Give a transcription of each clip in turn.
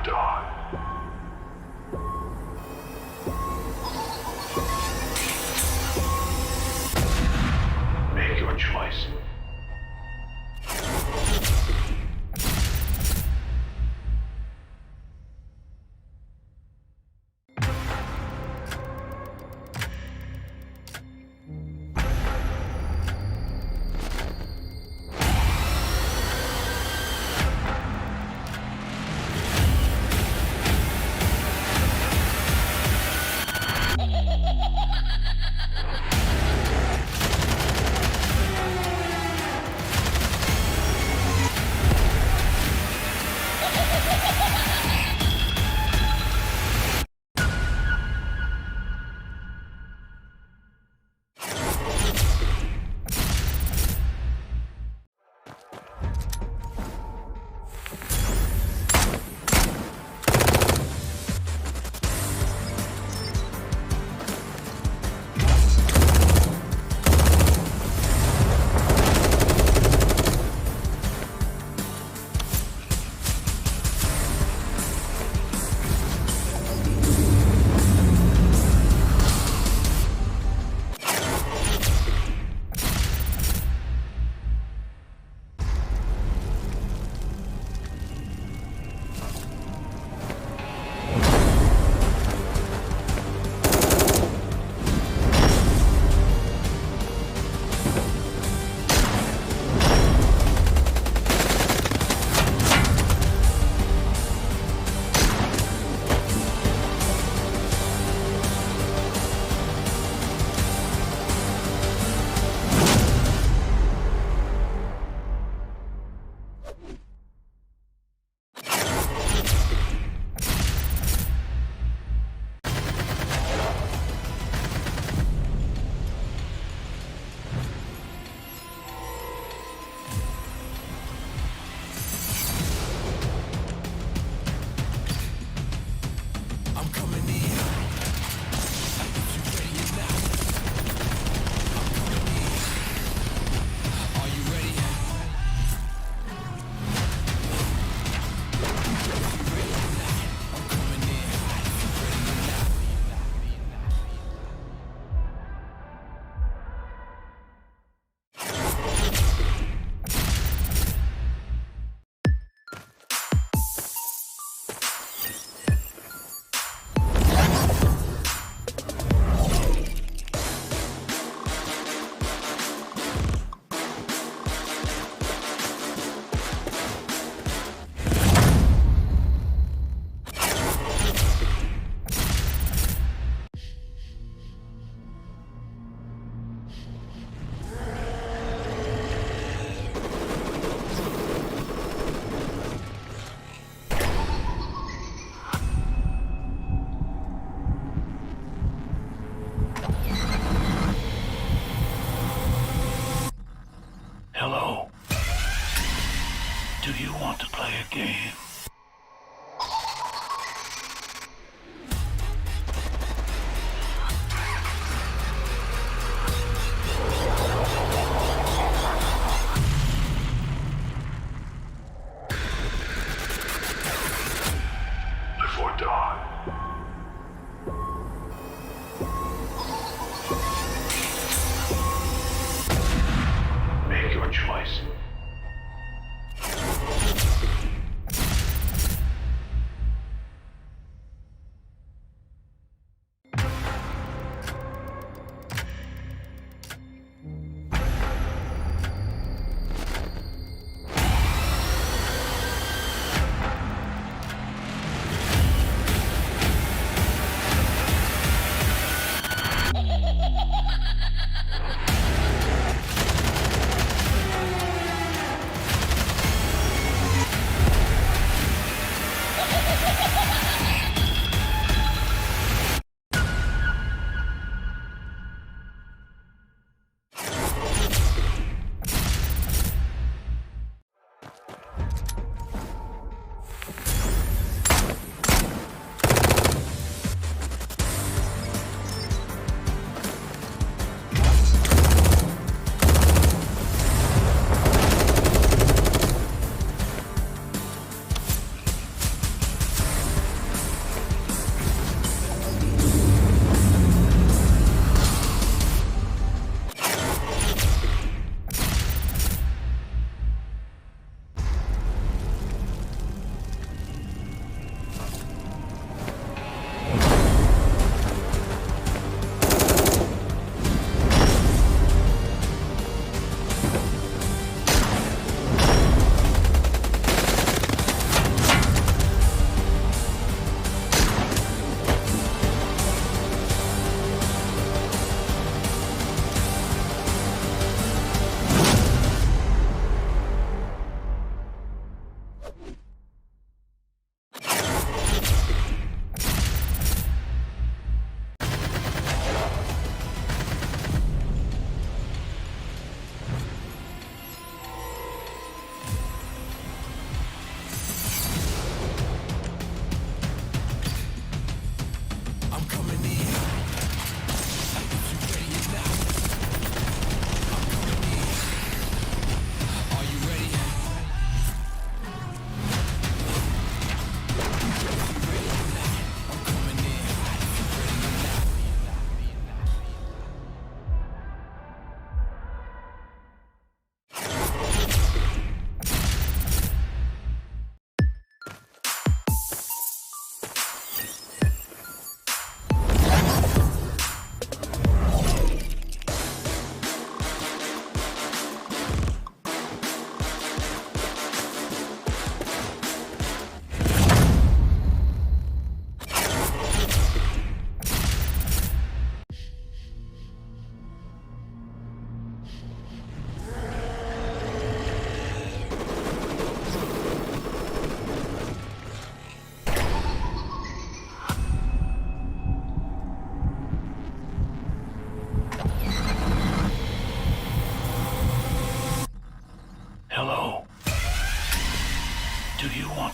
die. Make your choice.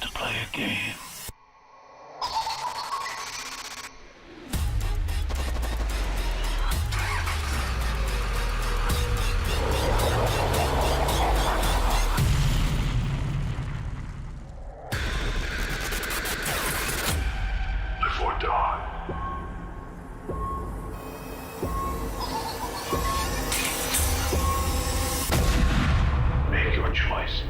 to play a game? Before dawn. Make your choice.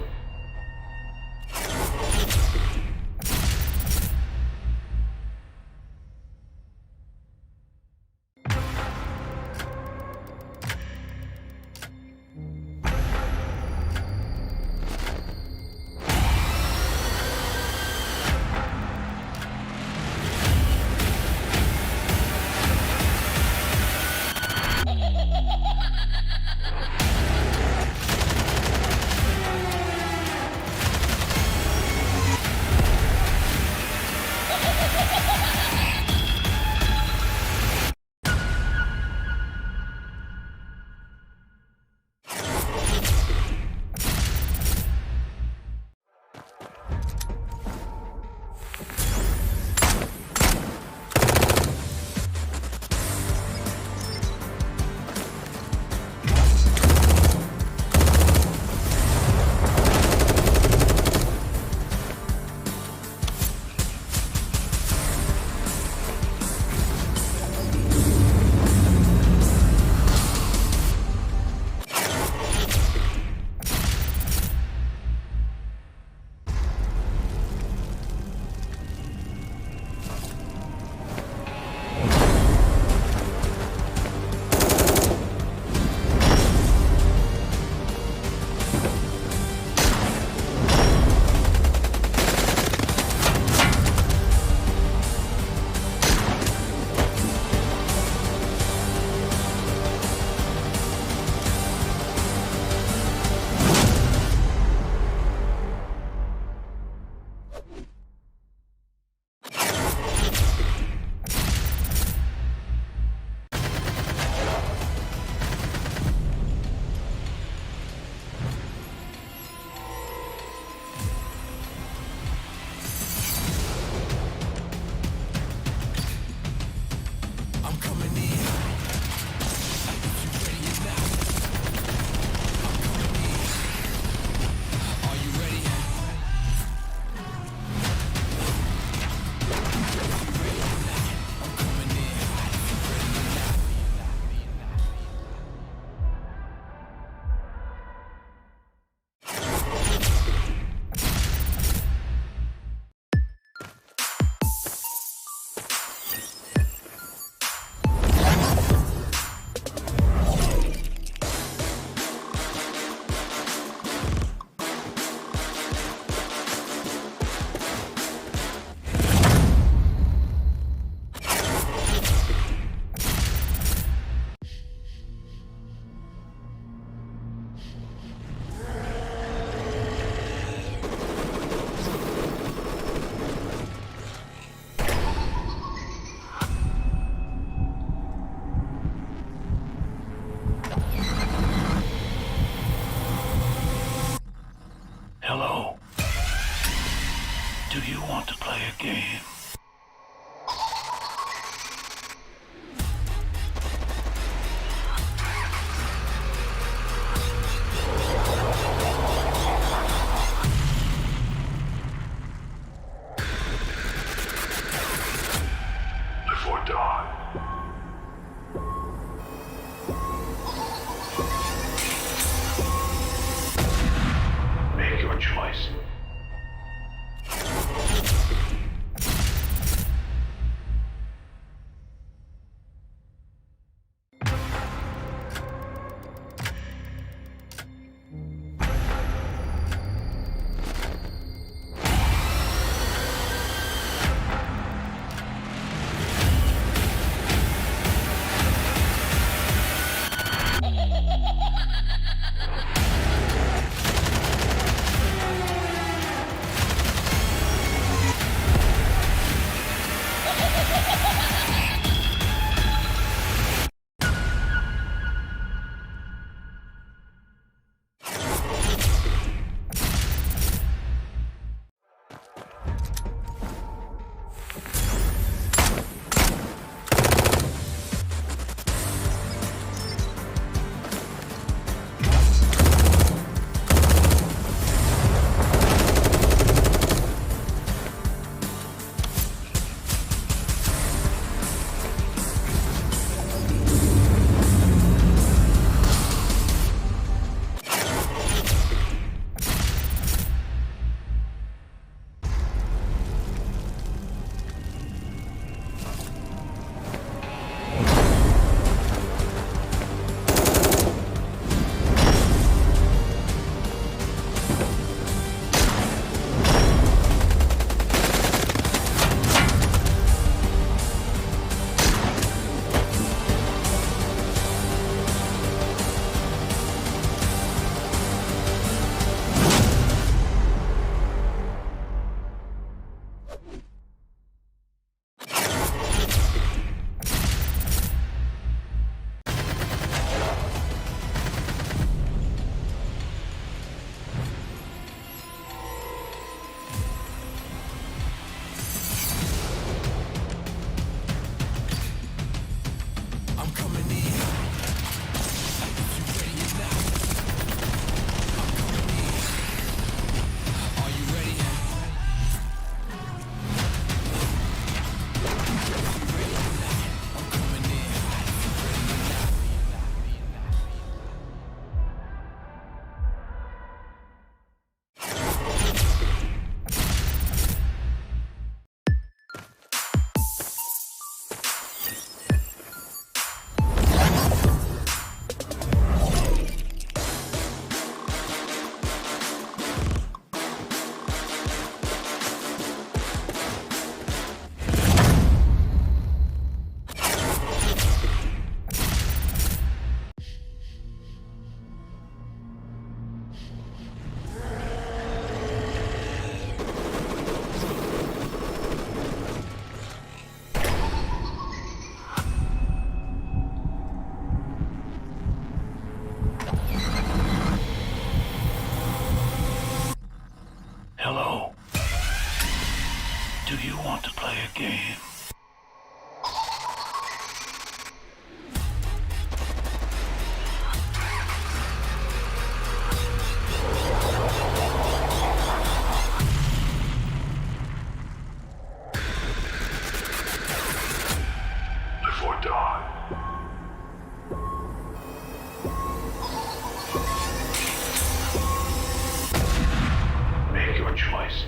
Hello. Do you want to play a game? Before dawn. Make your choice. Do you want to play a game? Live or die. Make your choice.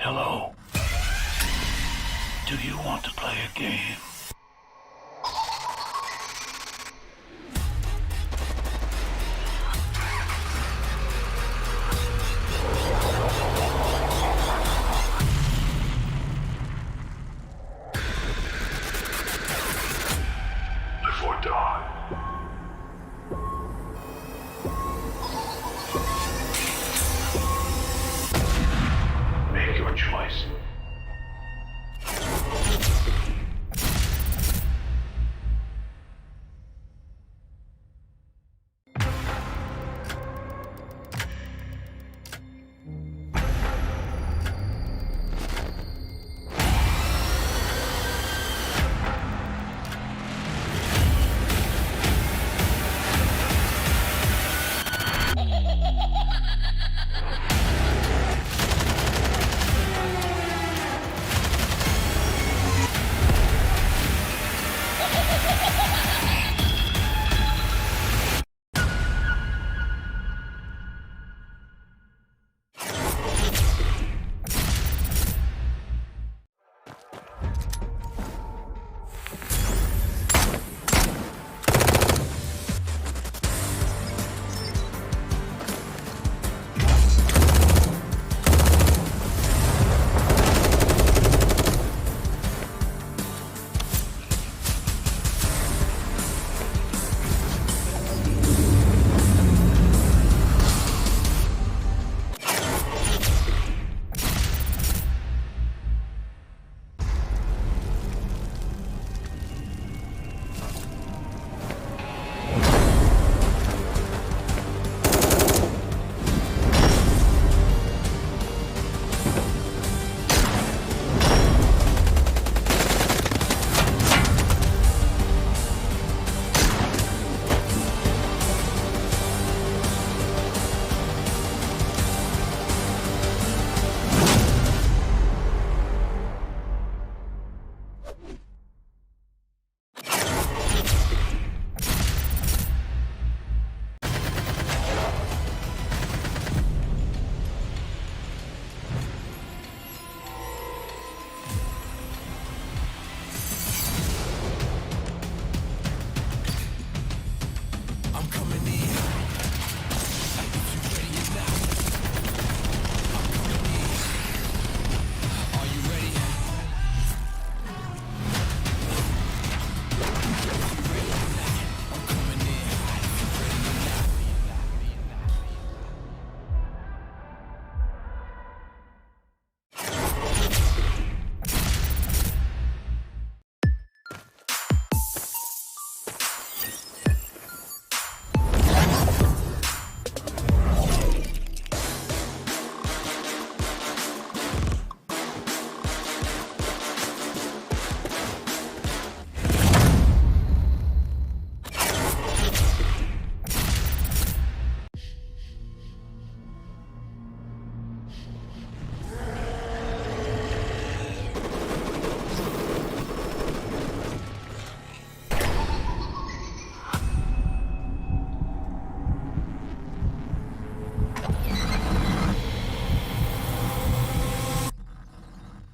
Hello. Do you want to play a game? Live or die. Make your choice.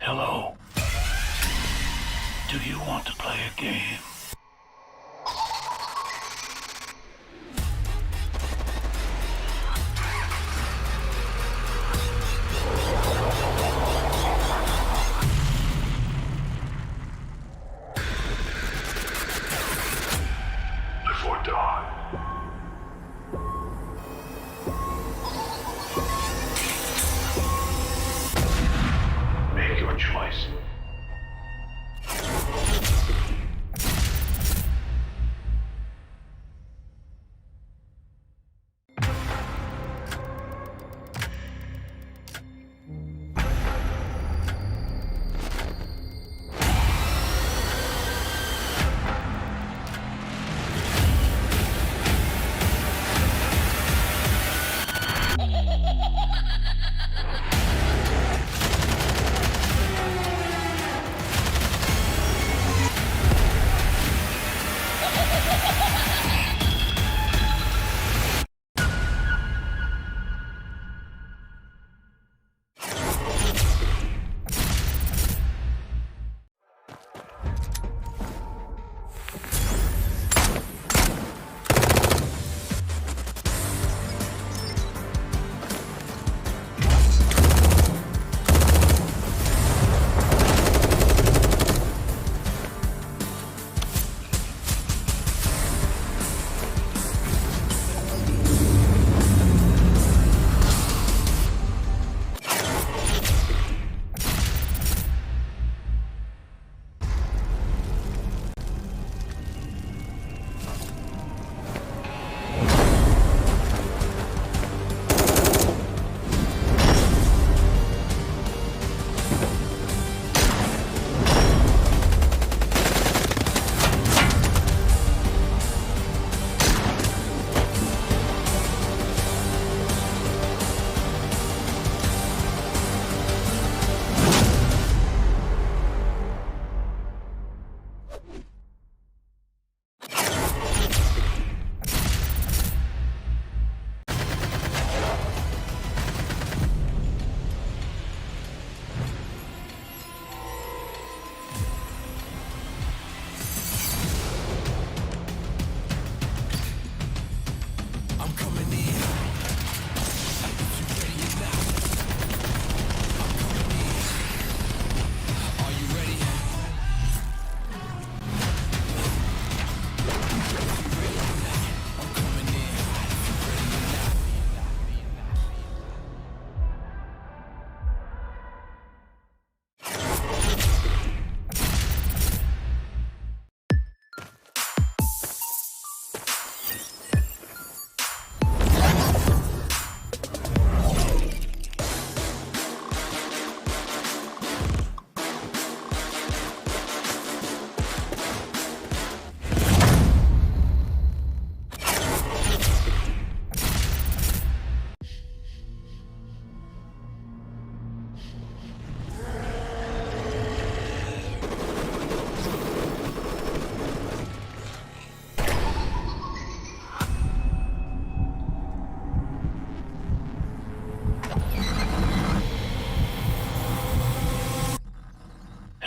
Hello. Do you want to play a game? Live or die. Make your choice.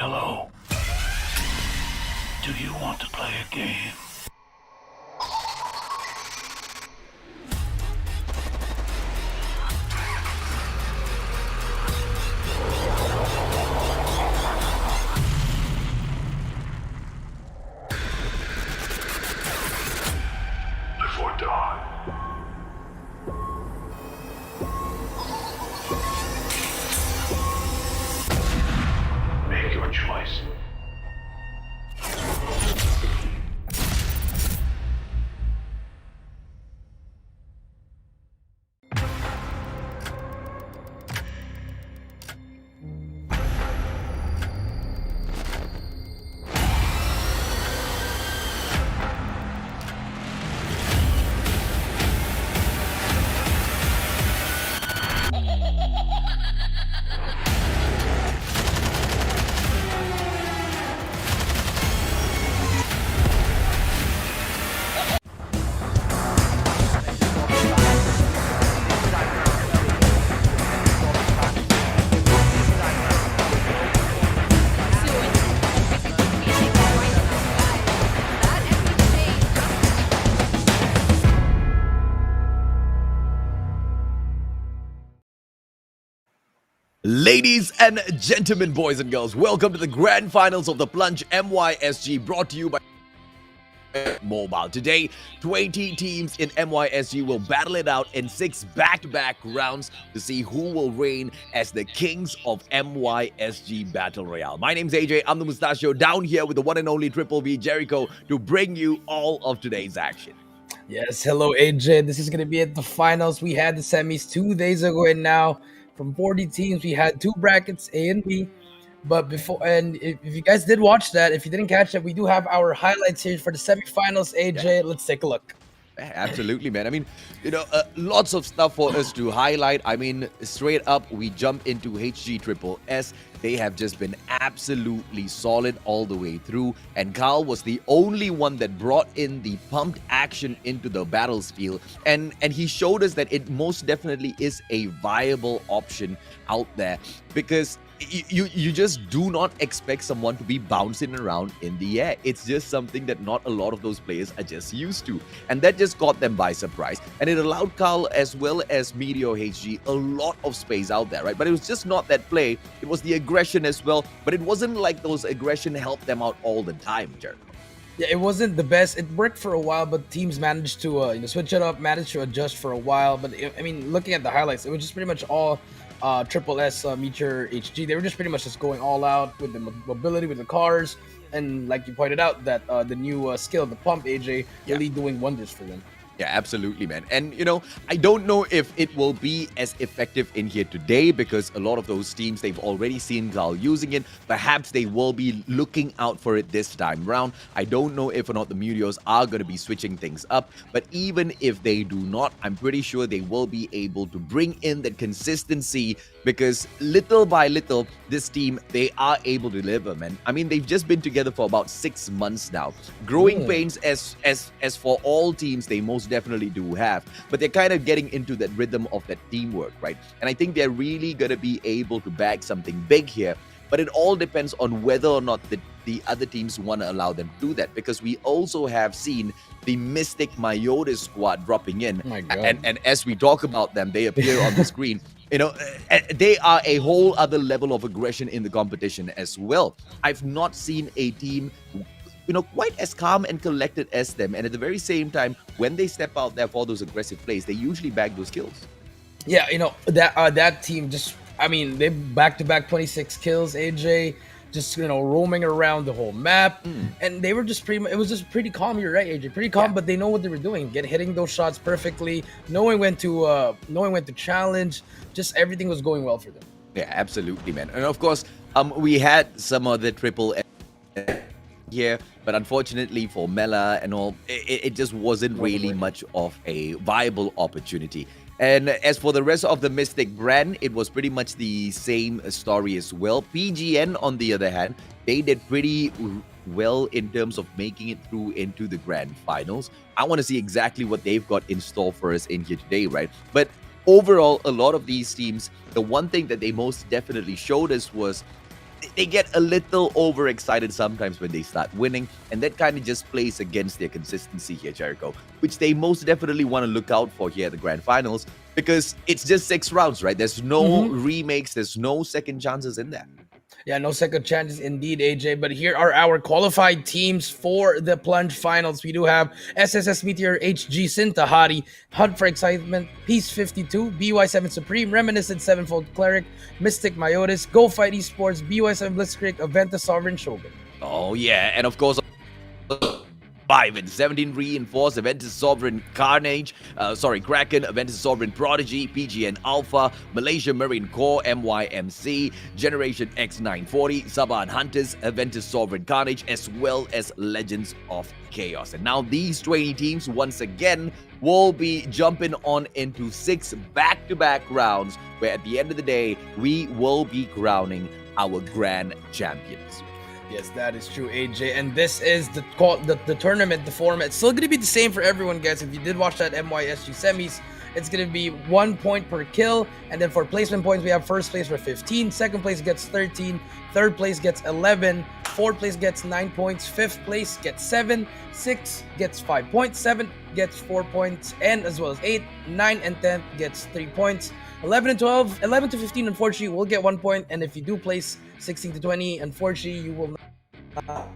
Hello. Do you want to play a game? Live or die. Make your choice. Ladies and gentlemen, boys and girls, welcome to the grand finals of the Plunge MYSG, brought to you by Mobile. Today, 20 teams in MYSG will battle it out in 6 back-to-back rounds to see who will reign as the kings of MYSG Battle Royale. My name's AJ, I'm the Mustachio, down here with the one and only Triple V Jericho to bring you all of today's action. Yes, hello AJ. This is going to be at the finals. We had the semis 2 days ago, and now from 40 teams, we had 2 brackets, A and B. But before, and if you guys did watch that, if you didn't catch it, we do have our highlights here for the semifinals. AJ, yeah. Let's take a look. Absolutely, man. I mean, lots of stuff for us to highlight. I mean, straight up, we jump into HG Triple S. They have just been absolutely solid all the way through. And Carl was the only one that brought in the pumped action into the battlefield. And he showed us that it most definitely is a viable option out there, because you just do not expect someone to be bouncing around in the air. It's just something that not a lot of those players are just used to. And that just caught them by surprise. And it allowed Carl as well as Meteor HG a lot of space out there, right? But it was just not that play. It was the aggression as well. But it wasn't like those aggression helped them out all the time, Jericho. Yeah, it wasn't the best. It worked for a while, but teams managed to switch it up, managed to adjust for a while. But I mean, looking at the highlights, it was just pretty much all Triple S, Meteor HG. They were just pretty much just going all out with the mobility, with the cars, and like you pointed out, that the new skill, the pump, AJ, really doing wonders for them. Yeah, absolutely, man. And, I don't know if it will be as effective in here today, because a lot of those teams, they've already seen Carl using it. Perhaps they will be looking out for it this time round. I don't know if or not the Meteors are going to be switching things up. But even if they do not, I'm pretty sure they will be able to bring in that consistency, because little by little, this team, they are able to deliver, man. I mean, they've just been together for about 6 months now. Growing pains as for all teams, they most definitely do have, but they're kind of getting into that rhythm of that teamwork, right? And I think they're really going to be able to bag something big here, but it all depends on whether or not the other teams want to allow them to do that, because we also have seen the Mystic Myotis squad dropping in. Oh my God. And as we talk about them, they appear on the screen. They are a whole other level of aggression in the competition as well. I've not seen a team quite as calm and collected as them. And at the very same time, when they step out there for those aggressive plays, they usually bag those kills. Yeah, that team just, I mean, they back-to-back 26 kills, AJ, just, roaming around the whole map. And they were just it was just pretty calm. You're right, AJ, pretty calm, but they know what they were doing, hitting those shots perfectly, knowing when to challenge. Just everything was going well for them. Yeah, absolutely, man. And of course, we had some of the triple here, but unfortunately for Mela and all, it just wasn't really much of a viable opportunity. And as for the rest of the Mystic brand, it was pretty much the same story as well. PGN, on the other hand, they did pretty well in terms of making it through into the grand finals. I want to see exactly what they've got in store for us in here today, right? But overall, a lot of these teams, the one thing that they most definitely showed us was they get a little overexcited sometimes when they start winning, and that kind of just plays against their consistency here, Jericho, which they most definitely want to look out for here at the grand finals, because it's just 6 rounds, right? There's no remakes, there's no second chances in there. Yeah, no second chances indeed, AJ. But here are our qualified teams for the Plunge finals. We do have SSS Meteor HG Sintahari, Hunt for Excitement, Peace 52, BY7 Supreme, Reminiscent Sevenfold Cleric, Mystic Myotis, Go Fight Esports, BY7 Blitzkrieg, Aventa Sovereign Shogun. Oh yeah, and of course 5 and 17 Reinforce, Aventus Sovereign Carnage, Kraken, Aventus Sovereign Prodigy, PGN Alpha, Malaysia Marine Corps, MYMC, Generation X940, Saban Hunters, Aventus Sovereign Carnage, as well as Legends of Chaos. And now these 20 teams, once again, will be jumping on into 6 back-to-back rounds, where at the end of the day, we will be crowning our grand champions. Yes, that is true, AJ. And this is the tournament, the format. It's still going to be the same for everyone, guys. If you did watch that MYSG semis, it's going to be 1 point per kill. And then for placement points, we have first place for 15. Second place gets 13. Third place gets 11. Fourth place gets 9 points. Fifth place gets 7. 6 gets 5 points. 7 gets 4 points. And as well as 8, 9, and 10 gets 3 points. 11 and 12, 11 to 15, unfortunately, will get 1 point. And if you do place 16 to 20, unfortunately, you will not.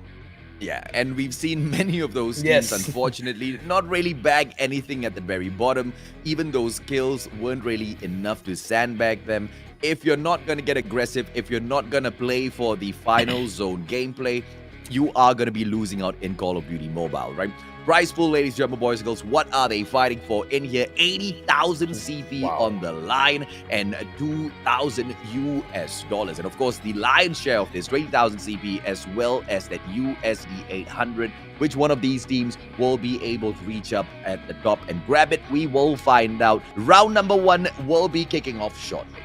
Yeah, and we've seen many of those teams, Yes. unfortunately, not really bag anything at the very bottom. Even those kills weren't really enough to sandbag them. If you're not going to get aggressive, if you're not going to play for the final zone gameplay, you are going to be losing out in Call of Duty Mobile, right? Prize pool, ladies, gentlemen, boys and girls, what are they fighting for in here? 80,000 CP on the line and 2,000 US dollars. And of course, the lion's share of this, 20,000 CP, as well as that USD 800. Which one of these teams will be able to reach up at the top and grab it? We will find out. Round number 1 will be kicking off shortly.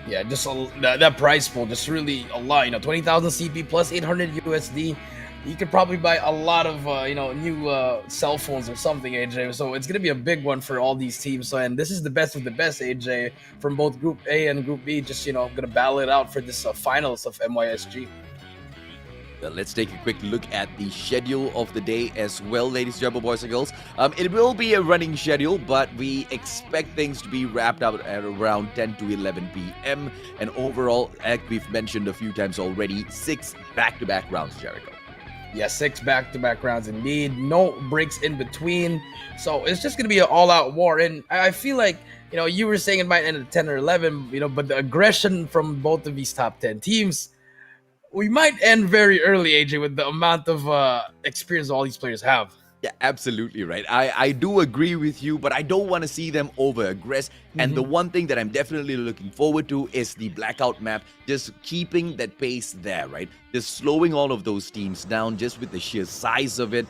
Yeah, just that price pool, just really a lot. 20,000 CP plus 800 USD. You could probably buy a lot of new cell phones or something, AJ. So it's gonna be a big one for all these teams. So, and this is the best of the best, AJ, from both Group A and Group B. Just gonna battle it out for this finals of MYSG. Let's take a quick look at the schedule of the day as well, ladies and gentlemen, boys and girls. It will be a running schedule, but we expect things to be wrapped up at around 10 to 11 p.m. And overall, as we've mentioned a few times already, 6 back-to-back rounds, Jericho. Yeah, 6 back-to-back rounds indeed. No breaks in between. So it's just going to be an all-out war. And I feel like, you were saying it might end at 10 or 11, but the aggression from both of these top 10 teams, we might end very early, AJ, with the amount of experience all these players have. Yeah, absolutely right. I do agree with you, but I don't want to see them over-aggress. And the one thing that I'm definitely looking forward to is the blackout map, just keeping that pace there, right? Just slowing all of those teams down just with the sheer size of it,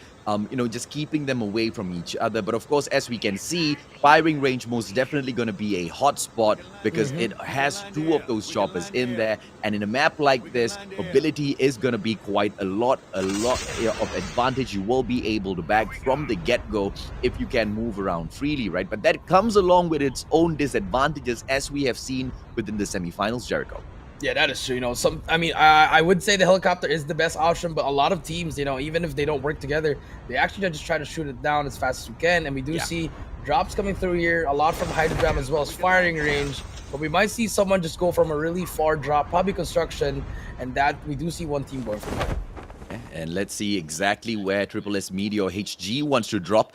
just keeping them away from each other. But of course, as we can see, firing range most definitely going to be a hot spot because it has 2 of those choppers in there. And in a map like this, mobility is going to be quite a lot of advantage you will be able to bag from the get-go if you can move around freely, right? But that comes along with its own disadvantages, as we have seen within the semifinals, Jericho. Yeah, that is true. I would say the helicopter is the best option, but a lot of teams, even if they don't work together, they actually just try to shoot it down as fast as we can. And we do see drops coming through here, a lot from hydrodram as well as firing range. But we might see someone just go from a really far drop, probably construction, and that we do see one team going from there. And let's see exactly where Triple S Meteor HG wants to drop.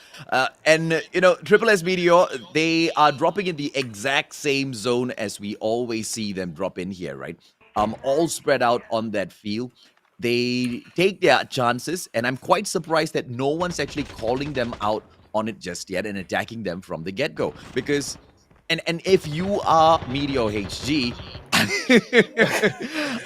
Triple S Meteor, they are dropping in the exact same zone as we always see them drop in here, right? All spread out on that field. They take their chances, and I'm quite surprised that no one's actually calling them out on it just yet and attacking them from the get-go. Because, and if you are Meteor HG,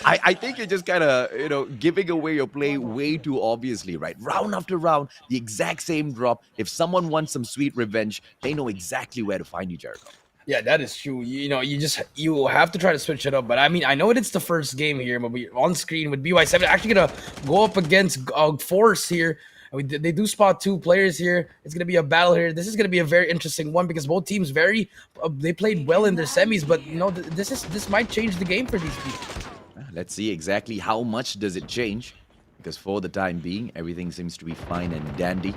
I think you're just kind of, giving away your play way too obviously, right? Round after round, the exact same drop. If someone wants some sweet revenge, they know exactly where to find you, Jericho. Yeah, that is true. You have to try to switch it up. But I mean, I know it's the first game here, but we on screen with BY7 actually gonna go up against Force here. They do spot 2 players here. It's going to be a battle here. This is going to be a very interesting one because both teams they played well in their semis, but this might change the game for these people. Let's see exactly how much does it change. Because for the time being, everything seems to be fine and dandy.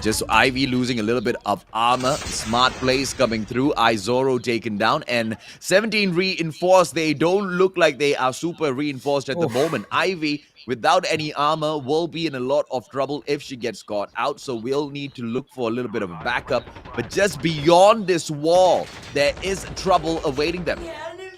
Just Ivy losing a little bit of armor. Smart plays coming through. Izoro taken down. And 17 reinforced. They don't look like they are super reinforced at the moment. Ivy, without any armor, will be in a lot of trouble if she gets caught out. So we'll need to look for a little bit of a backup. But just beyond this wall, there is trouble awaiting them.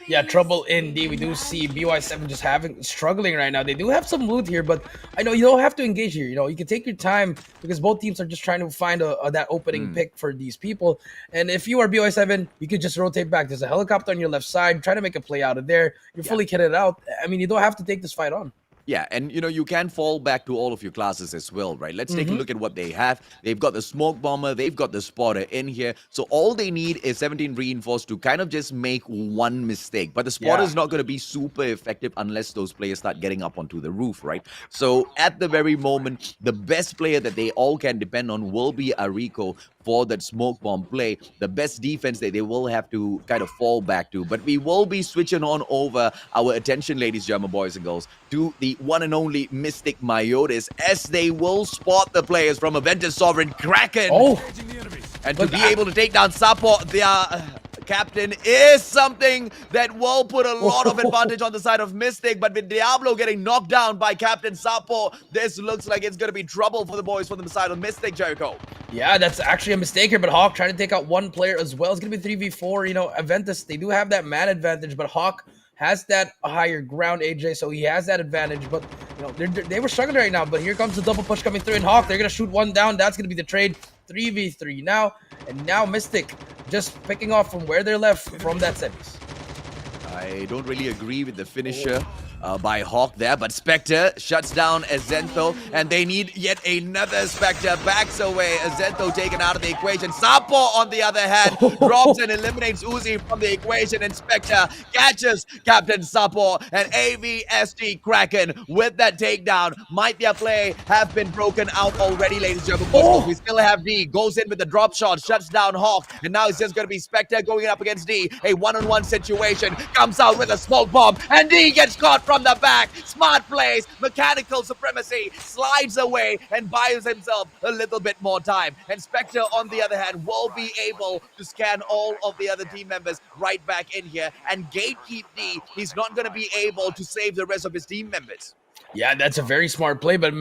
Yeah, trouble indeed. We do see BY7 just struggling right now. They do have some loot here, but I know you don't have to engage here. You can take your time because both teams are just trying to find that opening pick for these people. And if you are BY7, you could just rotate back. There's a helicopter on your left side. Try to make a play out of there. You're fully kitted out. I mean, you don't have to take this fight on. Yeah, and you can fall back to all of your classes as well, right? Let's take a look at what they have. They've got the smoke bomber, they've got the spotter in here. So all they need is 17 reinforced to kind of just make one mistake. But the spotter is not going to be super effective unless those players start getting up onto the roof, right? So at the very moment, the best player that they all can depend on will be Ariko for that smoke bomb play. The best defense that they will have to kind of fall back to. But we will be switching on over our attention, ladies, German boys and girls, to the one and only Mystic Myotis, as they will spot the players from Aventus Sovereign Kraken. Oh! And to be able to take down support, they are Captain is something that will put a lot of advantage on the side of Mystic, but with Diablo getting knocked down by Captain Sapo, this looks like it's going to be trouble for the boys from the side of Mystic, Jericho. Yeah, that's actually a mistake here, but Hawk trying to take out one player as well. It's going to be 3v4. You know, Aventus, they do have that man advantage, but Hawk has that higher ground, AJ, so he has that advantage. But, you know, they were struggling right now, but here comes the double push coming through, and Hawk, they're going to shoot one down. That's going to be the trade. 3v3 now, and now Mystic just picking off from where they're left from that semis. I don't really agree with the finisher by Hawk there, but Spectre shuts down Azentho, and they need yet another Spectre. Backs away, Azentho taken out of the equation. Sapo, on the other hand, drops and eliminates Uzi from the equation, and Spectre catches Captain Sapo, and AVST Kraken with that takedown. Might their play have been broken out already, ladies and gentlemen? We still have D, goes in with the drop shot, shuts down Hawk, and now it's just going to be Spectre going up against D. A one-on-one situation, comes out with a smoke bomb, and D gets caught from the back. Smart plays, mechanical supremacy, slides away and buys himself a little bit more time. And Spectre, on the other hand, will be able to scan all of the other team members right back in here and gatekeep D. He's not going to be able to save the rest of his team members. Yeah, that's a very smart play, but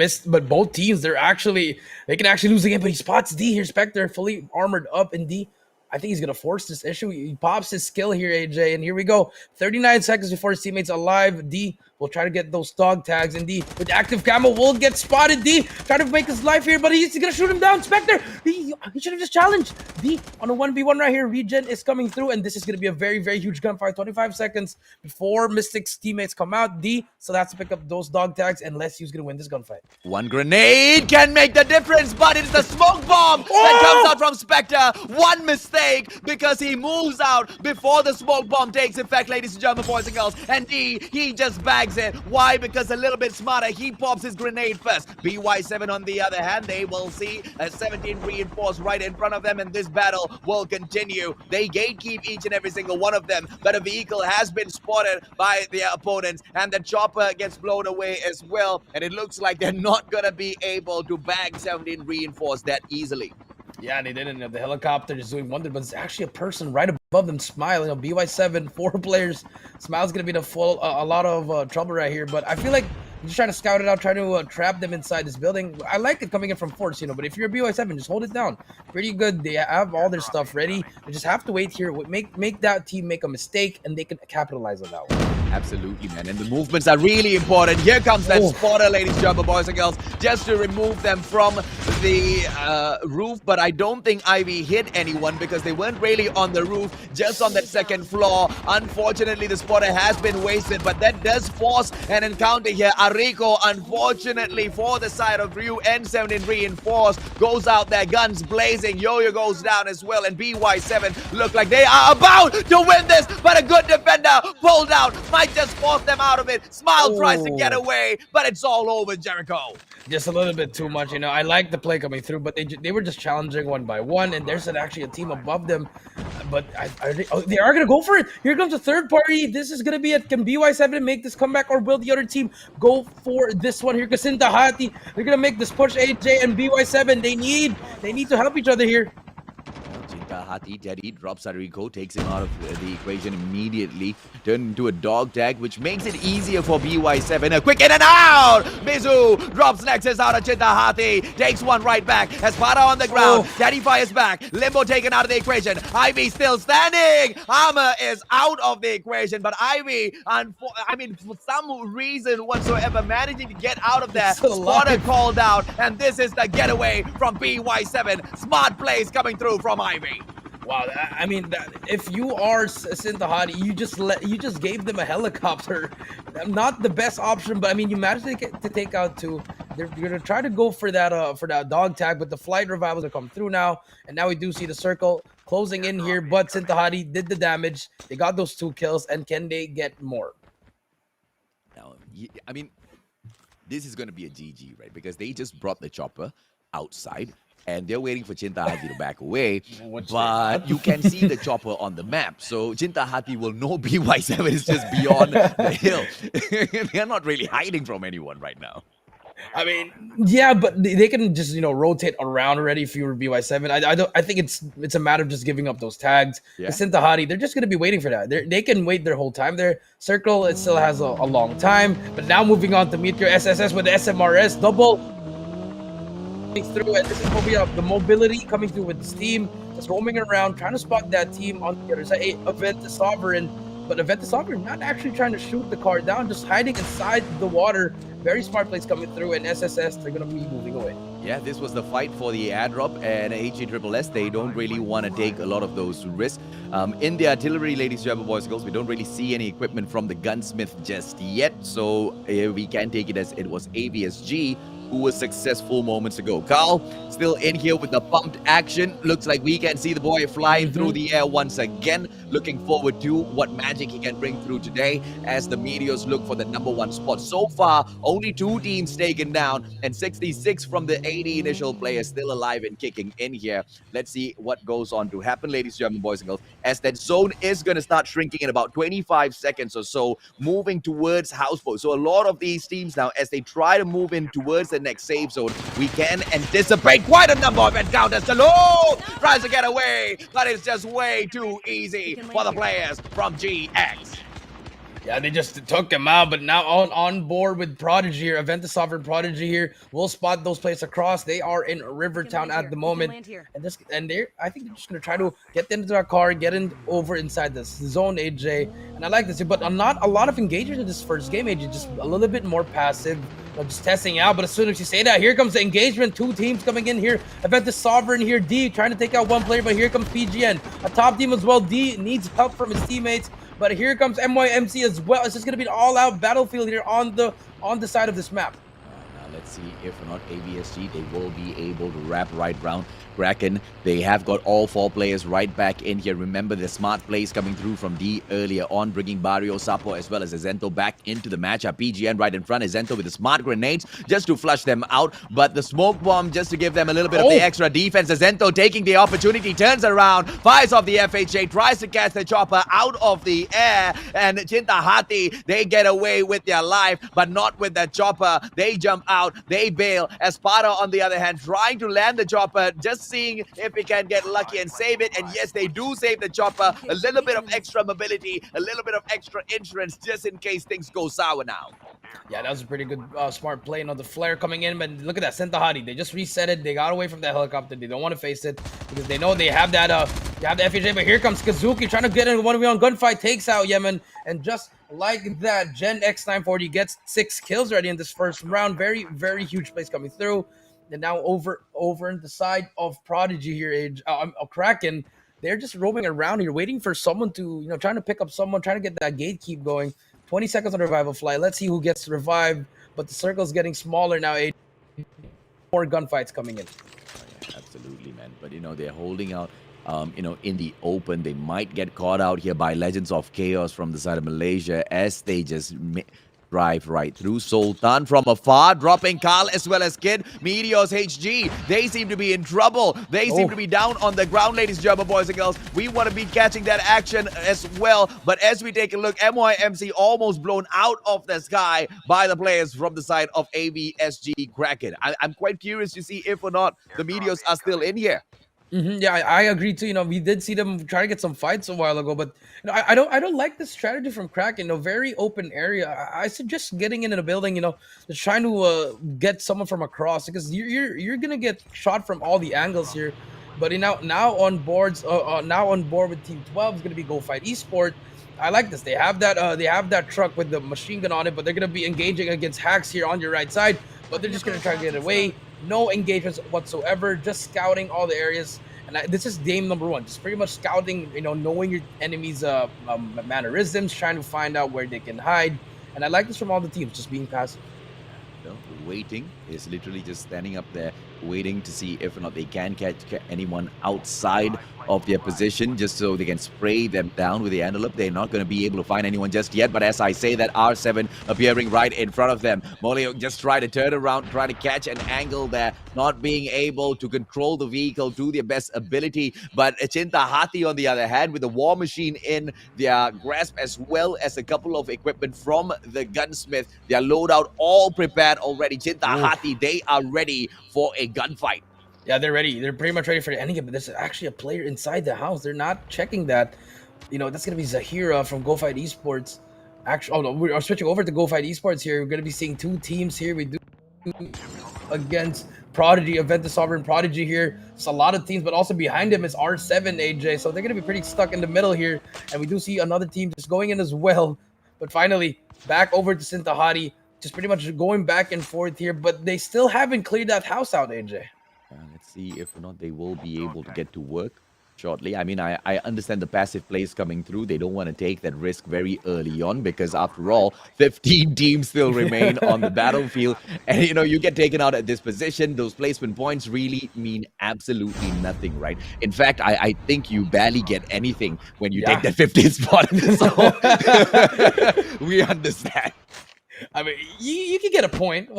both teams, they can actually lose the game, but he spots D here. Spectre fully armored up, and D, I think he's going to force this issue. He pops his skill here, AJ, and here we go. 39 seconds before his teammates alive. D will try to get those dog tags, and D, with active camo, will get spotted. D, try to make his life here, but he's going to shoot him down. Spectre, he should have just challenged. D, on a 1v1 right here, Regen is coming through, and this is going to be a very, very huge gunfight. 25 seconds before Mystic's teammates come out. D still has to pick up those dog tags, unless he's going to win this gunfight. One grenade can make the difference, but it's the smoke bomb that comes out from Spectre. One mistake, because he moves out before the smoke bomb takes effect, ladies and gentlemen, boys and girls. And D, he just bags it. Why? Because a little bit smarter, he pops his grenade first. BY7, on the other hand, they will see a 17 reinforced right in front of them, and this battle will continue. They gatekeep each and every single one of them, but a vehicle has been spotted by their opponents, and the chopper gets blown away as well, and it looks like they're not gonna be able to bag 17 reinforced that easily. Yeah, and they didn't. The helicopter is doing wonders, but it's actually a person right above them. Smile, BY7, 4 players. Smile's gonna be a lot of trouble right here. But I feel like just trying to scout it out, trying to trap them inside this building. I like it coming in from force, but if you're a BY7, just hold it down. Pretty good. They have all their stuff ready. They just have to wait here. Make that team make a mistake, and they can capitalize on that one. Absolutely, man. And the movements are really important. Here comes that spotter, ladies and gentlemen, boys and girls, just to remove them from the roof. But I don't think Ivy hit anyone because they weren't really on the roof, just on that second floor. Unfortunately, the spotter has been wasted, but that does force an encounter here. Ariko, unfortunately, for the side of Ryu, N17 reinforced, goes out there, guns blazing. Yo-Yo goes down as well, and BY7 look like they are about to win this, but a good defender pulled out. Might just force them out of it. Smile tries to get away, but it's all over, Jericho. Just a little bit too much, I like the play coming through, but they were just challenging one by one, and there's actually a team above them. But they are going to go for it. Here comes the third party. This is going to be it. Can BY7 make this comeback, or will the other team go for this one here? Kasintahati, they're going to make this push. AJ and BY7, they need to help each other here. Hati Teddy drops Ariko, takes him out of the equation immediately, turned into a dog tag, which makes it easier for BY7. A quick in and out! Mizu drops Nexus out of Chintahati, takes one right back. Espada on the ground, Teddy fires back. Limbo taken out of the equation. Ivy still standing. Armor is out of the equation, but Ivy, for some reason whatsoever, managing to get out of there. Spotter called out, and this is the getaway from BY7. Smart plays coming through from Ivy. Wow, if you are Sintahati, you just gave them a helicopter. Not the best option, but you managed to take out 2. They're gonna try to go for that dog tag, but the flight revivals are come through now, and now we do see the circle closing in here. But Sintahati did the damage. They got those 2 kills, and can they get more? Now, this is gonna be a GG, right? Because they just brought the chopper outside, and they're waiting for Chintahati to back away, but you can see the chopper on the map, so Chintahati will know BY7 is just beyond the hill. They're not really hiding from anyone right now. I mean, yeah, but they can just rotate around already if you were BY7. I think it's a matter of just giving up those tags. Yeah. The Sintahadi, they're just gonna be waiting for that. They can wait their whole time there. Circle, it still has a long time. But now moving on to Meteor SSS with the SMRS double coming through, and this is the mobility coming through with this team, just roaming around, trying to spot that team on the other side. Hey, Event the Sovereign, but Event the Sovereign not actually trying to shoot the car down, just hiding inside the water. Very smart plays coming through, and SSS, they're going to be moving away. Yeah, this was the fight for the airdrop, and HGSS, they don't really want to take a lot of those risks. In the artillery, ladies and gentlemen, boys and girls, we don't really see any equipment from the gunsmith just yet, so we can take it as it was MYSG who was successful moments ago. Carl, still in here with the pumped action. Looks like we can see the boy flying through the air once again. Looking forward to what magic he can bring through today as the Meteors look for the #1 spot. So far, only 2 teams taken down, and 66 from the 80 initial players still alive and kicking in here. Let's see what goes on to happen, ladies and gentlemen, boys and girls, as that zone is going to start shrinking in about 25 seconds or so, moving towards Houseboat. So a lot of these teams now, as they try to move in towards the next safe zone, we can anticipate quite a number of encounters. Salute tries to get away, but it's just way too easy for the players from GX. Yeah, they just took him out, but now on board with Prodigy here, Event the Sovereign Prodigy here. We'll spot those players across. They are in Rivertown at the moment, and they're I think they're just gonna try to get into their car, get in over inside this zone, AJ. And I like this, but not a lot of engagement in this first game, AJ. Just a little bit more passive, just testing out. But as soon as you say that, here comes the engagement. 2 teams coming in here. Event the Sovereign here, D trying to take out 1 player, but here comes PGN, a top team as well. D needs help from his teammates. But here comes MYMC as well. It's just going to be an all-out battlefield here on the side of this map. Now let's see if or not MYSG, they will be able to wrap right round Kraken. They have got all 4 players right back in here. Remember the smart plays coming through from D earlier on, bringing Barrio, Sapo, as well as Azento back into the matchup. PGN right in front. Azento with the smart grenades just to flush them out. But the smoke bomb just to give them a little bit of the extra defense. Azento taking the opportunity, turns around, fires off the FHA, tries to catch the chopper out of the air. And Chintahati, they get away with their life, but not with the chopper. They jump out, they bail. Espada, on the other hand, trying to land the chopper, just seeing if he can get lucky and save it. And yes, they do save the chopper. A little bit of extra mobility, a little bit of extra insurance just in case things go sour now. Yeah, that was a pretty good smart play. The flare coming in, but look at that, Sentahadi. They just reset it. They got away from that helicopter. They don't want to face it because they know they have that they have the FHA. But here comes Kazuki trying to get in a 1v1 gunfight, takes out Yemen, and just like that, Gen X 940 gets 6 kills already in this first round. Very, very huge plays coming through. And now over in the side of Prodigy here, Kraken, they're just roaming around here, waiting for someone to, trying to pick up someone, trying to get that gatekeep going. 20 seconds on revival flight. Let's see who gets revived. But the circle's getting smaller now. More gunfights coming in. Oh, yeah, absolutely, man. But, they're holding out, in the open. They might get caught out here by Legends of Chaos from the side of Malaysia as they just drive right through. Sultan from afar, dropping Carl as well as Kid. Meteors HG, they seem to be in trouble. They seem to be down on the ground, ladies and gentlemen, boys and girls. We want to be catching that action as well. But as we take a look, MYMC almost blown out of the sky by the players from the side of MYSG Kraken. I'm quite curious to see if or not the Meteors are still in here. Yeah, I agree too. We did see them try to get some fights a while ago, but I don't like this strategy from Kraken. Very open area. I suggest getting into the building. Just trying to get someone from across because you're gonna get shot from all the angles here. But now on board with Team 12 is gonna be Go Fight Esport. I like this. They have that truck with the machine gun on it, but they're gonna be engaging against hacks here on your right side. But they're just gonna try to get away. No engagements whatsoever, just scouting all the areas. And this is game number 1, just pretty much scouting, knowing your enemy's mannerisms, trying to find out where they can hide. And I like this from all the teams, just being passive. Waiting is literally just standing up there, waiting to see if or not they can catch anyone outside of their position just so they can spray them down with the envelope. They're not going to be able to find anyone just yet, but as I say that, R7 appearing right in front of them. Molio just try to turn around, try to catch an angle there, not being able to control the vehicle to their best ability. But Chinta Hati, on the other hand, with the war machine in their grasp, as well as a couple of equipment from the gunsmith, their loadout all prepared already. Chinta Hati, they are ready for a gunfight. Yeah, they're ready. They're pretty much ready for the endgame, but there's actually a player inside the house. They're not checking that. You know, that's going to be Zahira from Go Fight Esports. Actually, oh no, we are switching over to Go Fight Esports here. We're going to be seeing two teams here. We do against Prodigy, Event the Sovereign Prodigy here. It's a lot of teams, but also behind him is R7, AJ. So they're going to be pretty stuck in the middle here. And we do see another team just going in as well. But finally, back over to Sintahati, just pretty much going back and forth here. But they still haven't cleared that house out, AJ. Let's see if or not they will be able to get to work shortly. I mean, I understand the passive plays coming through. They don't want to take that risk very early on because, after all, 15 teams still remain on the battlefield. And, you know, you get taken out at this position. Those placement points really mean absolutely nothing, right? In fact, I think you barely get anything when you take that 15th spot. So we understand. I mean, you can get 1 point. I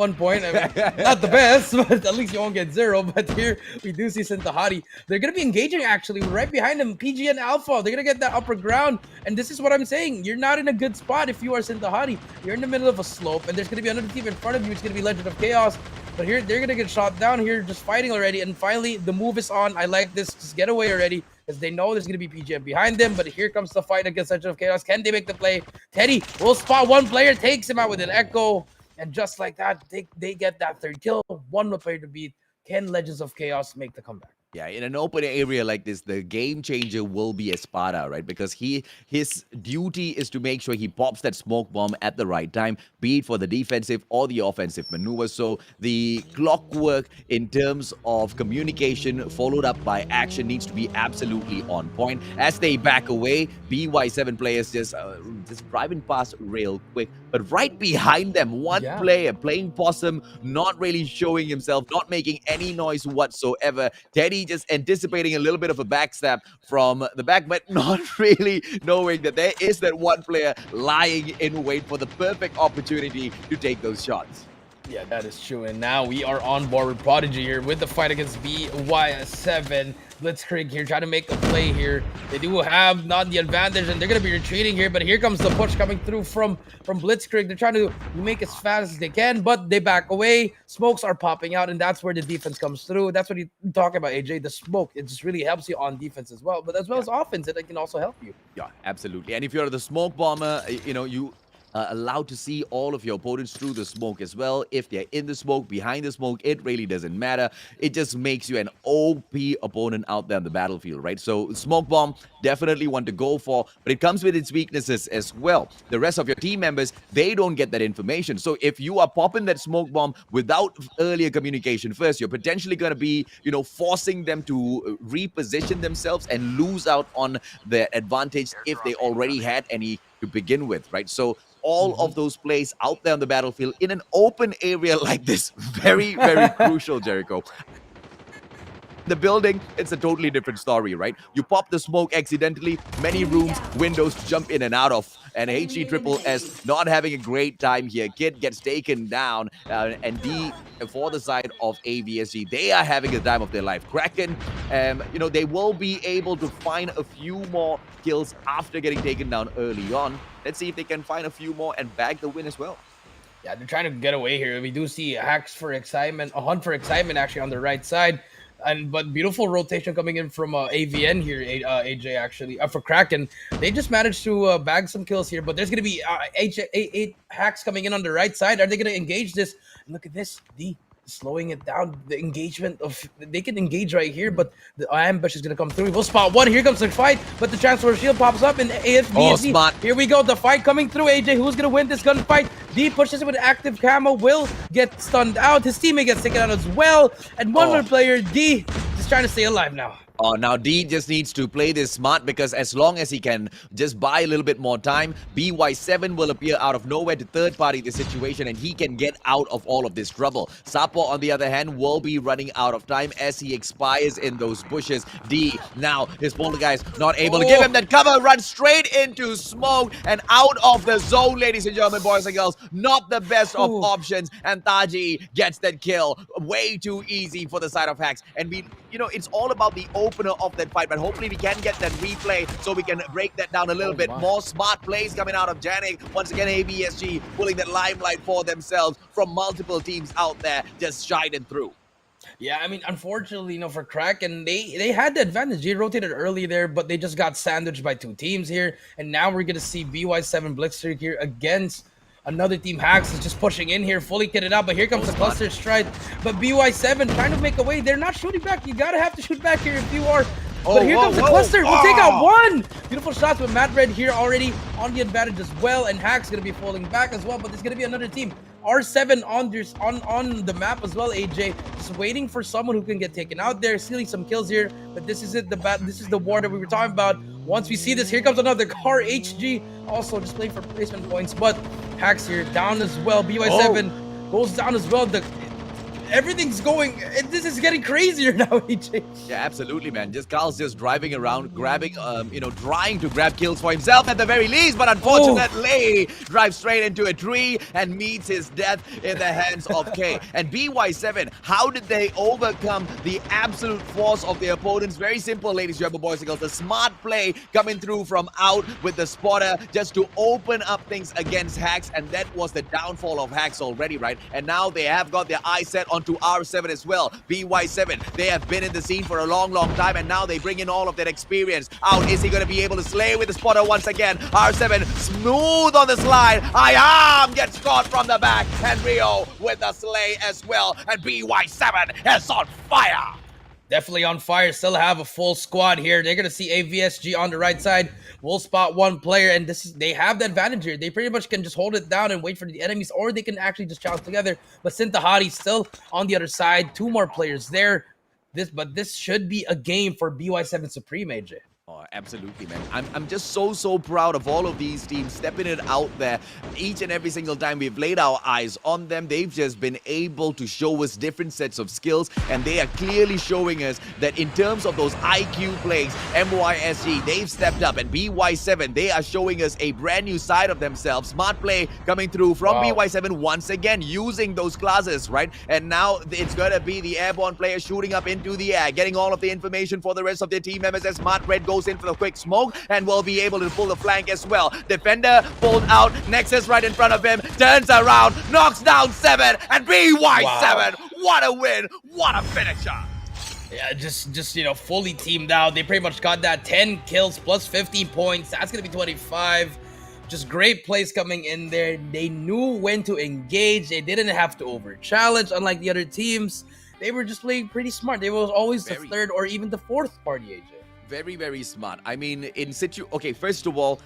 mean, not the best, but at least you won't get 0. But here we do see Sintahati. They're going to be engaging, actually. Right behind them, PG and Alpha. They're going to get that upper ground. And this is what I'm saying. You're not in a good spot if you are Sintahati. You're in the middle of a slope, and there's going to be another team in front of you. It's going to be Legend of Chaos. But here, they're going to get shot down here, just fighting already. And finally, the move is on. I like this. Just get away already, because they know there's going to be PGM behind them. But here comes the fight against Legend of Chaos. Can they make the play? Teddy will spot one player, takes him out with an echo. And just like that, they get that third kill. One more player to beat. Can Legends of Chaos make the comeback? Yeah, in an open area like this, the game changer will be Espada, right? Because his duty is to make sure he pops that smoke bomb at the right time, be it for the defensive or the offensive maneuver. So the clockwork in terms of communication followed up by action needs to be absolutely on point. As they back away, BY7 players just driving past real quick. But right behind them, one player playing possum, not really showing himself, not making any noise whatsoever. Teddy just anticipating a little bit of a backstab from the back, but not really knowing that there is that one player lying in wait for the perfect opportunity to take those shots. Yeah, that is true. And now we are on board with Prodigy here with the fight against BY7. Blitzkrieg here trying to make a play here. They do have not the advantage, and they're going to be retreating here. But here comes the push coming through from Blitzkrieg. They're trying to make as fast as they can, but they back away. Smokes are popping out, and that's where the defense comes through. That's what you talk about, AJ. The smoke, it just really helps you on defense as well. But as well as offense, it can also help you. Yeah, absolutely. And if you're the smoke bomber, you know, you allowed to see all of your opponents through the smoke as well. If they're in the smoke, behind the smoke, it really doesn't matter. It just makes you an OP opponent out there on the battlefield, right? So smoke bomb, definitely want to go for, but it comes with its weaknesses as well. The rest of your team members, they don't get that information. So if you are popping that smoke bomb without earlier communication first, you're potentially going to be, you know, forcing them to reposition themselves and lose out on their advantage if they already had any to begin with, right? So all of those plays out there on the battlefield in an open area like this, very, very crucial, Jericho. The building, it's a totally different story, right? You pop the smoke accidentally, many rooms, windows to jump in and out of, and HE Triple S not having a great time here. Kid gets taken down, and D, for the side of AVSG, they are having the time of their life. Kraken, you know, they will be able to find a few more kills after getting taken down early on. Let's see if they can find a few more and bag the win as well. Yeah, they're trying to get away here. We do see hacks for excitement, a hunt for excitement actually on the right side. But beautiful rotation coming in from AVN here, AJ actually, for Kraken. They just managed to bag some kills here, but there's going to be 8 hacks coming in on the right side. Are they going to engage this? Look at this, D slowing it down. The engagement of, they can engage right here, but the ambush is going to come through. We'll spot one. Here comes the fight, but the transfer shield pops up in AFBSD. Here we go, the fight coming through, AJ. Who's going to win this gunfight? D pushes it with active camo, will get stunned out. His teammate gets taken out as well. And one more player, D, just trying to stay alive now. Oh, now D just needs to play this smart because as long as he can just buy a little bit more time, BY7 will appear out of nowhere to third party the situation and he can get out of all of this trouble. Sapo, on the other hand, will be running out of time as he expires in those bushes. D, now his poltergeist not able to give him that cover, run straight into smoke and out of the zone, ladies and gentlemen, boys and girls. Not the best of options, and Taji gets that kill. Way too easy for the side of Hacks. And we, it's all about the opener of that fight, but hopefully we can get that replay so we can break that down a little bit. More smart plays coming out of Janik. Once again, AVSG pulling the limelight for themselves from multiple teams out there, just shining through. Yeah, I mean, unfortunately, for Kraken, they had the advantage. They rotated early there, but they just got sandwiched by two teams here. And now we're going to see BY7 Blitzkrieg here against another team. Hacks is just pushing in here, fully kitted out, but here comes the cluster strike. But BY7 trying to make a way. They're not shooting back. You gotta have to shoot back here if you are. But here comes the cluster. We'll take out one. Beautiful shots with Matt Red here already on the advantage as well. And Hack's gonna be falling back as well. But there's gonna be another team. R7 on the map as well, AJ. Just waiting for someone who can get taken out there, stealing some kills here. But this is it. This is the war that we were talking about. Once we see this, here comes another car. HG also just playing for placement points. But Hacks here down as well. BY7 goes down as well. Everything's going. This is getting crazier now, AJ. Yeah, absolutely, man. Carl's just driving around, grabbing, trying to grab kills for himself at the very least, but unfortunately, drives straight into a tree and meets his death in the hands of K. And BY7, how did they overcome the absolute force of their opponents? Very simple, ladies and gentlemen, boys and girls. The smart play coming through from out with the spotter just to open up things against Hacks, and that was the downfall of Hacks already, right? And now they have got their eyes set on to R7 as well. BY7, they have been in the scene for a long time, and now they bring in all of that experience out. Is he going to be able to slay with the spotter once again? R7 smooth on the slide. IAM gets caught from the back, and Rio with the slay as well. And BY7 is on fire. Definitely on fire. Still have a full squad here. They're going to see AVSG on the right side. We'll spot one player, and they have the advantage here. They pretty much can just hold it down and wait for the enemies, or they can actually just challenge together. But Sintahari still on the other side. Two more players there. This should be a game for BY7 Supreme, AJ. Oh, absolutely, man. I'm just so proud of all of these teams stepping it out there. Each and every single time we've laid our eyes on them, they've just been able to show us different sets of skills, and they are clearly showing us that in terms of those IQ plays, MYSG, they've stepped up, and BY7, they are showing us a brand new side of themselves. Smart play coming through from BY7 once again, using those classes, right? And now it's gonna be the airborne player shooting up into the air, getting all of the information for the rest of their team members as Smart Red goes in for the quick smoke and will be able to pull the flank as well. Defender pulled out, Nexus right in front of him, turns around, knocks down 7, and BY7, what a win, what a finisher. Yeah, just fully teamed out. They pretty much got that 10 kills plus 15 points. That's gonna be 25. Just great plays coming in there. They knew when to engage. They didn't have to over challenge, unlike the other teams. They were just playing pretty smart. They were always the third or even the fourth party, AJ. Very smart. I mean, okay, first of all,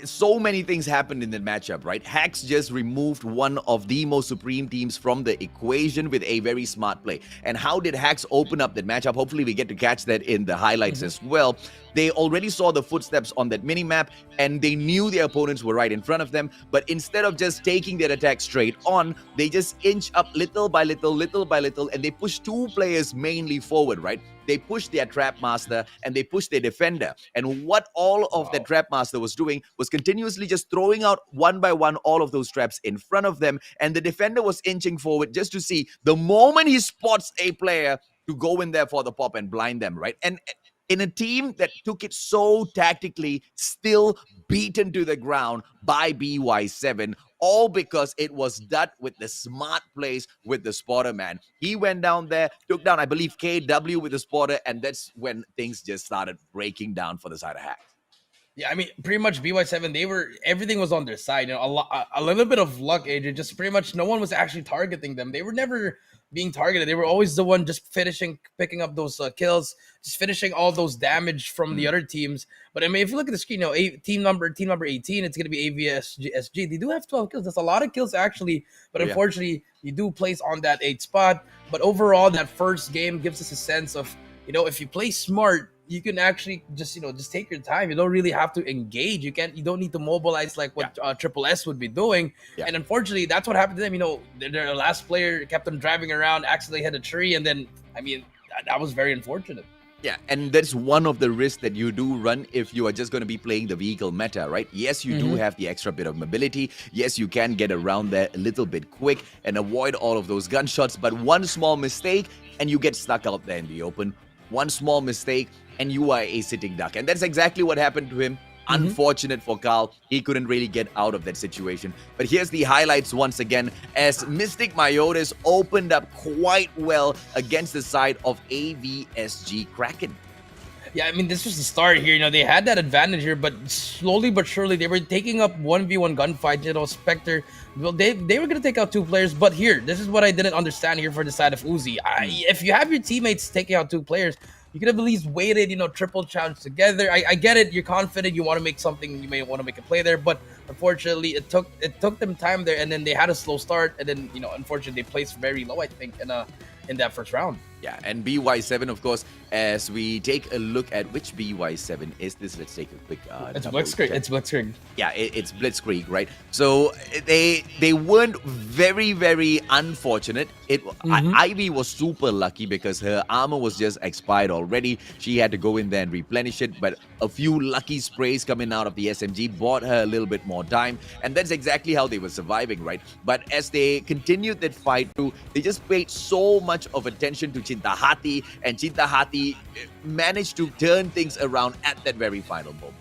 so many things happened in the matchup, right? Hacks just removed one of the most supreme teams from the equation with a very smart play. And how did Hacks open up that matchup? Hopefully we get to catch that in the highlights as well. They already saw the footsteps on that mini-map, and they knew their opponents were right in front of them. But instead of just taking their attack straight on, they just inch up little by little, and they push two players mainly forward, right? They pushed their Trap Master and they pushed their Defender. And what all of the Trap Master was doing was continuously just throwing out one by one all of those traps in front of them. And the Defender was inching forward just to see the moment he spots a player to go in there for the pop and blind them, right? And in a team that took it so tactically, still beaten to the ground by BY7, all because it was done with the smart plays with the spotter, man. He went down there, took down, I believe, KW with the spotter, and that's when things just started breaking down for the side of Hacks. Yeah, I mean, pretty much BY7, everything was on their side. A little bit of luck, AJ. Just pretty much no one was actually targeting them. They were never being targeted. They were always the one just picking up those kills, just finishing all those damage from the other teams. But I mean, if you look at the screen, team number 18, it's going to be AVSG. They do have 12 kills. That's a lot of kills, actually. But unfortunately, you do place on that 8th spot. But overall, that first game gives us a sense of if you play smart, you can actually just take your time. You don't really have to engage. You don't need to mobilize like what Triple S would be doing. Yeah. And unfortunately, that's what happened to them. Their last player kept them driving around, accidentally hit a tree, and then that was very unfortunate. Yeah, and that's one of the risks that you do run if you are just going to be playing the vehicle meta, right? Yes, you do have the extra bit of mobility. Yes, you can get around there a little bit quick and avoid all of those gunshots. But one small mistake and you get stuck out there in the open. One small mistake and you are a sitting duck. And that's exactly what happened to him. Unfortunate for Carl, he couldn't really get out of that situation. But here's the highlights once again, as Mystic Myotis opened up quite well against the side of AVSG Kraken. Yeah, this was the start here. They had that advantage here, but slowly but surely they were taking up 1v1 gunfight. Spectre, well, they were going to take out 2 players, but here, this is what I didn't understand here for the side of Uzi. If you have your teammates taking out 2 players, you could have at least waited, triple challenge together. I get it. You're confident. You want to make something. You may want to make a play there, but unfortunately, it took them time there, and then they had a slow start, and then unfortunately, they placed very low. I think in that first round. Yeah, and BY7, of course, as we take a look at which BY7 is this, let's take a quick it's Blitzkrieg. It's Blitzkrieg. Yeah, it's Blitzkrieg, right? So they weren't very, very unfortunate. Ivy was super lucky because her armor was just expired already. She had to go in there and replenish it, but a few lucky sprays coming out of the SMG bought her a little bit more time, and that's exactly how they were surviving, right? But as they continued that fight through, they just paid so much of attention to Cintahati, and Cintahati managed to turn things around at that very final moment.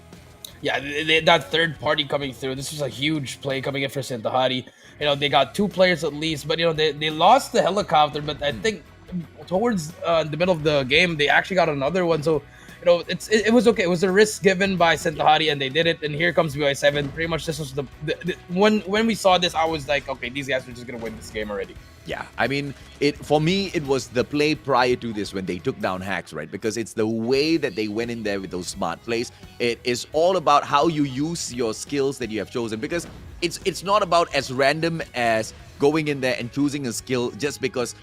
Yeah, that third party coming through, this was a huge play coming in for Cintahati. They got 2 players at least, but they lost the helicopter, but I think towards the middle of the game, they actually got another one. So it was okay. It was a risk given by Cintahati, and they did it. And here comes BY7. Pretty much, this was the when we saw this, I was like, okay, these guys are just gonna win this game already. Yeah, for me, it was the play prior to this when they took down Hacks, right? Because it's the way that they went in there with those smart plays. It is all about how you use your skills that you have chosen, because it's not about as random as going in there and choosing a skill just because,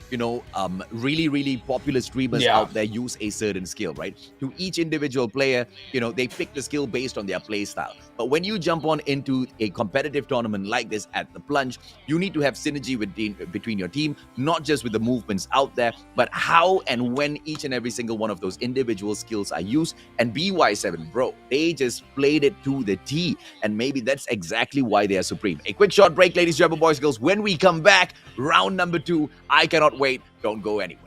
really, really popular streamers out there use a certain skill, right? To each individual player, they pick the skill based on their play style. But when you jump on into a competitive tournament like this at the Plunge, you need to have synergy between your team, not just with the movements out there, but how and when each and every single one of those individual skills are used. And BY7, bro, they just played it to the T. And maybe that's exactly why they are supreme. A quick short break, ladies and gentlemen, boys and girls. When we come back, round number 2. I cannot wait. Don't go anywhere.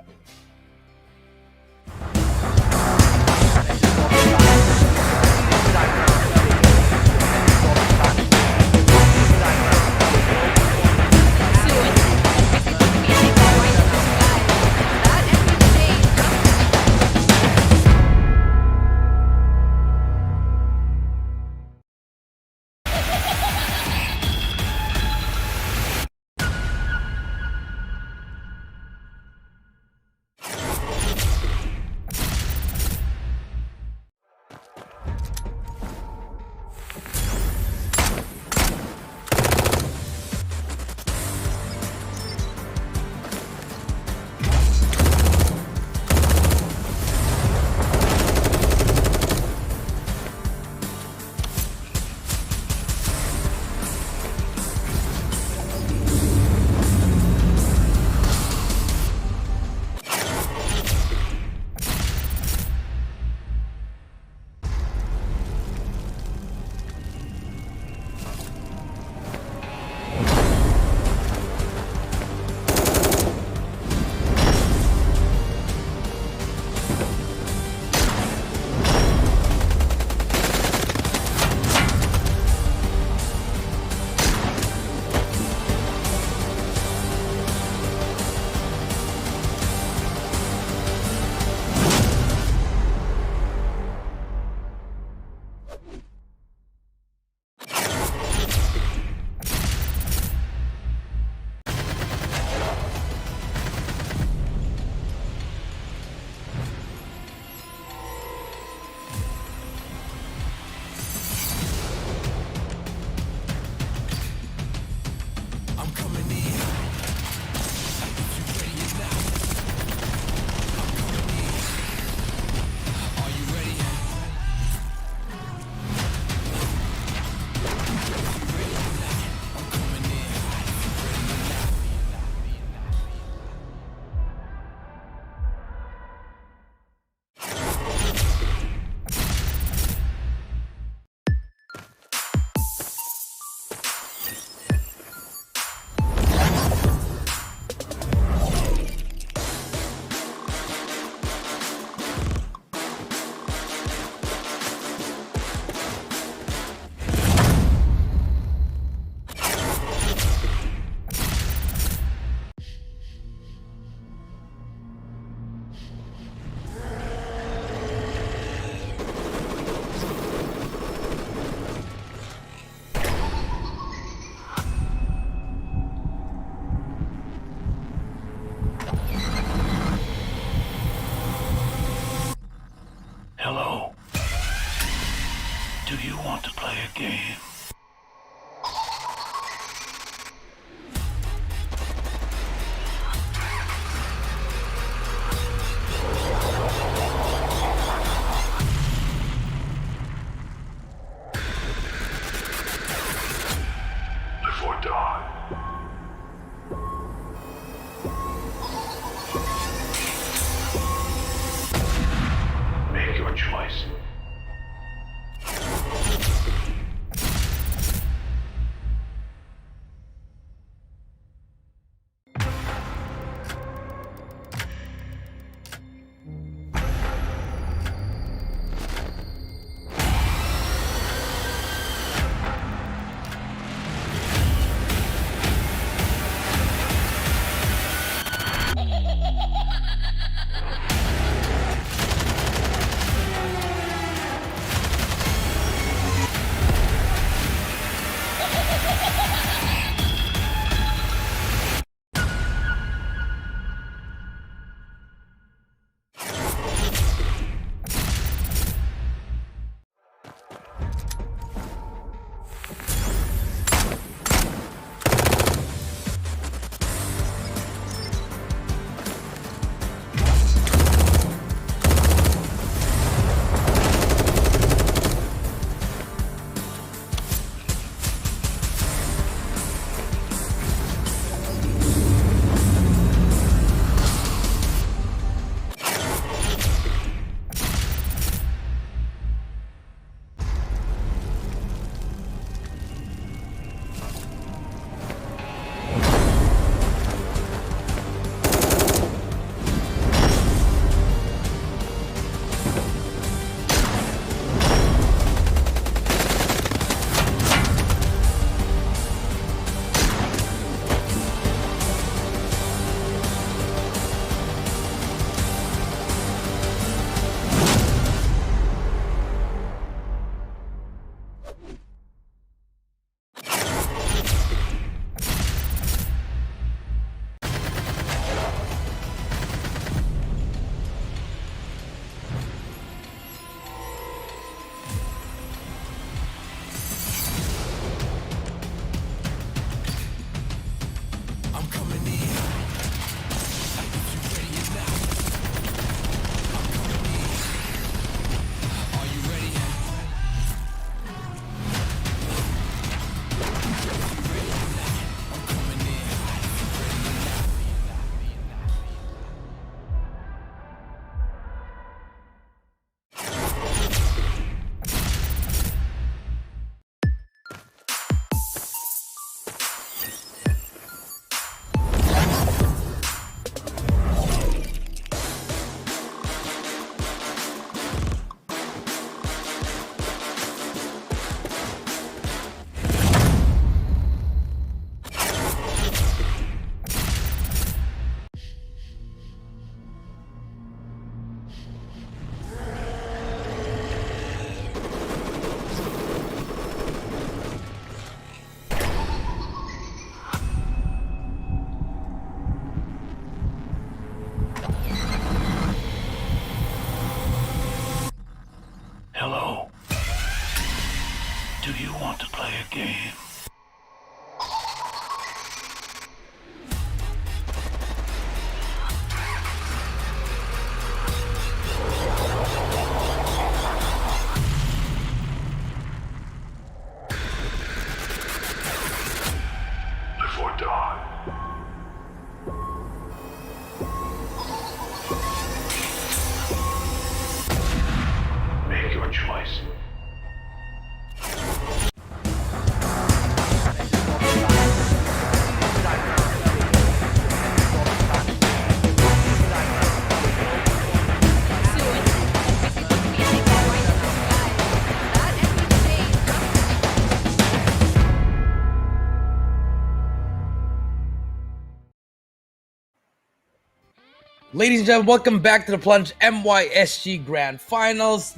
Ladies and gentlemen, welcome back to the Plunge MYSG Grand Finals.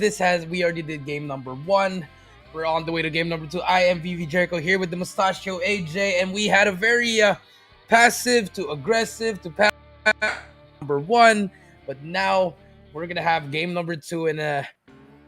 We already did game number 1. We're on the way to game number 2. I am VV Jericho here with the Mustachio AJ, and we had a very passive to aggressive to number 1, but now we're gonna have game number 2, and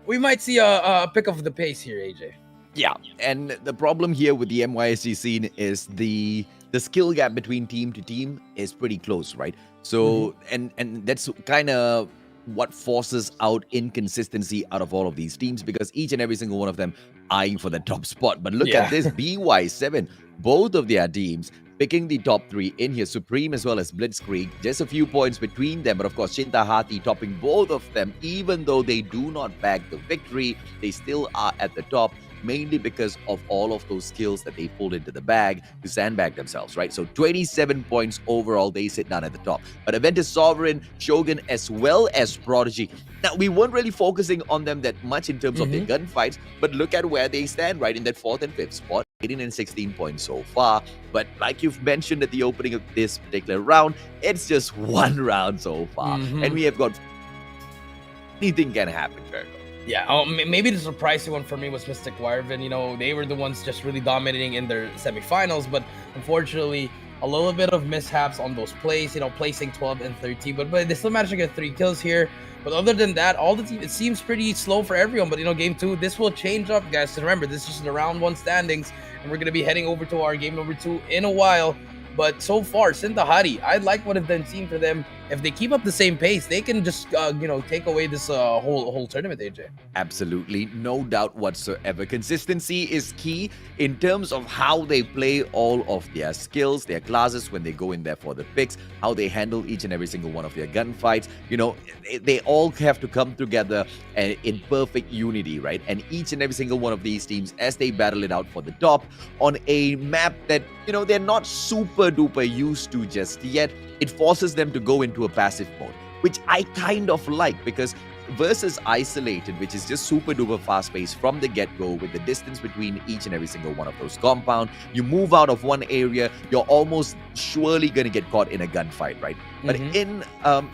we might see a pick of the pace here, AJ. Yeah, and the problem here with the MYSG scene is the skill gap between team to team is pretty close, right? So and that's kind of what forces out inconsistency out of all of these teams, because each and every single one of them eyeing for the top spot. But look at this BY7, both of their teams picking the top 3 in here, Supreme as well as Blitzkrieg. Just a few points between them, but of course Shinta Hati topping both of them. Even though they do not bag the victory, they still are at the top, mainly because of all of those skills that they pulled into the bag to sandbag themselves, right? So 27 points overall, they sit down at the top. But Aventus Sovereign, Shogun, as well as Prodigy. Now, we weren't really focusing on them that much in terms of their gunfights, but look at where they stand, right? In that 4th and 5th spot, 18 and 16 points so far. But like you've mentioned at the opening of this particular round, it's just one round so far. And we have got... anything can happen, Jericho. Yeah, maybe the surprising one for me was Mystic Wyvern. You know, they were the ones just really dominating in their semifinals, but unfortunately, a little bit of mishaps on those plays, you know, placing 12 and 13, but they still managed to get 3 kills here. But other than that, all the team, it seems pretty slow for everyone. But, you know, game 2, this will change up, guys. So remember, this is just the round 1 standings, and we're going to be heading over to our game number 2 in a while. But so far, Shinta Hati, I like what I've been seeing for them. If they keep up the same pace, they can just, you know, take away this whole tournament, AJ. Absolutely, no doubt whatsoever. Consistency is key in terms of how they play all of their skills, their classes when they go in there for the picks, how they handle each and every single one of their gunfights. You know, they all have to come together in perfect unity, right? And each and every single one of these teams, as they battle it out for the top on a map that, you know, they're not super duper used to just yet, it forces them to go into a passive mode, which I kind of like, because versus Isolated, which is just super duper fast paced from the get-go, with the distance between each and every single one of those compound, you move out of one area, you're almost surely going to get caught in a gunfight, right? But in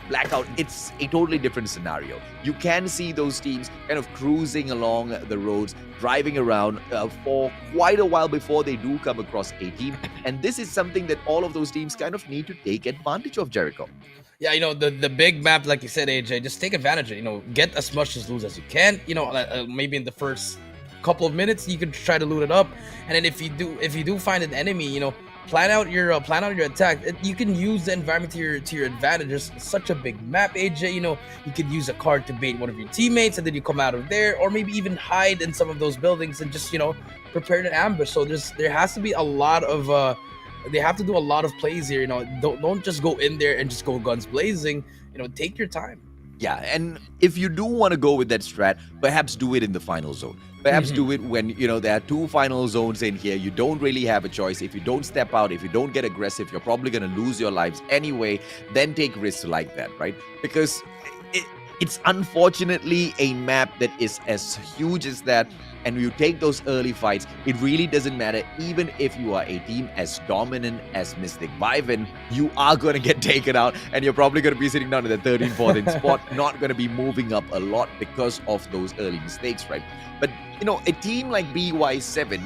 Blackout, it's a totally different scenario. You can see those teams kind of cruising along the roads, driving around for quite a while before they do come across a team. And this is something that all of those teams kind of need to take advantage of, Jericho. Yeah, you know, the big map, like you said, AJ, just take advantage of it. You know, get as much as loot as you can. You know, maybe in the first couple of minutes, you can try to loot it up. And then if you do find an enemy, you know, plan out your attack. You can use the environment to your advantage. It's such a big map, AJ. You know, you could use a card to bait one of your teammates, and then you come out of there, or maybe even hide in some of those buildings and just, you know, prepare an ambush. So there has to be a lot of they have to do a lot of plays here. You know, don't just go in there and just go guns blazing. You know, take your time. Yeah, and if you do want to go with that strat, perhaps do it in the final zone. Perhaps do it when, you know, there are 2 final zones in here. You don't really have a choice. If you don't step out, if you don't get aggressive, you're probably going to lose your lives anyway. Then take risks like that, right? Because it's unfortunately a map that is as huge as that, and you take those early fights, it really doesn't matter. Even if you are a team as dominant as Mystic Wyvern, you are going to get taken out, and you're probably going to be sitting down at the 13th, 14th spot, not going to be moving up a lot because of those early mistakes, right? But, you know, a team like BY7,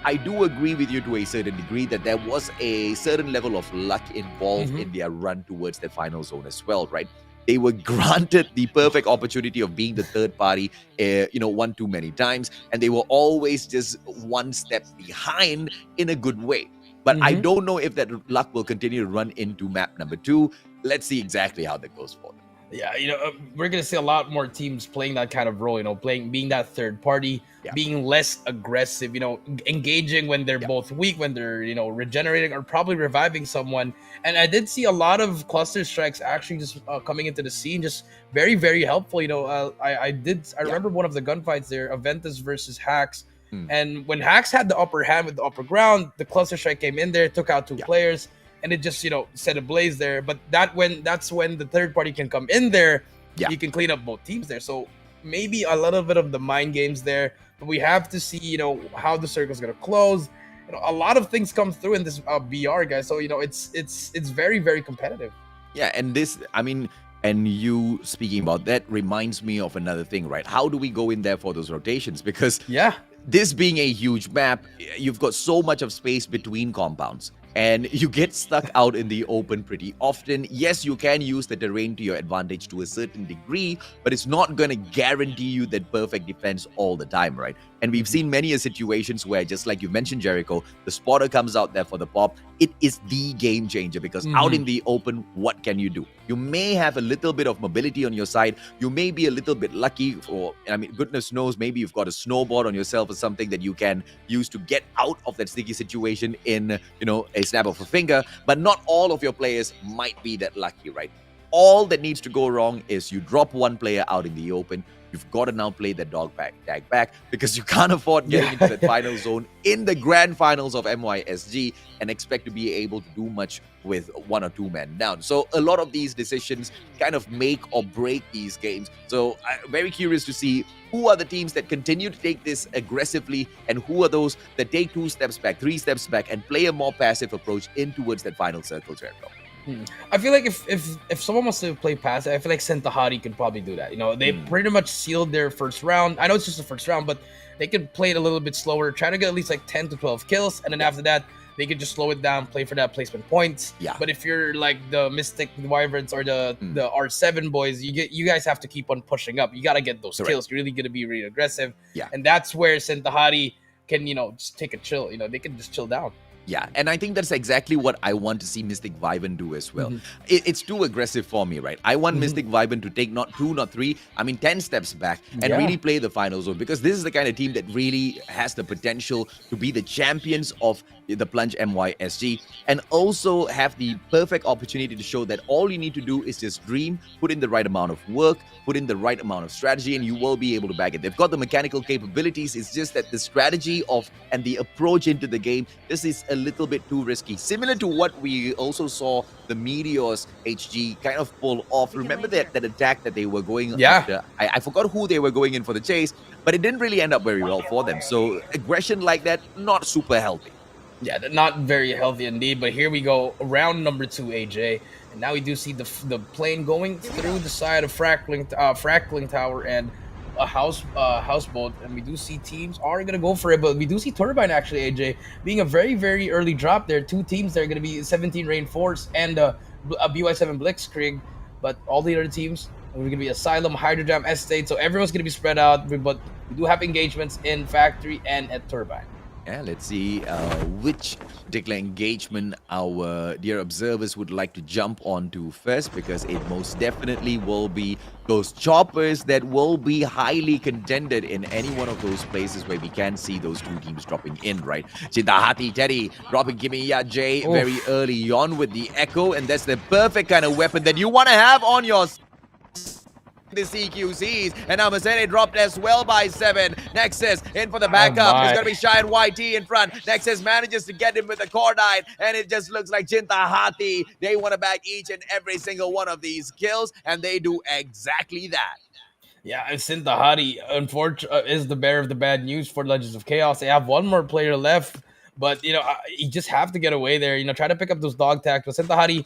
I do agree with you to a certain degree that there was a certain level of luck involved in their run towards the final zone as well, right? They were granted the perfect opportunity of being the third party, you know, one too many times, and they were always just one step behind in a good way. But I don't know if that luck will continue to run into map number 2. Let's see exactly how that goes for them. Yeah, you know, we're gonna see a lot more teams playing that kind of role. You know, being that third party, being less aggressive. You know, engaging when they're both weak, when they're, you know, regenerating or probably reviving someone. And I did see a lot of cluster strikes actually just coming into the scene, just very, very helpful. You know, I remember one of the gunfights there, Aventus versus Hacks. And when Hacks had the upper hand with the upper ground, the cluster strike came in there, took out 2 players. And it just, you know, set ablaze there. But that's when the third party can come in there. You can clean up both teams there. So maybe a little bit of the mind games there. But we have to see, you know, how the circle's going to close. You know, a lot of things come through in this BR, guys. So, you know, it's very, very competitive. Yeah, and this, I mean, And you speaking about that reminds me of another thing, right? How do we go in there for those rotations? Because Yeah. this being a huge map, you've got so much of space between compounds. And you get stuck out in the open pretty often. Yes, you can use the terrain to your advantage to a certain degree, but it's not going to guarantee you that perfect defense all the time, right? And we've seen many situations where, just like you mentioned, Jericho, the spotter comes out there for the pop. It is the game changer because out in the open, what can you do? You may have a little bit of mobility on your side. You may be a little bit lucky, or I mean, goodness knows, maybe you've got a snowboard on yourself or something that you can use to get out of that sticky situation in, a snap of a finger. But not all of your players might be that lucky, right? All that needs to go wrong is you drop one player out in the open. You've got to now play the tag back because you can't afford getting into the final zone in the grand finals of MYSG and expect to be able to do much with 1 or 2 men down. So a lot of these decisions kind of make or break these games. So I'm very curious to see who are the teams that continue to take this aggressively and who are those that take 2 steps back, 3 steps back and play a more passive approach in towards that final circle, Jericho. I feel like if someone wants to play passive, I feel like Sentahari could probably do that. They pretty much sealed their first round. I know it's just the first round, but they could play it a little bit slower, try to get at least like 10 to 12 kills, and then after that, they could just slow it down, play for that placement points. Yeah. But if you're like the Mystic Wyverns or the R7 boys, you guys have to keep on pushing up. You got to get those kills. You're really going to be really aggressive. Yeah. And that's where Sentahari can, just take a chill. They can just chill down. Yeah, and I think that's exactly what I want to see Mystic Wyvern do as well. It's too aggressive for me, right? I want Mystic Wyvern to take not 2, not 3, 10 steps back and really play the final zone because this is the kind of team that really has the potential to be the champions of the Plunge MYSG and also have the perfect opportunity to show that all you need to do is just dream, put in the right amount of work, put in the right amount of strategy, and you will be able to bag it. They've got the mechanical capabilities. It's just that the strategy and the approach into the game, this is a little bit too risky. Similar to what we also saw the Meteors HG kind of pull off. Remember that attack that they were going after? I forgot who they were going in for the chase, but it didn't really end up very well for them. So aggression like that, not super healthy. Yeah, not very healthy indeed. But here we go, round number 2, AJ. And now we do see the plane going through the side of Frackling Tower and a houseboat, and we do see teams are gonna go for it, but we do see Turbine actually, AJ, being a very, very early drop there. 2 teams that are gonna be 17 Rainforce and a BY7 Blitzkrieg, but all the other teams are gonna be Asylum, Hydrojam, Estate, so everyone's gonna be spread out, but we do have engagements in Factory and at Turbine. Yeah, let's see which particular engagement our dear observers would like to jump onto first, because it most definitely will be those choppers that will be highly contended in any one of those places where we can see those 2 teams dropping in, right? Cintahati Teddy dropping Kimiya J very early on with the Echo, and that's the perfect kind of weapon that you want to have on your the CQCs, and now Masanya dropped as well by 7. Nexus in for the backup. It's gonna be Shy and YT in front. Nexus manages to get him with the Cordite, and it just looks like Cintahati. They want to bag each and every single one of these kills, and they do exactly that. Yeah, Cintahati, unfortunately, is the bearer of the bad news for Legends of Chaos. They have 1 more player left, but you just have to get away there. Try to pick up those dog tags. But Cintahati,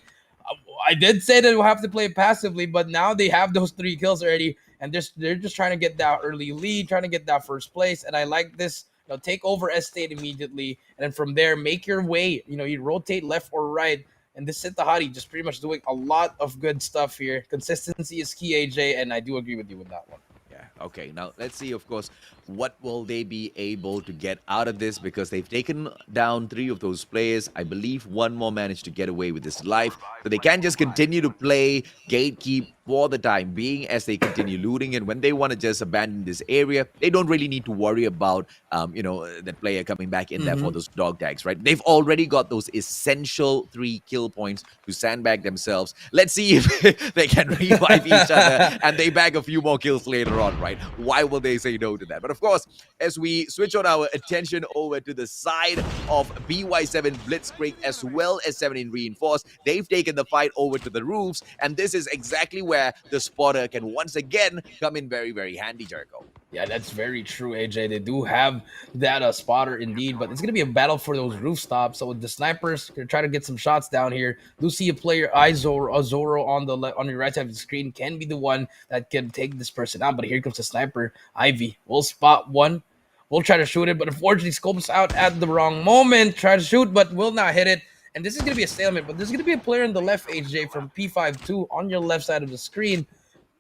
I did say that we'll have to play passively, but now they have those 3 kills already, and they're just trying to get that early lead, trying to get that first place. And I like this. Take over Estate immediately, and then from there, make your way. You rotate left or right. And this Cintahati just pretty much doing a lot of good stuff here. Consistency is key, AJ, and I do agree with you with that one. Yeah, okay. Now, let's see, of course, what will they be able to get out of this, because they've taken down 3 of those players. I believe 1 more managed to get away with his life. So they can just continue to play gatekeep for the time being as they continue looting. And when they want to just abandon this area, they don't really need to worry about, that player coming back in there for those dog tags, right? They've already got those essential 3 kill points to sandbag themselves. Let's see if they can revive each other and they bag a few more kills later on, right? Why will they say no to that? But of course, as we switch on our attention over to the side of BY7 Blitzkrieg as well as 17 Reinforced, they've taken the fight over to the roofs, and this is exactly where where the spotter can once again come in very, very handy, Jericho. Yeah, that's very true, AJ. They do have that spotter indeed, but it's gonna be a battle for those roof stops. So the snipers can try to get some shots down here. Do see a player, Zoro on the on your right side of the screen can be the one that can take this person out. But here comes the sniper, Ivy. We'll spot one. We'll try to shoot it, but unfortunately scopes out at the wrong moment. Try to shoot, but will not hit it. And this is gonna be a stalemate. But there's gonna be a player in the left, AJ, from P52 on your left side of the screen.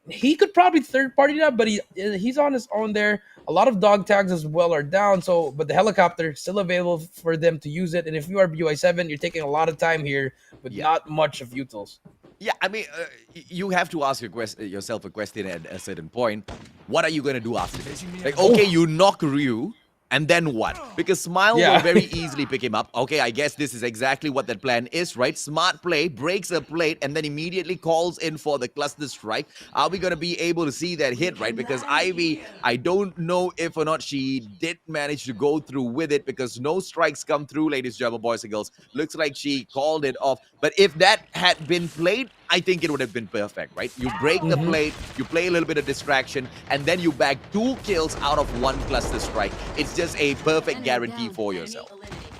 He could probably third party that, but he's on his own there. A lot of dog tags as well are down. So, but the helicopter still available for them to use it. And if you are BY7, you're taking a lot of time here with not much of utils. Yeah, I mean, you have to ask yourself a question at a certain point. What are you going to do after this? Like, okay, you knock Ryu, and then what? Because Smile will very easily pick him up. Okay, I guess this is exactly what that plan is, right? Smart play, breaks a plate, and then immediately calls in for the cluster strike. Are we going to be able to see that hit, right? Because Ivy, I don't know if or not she did manage to go through with it because no strikes come through, ladies and gentlemen, boys and girls. Looks like she called it off. But if that had been played, I think it would have been perfect, right? You break the plate, you play a little bit of distraction, and then you bag 2 kills out of 1 cluster strike. It's just a perfect guarantee for yourself.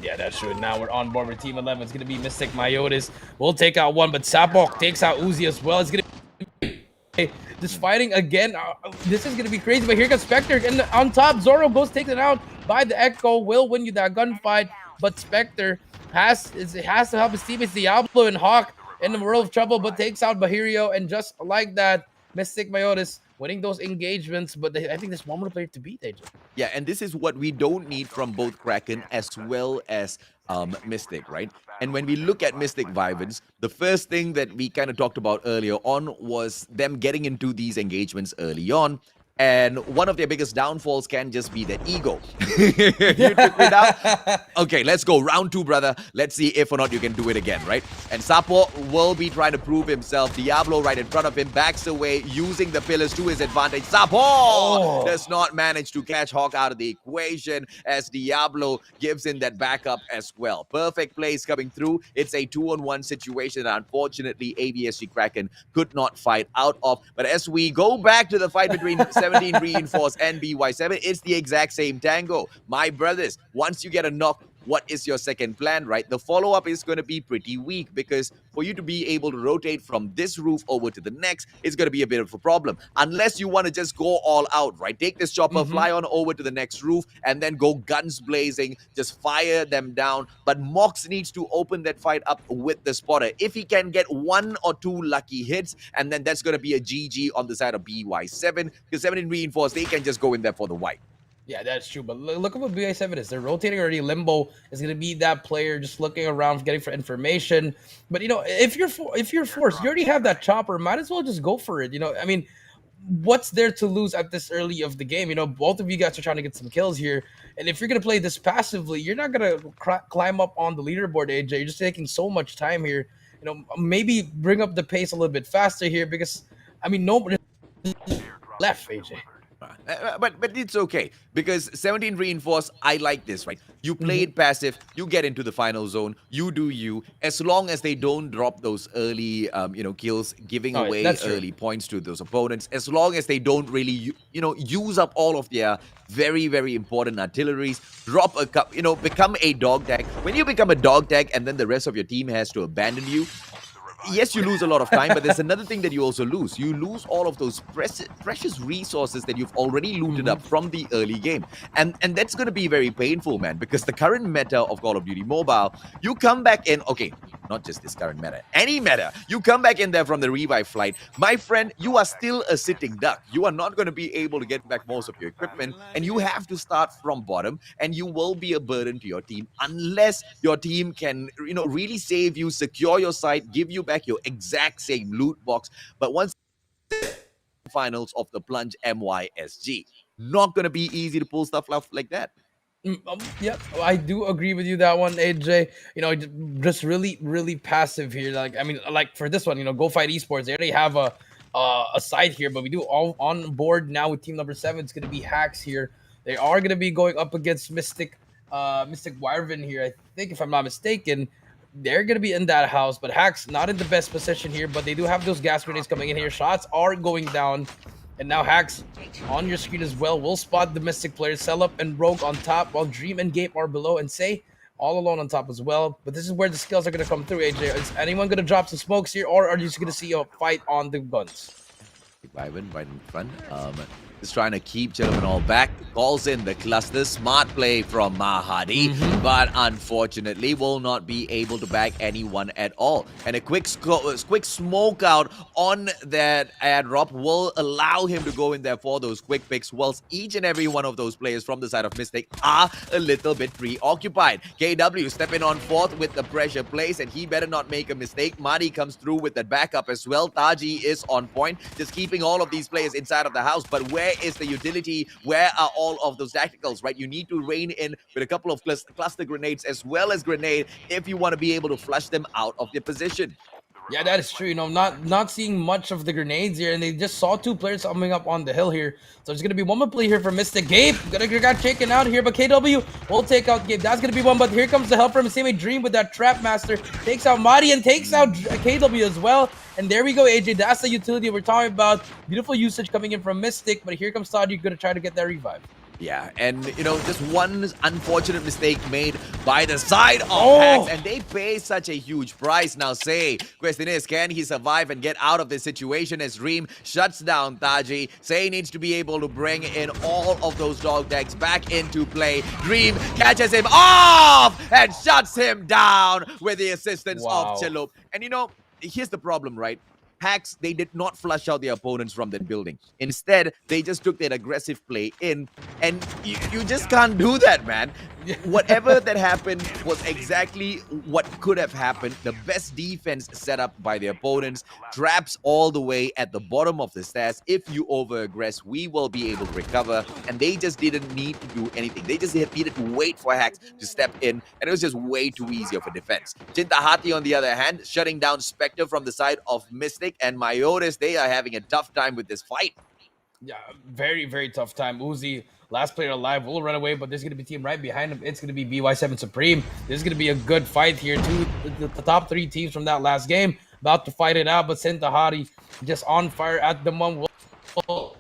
Yeah, that's true. Now we're on board with Team 11. It's going to be Mystic Myotis. We'll take out one, but Sapok takes out Uzi as well. It's going to be just fighting again. This is going to be crazy, but here comes Spectre. And on top, Zoro goes taken out by the Echo. Will win you that gunfight, but Spectre has to help his teammates, Diablo and Hawk, in the world of trouble, but takes out Bahirio, and just like that, Mystic Myotis winning those engagements. But I think there's one more player to beat, AJ. Yeah, and this is what we don't need from both Kraken as well as Mystic, right? And when we look at Mystic Vivens, the first thing that we kind of talked about earlier on was them getting into these engagements early on. And one of their biggest downfalls can just be their ego. You took me down? Okay, let's go. Round 2, brother. Let's see if or not you can do it again, right? And Sapo will be trying to prove himself. Diablo right in front of him, backs away, using the pillars to his advantage. Sapo does not manage to catch Hawk out of the equation as Diablo gives in that backup as well. Perfect plays coming through. It's a 2-on-1 situation that unfortunately ABSG Kraken could not fight out of. But as we go back to the fight between 17 Reinforced and BY7, it's the exact same tango. My brothers, once you get a knock, what is your second plan, right? The follow-up is going to be pretty weak because for you to be able to rotate from this roof over to the next, it's going to be a bit of a problem. Unless you want to just go all out, right? Take this chopper, fly on over to the next roof, and then go guns blazing, just fire them down. But Mox needs to open that fight up with the spotter. If he can get 1 or 2 lucky hits, and then that's going to be a GG on the side of BY7, because 17 Reinforced, they can just go in there for the wipe. Yeah, that's true. But look at what BI7 is. They're rotating already. Limbo is going to be that player just looking around, getting for information. But, you know, if you're forced, you already have that chopper. Might as well just go for it. You know, I mean, what's there to lose at this early of the game? You know, both of you guys are trying to get some kills here. And if you're going to play this passively, you're not going to climb up on the leaderboard, AJ. You're just taking so much time here. You know, maybe bring up the pace a little bit faster here because, I mean, nobody left, AJ. But it's okay because 17 Reinforced, I like this, right? You play it passive, you get into the final zone, you do you. As long as they don't drop those early, kills, giving away early points to those opponents. As long as they don't really, use up all of their very, very important artilleries. Drop a cup, become a dog tag. When you become a dog tag and then the rest of your team has to abandon you, yes, you lose a lot of time, but there's another thing that you also lose. You lose all of those precious resources that you've already looted up from the early game. And that's going to be very painful, man, because the current meta of Call of Duty Mobile, you come back in, okay, not just this current meta, any meta, you come back in there from the revive flight. My friend, you are still a sitting duck. You are not going to be able to get back most of your equipment, and you have to start from bottom, and you will be a burden to your team unless your team can, really save you, secure your site, give you back your exact same loot box. But once finals of the Plunge MYSG, not going to be easy to pull stuff like that. Yeah, I do agree with you that one, AJ. You know, just really, really passive here. Like for this one, Go Fight Esports, they already have a site here, but we do all on board now with team number 7. It's going to be Hacks here. They are going to be going up against Mystic Wyvern here, I think, if I'm not mistaken. they're gonna be in that house, but Hacks not in the best position here, but they do have those gas grenades coming in here. Shots are going down, and now Hacks on your screen as well will spot the Mystic players, Sell Up and Rogue on top, while Dream and Gape are below, and Say all alone on top as well. But this is where the skills are gonna come through, AJ. Is anyone gonna drop some smokes here, or are you just gonna see a fight on the guns? Ivan right in front. Just trying to keep gentlemen all back. Calls in the cluster. Smart play from Mahadi, but unfortunately will not be able to bag anyone at all. And a quick smoke out on that airdrop will allow him to go in there for those quick picks, whilst each and every one of those players from the side of Mystic are a little bit preoccupied. KW stepping on fourth with the pressure place, and he better not make a mistake. Madi comes through with that backup as well. Taji is on point, just keeping all of these players inside of the house. But where is the utility? Where are all of those tacticals, right? You need to rein in with a couple of cluster grenades as well as grenade if you want to be able to flush them out of their position. Yeah, that is true. You know, not seeing much of the grenades here, and they just saw two players coming up on the hill here. So there's gonna be one more play here for Mystic. Gabe got taken out here, but KW will take out Gabe. That's gonna be one, but here comes the help from Same Dream with that Trap Master. Takes out Madi and takes out KW as well. And there we go, AJ. That's the utility we're talking about. Beautiful usage coming in from Mystic, but here comes Todd. You're gonna try to get that revive. Yeah, and you know, just one unfortunate mistake made by the side of Hacks, and they pay such a huge price. Now, Say, question is, can he survive and get out of this situation as Dream shuts down Taji? Say needs to be able to bring in all of those dog tags back into play. Dream catches him off and shuts him down with the assistance of Chalup. And you know, here's the problem, right? Hacks, they did not flush out their opponents from that building. Instead, they just took that aggressive play in, and you just can't do that, man. Whatever that happened was exactly what could have happened. The best defense set up by the opponents. Traps all the way at the bottom of the stairs. If you over-aggress, we will be able to recover. And they just didn't need to do anything. They just needed to wait for Hacks to step in. And it was just way too easy of a defense. Chintahati, on the other hand, shutting down Spectre from the side of Mystic and Myotis. They are having a tough time with this fight. Yeah, very, very tough time. Uzi, last player alive, will run away, but there's going to be a team right behind him. It's going to be BY7 Supreme. This is going to be a good fight here. The top three teams from that last game about to fight it out, but Chintahati just on fire at the moment. Will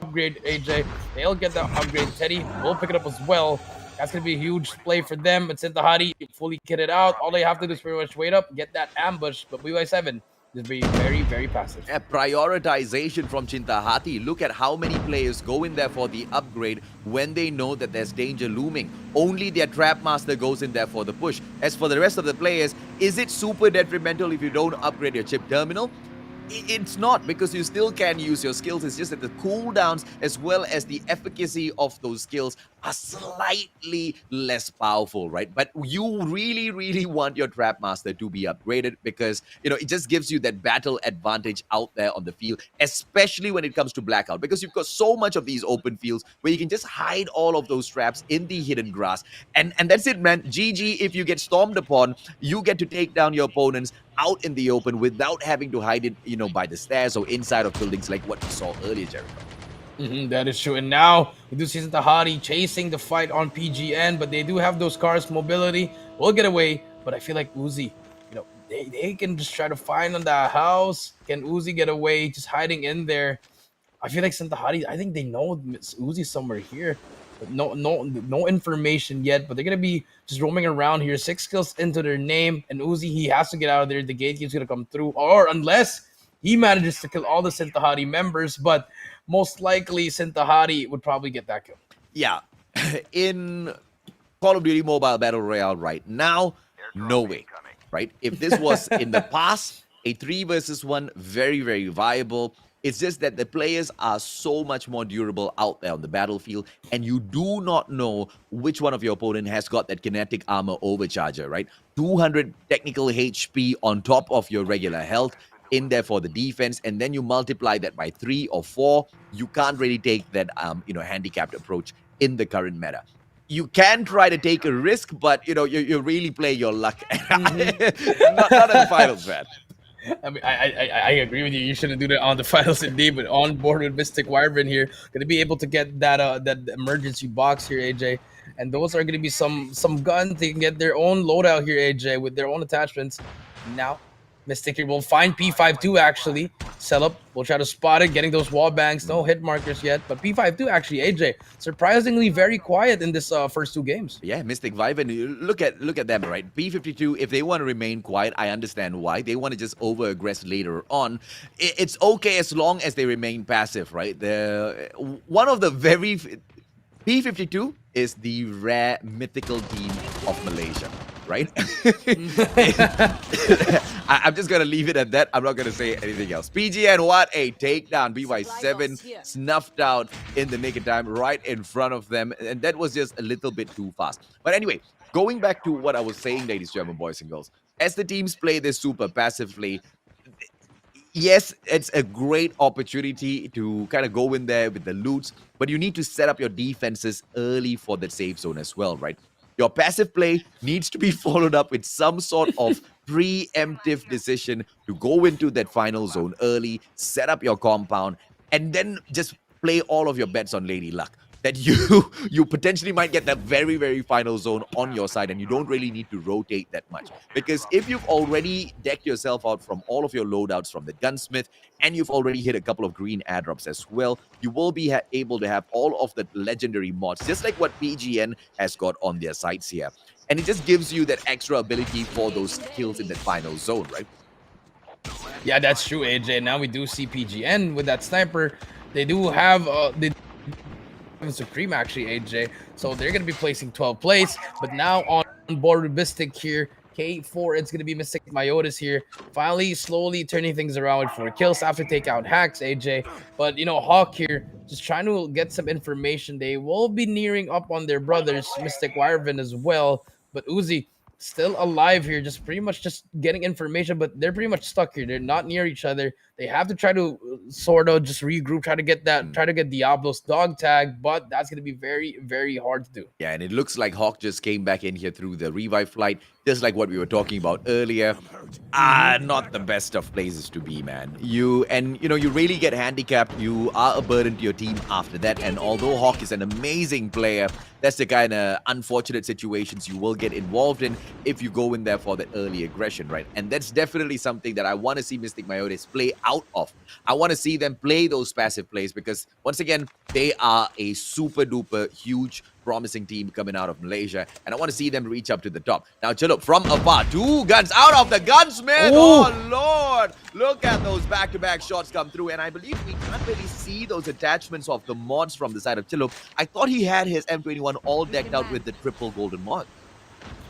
upgrade AJ. They'll get that upgrade. Teddy will pick it up as well. That's going to be a huge play for them, but Chintahati fully kitted out. All they have to do is pretty much wait up, get that ambush, but BY7 is being very, very passive. A prioritization from Chintahati. Look at how many players go in there for the upgrade when they know that there's danger looming. Only their Trap Master goes in there for the push. As for the rest of the players, is it super detrimental if you don't upgrade your chip terminal? It's not, because you still can use your skills. It's just that the cooldowns as well as the efficacy of those skills are slightly less powerful, right? But you really, really want your Trap Master to be upgraded, because, you know, it just gives you that battle advantage out there on the field, especially when it comes to Blackout, because you've got so much of these open fields where you can just hide all of those traps in the hidden grass. And that's it, man. GG, if you get stormed upon, you get to take down your opponents out in the open without having to hide it, you know, by the stairs or inside of buildings like what we saw earlier, Jericho. That is true. And now we do see Chintahati chasing the fight on PGN, but they do have those cars. Mobility will get away, but I feel like Uzi, you know, they can just try to find on that house. Can Uzi get away just hiding in there? I feel like Chintahati, I think they know Uzi somewhere here. But no information yet, but they're gonna be just roaming around here. 6 kills into their name, and Uzi, he has to get out of there. The gatekeeper's gonna come through, or unless he manages to kill all the Chintahati members, but most likely Chintahati would probably get that kill. Yeah, in Call of Duty Mobile Battle Royale right now, no way, right? If this was in the past, a 3 versus 1, very, very viable. It's just that the players are so much more durable out there on the battlefield, and you do not know which one of your opponent has got that kinetic armor overcharger, right? 200 technical HP on top of your regular health in there for the defense, and then you multiply that by 3 or 4. You can't really take that, handicapped approach in the current meta. You can try to take a risk, but, you know, you really play your luck. Not in the finals, man. I mean, I agree with you. You shouldn't do that on the finals indeed, but on board with Mystic Wyvern here, gonna be able to get that that emergency box here, AJ. and those are going to be some guns. They can get their own loadout here, AJ, with their own attachments. Now, Mystic here will find P52 actually. Set up, we'll try to spot it, getting those wall bangs. No hit markers yet, but P52 actually, AJ, surprisingly very quiet in this first 2 games. Yeah, Mystic Vibe, and look at them, right? P52, if they want to remain quiet, I understand why. They want to just over-aggress later on. It's okay as long as they remain passive, right? They're one of the very... P52 is the rare mythical team of Malaysia, right? I'm just going to leave it at that. I'm not going to say anything else. PGN, what a takedown. BY7 snuffed out in the nick of time right in front of them. And that was just a little bit too fast. But anyway, going back to what I was saying, ladies, German boys and girls, as the teams play this super passively, yes, it's a great opportunity to kind of go in there with the loots, but you need to set up your defenses early for the safe zone as well, right? Your passive play needs to be followed up with some sort of preemptive decision to go into that final zone early, set up your compound, and then just play all of your bets on Lady Luck. That you potentially might get that very, very final zone on your side, and you don't really need to rotate that much. Because if you've already decked yourself out from all of your loadouts from the gunsmith, and you've already hit a couple of green airdrops as well, you will be able to have all of the legendary mods, just like what PGN has got on their sites here. And it just gives you that extra ability for those kills in that final zone, right? Yeah, that's true, AJ. Now we do see PGN with that sniper. They do have Supreme actually, AJ, so they're gonna be placing 12 plates, but now on board with Mystic here, K4, it's gonna be Mystic Myotis here, finally slowly turning things around with 4 kills after take out hacks, AJ. But you know, Hawk here just trying to get some information. They will be nearing up on their brothers, Mystic Wyvern as well, but Uzi still alive here, just pretty much just getting information, but they're pretty much stuck here. They're not near each other. They have to try to sort of just regroup, try to get Diablo's dog tag, but that's going to be very, very hard to do. Yeah, and it looks like Hawk just came back in here through the revive flight, just like what we were talking about earlier. Not the best of places to be, man. You really get handicapped. You are a burden to your team after that, and although Hawk is an amazing player, that's the kind of unfortunate situations you will get involved in if you go in there for that early aggression, right? And that's definitely something that I want to see Mystic Myotis play out of. I want to see them play those passive plays because, once again, they are a super duper huge promising team coming out of Malaysia, and I want to see them reach up to the top. Now, Chillup from afar, 2 guns out of the gunsmith. Ooh. Oh, Lord. Look at those back-to-back shots come through, and I believe we can't really see those attachments of the mods from the side of Chillup. I thought he had his M21 all decked out with the triple golden mod.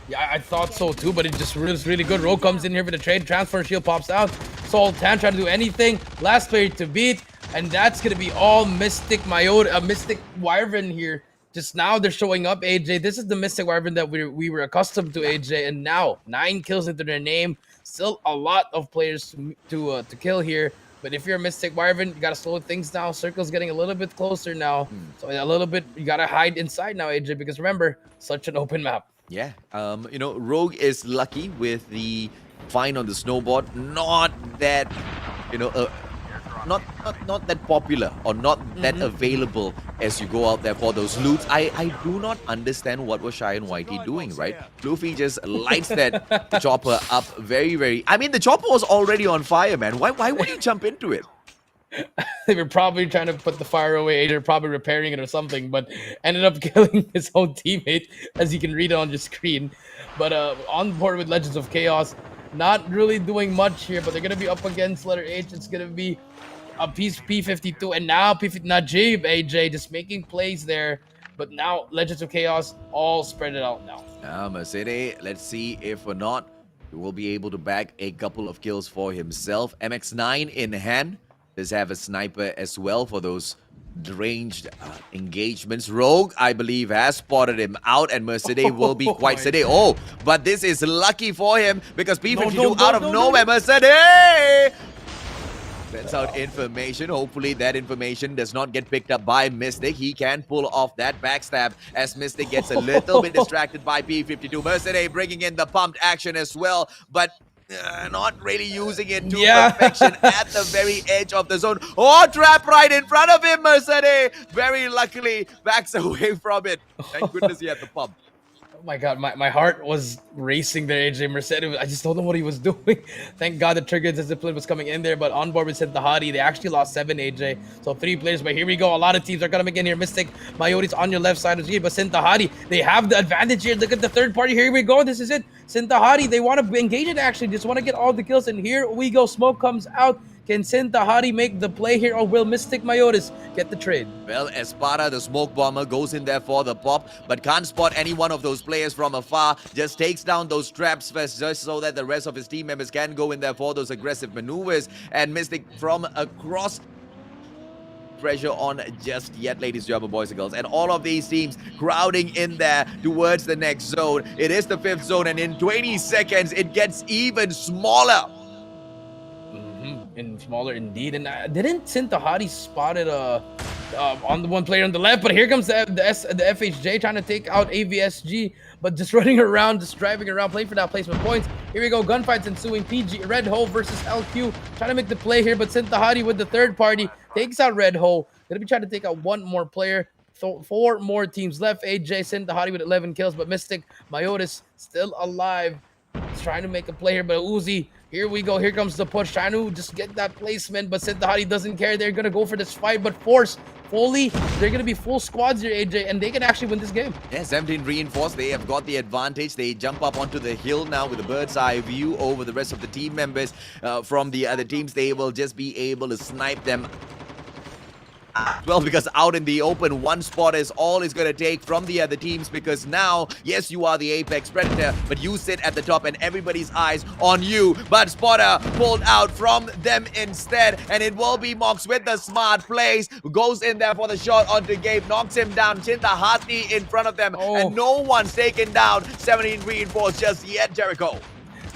Yeah, I thought so too, but it just was really good. Rogue comes in here for the trade, transfer shield pops out. Sultan trying to do anything. Last player to beat, and that's going to be all Mystic Mystic Wyvern here. Just now they're showing up, AJ. This is the Mystic Wyvern that we were accustomed to, AJ, and now 9 kills into their name. Still a lot of players to kill here. But if you're a Mystic Wyvern, you gotta slow things down. Circle's getting a little bit closer now. So a little bit, you gotta hide inside now, AJ, because remember, such an open map. Yeah, Rogue is lucky with the find on the snowboard. Not that, not that popular or not that available as you go out there for those loots. I do not understand what was Shy and Whitey doing, right? Luffy just lights that chopper up very, very... I mean, the chopper was already on fire, man. Why would you jump into it? They were probably trying to put the fire away. They're probably repairing it or something, but ended up killing his own teammate, as you can read it on your screen. But on board with Legends of Chaos, not really doing much here, but they're going to be up against letter H. It's going to be a piece P52, and now Najib, AJ, just making plays there. But now Legends of Chaos all spread it out now. Mercedes, let's see if or not he will be able to bag a couple of kills for himself. MX9 in hand. Does have a sniper as well for those ranged engagements. Rogue, I believe, has spotted him out, and Mercedes will be quite sedate. Oh, but this is lucky for him because P52 out of nowhere. Mercedes sends out information. Hopefully that information does not get picked up by Mystic. He can pull off that backstab as Mystic gets a little bit distracted by P52. Mercedes bringing in the pumped action as well, but not really using it to Yeah. perfection at the very edge of the zone. Oh, trap right in front of him, Mercedes. Very luckily backs away from it. Thank goodness he had the pump. Oh my god, my heart was racing there, AJ Mercedes. I just don't know what he was doing. Thank God the trigger discipline was coming in there, but on board with Sintahadi, they actually lost 7, AJ. So 3 players, but here we go. A lot of teams are coming in here. Mystic, Mayoris on your left side of the but Sintahadi, they have the advantage here. Look at the third party. Here we go. This is it. Sintahadi, they want to engage it actually. Just want to get all the kills, and here we go. Smoke comes out. Can Sintahadi make the play here, or will Mystic Mayoris get the trade? Well, Espada, the smoke bomber, goes in there for the pop, but can't spot any one of those players from afar. Just takes down those traps first, just so that the rest of his team members can go in there for those aggressive maneuvers. And Mystic from across pressure on just yet, ladies and gentlemen, boys and girls. And all of these teams crowding in there towards the next zone. It is the 5th zone, and in 20 seconds, it gets even smaller. And smaller indeed. And didn't Sintahadi spot it on the one player on the left? But here comes the FHJ trying to take out AVSG, but just running around, just driving around, playing for that placement points. Here we go, gunfights ensuing. PG Red Hole versus LQ trying to make the play here, but Sintahadi with the third party takes out Red Hole. Gonna be trying to take out one more player. 4 more teams left. AJ Sintahadi with 11 kills, but Mystic Mayoris still alive. He's trying to make a play here, but Uzi, here we go. Here comes the push. Trying to just get that placement, but Sintahadi doesn't care. They're going to go for this fight, but Force, fully, they're going to be full squads here, AJ, and they can actually win this game. Yeah, 17 reinforced. They have got the advantage. They jump up onto the hill now with a bird's eye view over the rest of the team members from the other teams. They will just be able to snipe them. Well, because out in the open, one spot is all it's going to take from the other teams, because now, yes, you are the apex predator, but you sit at the top and everybody's eyes on you. But Spotter pulled out from them instead, and it will be Mox with the smart plays. Goes in there for the shot onto Gabe, knocks him down. Sintahadi in front of them, and no one's taken down. 17 reinforced just yet, Jericho.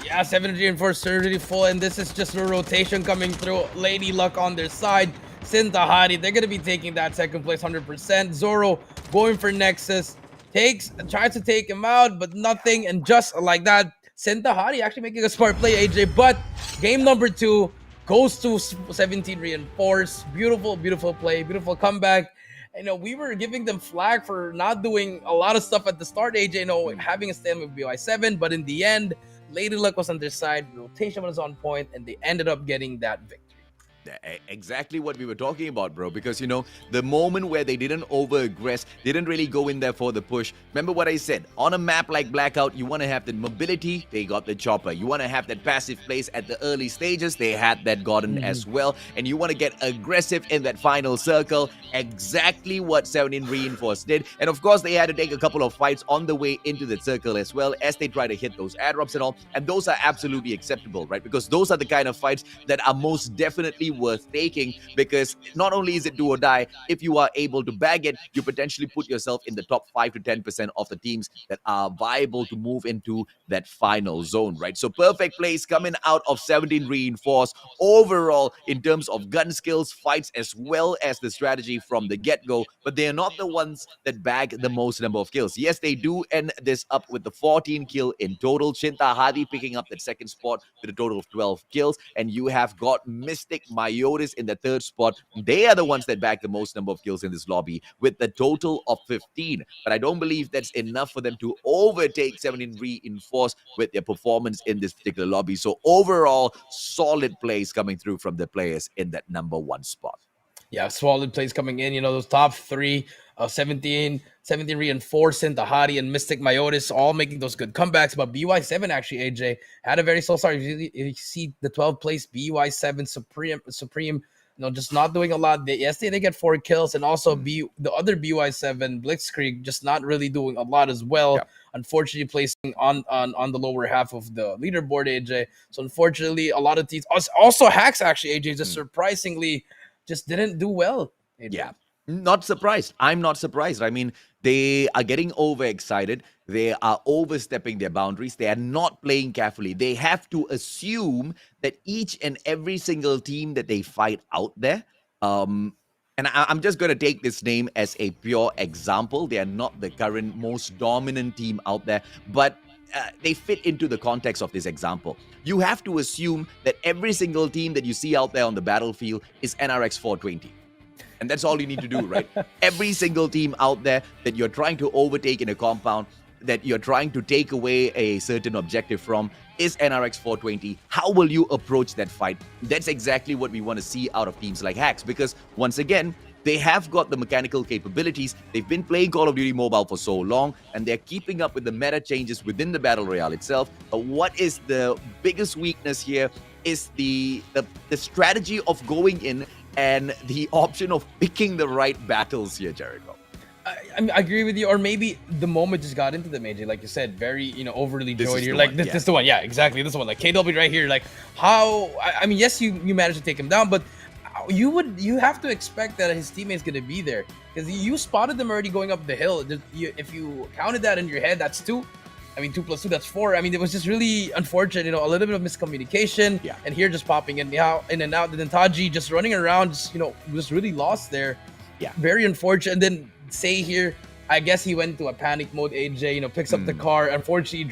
Yeah, 17 reinforced, surgery full, and this is just a rotation coming through. Lady Luck on their side. Sintahadi, they're going to be taking that second place 100%. Zoro going for Nexus. Tries to take him out, but nothing. And just like that, Sintahadi actually making a smart play, AJ. But game number 2 goes to 17 reinforced. Beautiful, beautiful play. Beautiful comeback. You know, we were giving them flag for not doing a lot of stuff at the start, AJ. You know, having a stand with BY7. But in the end, Lady Luck was on their side. Rotation was on point. And they ended up getting that victory. Exactly what we were talking about, bro, because, you know, the moment where they didn't over-aggress, didn't really go in there for the push. Remember what I said, on a map like Blackout, you want to have the mobility, they got the chopper. You want to have that passive place at the early stages, they had that gotten as well. And you want to get aggressive in that final circle, exactly what 17 Reinforced did. And of course, they had to take a couple of fights on the way into the circle as well, as they try to hit those airdrops and all. And those are absolutely acceptable, right? Because those are the kind of fights that are most definitely worth taking, because not only is it do or die, if you are able to bag it, you potentially put yourself in the top 5 to 10% of the teams that are viable to move into that final zone, right? So perfect plays coming out of 17 Reinforced overall in terms of gun skills, fights, as well as the strategy from the get-go, but they are not the ones that bag the most number of kills. Yes, they do end this up with the 14 kill in total. Sintahadi picking up that second spot with a total of 12 kills, and you have got Mystic Mayoris in the third spot. They are the ones that bag the most number of kills in this lobby with the total of 15. But I don't believe that's enough for them to overtake 17 Reinforced with their performance in this particular lobby. So overall, solid plays coming through from the players in that number 1 spot. Yeah, solid plays coming in. You know, those top 3, 17 Reinforced, Sintahadi, and Mystic Mayoris all making those good comebacks. But BY7 actually, AJ, had a very slow start. You see the 12th place BY7 Supreme, you know, just not doing a lot. Yesterday they get 4 kills, and also the other BY7 Blitzkrieg just not really doing a lot as well. Yep. Unfortunately, placing on the lower half of the leaderboard, AJ. So unfortunately, a lot of teams, also Hacks actually, AJ, just surprisingly just didn't do well, AJ. Yeah. Not surprised. I'm not surprised. I mean, they are getting overexcited. They are overstepping their boundaries. They are not playing carefully. They have to assume that each and every single team that they fight out there, and I'm just going to take this name as a pure example. They are not the current most dominant team out there, but they fit into the context of this example. You have to assume that every single team that you see out there on the battlefield is NRX 420. And that's all you need to do, right? Every single team out there that you're trying to overtake in a compound, that you're trying to take away a certain objective from, is NRX 420. How will you approach that fight? That's exactly what we want to see out of teams like Hacks, because once again, they have got the mechanical capabilities. They've been playing Call of Duty Mobile for so long, and they're keeping up with the meta changes within the Battle Royale itself. But what is the biggest weakness here is the strategy of going in and the option of picking the right battles here, Jericho. I agree with you, or maybe the moment just got into them, AJ. Like you said, very overly joyed. You're like, this is the one, yeah, exactly, this one. Like KW right here. Like how? I mean, yes, you managed to take him down, but you have to expect that his teammate's gonna be there because you spotted them already going up the hill. If you counted that in your head, that's 2. I mean, 2 plus 2, that's 4. I mean, it was just really unfortunate, a little bit of miscommunication. Yeah. And here just popping in and out. And then Taji just running around, just really lost there. Yeah. Very unfortunate. And then Say here, I guess he went into a panic mode, AJ, picks up the car. Unfortunately,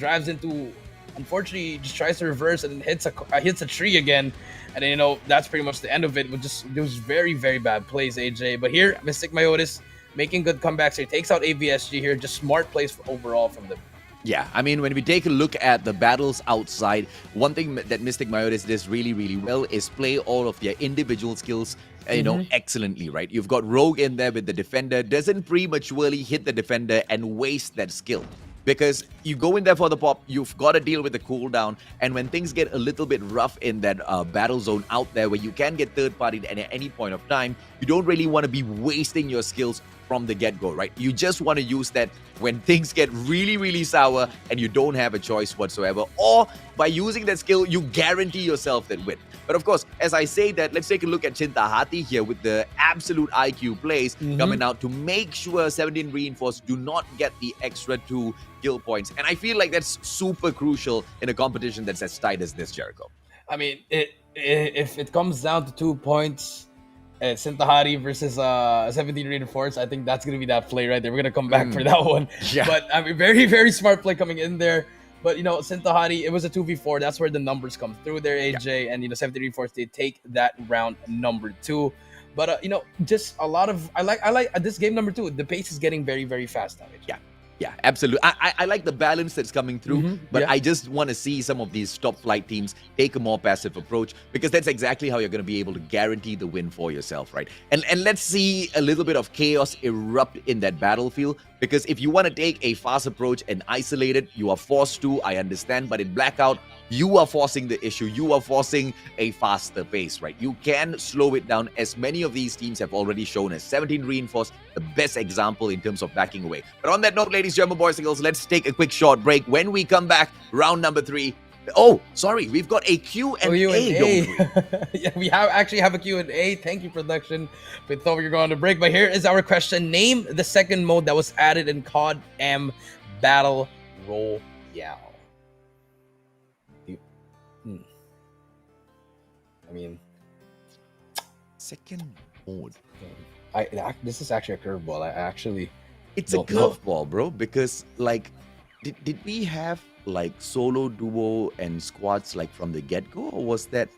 just tries to reverse and hits a tree again. And then, that's pretty much the end of it. It was very, very bad plays, AJ. But here, Mystic Myotis making good comebacks here. Takes out AVSG here. Just smart plays overall from them. Yeah, I mean, when we take a look at the battles outside, one thing that Mystic Myotis does really, really well is play all of their individual skills, excellently, right? You've got Rogue in there with the defender, doesn't prematurely hit the defender and waste that skill. Because you go in there for the pop, you've got to deal with the cooldown, and when things get a little bit rough in that battle zone out there where you can get third-partied at any point of time, you don't really want to be wasting your skills from the get-go, right? You just want to use that when things get really, really sour and you don't have a choice whatsoever, or by using that skill, you guarantee yourself that win. But of course, as I say that, let's take a look at Chintahati here with the absolute IQ plays coming out to make sure 17 Reinforced do not get the extra 2 kill points. And I feel like that's super crucial in a competition that's as tight as this, Jericho. I mean, if it comes down to 2 points, Chintahati versus 17 Reinforced, I think that's going to be that play right there. We're going to come back for that one. Yeah. But I mean, very, very smart play coming in there. But, Chintahati, it was a 2v4. That's where the numbers come through there, AJ. Yeah. And, 17 Reinforced, they take that round number 2. But, just a lot of... I like this game number 2. The pace is getting very, very fast now, AJ. Yeah, absolutely. I like the balance that's coming through, but I just want to see some of these top flight teams take a more passive approach, because that's exactly how you're going to be able to guarantee the win for yourself, right? And let's see a little bit of chaos erupt in that battlefield, because if you want to take a fast approach and isolate it, you are forced to, I understand, but in Blackout, you are forcing the issue. You are forcing a faster pace, right? You can slow it down, as many of these teams have already shown us. 17 Reinforced, the best example in terms of backing away. But on that note, ladies and gentlemen, boys and girls, let's take a quick short break. When we come back, round number 3. Oh, sorry, we've got a Q&A, don't we? Yeah, we actually have a Q&A. Thank you, production. We thought we were going to break, but here is our question. Name the second mode that was added in CODM Battle Royale. I mean, second mode. This is actually a curveball. It's a curveball, bro, because like, did we have like solo, duo, and squads like from the get-go, or was that?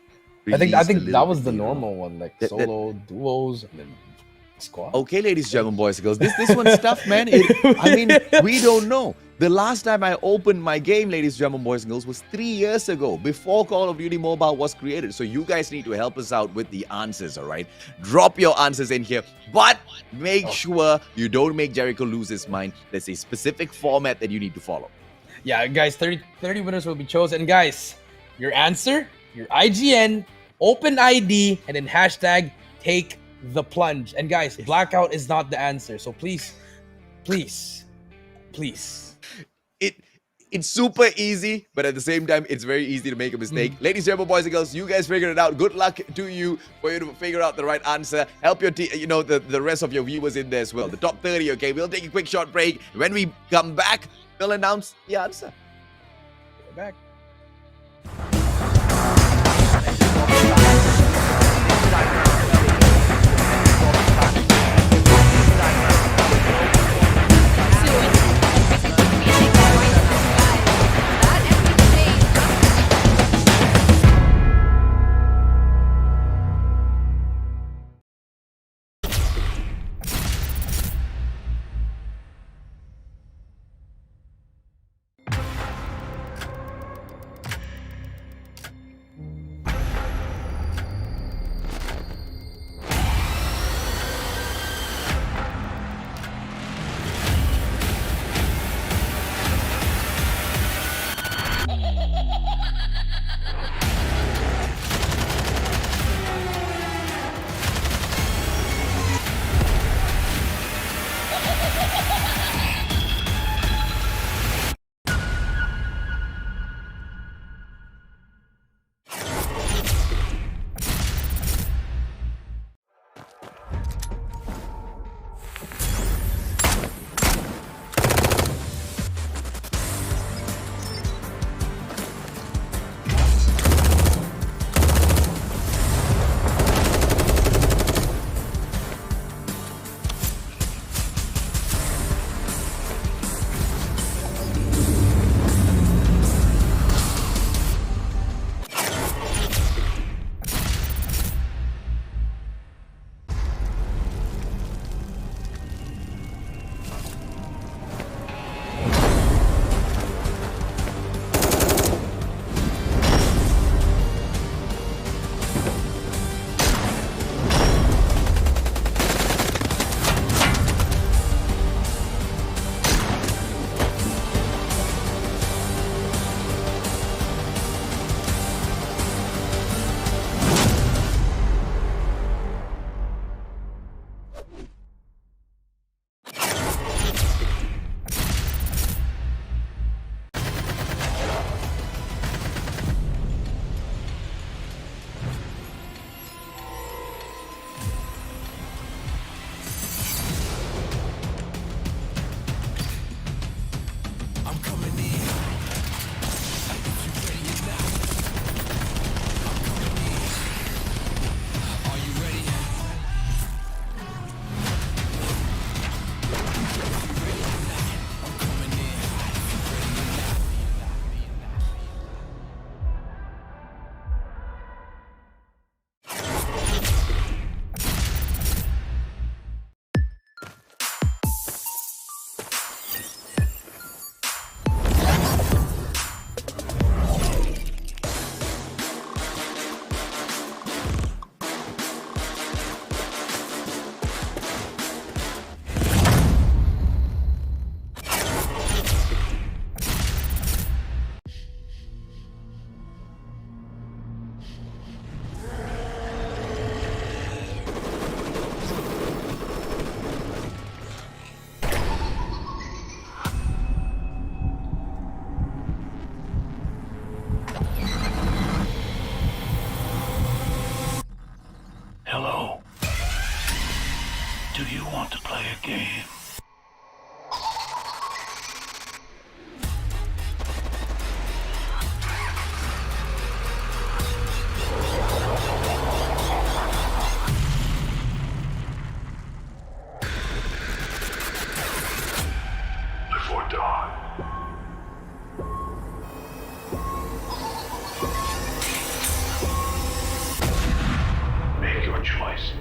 I think that was the normal one, like solo, duos, and then squad. Okay, ladies and gentlemen, boys and girls, this one's tough, man. I mean, we don't know. The last time I opened my game, ladies and gentlemen, boys and girls, was 3 years ago, before Call of Duty Mobile was created. So you guys need to help us out with the answers, all right? Drop your answers in here, but make sure you don't make Jericho lose his mind. There's a specific format that you need to follow. Yeah, guys, 30 winners will be chosen. Guys, your answer, your IGN, open ID, and then hashtag take the plunge. And guys, Blackout is not the answer. So please. It's super easy, but at the same time, it's very easy to make a mistake. Ladies and gentlemen, boys and girls, you guys figured it out. Good luck to you for you to figure out the right answer. Help your the rest of your viewers in there as well. The top 30, okay? We'll take a quick short break. When we come back, we'll announce the answer. We're back. Do you want to play a game? Live or die. Make your choice.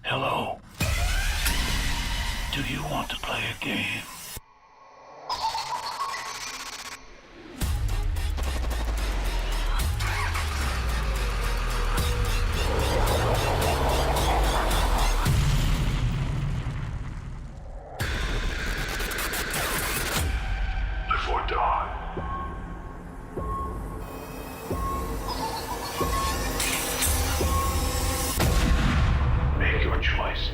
Hello. Do you want to play a game? Live or die. Make your choice.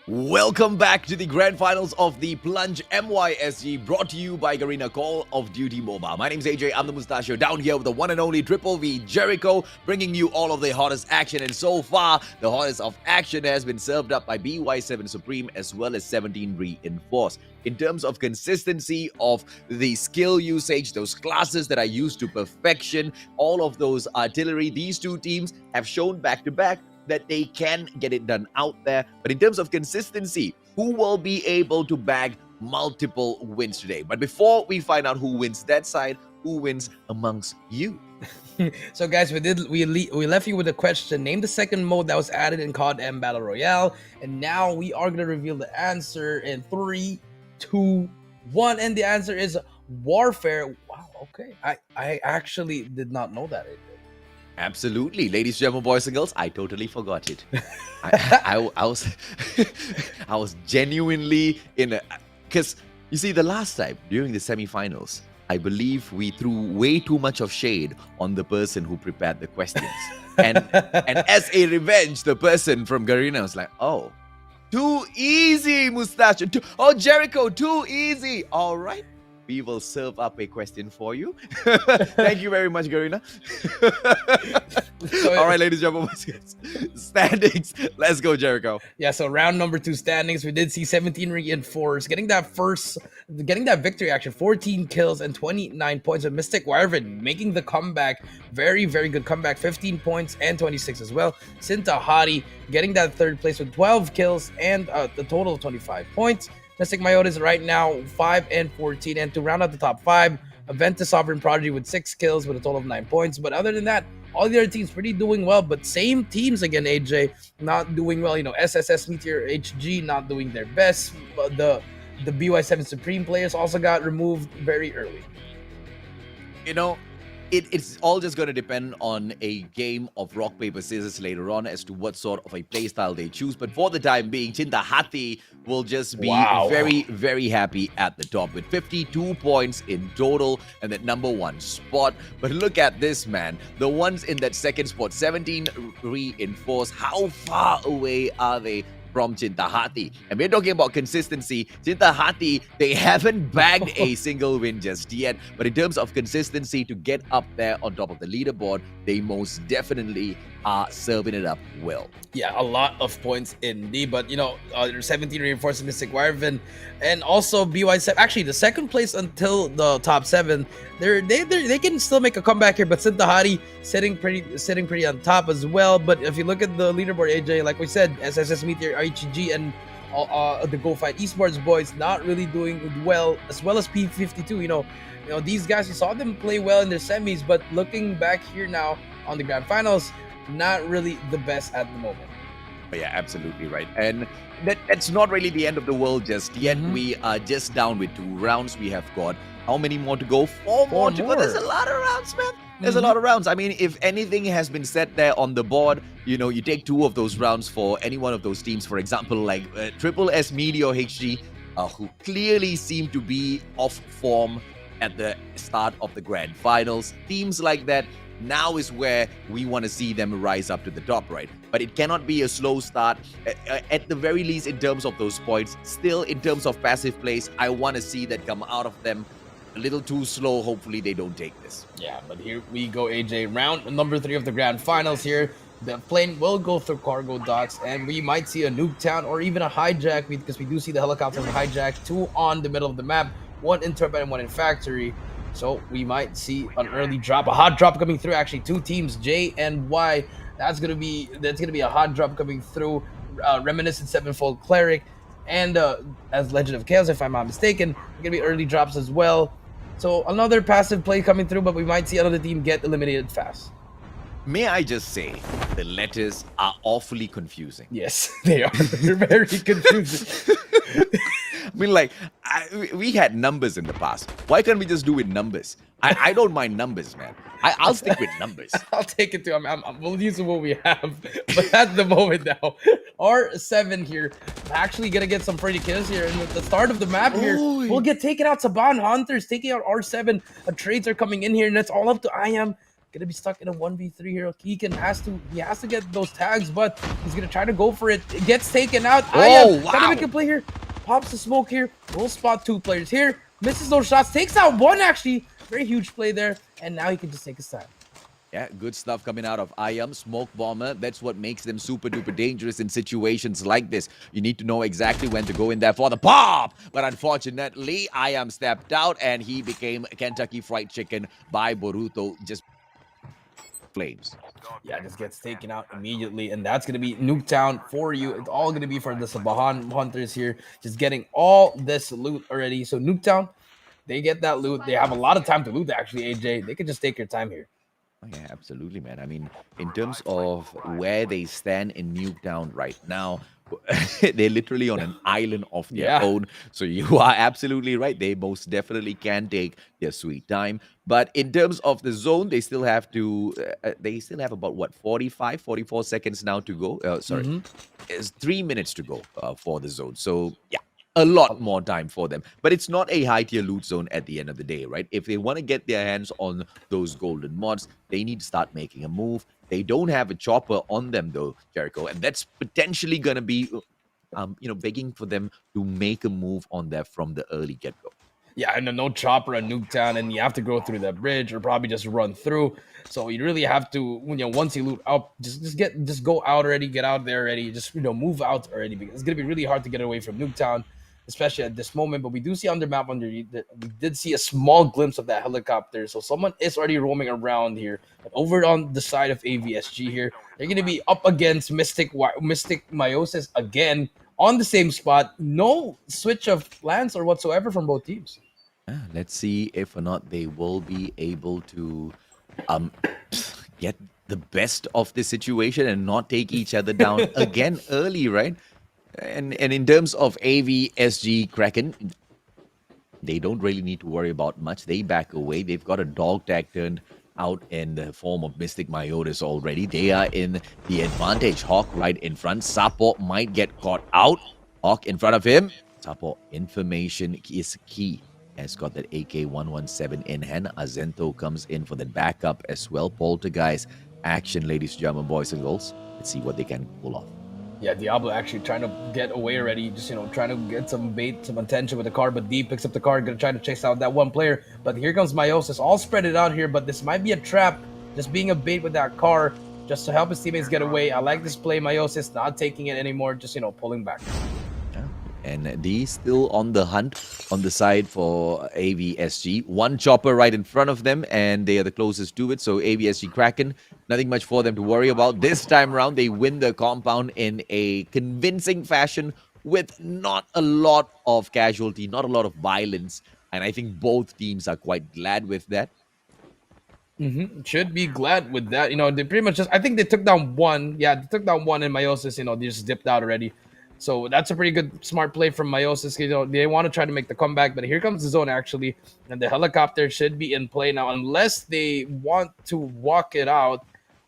Welcome back to the grand finals of the Plunge MYSG, brought to you by Garena Call of Duty Mobile. My name's AJ, I'm the Mustachio, down here with the one and only Triple V Jericho, bringing you all of the hottest action. And so far, the hottest of action has been served up by BY7 Supreme as well as 17 Reinforced. In terms of consistency of the skill usage, those classes that are used to perfection, all of those artillery, these two teams have shown back-to-back that they can get it done out there. But in terms of consistency, who will be able to bag multiple wins today? But before we find out who wins that side, who wins amongst you? So guys, we left you with a question. Name the second mode that was added in CODM Battle Royale. And now we are going to reveal the answer in 3, 2, 1. And the answer is Warfare. Wow, okay. I actually did not know that. Absolutely, ladies, gentlemen, boys and girls. I totally forgot it. I was I was genuinely in a, because you see, the last time during the semi-finals, I believe we threw way too much of shade on the person who prepared the questions, and as a revenge, the person from Garena was like, "Oh, too easy, Mustache. Oh, Jericho, too easy. All right." We will serve up a question for you. Thank you very much, Garena. All right, ladies and gentlemen, standings. Let's go, Jericho. Yeah, so round number 2 standings, we did see 17 Reinforced getting that victory action, 14 kills and 29 points. And Mystic Wyvern making the comeback, very, very good comeback, 15 points and 26 as well. Sintahari getting that third place with 12 kills and a total of 25 points. Mystic Myotis right now 5 and 14, and to round out the top 5, Aventus Sovereign Prodigy with 6 kills with a total of 9 points. But other than that, all the other teams pretty doing well, but same teams again, AJ, not doing well. You know, SSS Meteor HG not doing their best. But the BY7 Supreme players also got removed very early. You know, it's all just going to depend on a game of rock, paper, scissors later on as to what sort of a playstyle they choose. But for the time being, Cintahati will just be very, very happy at the top with 52 points in total and that number 1 spot. But look at this, man. The ones in that second spot, 17 Reinforced. How far away are they from Cintahati? And we're talking about consistency. Cintahati, they haven't bagged a single win just yet, but in terms of consistency to get up there on top of the leaderboard, they most definitely are serving it up well. Yeah, a lot of points indeed, but you know, 17 Reinforced Mystic Wyvern and also BY7. Actually, the second place until the top 7, they can still make a comeback here, but Cintahati sitting pretty on top as well. But if you look at the leaderboard, AJ, like we said, SSS Meteor, IHG, and the Go Fight Esports boys not really doing well as P52. You know, these guys, you saw them play well in their semis, but looking back here now on the grand finals, not really the best at the moment. Yeah, absolutely right. And that's not really the end of the world just yet. We are just down with 2 rounds. We have got how many more to go? 4 more to go. There's a lot of rounds, man. There's a lot of rounds. I mean, if anything has been set there on the board, you know, you take 2 of those rounds for any one of those teams. For example, like Triple S Meteor HG, who clearly seem to be off form at the start of the grand finals. Teams like that, now is where we want to see them rise up to the top, right? But it cannot be a slow start, at the very least in terms of those points. Still, in terms of passive plays, I want to see that come out of them a little too slow. Hopefully they don't take this. Yeah, but here we go, AJ. Round number 3 of the grand finals here. The plane will go through cargo docks, and we might see a nuke town or even a hijack, because we do see the helicopter hijack, 2 on the middle of the map, 1 in turbine and 1 in factory. So we might see an early drop, a hot drop coming through. Actually, 2 teams, J and Y. That's gonna be a hot drop coming through. Reminiscent Sevenfold Cleric, and as Legend of Chaos, if I'm not mistaken, gonna be early drops as well. So another passive play coming through, but we might see another team get eliminated fast. May I just say, the letters are awfully confusing. Yes, they are. They're very confusing. I mean, like, we had numbers in the past. Why can't we just do with numbers? I don't mind numbers, man. I'll stick with numbers. I'll take it to we'll use what we have. But at the moment now, R7 here, actually gonna get some pretty kills here. And at the start of the map here, we'll get taken out. Saban Hunters taking out R7. Trades are coming in here, and it's all up to IAM gonna be stuck in a 1v3 here. He has to get those tags, but he's gonna try to go for it. It gets taken out. Oh, wow. Trying to make a play here. Pops the smoke here. Will spot 2 players here. Misses those shots. Takes out 1 actually. Very huge play there. And now he can just take his time. Yeah, good stuff coming out of IAM, Smoke Bomber. That's what makes them super duper dangerous in situations like this. You need to know exactly when to go in there for the pop. But unfortunately, IAM stepped out and he became Kentucky Fried Chicken by Boruto. Just flames. Yeah, just gets taken out immediately, and that's gonna be Nuketown for you. It's all gonna be for the Sabahan Hunters here, just getting all this loot already. So Nuketown, they get that loot. They have a lot of time to loot, actually, AJ. They can just take your time here. Oh, yeah, absolutely, man. I mean, in terms of where they stand in Nuketown right now, they're literally on an island of their own. So you are absolutely right. They most definitely can take their sweet time. But in terms of the zone, they still have to, they still have about, what, 44 seconds now to go. Sorry, it's 3 minutes to go for the zone. So, yeah. A lot more time for them. But it's not a high-tier loot zone at the end of the day, right? If they want to get their hands on those golden mods, they need to start making a move. They don't have a chopper on them, though, Jericho. And that's potentially going to be, begging for them to make a move on there from the early get-go. Yeah, and no chopper at Nuketown, and you have to go through that bridge or probably just run through. So you really have to, once you loot up, just go out already, get out there already, just move out already, because it's gonna be really hard to get away from Nuketown, especially at this moment. But we do see on the map we did see a small glimpse of that helicopter, so someone is already roaming around here. But over on the side of AVSG here, they're gonna be up against Mystic Meiosis again on the same spot. No switch of plans or whatsoever from both teams. Let's see if or not they will be able to get the best of the situation and not take each other down again early, right? And in terms of AVSG Kraken, they don't really need to worry about much. They back away. They've got a dog tag turned out in the form of Mystic Meiosis already. They are in the advantage. Hawk right in front. Sapo might get caught out. Hawk in front of him. Sapo, information is key. Has got that AK-117 in hand. Azento comes in for the backup as well. Poltergeist action, ladies and gentlemen, boys and girls. Let's see what they can pull off. Yeah, Diablo actually trying to get away already. Just, trying to get some bait, some attention with the car. But D picks up the car, gonna try to chase out that one player. But here comes Meiosis, all spread it out here. But this might be a trap, just being a bait with that car, just to help his teammates get away. I like this play, Meiosis, not taking it anymore, just, pulling back. And D still on the hunt on the side for AVSG. One chopper right in front of them, and they are the closest to it. So AVSG Kraken, nothing much for them to worry about. This time around, they win the compound in a convincing fashion with not a lot of casualty, not a lot of violence. And I think both teams are quite glad with that. Should be glad with that. They pretty much I think they took down 1. Yeah, they took down 1, and Meiosis, they just dipped out already. So that's a pretty good, smart play from Meiosis. They want to try to make the comeback, but here comes the zone, actually. And the helicopter should be in play now, unless they want to walk it out.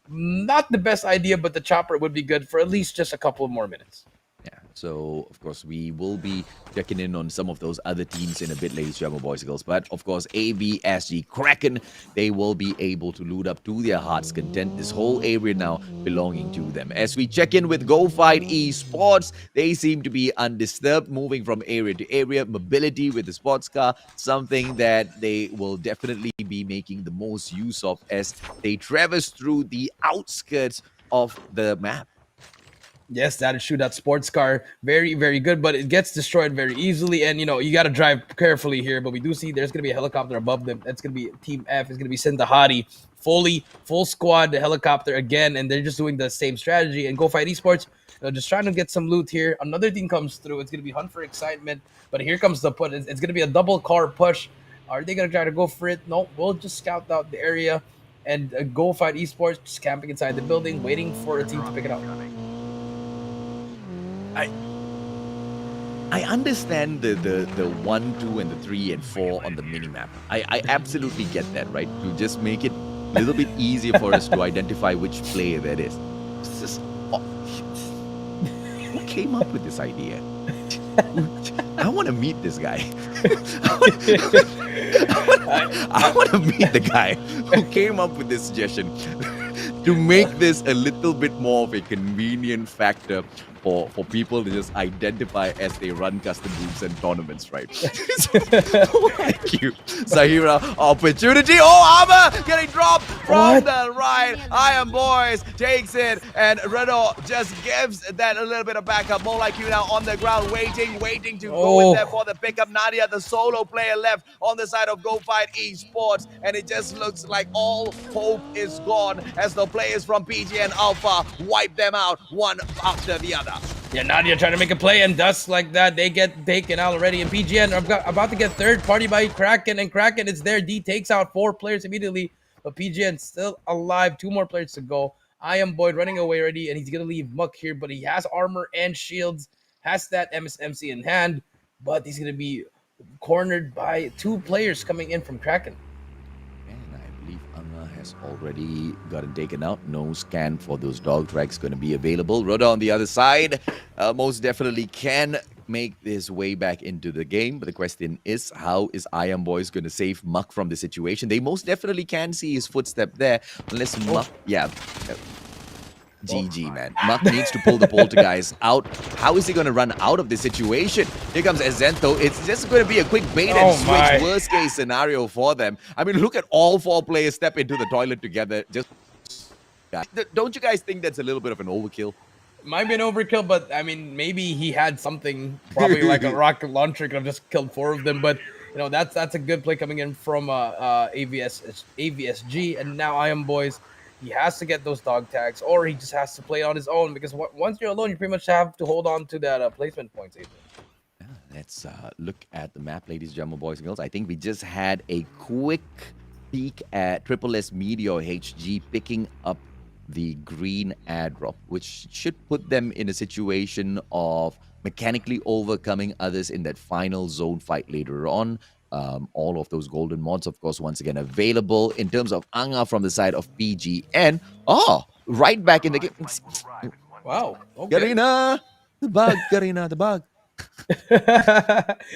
Not the best idea, but the chopper would be good for at least just a couple of more minutes. Yeah, so, of course, we will be checking in on some of those other teams in a bit, ladies and gentlemen, boys and girls. But, of course, AVSG Kraken, they will be able to loot up to their heart's content. This whole area now belonging to them. As we check in with Go Fight Esports, they seem to be undisturbed, moving from area to area. Mobility with the sports car, something that they will definitely be making the most use of as they traverse through the outskirts of the map. Yes, that is true. That sports car, very, very good, but it gets destroyed very easily. And, you got to drive carefully here. But we do see there's going to be a helicopter above them. That's going to be Team F. It's going to be Sindahari. Full squad, the helicopter again. And they're just doing the same strategy. And Go Fight Esports, just trying to get some loot here. Another team comes through. It's going to be Hunt for Excitement. But here comes the push. It's going to be a double car push. Are they going to try to go for it? No, we'll just scout out the area. And Go Fight Esports just camping inside the building, waiting for a team to pick it up. I understand the 1, 2, and the 3 and 4 on the minimap. I absolutely get that, right? To just make it a little bit easier for us to identify which player that is. It's just, who came up with this idea? I want to meet this guy. I want to meet the guy who came up with this suggestion to make this a little bit more of a convenient factor for people to just identify as they run custom groups and tournaments, right? Thank you, Zahira. Opportunity. Oh, armor getting dropped from the right. I am boys takes it, and Renault just gives that a little bit of backup. More like you now on the ground, waiting to go in there for the pickup. Nadia, the solo player left on the side of Go Fight Esports, and it just looks like all hope is gone as the players from PGN Alpha wipe them out one after the other. Yeah, Nadia trying to make a play, and just like that, they get taken out already. And PGN are about to get third party by Kraken, and Kraken is there. D takes out 4 players immediately, but PGN still alive. 2 more players to go. I am Boyd running away already, and he's going to leave Muck here, but he has armor and shields, has that MSMC in hand, but he's going to be cornered by 2 players coming in from Kraken. Has already gotten taken out. No scan for those dog tracks going to be available. Rhoda on the other side most definitely can make his way back into the game, but the question is, how is Iron Boys going to save Muck from the situation? They most definitely can see his footstep there, unless Muck, GG, man. Muck needs to pull the poltergeist out. How is he going to run out of this situation? Here comes Azento. It's just going to be a quick bait and switch. Worst case scenario for them. I mean, look at all 4 players step into the toilet together. Just don't you guys think that's a little bit of an overkill? Might be an overkill, but I mean, maybe he had something, probably like a rocket launcher, could have just killed 4 of them. But you know, that's a good play coming in from AVSG, and now I am Boys. He has to get those dog tags, or he just has to play on his own, because once you're alone, you pretty much have to hold on to that placement points. Let's look at the map, ladies and gentlemen, boys and girls. I think we just had a quick peek at Triple S Meteor HG picking up the green airdrop, which should put them in a situation of mechanically overcoming others in that final zone fight later on. All of those golden mods, of course, once again available. In terms of Anga from the side of PGN, right back in the game. Wow. Okay. Garina, the bug. Garina, the bug.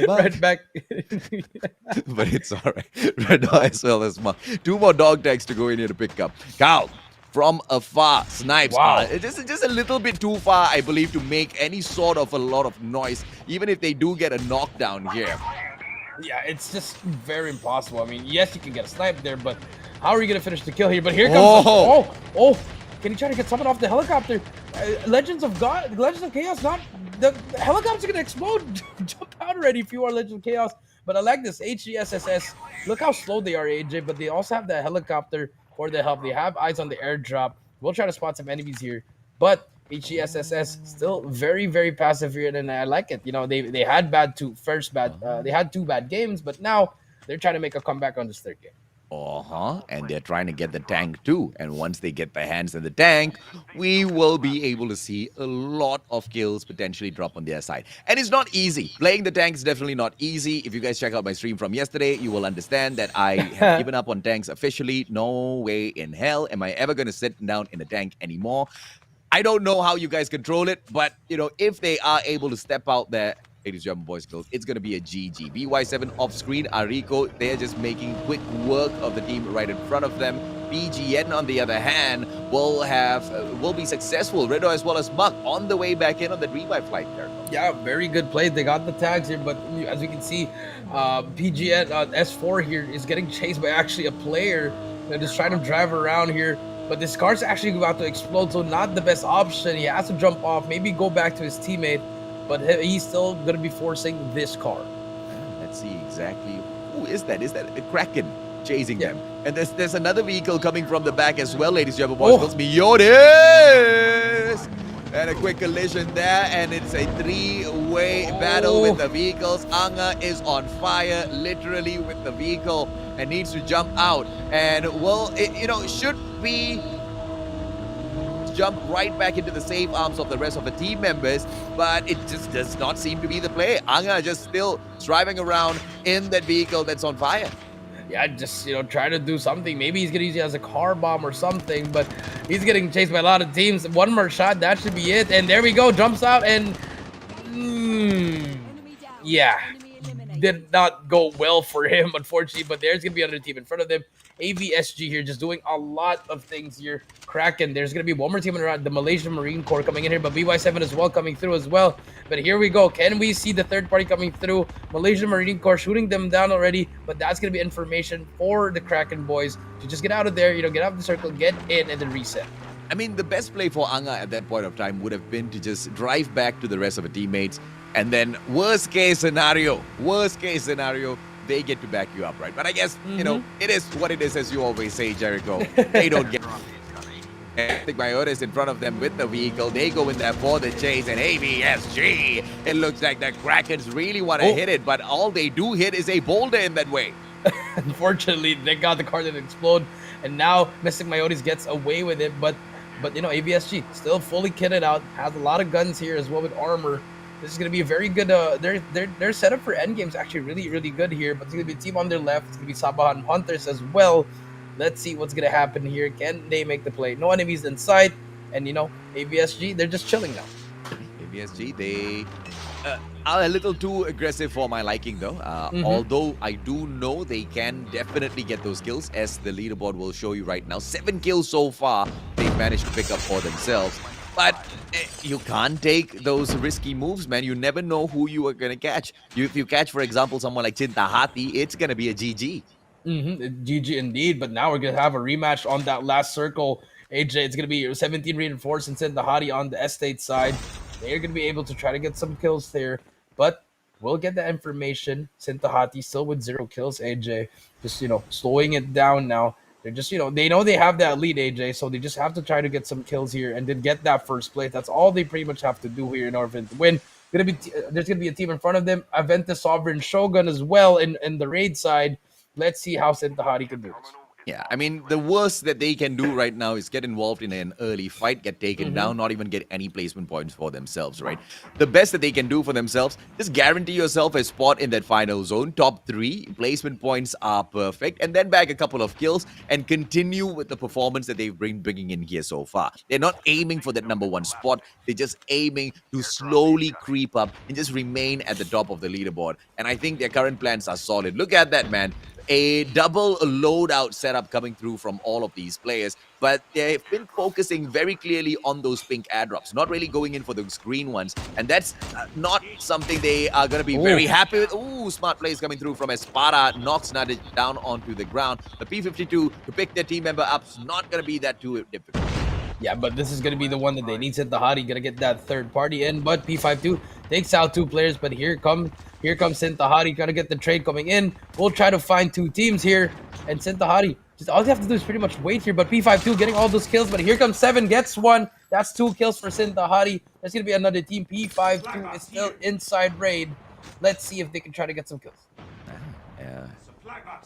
Right back. But it's all right. Red as well as Muck. 2 more dog tags to go in here to pick up. Carl, from afar, snipes. Wow. Just a little bit too far, I believe, to make any sort of a lot of noise, even if they do get a knockdown here. Yeah, it's just very impossible. I mean, yes, you can get a snipe there, but how are you going to finish the kill here? But here comes... Can he try to get someone off the helicopter? Legends of Chaos, not... The helicopter's going to explode. Jump out already if you are Legends of Chaos. But I like this. HGSSS. Look how slow they are, AJ, but they also have that helicopter for the help. They have eyes on the airdrop. We'll try to spot some enemies here. But HGSSS still very, very passive here, and I like it. You know, they had they had 2 bad games, but now they're trying to make a comeback on this 3rd game. And they're trying to get the tank too. And once they get their hands on the tank, we will be able to see a lot of kills potentially drop on their side. And it's not easy. Playing the tank is definitely not easy. If you guys check out my stream from yesterday, you will understand that I have given up on tanks officially. No way in hell am I ever going to sit down in a tank anymore. I don't know how you guys control it, but, you know, if they are able to step out there, ladies and gentlemen, boys and girls, it's going to be a GG. BY7 off screen, Arico, they're just making quick work of the team right in front of them. PGN, on the other hand, will be successful. Redo as well as Muck on the way back in on the revive flight there. Yeah, very good play. They got the tags here, but as you can see, PGN S4 here is getting chased by actually a player. They're just trying to drive around here. But this car's actually about to explode, so not the best option. He has to jump off, maybe go back to his teammate, but he's still going to be forcing this car. Let's see exactly. Who is that? Is that a Kraken chasing them? And there's another vehicle coming from the back as well, ladies and gentlemen. Boys, Miotis! And a quick collision there, and it's a 3-way battle with the vehicles. Anga is on fire, literally, with the vehicle, and needs to jump out. And, well, should be jump right back into the safe arms of the rest of the team members, but it just does not seem to be the play. Anga just still driving around in that vehicle that's on fire. Yeah, just, try to do something. Maybe he's going to use it as a car bomb or something, but he's getting chased by a lot of teams. One more shot, that should be it. And there we go, jumps out, and Yeah, did not go well for him, unfortunately. But there's gonna be another team in front of them. AVSG here just doing a lot of things here. Kraken, there's gonna be one more team around the Malaysian Marine Corps coming in here, but BY7 as well coming through as well. But here we go. Can we see the third party coming through? Malaysian Marine Corps shooting them down already, but that's gonna be information for the Kraken boys to just get out of there, get out of the circle, get in, and then reset. I mean, the best play for Anga at that point of time would have been to just drive back to the rest of the teammates, and then worst case scenario, they get to back you up, right? But I guess, it is what it is, as you always say, Jericho. They don't get... I think Myotis in front of them with the vehicle. They go in there for the chase, and AVSG, it looks like the Krakens really want to hit it, but all they do hit is a boulder in that way. Unfortunately, they got the car that explode, and now Mystic Myotis gets away with it, but AVSG still fully kitted out, has a lot of guns here as well with armor. This is going to be a very good, their setup for endgame is actually really, really good here, but it's going to be a team on their left. It's going to be Sabahan Hunters as well. Let's see what's going to happen here. Can they make the play? No enemies in sight, and AVSG, they're just chilling now. AVSG, they are a little too aggressive for my liking, though. Although I do know they can definitely get those kills, as the leaderboard will show you right now. 7 kills so far they've managed to pick up for themselves. But you can't take those risky moves, man. You never know who you are going to catch. If you catch, for example, someone like Cinta Hati, it's going to be a GG. GG indeed, but now we're going to have a rematch on that last circle. AJ, it's going to be 17 reinforced and Cinta Hati on the estate side. They're going to be able to try to get some kills there, but we'll get that information. Cinta Hati still with 0 kills, AJ. Just, slowing it down now. They're just, they know they have that lead, AJ, so they just have to try to get some kills here and then get that first place. That's all they pretty much have to do here in order to win. There's gonna be a team in front of them. Aventus Sovereign Shogun as well in the raid side. Let's see how Cinta Hati can do this. Yeah, I mean, the worst that they can do right now is get involved in an early fight, get taken down, not even get any placement points for themselves, right? The best that they can do for themselves, just guarantee yourself a spot in that final zone. Top 3, placement points are perfect, and then bag a couple of kills and continue with the performance that they've been bringing in here so far. They're not aiming for that number 1 spot. They're just aiming to slowly creep up and just remain at the top of the leaderboard. And I think their current plans are solid. Look at that, man. A double loadout setup coming through from all of these players, but they've been focusing very clearly on those pink airdrops, not really going in for those green ones, and that's not something they are going to be very happy with. Ooh, smart plays coming through from Espada, knocks Nadic down onto the ground. The P52 to pick their team member up is not going to be that too difficult. Yeah, but this is going to be the one that they need. Cinta Hati going to get that third party in, but P52 takes out 2 players, but here comes Cinta Hati, got to get the trade coming in. We'll try to find 2 teams here, and Cinta Hati, just all they have to do is pretty much wait here, but P52 getting all those kills, but here comes 7, gets 1. That's 2 kills for Cinta Hati. There's going to be another team. P52 is still inside raid. Let's see if they can try to get some kills. Yeah,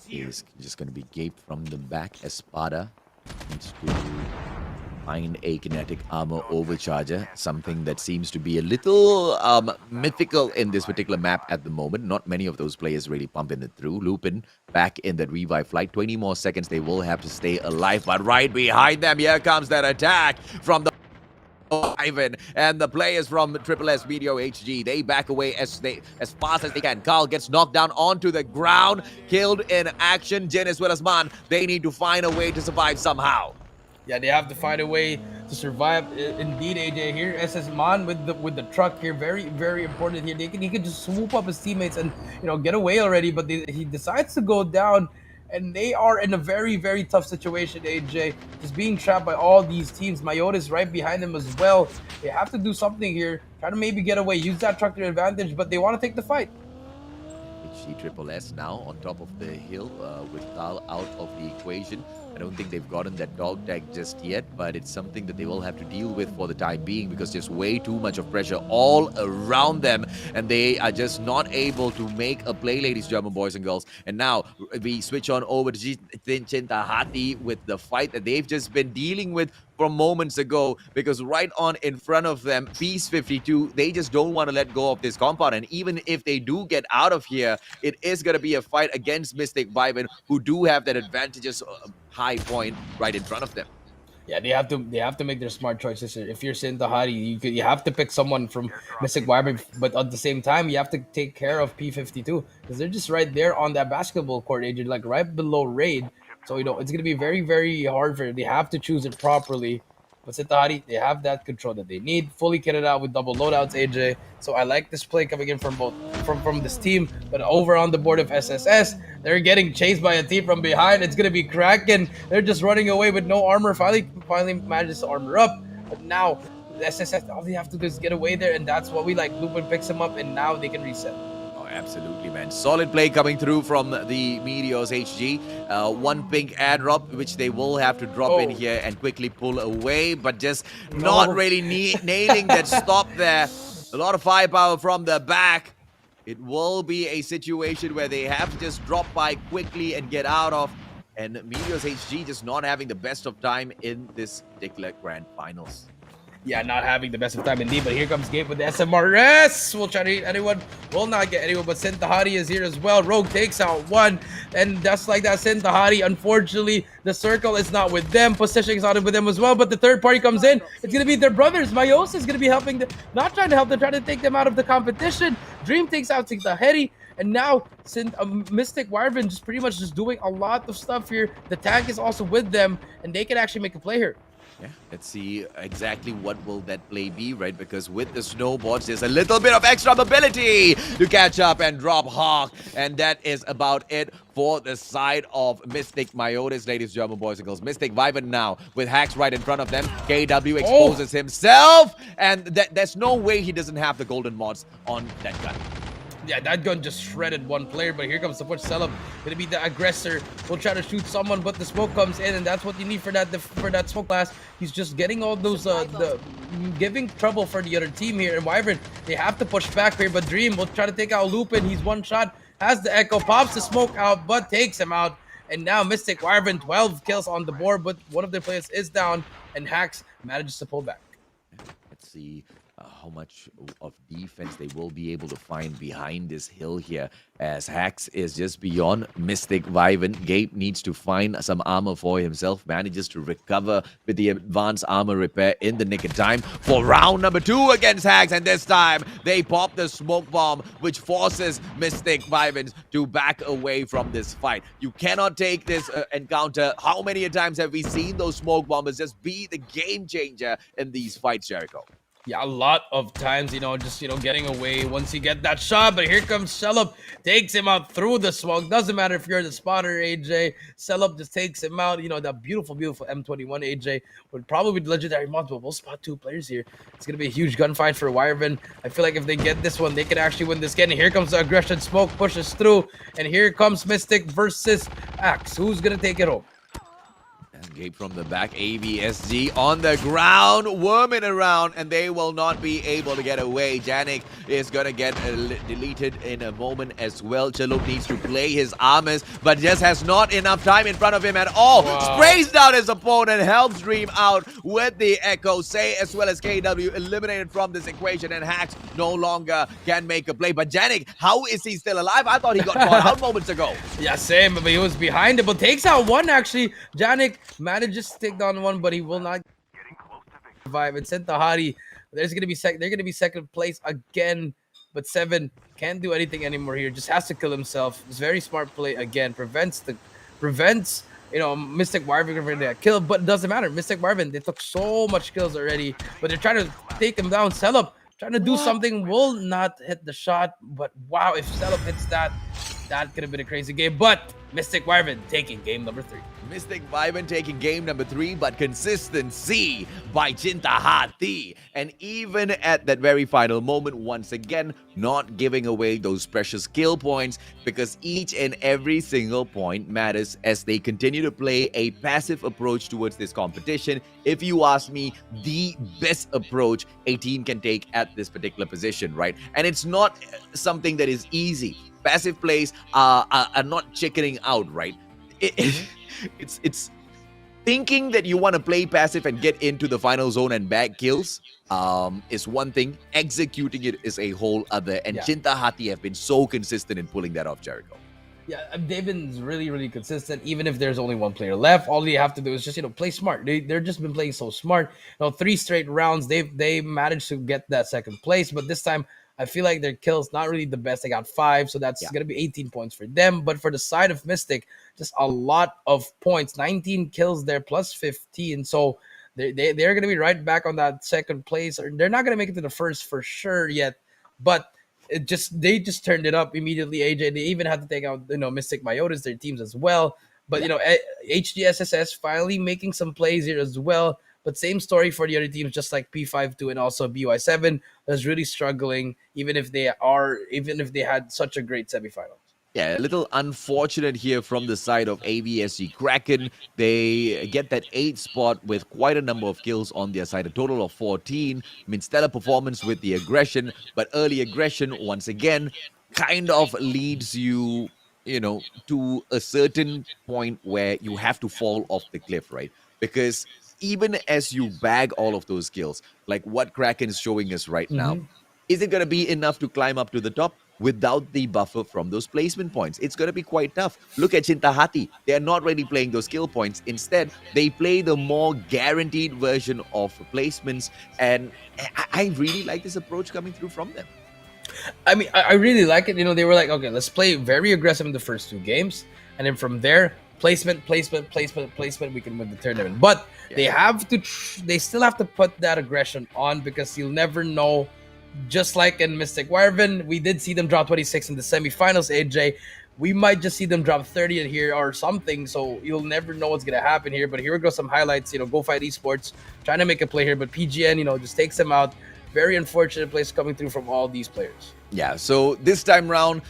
he's just going to be gaped from the back. Espada needs to find a kinetic armor overcharger, something that seems to be a little mythical in this particular map at the moment. Not many of those players really pumping it through. Lupin back in that revive flight. 20 more seconds, they will have to stay alive, but right behind them, here comes that attack from the Ivan and the players from Triple S Video HG. They back away as fast as they can. Carl gets knocked down onto the ground, killed in action. Jin as well as Man, they need to find a way to survive somehow. Yeah, they have to find a way to survive. Indeed, AJ here. SS Man with the truck here, very, very important here. He can just swoop up his teammates and get away already, but he decides to go down, and they are in a very, very tough situation. AJ just being trapped by all these teams. Myotis right behind them as well. They have to do something here. Try to maybe get away, use that truck to their advantage, but they want to take the fight. HG Triple S now on top of the hill with Carl out of the equation. I don't think they've gotten that dog tag just yet, but it's something that they will have to deal with for the time being, because there's way too much of pressure all around them, and they are just not able to make a play, ladies, German boys and girls. And now we switch on over to Cinta Hati with the fight that they've just been dealing with from moments ago, because right on in front of them, Peace 52, they just don't want to let go of this compound. And even if they do get out of here, it is going to be a fight against Mystic Viben, who do have that advantageous high point right in front of them. Yeah, they have to make their smart choices here. If you're Sintahari, you have to pick someone from Mystic Wyvern, but at the same time, you have to take care of P52 because they're just right there on that basketball court, agent, like right below Raid. So it's gonna be very very hard for them. They have to choose it properly. But Sintahari, they have that control that they need, fully kitted out with double loadouts, AJ. So I like this play coming in from both from this team. But over on the board of SSS, they're getting chased by a team from behind. It's gonna be Kraken. They're just running away with no armor. Finally manages to armor up. But now the SSS, all they have to do is get away there, and that's what we like. Lupin picks him up, and now they can reset. Oh, absolutely, man. Solid play coming through from the Meteors HG. One pink ad drop, which they will have to drop in here and quickly pull away, but just not really nailing that stop there. A lot of firepower from the back. It will be a situation where they have to just drop by quickly and get out of. And Meteors HG just not having the best of time in this particular grand finals. Yeah, not having the best of time indeed, but here comes Gabe with the SMRS. We'll try to hit anyone. Will not get anyone, but Sintahari is here as well. Rogue takes out one, and just like that, Sintahari, unfortunately, the circle is not with them. Positioning is not with them as well, but the third party comes in. It's going to be their brothers. MYSG is going to be helping them, not trying to help them, trying to take them out of the competition. Dream takes out Sintahari, and now Mystic Wyvern just pretty much just doing a lot of stuff here. The tank is also with them, and they can actually make a play here. Yeah, let's see exactly what will that play be, right? Because with the snowboards, there's a little bit of extra mobility to catch up and drop Hawk. And that is about it for the side of Mystic Myotis, ladies and gentlemen, boys and girls. Mystic Wyvern now with Hacks right in front of them. KW exposes himself. And there's no way he doesn't have the golden mods on that gun. Yeah, that gun just shredded one player, but here comes the push. Setup gonna be the aggressor. Will try to shoot someone, but the smoke comes in, and that's what you need for that smoke blast. He's just getting all those giving trouble for the other team here. And Wyvern, they have to push back here, but Dream will try to take out Lupin. He's one shot, has the echo, pops the smoke out, but takes him out. And now Mystic Wyvern, 12 kills on the board, but one of their players is down, and Hacks manages to pull back. Let's see how much of defense they will be able to find behind this hill here, as Hacks is just beyond Mystic Wyvern. Gabe needs to find some armor for himself, manages to recover with the advanced armor repair in the nick of time for round number 2 against Hacks, and this time they pop the smoke bomb, which forces Mystic Wyvern to back away from this fight. You cannot take this encounter. How many times have we seen those smoke bombers just be the game changer in these fights, Jericho? Yeah, a lot of times, just, getting away once you get that shot. But here comes Selup, takes him out through the smoke. Doesn't matter if you're the spotter, AJ. Selup just takes him out. That beautiful, beautiful M21, AJ. Would probably be the legendary mods, but we'll spot 2 players here. It's going to be a huge gunfight for Wyvern. I feel like if they get this one, they can actually win this game. And here comes the aggression. Smoke pushes through. And here comes Mystic versus Axe. Who's going to take it home? Gabe from the back, MYSG on the ground, worming around, and they will not be able to get away. Janik is going to get deleted in a moment as well. Chaluk needs to play his armors, but just has not enough time in front of him at all. Wow. Sprays down his opponent, helps Dream out with the Echo. Say as well as KW eliminated from this equation, and Hacks no longer can make a play. But Janik, how is he still alive? I thought he got caught out moments ago. Yeah, same, but he was behind it, but takes out one actually. Janik manages to take down one, but he will not survive. And Sintahari, they're gonna be second place again, but 7 can't do anything anymore here. Just has to kill himself. It's very smart play again. Prevents Mystic Wyvern from that kill, but it doesn't matter. Mystic Wyvern, they took so much kills already, but they're trying to take him down. Selup trying to do something, will not hit the shot, but wow, if Selup hits that could have been a crazy game. But Mystic Wyvern taking game number 3. Mystic Wyvern taking game number 3, but consistency by Sintahari. And even at that very final moment, once again, not giving away those precious skill points, because each and every single point matters as they continue to play a passive approach towards this competition. If you ask me, the best approach a team can take at this particular position, right? And it's not something that is easy. Passive plays are not chickening out, right? It's thinking that you want to play passive and get into the final zone and bag kills is one thing. Executing it is a whole other. And Sintahari have been so consistent in pulling that off, Jericho. Yeah, they've been really, really consistent. Even if there's only one player left, all you have to do is just play smart. They're just been playing so smart. 3 straight rounds, they managed to get that second place, but this time I feel like their kills not really the best. They got 5, so that's Yeah. gonna be 18 points for them. But for the side of Mystic, just a lot of points. 19 kills there plus 15. So they're gonna be right back on that second place, or they're not gonna make it to the first for sure yet. But they just turned it up immediately. AJ, they even had to take out Mystic Myotas, their teams as well. But HDSSS finally making some plays here as well. But same story for the other teams, just like P52 and also BY7 was really struggling, even if they had such a great semifinals. Yeah, a little unfortunate here from the side of AVSG Kraken. They get that 8th spot with quite a number of kills on their side, a total of 14. I mean, stellar performance with the aggression, but early aggression, once again, kind of leads you, to a certain point where you have to fall off the cliff, right? Because even as you bag all of those kills, like what Kraken's showing us right now, is it going to be enough to climb up to the top without the buffer from those placement points? It's going to be quite tough. Look at Cintahati. They're not really playing those skill points. Instead, they play the more guaranteed version of placements. And I really like this approach coming through from them. I mean, I really like it. They were like, okay, let's play very aggressive in the first 2 games. And then from there, placement, we can win the tournament. But they still have to put that aggression on, because you'll never know. Just like in Mystic Wyvern, we did see them drop 26 in the semifinals, AJ. We might just see them drop 30 in here or something, so you'll never know what's going to happen here. But here we go, some highlights. Go Fight Esports trying to make a play here, but PGN, just takes them out. Very unfortunate plays coming through from all these players. Yeah, so this time round,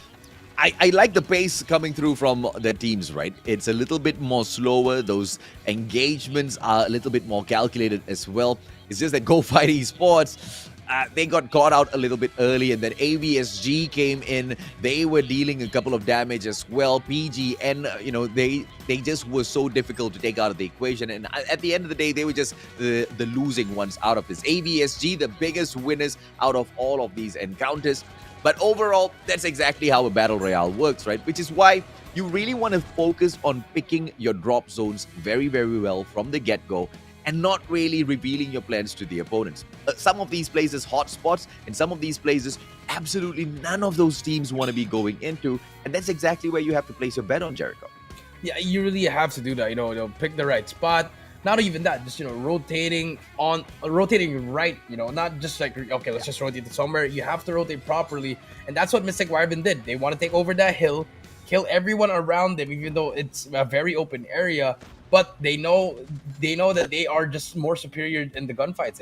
I like the pace coming through from the teams, right? It's a little bit more slower. Those engagements are a little bit more calculated as well. It's just that Go Fight Esports, they got caught out a little bit early, and then AVSG came in. They were dealing a couple of damage as well. PGN, they just were so difficult to take out of the equation. And at the end of the day, they were just the losing ones out of this. AVSG, the biggest winners out of all of these encounters. But overall, that's exactly how a battle royale works, right? Which is why you really want to focus on picking your drop zones very, very well from the get-go, and not really revealing your plans to the opponents. Some of these places, hot spots, and some of these places, absolutely none of those teams want to be going into, and that's exactly where you have to place your bet on, Jericho. Yeah, you really have to do that. Pick the right spot. Not even that, just rotating right. Not just like, okay, let's just rotate it somewhere. You have to rotate properly, and that's what Mystic Wyvern did. They want to take over that hill, kill everyone around them, even though it's a very open area. But they know that they are just more superior in the gunfights.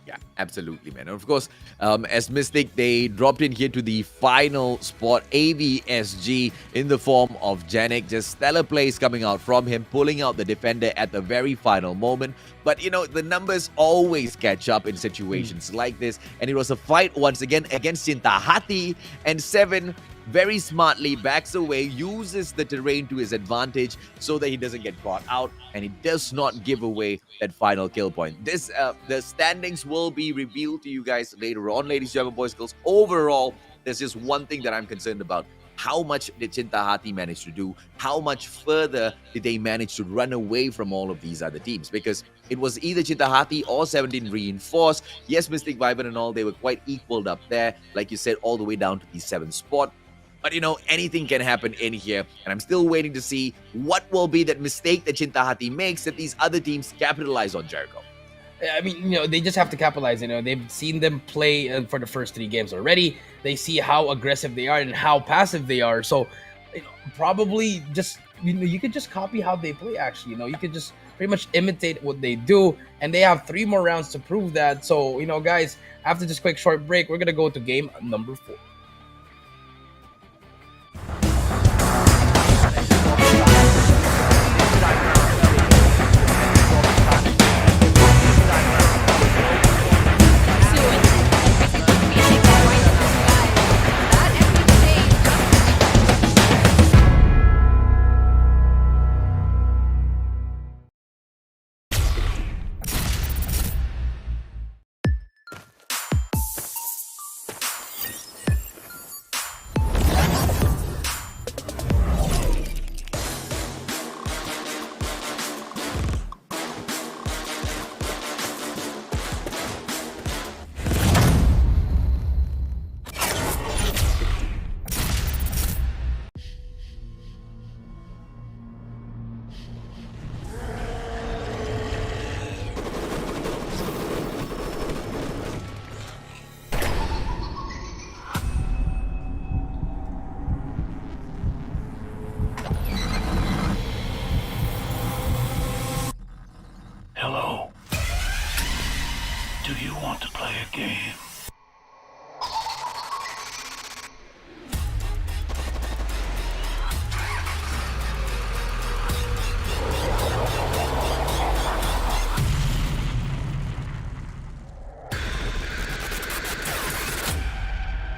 Yeah, absolutely, man. And of course, as Mystic, they dropped in here to the final spot. AVSG in the form of Janik. Just stellar plays coming out from him, pulling out the defender at the very final moment. But, the numbers always catch up in situations like this. And it was a fight once again against Cintahati. And 7 very smartly backs away, uses the terrain to his advantage so that he doesn't get caught out, and he does not give away that final kill point. The standings will be revealed to you guys later on, ladies and gentlemen, boys and girls. Overall, there's just one thing that I'm concerned about. How much did Cintahati manage to do? How much further did they manage to run away from all of these other teams? Because it was either Cintahati or 17 Reinforced. Yes, Mystic Wyvern and all, they were quite equaled up there, like you said, all the way down to the 7th spot. But, anything can happen in here. And I'm still waiting to see what will be that mistake that Cintahati makes that these other teams capitalize on, Jericho. I mean, they just have to capitalize. They've seen them play for the first 3 games already. They see how aggressive they are and how passive they are. So, probably just, you could just copy how they play, actually. You could just pretty much imitate what they do. And they have 3 more rounds to prove that. So, guys, after this quick short break, we're going to go to game number 4. Do you want to play a game?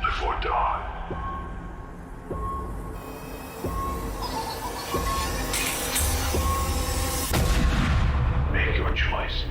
Live or die. Make your choice.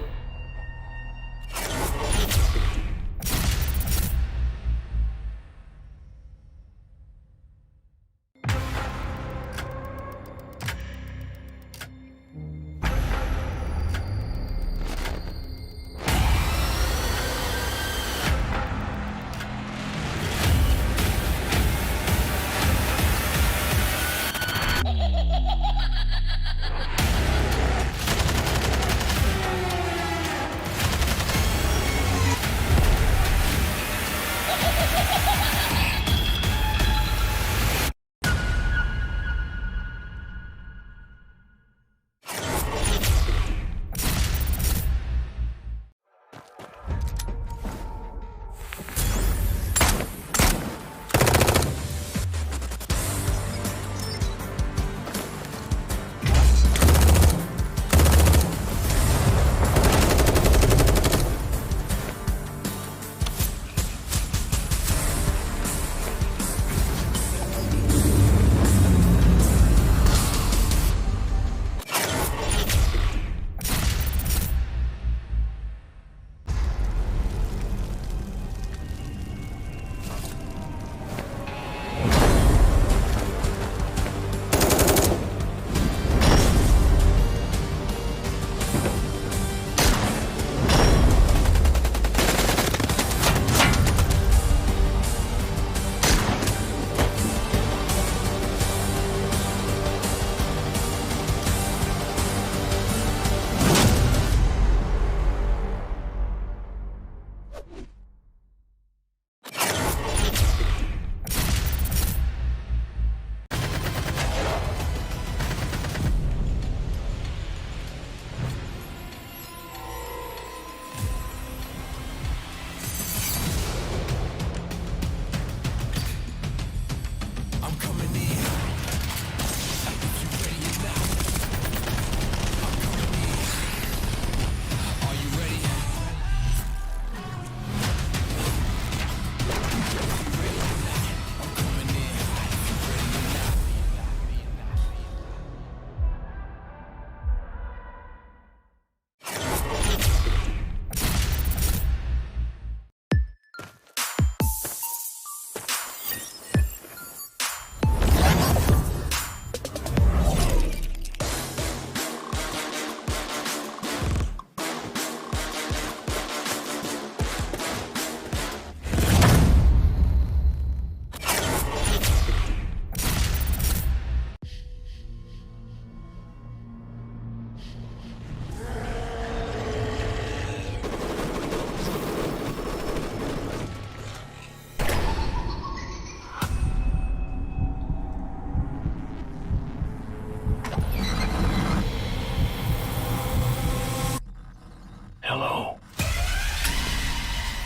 Hello.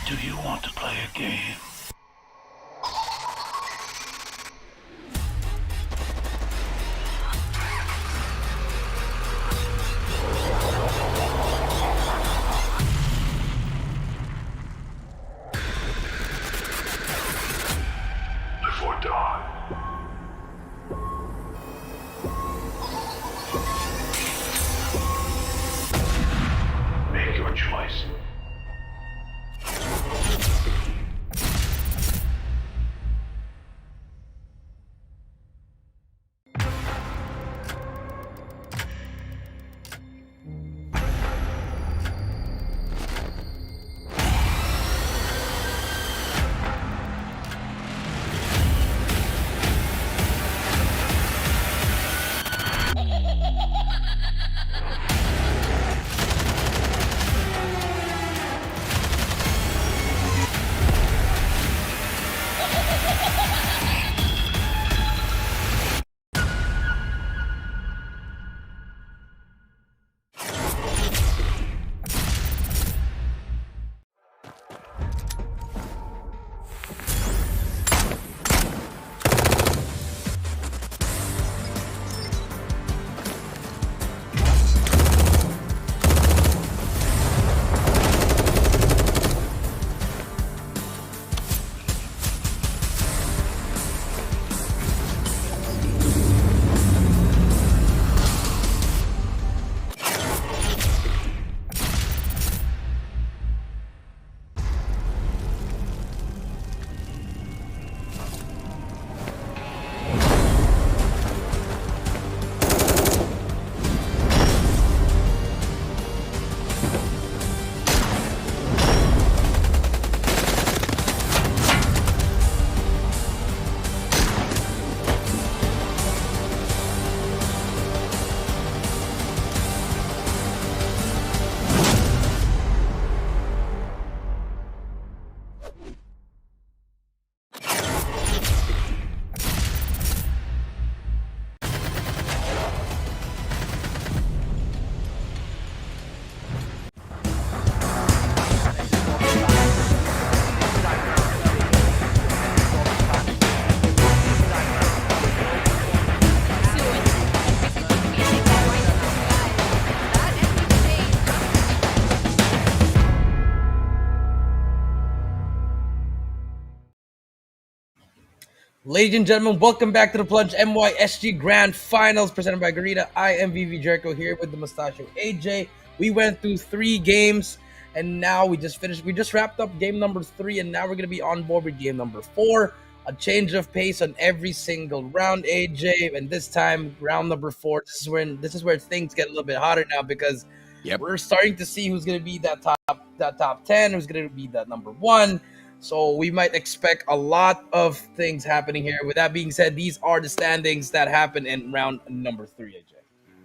Do you want to play a game? Live or die. Make your choice. Ladies and gentlemen, welcome back to the Plunge MYSG Grand Finals presented by Garita. I am VV Jericho here with the Mustachio AJ. We went through 3 games and now we just wrapped up game number 3 and now we're going to be on board with game number 4. A change of pace on every single round, AJ, and this time round number 4. This is where things get a little bit hotter now because we're starting to see who's going to be that top 10, who's going to be that number 1. So we might expect a lot of things happening here. With that being said, these are the standings that happen in round number 3, AJ.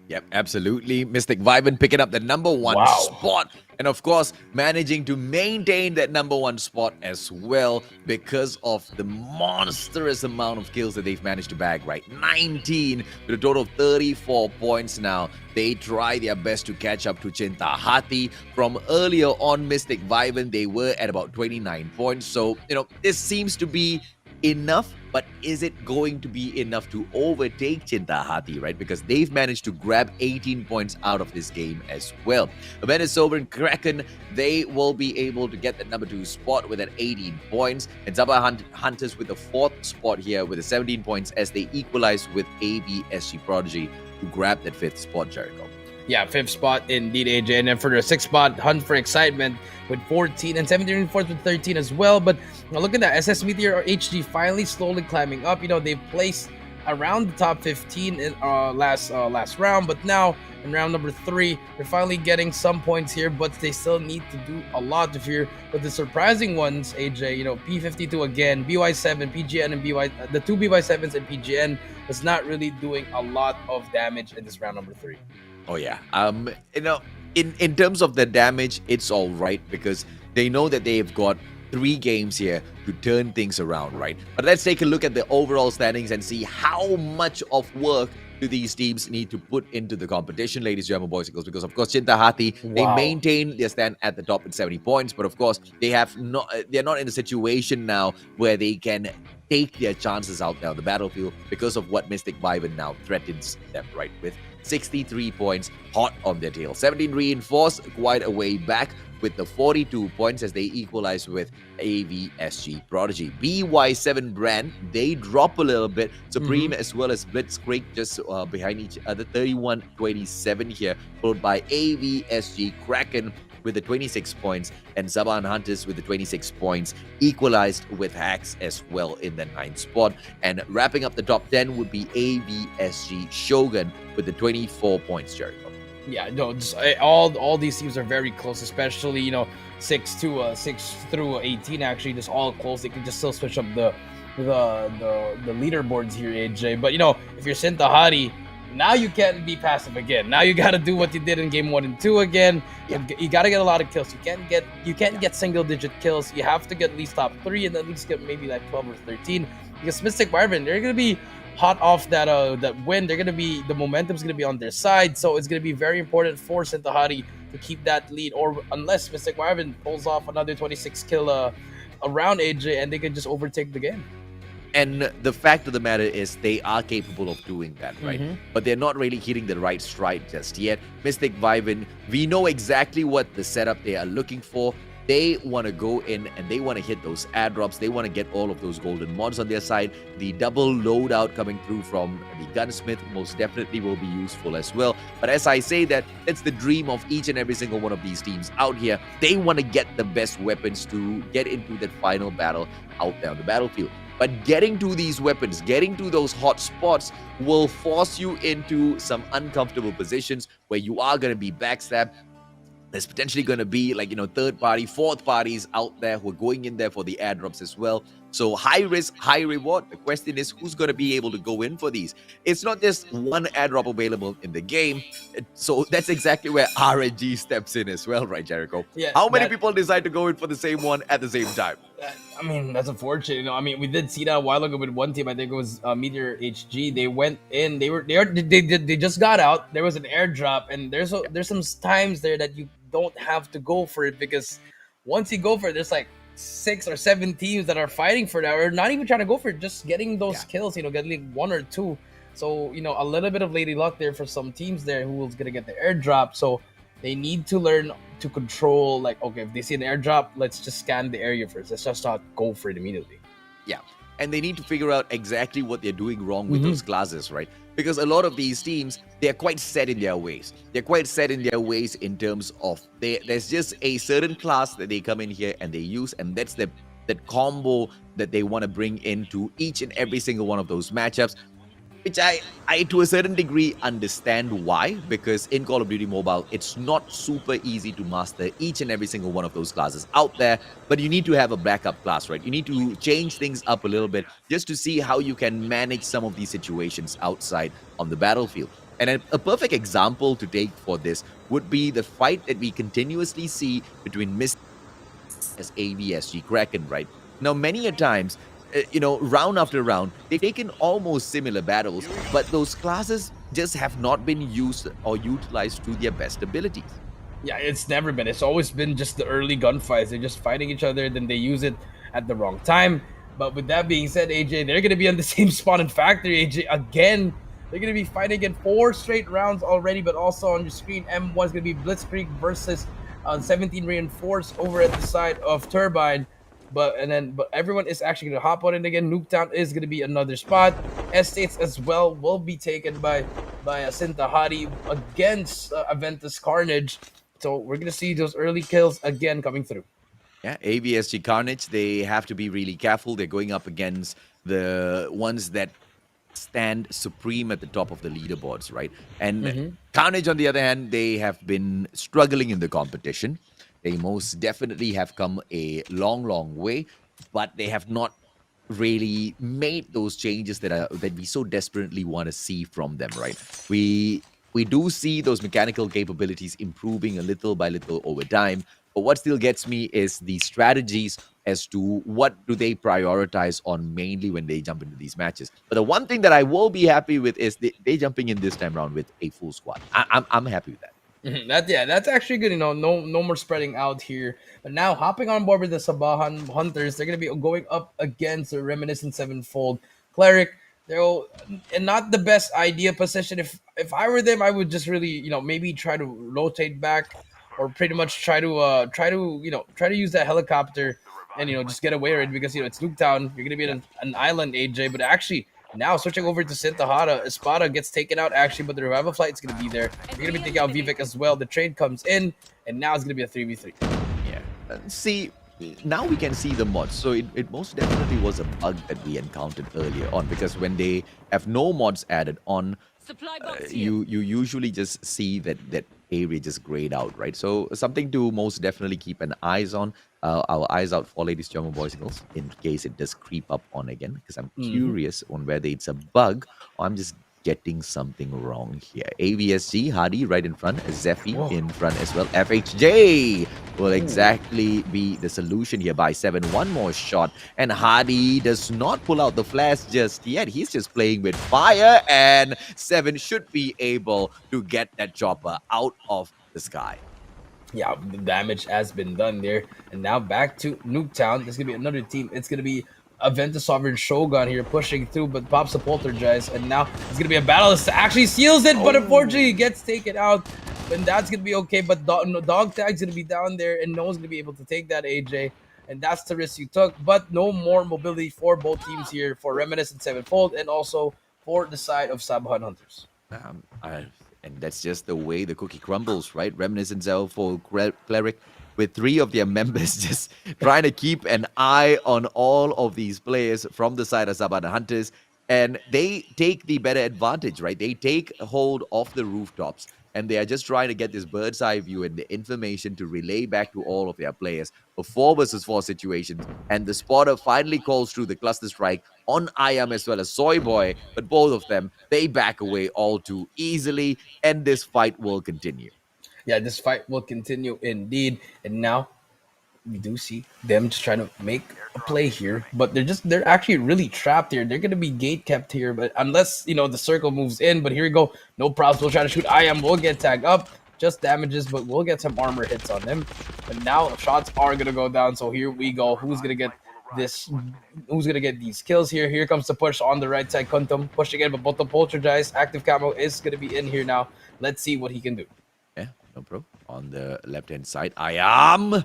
Yep, absolutely. Mystic Vibin picking up the number 1 spot. And of course, managing to maintain that number 1 spot as well because of the monstrous amount of kills that they've managed to bag, right? 19 with a total of 34 points now. They try their best to catch up to Cinta Hati. From earlier on, Mystic Vibin, they were at about 29 points. So, this seems to be enough, but is it going to be enough to overtake Cinta Hati, right? Because they've managed to grab 18 points out of this game as well. Venezuela and Kraken, they will be able to get the number 2 spot with an 18 points. And Zaba Hunters with the 4th spot here with the 17 points as they equalize with MYSG Prodigy to grab that 5th spot, Jericho. Yeah, 5th spot indeed, AJ. And then for the 6th spot, Hunt for Excitement with 14 and 17 4th with 13 as well. But look at that, SS Meteor HG finally slowly climbing up. They've placed around the top 15 in last round, but now in round number 3, they're finally getting some points here, but they still need to do a lot to fear. But the surprising ones, AJ, P52 again, BY7, PGN, and the 2 BY7s and PGN is not really doing a lot of damage in this round number 3. Oh yeah. In terms of the damage, it's all right because they know that they've got 3 games here to turn things around, right? But let's take a look at the overall standings and see how much of work do these teams need to put into the competition, ladies and gentlemen, boys and girls, because of course Cinta Hati, they maintain their stand at the top with 70 points, but of course they're not in a situation now where they can take their chances out there on the battlefield because of what Mystic Vibin now threatens them, right? With 63 points hot on their tail. 17 reinforced, quite a way back with the 42 points as they equalize with MYSG Prodigy. BY7 brand, they drop a little bit. Supreme as well as Blitzkrieg just behind each other. 31-27 here, followed by MYSG Kraken with the 26 points and Zaban Hunters with the 26 points, equalized with Hacks as well in the 9th spot. And wrapping up the top 10 would be MYSG Shogun with the 24 points, Jericho. Yeah, no, all these teams are very close, especially 6 through 18. Actually, just all close. They can just still switch up the leaderboards here, AJ. But if you're Cinta Hati, now you can't be passive again. Now you got to do what you did in game 1 and 2 again. You got to get a lot of kills. You can't get single-digit kills. You have to get at least top 3 and at least get maybe like 12 or 13. Because Mystic Vibin, they're gonna be hot off that win. The momentum's gonna be on their side. So it's gonna be very important for Cinta Hati to keep that lead, or unless Mystic Vibin pulls off another 26 kill around AJ and they can just overtake the game. And the fact of the matter is they are capable of doing that, right? But they're not really hitting the right stride just yet. Mystic Vibin, we know exactly what the setup they are looking for. They want to go in and they want to hit those airdrops. They want to get all of those golden mods on their side. The double loadout coming through from the gunsmith most definitely will be useful as well. But as I say that, it's the dream of each and every single one of these teams out here. They want to get the best weapons to get into that final battle out there on the battlefield. But getting to these weapons, getting to those hot spots will force you into some uncomfortable positions where you are going to be backstabbed. There's potentially going to be third party, fourth parties out there who are going in there for the airdrops as well. So high risk, high reward. The question is who's going to be able to go in for these? It's not just one airdrop available in the game. So that's exactly where RNG steps in as well, right, Jericho? Yeah. How many people decide to go in for the same one at the same time? I mean, that's unfortunate. We did see that a while ago with one team. I think it was Meteor HG. They went in. They just got out. There was an airdrop, and there's some times there that you don't have to go for it, because once you go for it, there's like 6 or 7 teams that are fighting for that, or not even trying to go for it, just getting those kills. Getting 1 or 2. So a little bit of lady luck there for some teams there who was gonna get the airdrop. So they need to learn to control, okay, if they see an airdrop, let's just scan the area first. Let's just not go for it immediately. Yeah. and they need to figure out exactly what they're doing wrong with those classes, right? Because a lot of these teams, they're quite set in their ways. They're quite set in their ways in terms of there's just a certain class that they come in here and they use, and that's that combo that they want to bring into each and every single one of those matchups, which I to a certain degree understand why, because in Call of Duty Mobile, it's not super easy to master each and every single one of those classes out there, but you need to have a backup class, right? You need to change things up a little bit just to see how you can manage some of these situations outside on the battlefield. And a perfect example to take for this would be the fight that we continuously see between MYSG as AVSG Kraken, right? Now, many a times, round after round, they've taken almost similar battles, but those classes just have not been used or utilized to their best abilities. Yeah, it's never been. It's always been just the early gunfights. They're just fighting each other, then they use it at the wrong time. But with that being said, AJ, they're going to be on the same spawn in factory, AJ, again. They're going to be fighting again 4 straight rounds already, but also on your screen, M1 is going to be Blitzkrieg versus 17 Reinforced over at the side of Turbine. But everyone is actually going to hop on it again. Nuketown is going to be another spot. Estates as well will be taken by Sintahari against Aventus Carnage. So we're going to see those early kills again coming through. Yeah, AVSG Carnage, they have to be really careful. They're going up against the ones that stand supreme at the top of the leaderboards, right? And Carnage, on the other hand, they have been struggling in the competition. They most definitely have come a long, long way, but they have not really made those changes that we so desperately want to see from them, right? We do see those mechanical capabilities improving a little by little over time, but what still gets me is the strategies as to what do they prioritize on mainly when they jump into these matches. But the one thing that I will be happy with is they jumping in this time around with a full squad. I'm happy with that. That's actually good. No more spreading out here. But now hopping on board with the Sabahan Hunters, they're gonna be going up against the Reminiscent Sevenfold Cleric. They're not the best idea position. If I were them, I would just really maybe try to rotate back, or pretty much try to use that helicopter and just get away with it, because it's Nuketown. You're gonna be in an island, AJ. But actually, now switching over to Sintahara, Espada gets taken out actually, but the revival flight is going to be there. You're going to be taking out Vivek as well. The trade comes in, and now it's going to be a 3v3. Yeah. See, now we can see the mods. So it most definitely was a bug that we encountered earlier on, because when they have no mods added on, you usually just see that area just grayed out, right? So something to most definitely keep an eyes on. Our eyes out for, ladies, gentlemen, boys and girls, in case it does creep up on again, because I'm curious on whether it's a bug or I'm just getting something wrong here. AVSG, Hardy right in front, Zephy in front as well. FHJ will exactly be the solution here by 7. One more shot, and Hardy does not pull out the flash just yet. He's just playing with fire, and 7 should be able to get that chopper out of the sky. Yeah, the damage has been done there. And now back to Nuketown. There's going to be another team. It's going to be Aventus Sovereign Shogun here pushing through, but pops the Poltergeist. And now it's going to be a battle. It actually seals it, but unfortunately gets taken out. And that's going to be okay. But Dog Tag's going to be down there, and no one's going to be able to take that, AJ. And that's the risk you took. But no more mobility for both teams here, for Reminiscent Sevenfold and also for the side of Sabahan Hunters. And that's just the way the cookie crumbles, right? Reminiscent Sevenfold Cleric, with 3 of their members just trying to keep an eye on all of these players from the side of Sabahan Hunters. And they take the better advantage, right? They take hold of the rooftops, and they are just trying to get this bird's eye view and the information to relay back to all of their players. A 4 versus 4 situation, and the spotter finally calls through the cluster strike on Ayam as well as Soy Boy, but both of them, they back away all too easily, and this fight will continue. Yeah, this fight will continue indeed. And now we do see them just trying to make a play here, but they're actually really trapped here. They're gonna be gate kept here, but unless the circle moves in. But here we go, no problems. We'll try to shoot. We'll get tagged up, just damages, but we'll get some armor hits on them. But now shots are gonna go down. So here we go. Who's gonna get this? Who's gonna get these kills here? Here comes the push on the right side. Kuntum push again, but both the Poltergeist active camo is gonna be in here now. Let's see what he can do. Yeah, no pro. On the left-hand side, Ayam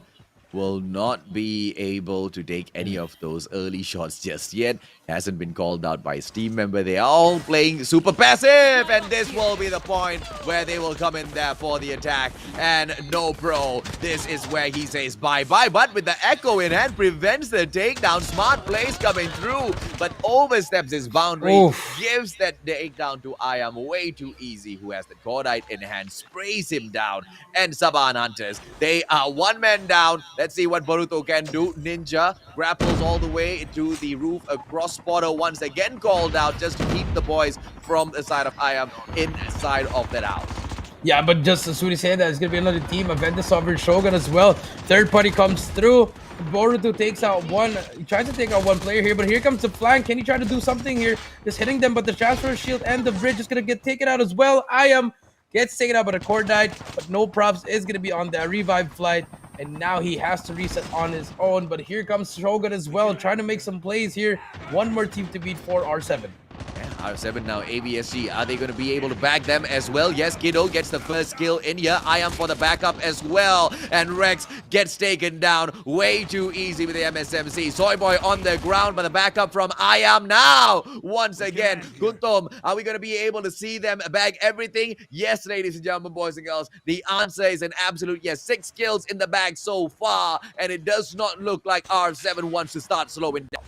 will not be able to take any of those early shots just yet. Hasn't been called out by his team member. They are all playing super passive, and this will be the point where they will come in there for the attack. And no pro, this is where he says bye-bye, but with the echo in hand, prevents the takedown. Smart plays coming through, but oversteps his boundary. Oof. Gives that takedown to Iam way too easy, who has the Cordite in hand, sprays him down. And Saban Hunters, they are one man down. Let's see what Boruto can do. Ninja grapples all the way to the roof. Across spotter once again called out just to keep the boys from the side of Iam inside of that house. Yeah, but just as soon as he said that, it's going to be another team. Aventa Sovereign Shogun as well. Third party comes through. Boruto takes out one. He tries to take out one player here, but here comes the flank. Can he try to do something here? Just hitting them, but the transfer shield and the bridge is going to get taken out as well. Iam gets taken out, but a core died, but no props is going to be on that revive flight. And now he has to reset on his own. But here comes Shogun as well, trying to make some plays here. One more team to beat for R7. R7 now, MYSG, are they going to be able to back them as well? Yes, Kiddo gets the first kill in here. Iam for the backup as well. And Rex gets taken down way too easy with the MSMC. Soy Boy on the ground, but the backup from Iam now. Once again, Guntom, are we going to be able to see them bag everything? Yes, ladies and gentlemen, boys and girls, the answer is an absolute yes. 6 kills in the bag so far, and it does not look like R7 wants to start slowing down.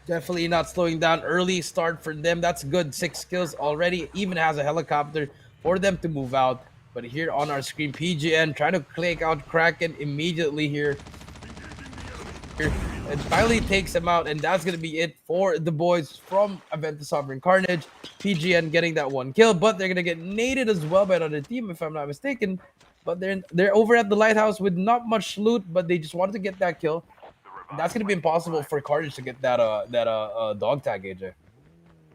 Definitely not slowing down. Early start for them. That's good. 6 kills already. Even has a helicopter for them to move out. But here on our screen, PGN trying to click out Kraken immediately here. And finally takes him out. And that's going to be it for the boys from Aventa Sovereign Carnage. PGN getting that 1 kill. But they're going to get naded as well by another team, if I'm not mistaken. But they're over at the lighthouse with not much loot. But they just wanted to get that kill. That's going to be impossible for Carnage to get that dog tag, AJ.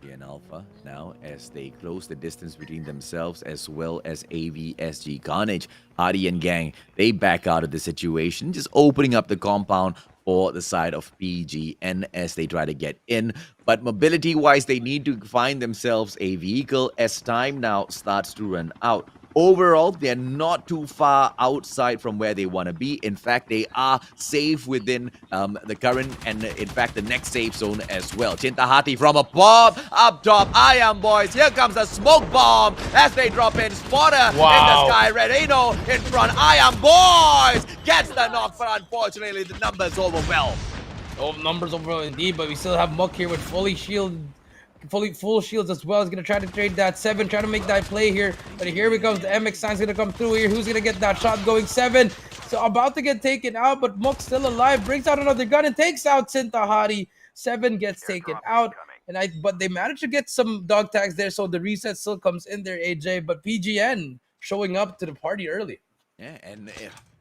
And Alpha now, as they close the distance between themselves as well as AVSG Carnage, Hardy and gang, they back out of the situation, just opening up the compound for the side of PGN as they try to get in. But mobility-wise, they need to find themselves a vehicle as time now starts to run out. Overall, they're not too far outside from where they want to be. In fact, they are safe within the current and, in fact, the next safe zone as well. Chintahati from a bomb up top. Iam boys, here comes a smoke bomb as they drop in. Spotter in the sky. Redino in front. Iam boys gets the knock, but unfortunately, the numbers overwhelmed. Oh, numbers overwhelmed indeed, but we still have Muck here with full shields as well. He's gonna try to trade that 7, trying to make that play here. But here we comes the MX sign's gonna come through here. Who's gonna get that shot going? 7. So about to get taken out, but Muck's still alive. Brings out another gun and takes out Sintahari. 7 gets taken out. But they managed to get some dog tags there, so the reset still comes in there, AJ. But PGN showing up to the party early. Yeah, and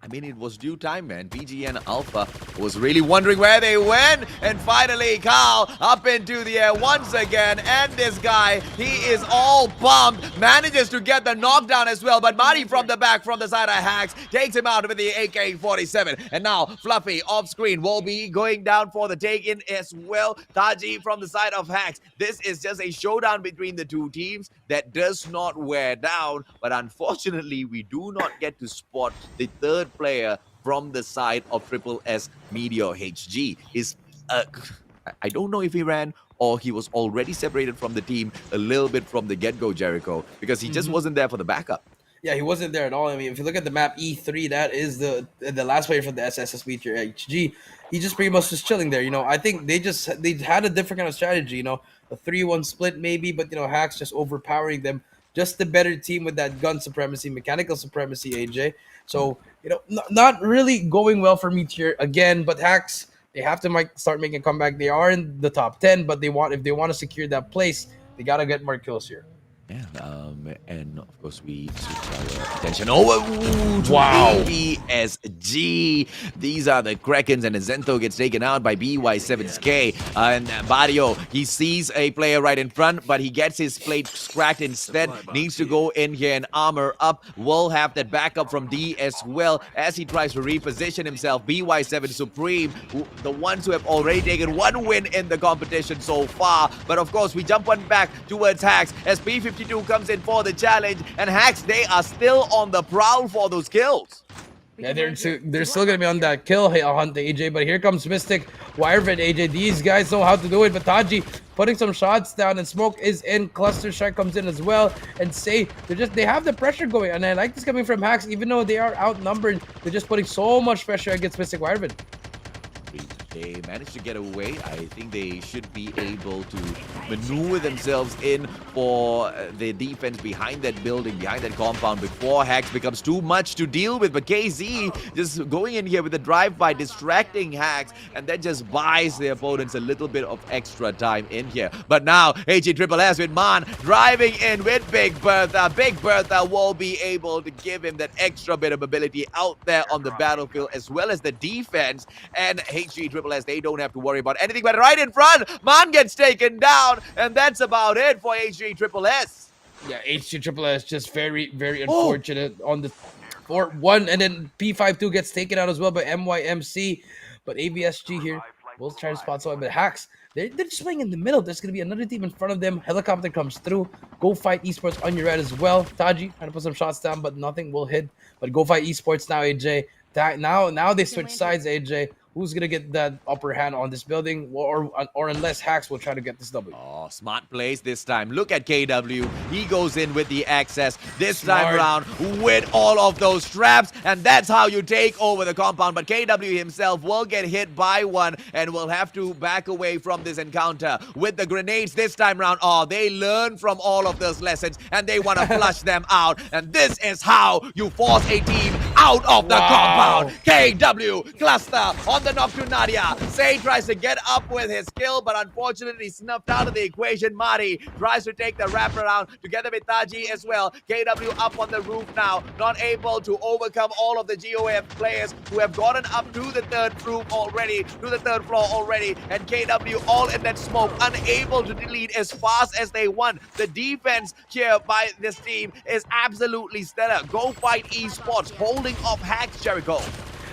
I mean, it was due time, man. PGN Alpha was really wondering where they went. And finally, Carl up into the air once again. And this guy, he is all pumped. Manages to get the knockdown as well. But Marty from the back, from the side of Hacks, takes him out with the AK-47. And now, Fluffy off screen will be going down for the take-in as well. Taji from the side of Hacks. This is just a showdown between the two teams that does not wear down. But unfortunately, we do not get to spot the third player from the side of Triple S Meteor HG. I don't know if he ran or he was already separated from the team a little bit from the get-go, Jericho, because he just wasn't there for the backup. Yeah, he wasn't there at all. I mean, if you look at the map E3, that is the last player from the SSS Meteor HG. He just pretty much was chilling there. You know, I think they had a different kind of strategy. You know, a 3-1 split maybe, but you know, Hacks just overpowering them. Just the better team with that gun supremacy, mechanical supremacy, AJ. So, you know, not really going well for Meteor again, but Hacks, they have to start making a comeback. They are in the top 10, but if they want to secure that place, they got to get more kills here. Yeah, and of course we switch our attention over to AVSG. These are the Krakens, and Zento gets taken out by BY7K. And Barrio, he sees a player right in front, but he gets his plate cracked instead. Needs to go in here and armor up. Will have that backup from D as well as he tries to reposition himself. BY7 Supreme, the ones who have already taken 1 win in the competition so far. But of course, we jump one back towards Hacks as P52 comes in for the challenge, and Hacks, they are still on the prowl for those kills. Yeah, they're still gonna be on that kill hunt, AJ. But here comes Mystic, Wyvern, AJ. These guys know how to do it. But Taji putting some shots down, and Smoke is in. Cluster Strike comes in as well, and Say they have the pressure going. And I like this coming from Hacks, even though they are outnumbered. They're just putting so much pressure against Mystic Wyvern. They managed to get away. I think they should be able to maneuver themselves in for the defense behind that building, behind that compound before Hacks becomes too much to deal with. But KZ just going in here with the drive-by, distracting Hacks, and that just buys the opponents a little bit of extra time in here. But now HGSS with Man driving in with Big Bertha. Big Bertha will be able to give him that extra bit of ability out there on the battlefield, as well as the defense. And HGSS, they don't have to worry about anything, but right in front, Man gets taken down, and that's about it for HGSS. Yeah, HGSS just very, very unfortunate on the 4-1, and then P52 gets taken out as well by MYMC. But AVSG here will try to spot someone, but Hacks, they're just playing in the middle. There's going to be another team in front of them. Helicopter comes through. Go Fight Esports on your right as well. Taji trying to put some shots down, but nothing will hit. But Go Fight Esports now, AJ. Now they switch sides, AJ. Who's gonna get that upper hand on this building, or unless Hacks will try to get this W? Oh, smart plays this time. Look at KW. He goes in with the access this time around with all of those traps, and that's how you take over the compound. But KW himself will get hit by one and will have to back away from this encounter with the grenades this time around. Oh, they learn from all of those lessons, and they want to flush them out. And this is how you force a team out of the compound. KW cluster on the knock to Nadia. Say tries to get up with his kill, but unfortunately snuffed out of the equation. Mari tries to take the wraparound together with Taji as well. KW up on the roof now, not able to overcome all of the GOF players who have gotten up to the third floor already, and KW all in that smoke, unable to delete as fast as they want. The defense here by this team is absolutely stellar. Go Fight Esports holding off Hacks, Jericho.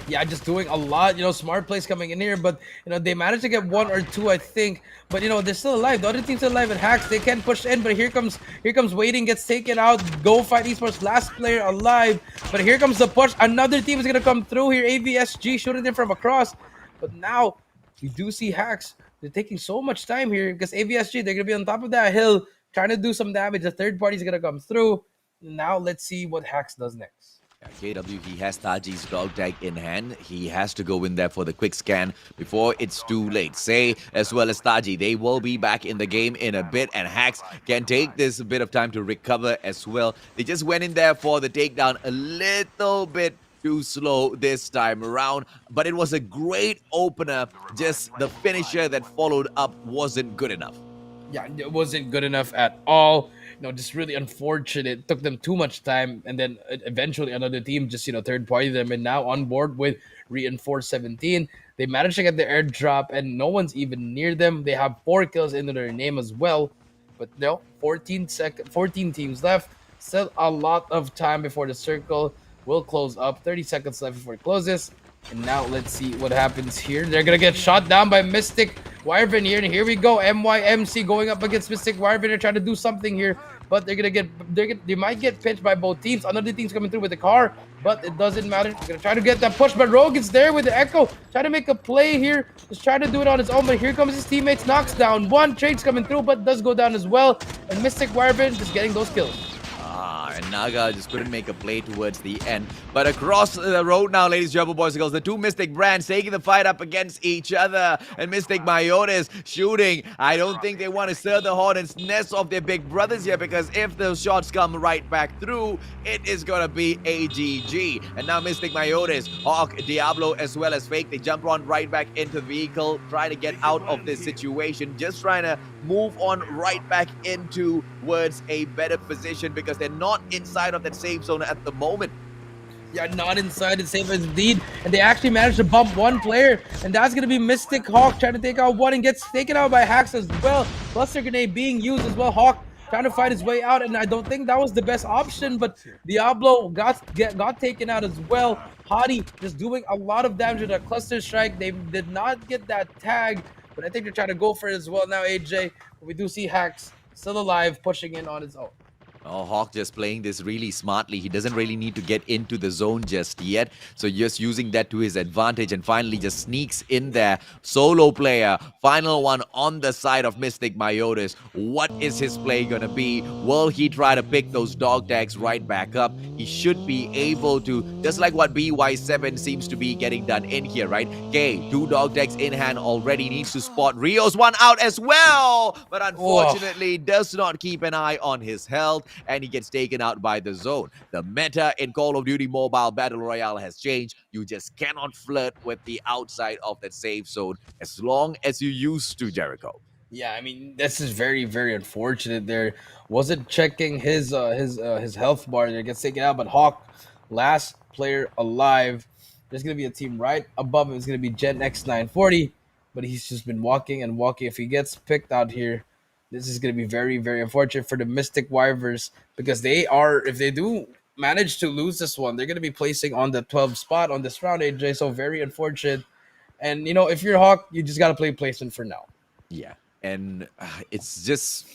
Yeah, just doing a lot, smart plays coming in here, but, they managed to get 1 or 2, I think, but, they're still alive. The other team's still alive at Hacks. They can push in, but here comes Waiting, gets taken out. Go Fight Esports, last player alive, but here comes the push. Another team is going to come through here. AVSG shooting them from across, but now we do see Hacks. They're taking so much time here because AVSG, they're going to be on top of that hill trying to do some damage. The third party is going to come through. Now let's see what Hacks does next. KW, he has Taji's dog tag in hand. He has to go in there for the quick scan before it's too late. Say, as well as Taji, they will be back in the game in a bit, and Hacks can take this a bit of time to recover as well. They just went in there for the takedown a little bit too slow this time around, but it was a great opener. Just the finisher that followed up wasn't good enough. Yeah, it wasn't good enough at all. Just really unfortunate. It took them too much time, and then eventually another team just, third party them, and now on board with Reinforce 17. They managed to get the airdrop, and no one's even near them. They have 4 kills into their name as well, but 14 teams left. Still a lot of time before the circle will close up. 30 seconds left before it closes. And now let's see what happens here. They're gonna get shot down by Mystic Wyvern here, and here we go. MYMC going up against Mystic Wyvern. They're trying to do something here, but they might get pinched by both teams. Another team's coming through with the car, but it doesn't matter. They're gonna try to get that push, but Rogue is there with the Echo, trying to make a play here. Just trying to do it on his own, but here comes his teammates. Knocks down one. Trade's coming through, but does go down as well. And Mystic Wyvern just getting those kills. And Naga just couldn't make a play towards the end. But across the road now, ladies and gentlemen, boys and girls, the two Mystic brands taking the fight up against each other. And Mystic Mayones shooting. I don't think they want to stir the hornet's nest of their big brothers here, because if those shots come right back through, it is going to be AGG. And now Mystic Mayones, Hawk, Diablo, as well as Fake, they jump on right back into the vehicle, trying to get out of this situation, just trying to move on right back into towards a better position, because they're not inside of that safe zone at the moment. Yeah, not inside the safe indeed. And they actually managed to bump one player, and that's going to be Mystic Hawk trying to take out one, and gets taken out by Hacks as well. Cluster grenade being used as well. Hawk trying to fight his way out, and I don't think that was the best option, but Diablo got taken out as well. Hadi just doing a lot of damage with that cluster strike. They did not get that tag, but I think they're trying to go for it as well now, AJ. But we do see Hacks still alive, pushing in on his own. Oh, Hawk just playing this really smartly. He doesn't really need to get into the zone just yet. So just using that to his advantage and finally just sneaks in there. Solo player, final one on the side of Mystic Myotis. What is his play gonna be? Will he try to pick those dog tags right back up? He should be able to, just like what BY7 seems to be getting done in here, right? K, 2 dog tags in hand already, needs to spot Rio's one out as well. But unfortunately, does not keep an eye on his health, and he gets taken out by the zone. The meta in Call of Duty Mobile Battle Royale has changed. You just cannot flirt with the outside of that safe zone as long as you used to, Jericho. Yeah, I mean this is very very unfortunate. There wasn't checking his health bar there, gets taken out. But Hawk, last player alive. There's gonna be a team right above him. It's gonna be Gen X 940, but he's just been walking and walking. If he gets picked out here, this is gonna be very very unfortunate for the Mystic Wyvers because they are, if they do manage to lose this one, they're gonna be placing on the 12th spot on this round, AJ. So very unfortunate. And you know, if you're Hawk, you just gotta play placement for now. Yeah. And it's just,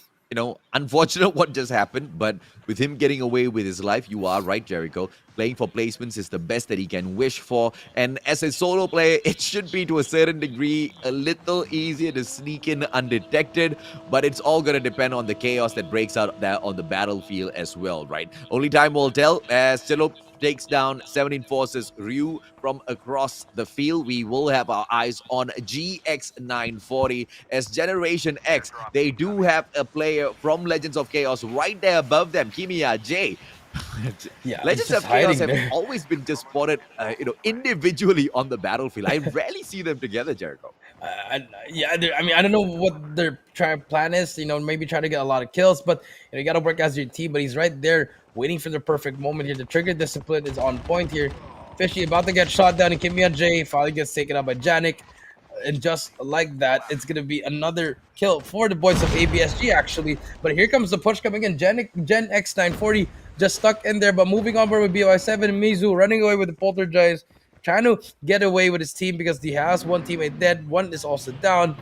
unfortunate what just happened. But with him getting away with his life, you are right, Jericho. Playing for placements is the best that he can wish for. And as a solo player, it should be to a certain degree a little easier to sneak in undetected. But it's all going to depend on the chaos that breaks out there on the battlefield as well, right? Only time will tell as Chilo takes down 17 Forces Ryu from across the field. We will have our eyes on GX940 as Generation X. They do have a player from Legends of Chaos right there above them, Kimiya J. Yeah, Legends of Chaos have always been just spotted, individually on the battlefield. I rarely see them together, Jericho. I mean, I don't know what their plan is. Maybe try to get a lot of kills, but you got to work as your team. But he's right there, waiting for the perfect moment here. The trigger discipline is on point here. Fishy about to get shot down, and Kimiya J finally gets taken out by Janik. And just like that, it's gonna be another kill for the boys of ABSG actually. But here comes the push coming in. Gen X 940 just stuck in there, but moving on with BY7 and Mizu running away with the Poltergeist, trying to get away with his team because he has one teammate dead, one is also down.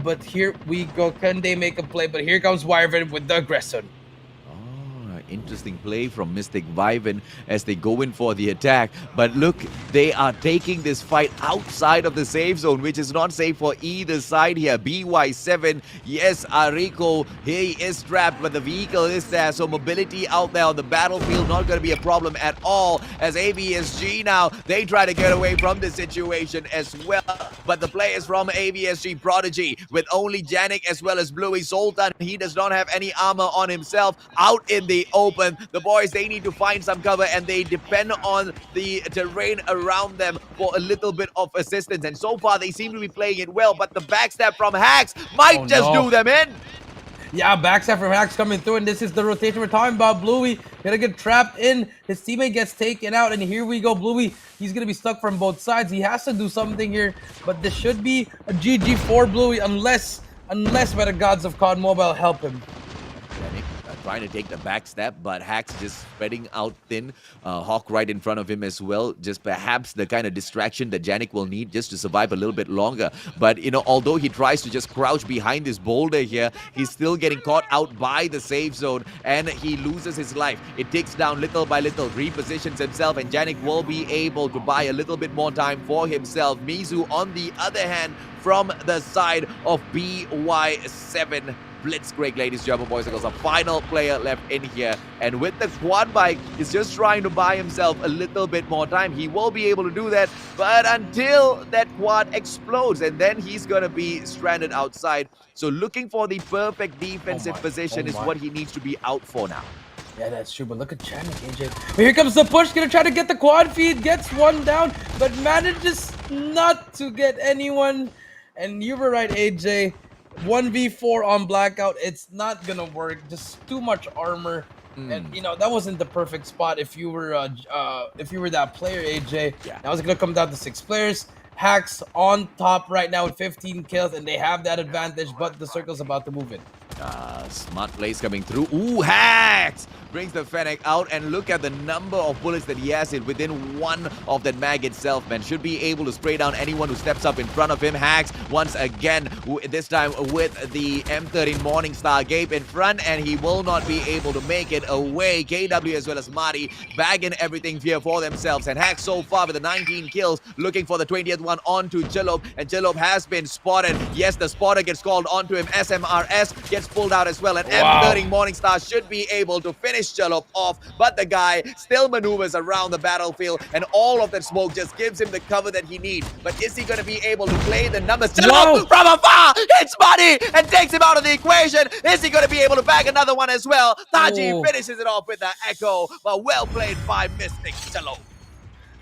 But here we go. Can they make a play? But here comes Wyvern with the aggression. Interesting play from Mystic Vyvern as they go in for the attack. But look, they are taking this fight outside of the safe zone, which is not safe for either side here. BY7, yes, Ariko, he is trapped, but the vehicle is there. So mobility out there on the battlefield not going to be a problem at all. As ABSG now, they try to get away from the situation as well. But the players from ABSG Prodigy, with only Janik as well as Bluey Sultan, he does not have any armor on himself, out in the open. The boys, they need to find some cover and they depend on the terrain around them for a little bit of assistance. And so far, they seem to be playing it well, but the backstab from Hacks might do them in. Yeah, backstab from Hacks coming through, and this is the rotation we're talking about. Bluey gonna get trapped in. His teammate gets taken out, and here we go. Bluey, he's gonna be stuck from both sides. He has to do something here, but this should be a GG for Bluey unless by the gods of COD Mobile help him. Trying to take the backstab, but Hacks just spreading out thin. Hawk right in front of him as well. Just perhaps the kind of distraction that Janik will need just to survive a little bit longer. But, although he tries to just crouch behind this boulder here, he's still getting caught out by the safe zone and he loses his life. It takes down little by little, repositions himself, and Janik will be able to buy a little bit more time for himself. Mizu, on the other hand, from the side of BY7. Blitzkrieg, ladies, German boys and girls, a final player left in here. And with the quad bike, he's just trying to buy himself a little bit more time. He will be able to do that, but until that quad explodes, and then he's going to be stranded outside. So looking for the perfect defensive position is what he needs to be out for now. Yeah, that's true, but look at Janik, AJ. But here comes the push, gonna try to get the quad feed, gets one down, but manages not to get anyone. And you were right, AJ. 1v4 on Blackout, it's not gonna work. Just too much armor, and that wasn't the perfect spot if you were that player, AJ. Yeah. Now it's gonna come down to 6 players. Hacks on top right now with 15 kills, and they have that advantage, but the circle's about to move in. Smart plays coming through. Ooh, hacks! Brings the Fennec out, and look at the number of bullets that he has in within one of that mag itself, man. Should be able to spray down anyone who steps up in front of him. Hacks once again, this time with the M13 Morningstar Gape in front, and he will not be able to make it away. KW as well as Marty bagging everything here for themselves, and Hacks so far with the 19 kills, looking for the 20th one onto Chilop, and Chilop has been spotted. Yes, the spotter gets called onto him. SMRS gets pulled out as well, and M13 Morningstar should be able to finish Chilop off, but the guy still maneuvers around the battlefield, and all of that smoke just gives him the cover that he needs. But is he going to be able to play the numbers? Chilop from afar hits Marty and takes him out of the equation. Is he going to be able to bag another one as well? Taji finishes it off with the echo, but well played by Mystic Chilop.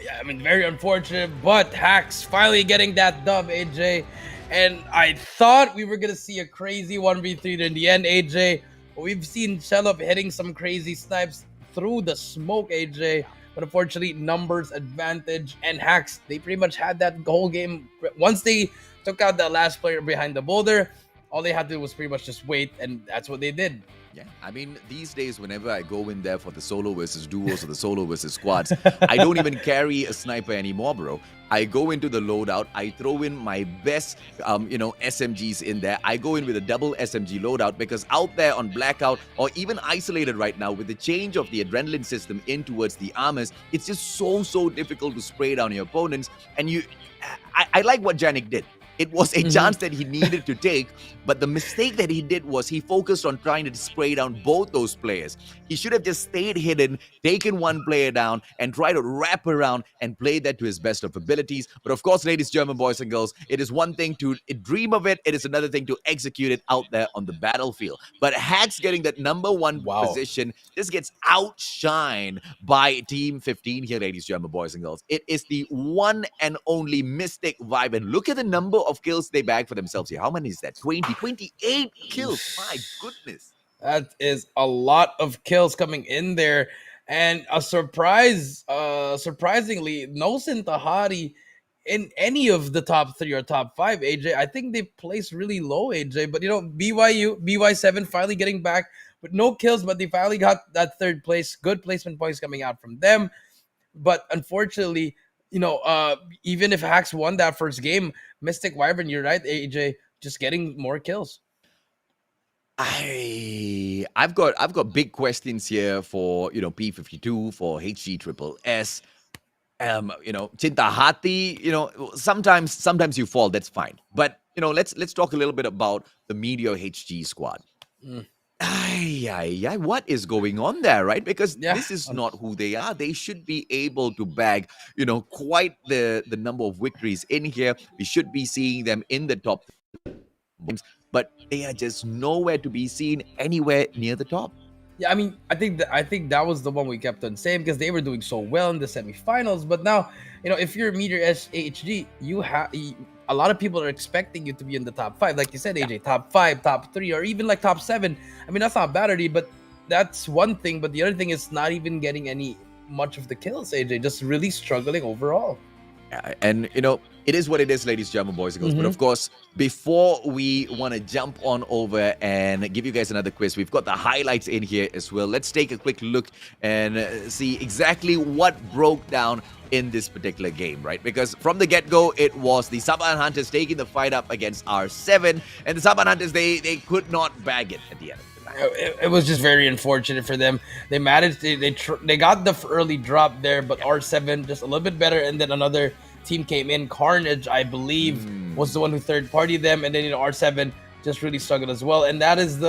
Yeah, I mean, very unfortunate, but Hacks finally getting that dub, AJ. And I thought we were going to see a crazy 1v3 in the end, AJ. We've seen Chilop hitting some crazy snipes through the smoke, AJ. But unfortunately, numbers advantage, and Hacks, they pretty much had that whole game. Once they took out the last player behind the boulder, all they had to do was pretty much just wait, and that's what they did. Yeah, I mean, these days, whenever I go in there for the solo versus duos or the solo versus squads, I don't even carry a sniper anymore, bro. I go into the loadout, I throw in my best, SMGs in there. I go in with a double SMG loadout, because out there on Blackout, or even isolated right now, with the change of the adrenaline system in towards the armors, it's just so difficult to spray down your opponents. And I like what Janik did. It was a chance that he needed to take, but the mistake that he did was he focused on trying to spray down both those players. He should have just stayed hidden, taken one player down, and tried to wrap around and play that to his best of abilities. But of course, ladies, German boys and girls, it is one thing to dream of it. It is another thing to execute it out there on the battlefield. But Hacks getting that number one position, this gets outshined by Team 15 here, ladies, German boys and girls. It is the one and only Mystic vibe. And look at the number of kills they bag for themselves here. How many is that? 28 kills. My goodness. That is a lot of kills coming in there. And a surprisingly, no Sintahari in any of the top 3 or top 5, AJ. I think they placed really low, AJ. But, BY7 finally getting back with no kills, but they finally got that 3rd place. Good placement points coming out from them. But unfortunately, even if Hacks won that first game, Mystic Wyvern, you're right, AJ, just getting more kills. I've got big questions here for P52, for HG Triple S. Cinta Hati, sometimes you fall, that's fine. But let's talk a little bit about the Meteor HG squad. What is going on there, right? Because this is not who they are. They should be able to bag, quite the number of victories in here. We should be seeing them in the top, but they are just nowhere to be seen anywhere near the top. Yeah, I mean, I think that was the one we kept on saying, because they were doing so well in the semifinals. But now, if you're Meteor HG, a lot of people are expecting you to be in the top 5, like you said, AJ, top 5, top 3, or even like top 7. I mean, that's not bad already, but that's one thing. But the other thing is not even getting much of the kills, AJ, just really struggling overall. And it is what it is, ladies, German boys and girls. But of course, before we want to jump on over and give you guys another quiz, we've got the highlights in here as well. Let's take a quick look and see exactly what broke down in this particular game, right? Because from the get-go, it was the Saban Hunters taking the fight up against R7, and the Saban Hunters, they could not bag it at the end. It was just very unfortunate for them. They managed, they got the early drop there, but R7 just a little bit better, and then another team came in. Carnage, I believe, was the one who third-partied them, and then R7 just really struggled as well. And that is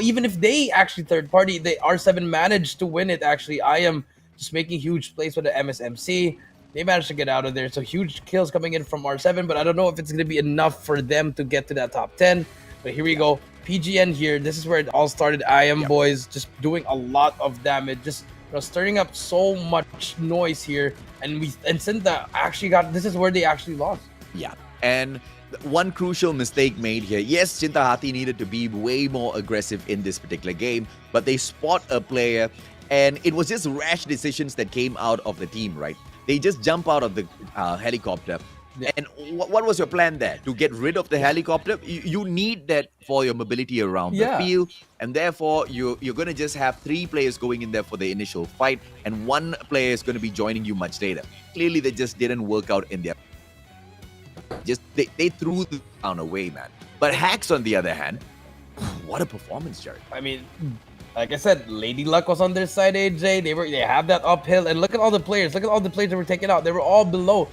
even if they actually third-party, R7 managed to win it. Actually, I am just making huge plays with the MSMC. They managed to get out of there. So huge kills coming in from R7, but I don't know if it's going to be enough for them to get to that top 10. But here we go. PGN here. This is where it all started. boys just doing a lot of damage, just stirring up so much noise here. And Cinta actually this is where they actually lost. Yeah. And one crucial mistake made here. Yes, Cinta Hati needed to be way more aggressive in this particular game, but they spot a player, and it was just rash decisions that came out of the team, right? They just jump out of the helicopter, Yeah. And what was your plan there? To get rid of the helicopter? You need that for your mobility around the Yeah. field, and therefore you're going to just have 3 players going in there for the initial fight, and 1 player is going to be joining you much later. Clearly, they just didn't work out in their. They threw the town away, man. But Hacks, on the other hand, what a performance, Jared. I mean, like I said, Lady Luck was on their side, AJ. They have that uphill, and look at all the players. Look at all the players that were taken out. They were all below.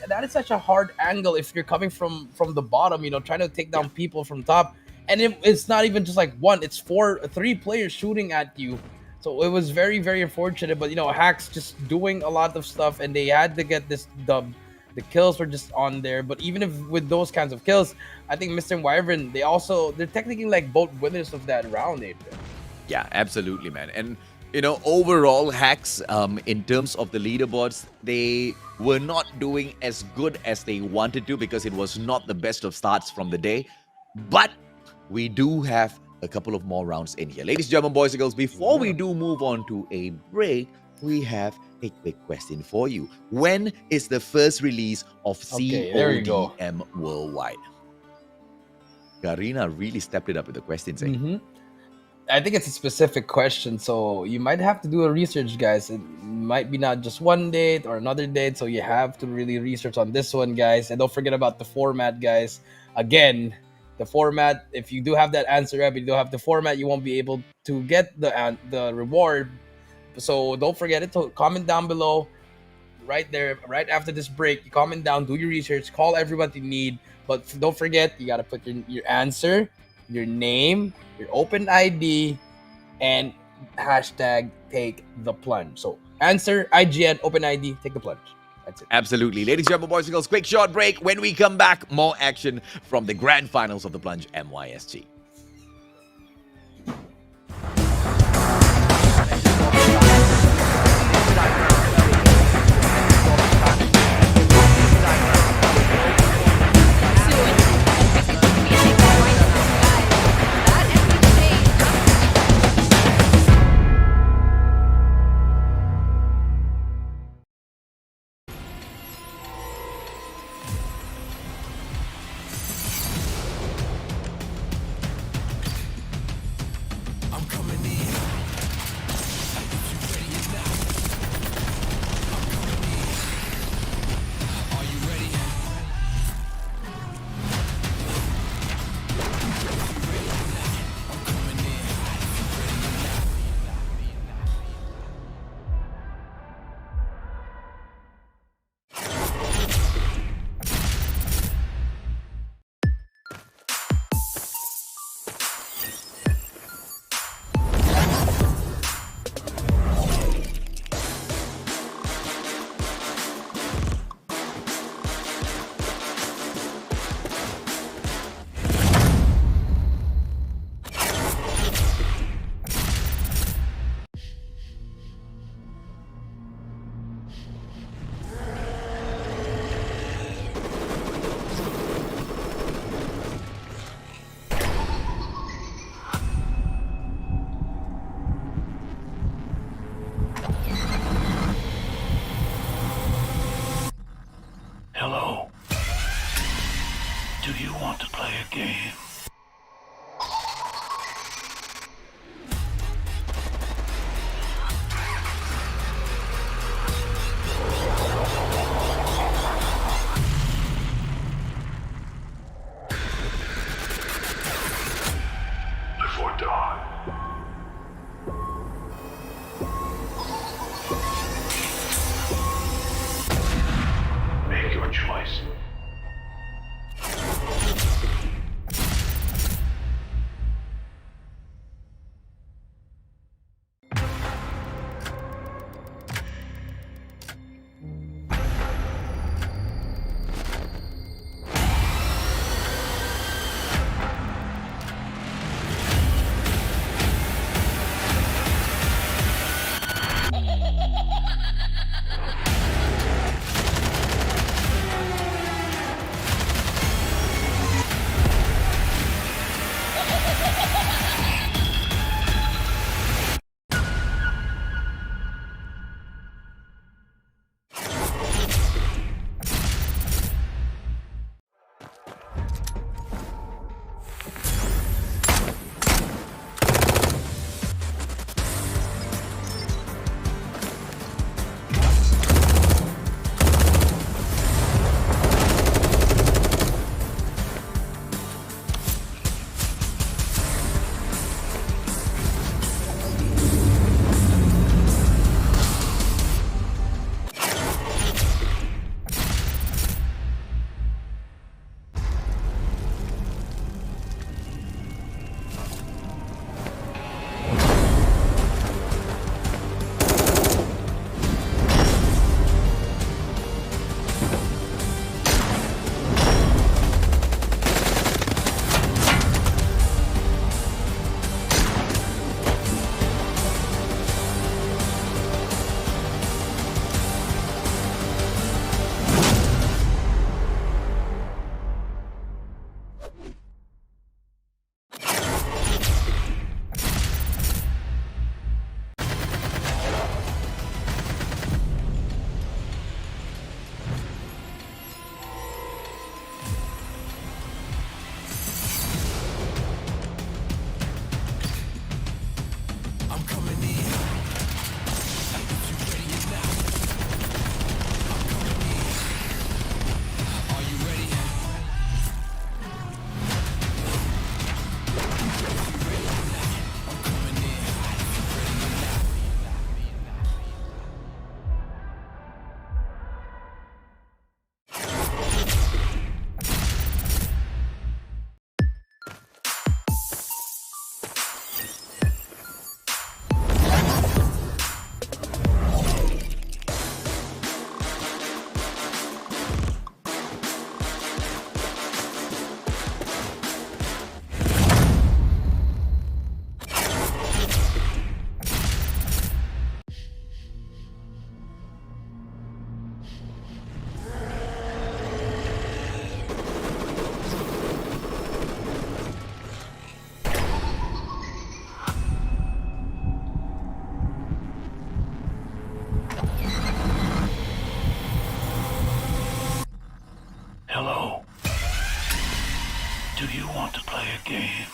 That is such a hard angle if you're coming from the bottom, you know, trying to take down people from top. And it's not even just like one; it's 3 players shooting at you. So it was very, very unfortunate. But you know, Hacks just doing a lot of stuff, and they had to get this dub. The kills were just on there, but even if with those kinds of kills, I think Mr. and Wyvern, they're technically like both winners of that round, Adrian. Yeah, absolutely, man. And you know, overall, Hacks, in terms of the leaderboards, they were not doing as good as they wanted to because it was not the best of starts from the day. But we do have a couple of more rounds in here. Ladies and gentlemen, boys and girls, before we do move on to a break, we have a quick question for you. When is the first release of CODM worldwide? Garina really stepped it up with the questions. I think it's a specific question, so you might have to do a research, guys. It might be not just one date or another date, so you have to really research on this one, guys. And don't forget about the format, guys. Again, the format, if you do have that answer up, you don't have the format, you won't be able to get the reward. So don't forget it. So comment down below, right there, right after this break. You comment down, do your research, call everyone you need. But don't forget, you gotta put your answer, your name, your open ID, and hashtag take the plunge. So answer, IGN, open ID, take the plunge. That's it. Absolutely. Ladies and gentlemen, boys and girls, quick short break. When we come back, more action from the grand finals of the plunge MYSG. Hello. Do you want to play a game? Live or die. Make your choice. Hello. Do you want to play a game?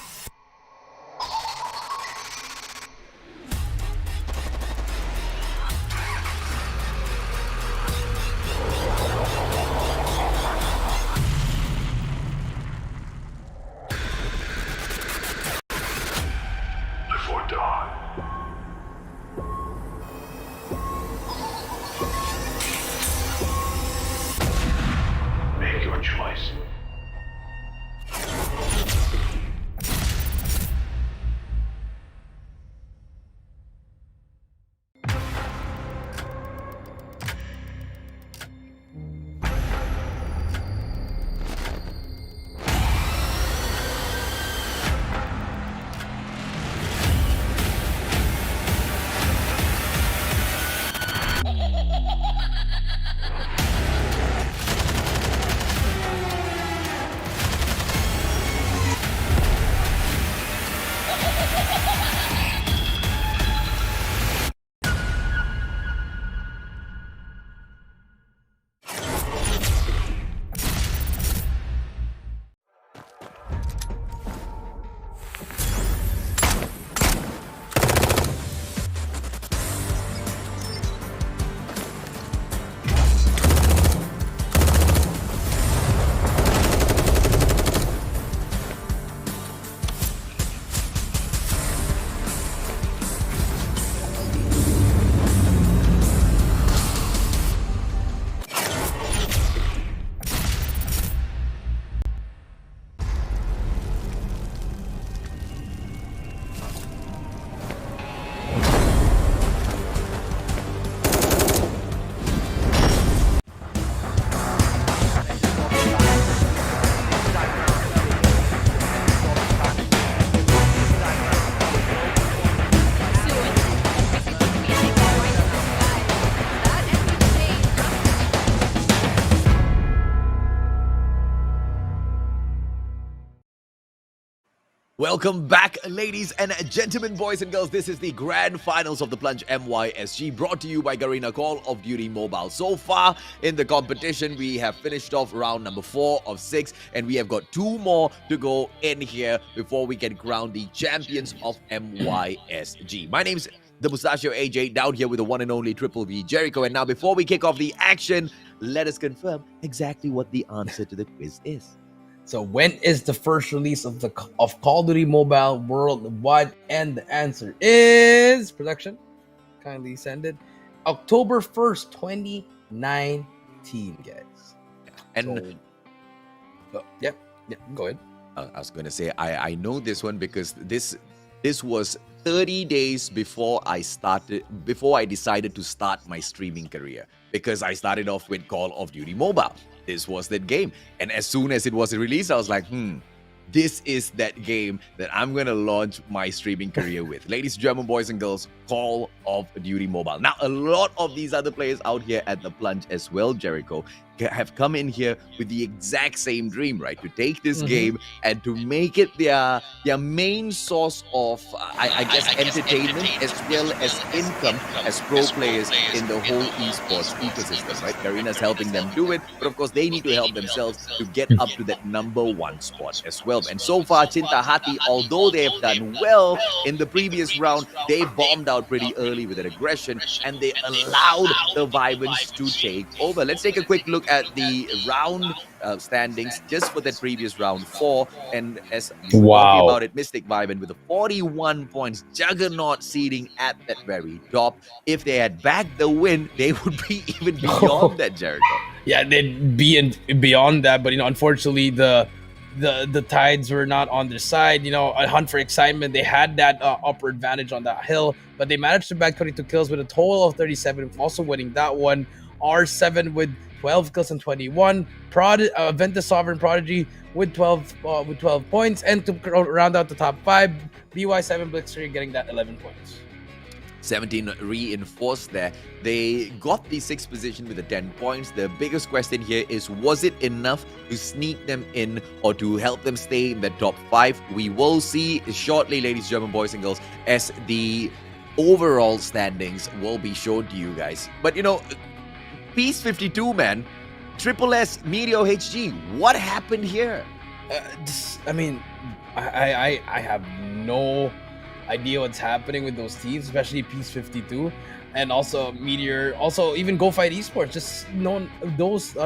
Before dawn. Make your choice. Welcome back, ladies and gentlemen, boys and girls. This is the grand finals of the Plunge MYSG, brought to you by Garena Call of Duty Mobile. So far in the competition, we have finished off round number 4 of 6, and we have got 2 more to go in here before we can crown the champions of MYSG. My name's the Mustachio AJ, down here with the one and only Triple V Jericho. And now, before we kick off the action, let us confirm exactly what the answer to the quiz is. So when is the first release of Call of Duty Mobile worldwide? And the answer is, production, kindly send it, October 1st, 2019, guys. And so, yeah, go ahead. I was going to say, I know this one because this was 30 days before I decided to start my streaming career, because I started off with Call of Duty Mobile. This was that game. And as soon as it was released, I was like, this is that game that I'm going to launch my streaming career with. Ladies and gentlemen, boys and girls, Call of Duty Mobile. Now, a lot of these other players out here at the Plunge as well, Jericho, have come in here with the exact same dream, right? To take this game and to make it their main source of, I guess, entertainment as well as income as pro players in the whole esports ecosystem, right? Garena's helping them do it, but of course they need to help themselves to get up to that #1 spot as well. And so far, Cinta Hati, although they have done well in the previous round, they bombed out pretty early with an aggression, and they allowed the Vibans to take over. Let's take a quick look at the round standings just for that previous round 4. And as we were talking about it, Mystic Viban with the 41 points, Juggernaut seeding at that very top. If they had bagged the win, they would be even beyond that, Jericho. Yeah, they'd be beyond that, but unfortunately the tides were not on their side. A hunt for excitement. They had that upper advantage on that hill, but they managed to bag 22 kills with a total of 37, also winning that one. R7 with 12 kills and 21. Ventus Sovereign Prodigy with 12 points, and to round out the top 5, BY7 Blitzkrieg getting that 11 points. 17 reinforced there. They got the 6th position with the 10 points. The biggest question here is, was it enough to sneak them in or to help them stay in the top 5? We will see shortly, ladies and gentlemen, boys and girls, as the overall standings will be shown to you guys. But Peace 52, man, Triple S, Meteor HG, what happened here? I mean, I have no idea what's happening with those teams, especially Peace 52 and also Meteor, also even Go Fight Esports. Just those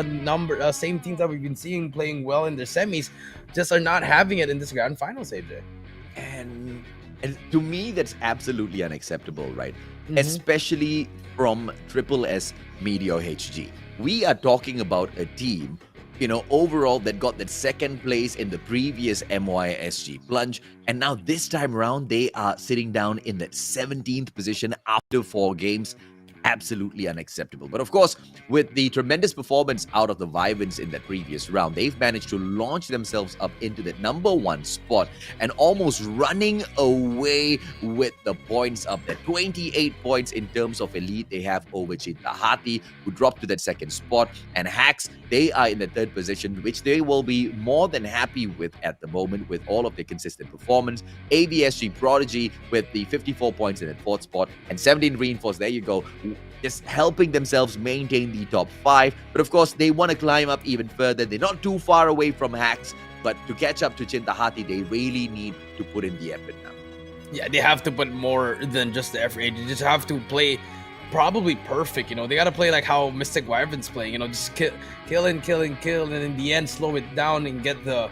same teams that we've been seeing playing well in their semis just are not having it in this grand finals, AJ. And to me, that's absolutely unacceptable, right? Mhm. Especially from Triple S Meteor HG. We are talking about a team, overall that got that second place in the previous MYSG plunge. And now this time around, they are sitting down in that 17th position after 4 games. Absolutely unacceptable. But of course, with the tremendous performance out of the Vivens in that previous round, they've managed to launch themselves up into the number 1 spot and almost running away with the points up there. 28 points in terms of elite they have over Chitahati, who dropped to that 2nd spot, and Hacks, they are in the 3rd position, which they will be more than happy with at the moment with all of their consistent performance. ABSG Prodigy with the 54 points in that 4th spot, and 17 Reinforced, there you go, just helping themselves maintain the top 5. But of course, they want to climb up even further. They're not too far away from Hacks, but to catch up to Chintahati, they really need to put in the effort now. Yeah, they have to put more than just the effort. They just have to play probably perfect. They got to play like how Mystic Wyvern's playing. Just kill, and in the end slow it down and get the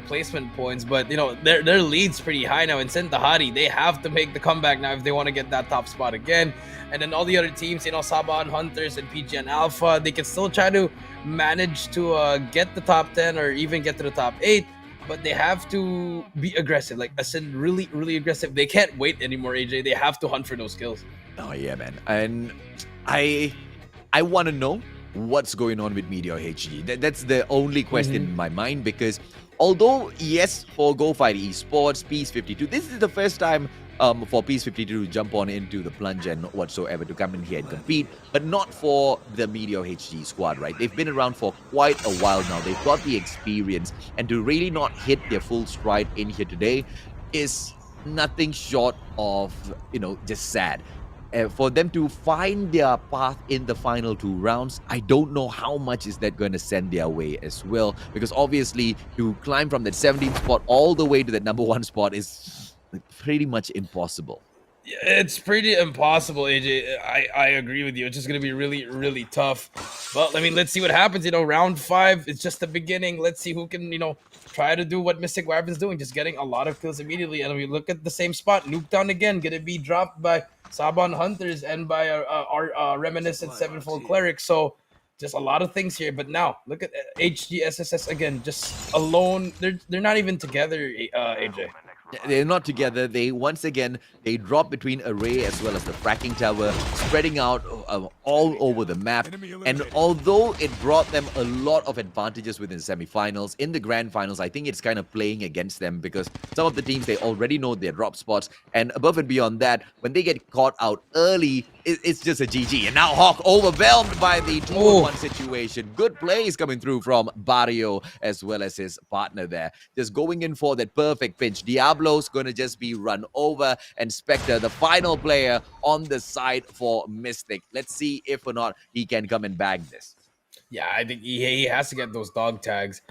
placement points. But their lead's pretty high now. In Chintahati, they have to make the comeback now if they want to get that top spot again. And then all the other teams, Saban Hunters and PGN Alpha, they can still try to manage to get the top 10 or even get to the top 8. But they have to be aggressive. Like I said, really, really aggressive. They can't wait anymore, AJ. They have to hunt for those kills. Oh yeah, man. And I want to know what's going on with Meteor HG. That's the only question in my mind, because although, yes, for Go Fight Esports, Peace 52, this is the first time for Peace 52 to jump on into the plunge and whatsoever to come in here and compete, but not for the Meteor HG squad, right? They've been around for quite a while now. They've got the experience, and to really not hit their full stride in here today is nothing short of, just sad. For them to find their path in the final 2 rounds, I don't know how much is that going to send their way as well, because obviously to climb from that 17th spot all the way to that number 1 spot is pretty much impossible. Yeah, it's pretty impossible, AJ. I agree with you. It's just going to be really, really tough. Well, I mean, let's see what happens. Round 5, it's just the beginning. Let's see who can, try to do what Mystic Wyvern's doing, just getting a lot of kills immediately. And we look at the same spot, Nuketown again, going to be dropped by Saban Hunters and by our Reminiscent Sevenfold Cleric. So just a lot of things here. But now, look at HGSSS again, just alone. They're not even together, AJ. They're not together. They drop between Array as well as the fracking tower, spreading out all over the map. And although it brought them a lot of advantages within the semifinals, in the grand finals, I think it's kind of playing against them, because some of the teams, they already know their drop spots. And above and beyond that, when they get caught out early, it's just a GG. And now Hawk overwhelmed by the 2-on-1 situation. Good plays coming through from Barrio as well as his partner there. Just going in for that perfect pinch. Diablo's going to just be run over, and Spectre, the final player on the side for Mystic. Let's see if or not he can come and bag this. Yeah, I think he has to get those dog tags.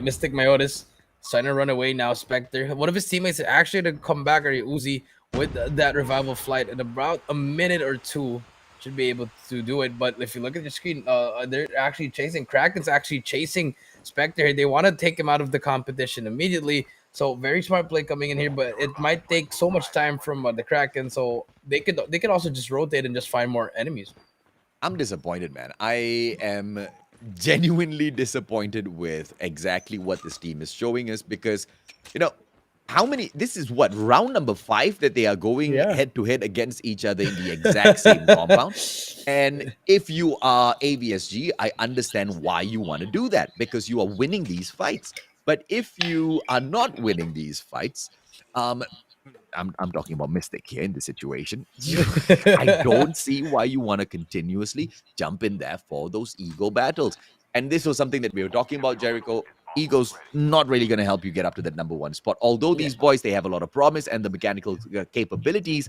Mystic Myotis trying to run away now. Spectre, one of his teammates actually to come back, or Uzi, with that revival flight in about a minute or 2 should be able to do it. But if you look at the screen, they're actually chasing. Kraken's actually chasing Spectre. They want to take him out of the competition immediately. So very smart play coming in here, but it might take so much time from the Kraken. So they could also just rotate and just find more enemies. I'm disappointed, man. I am genuinely disappointed with exactly what this team is showing us, because, this is what, round number 5 that they are going head to head against each other in the exact same compound. And if you are AVSG, I understand why you want to do that, because you are winning these fights. But if you are not winning these fights, I'm talking about Mystic here in this situation. I don't see why you want to continuously jump in there for those ego battles. And this was something that we were talking about, Jericho. Ego's not really going to help you get up to that number 1 spot. Although these boys, they have a lot of promise and the mechanical capabilities,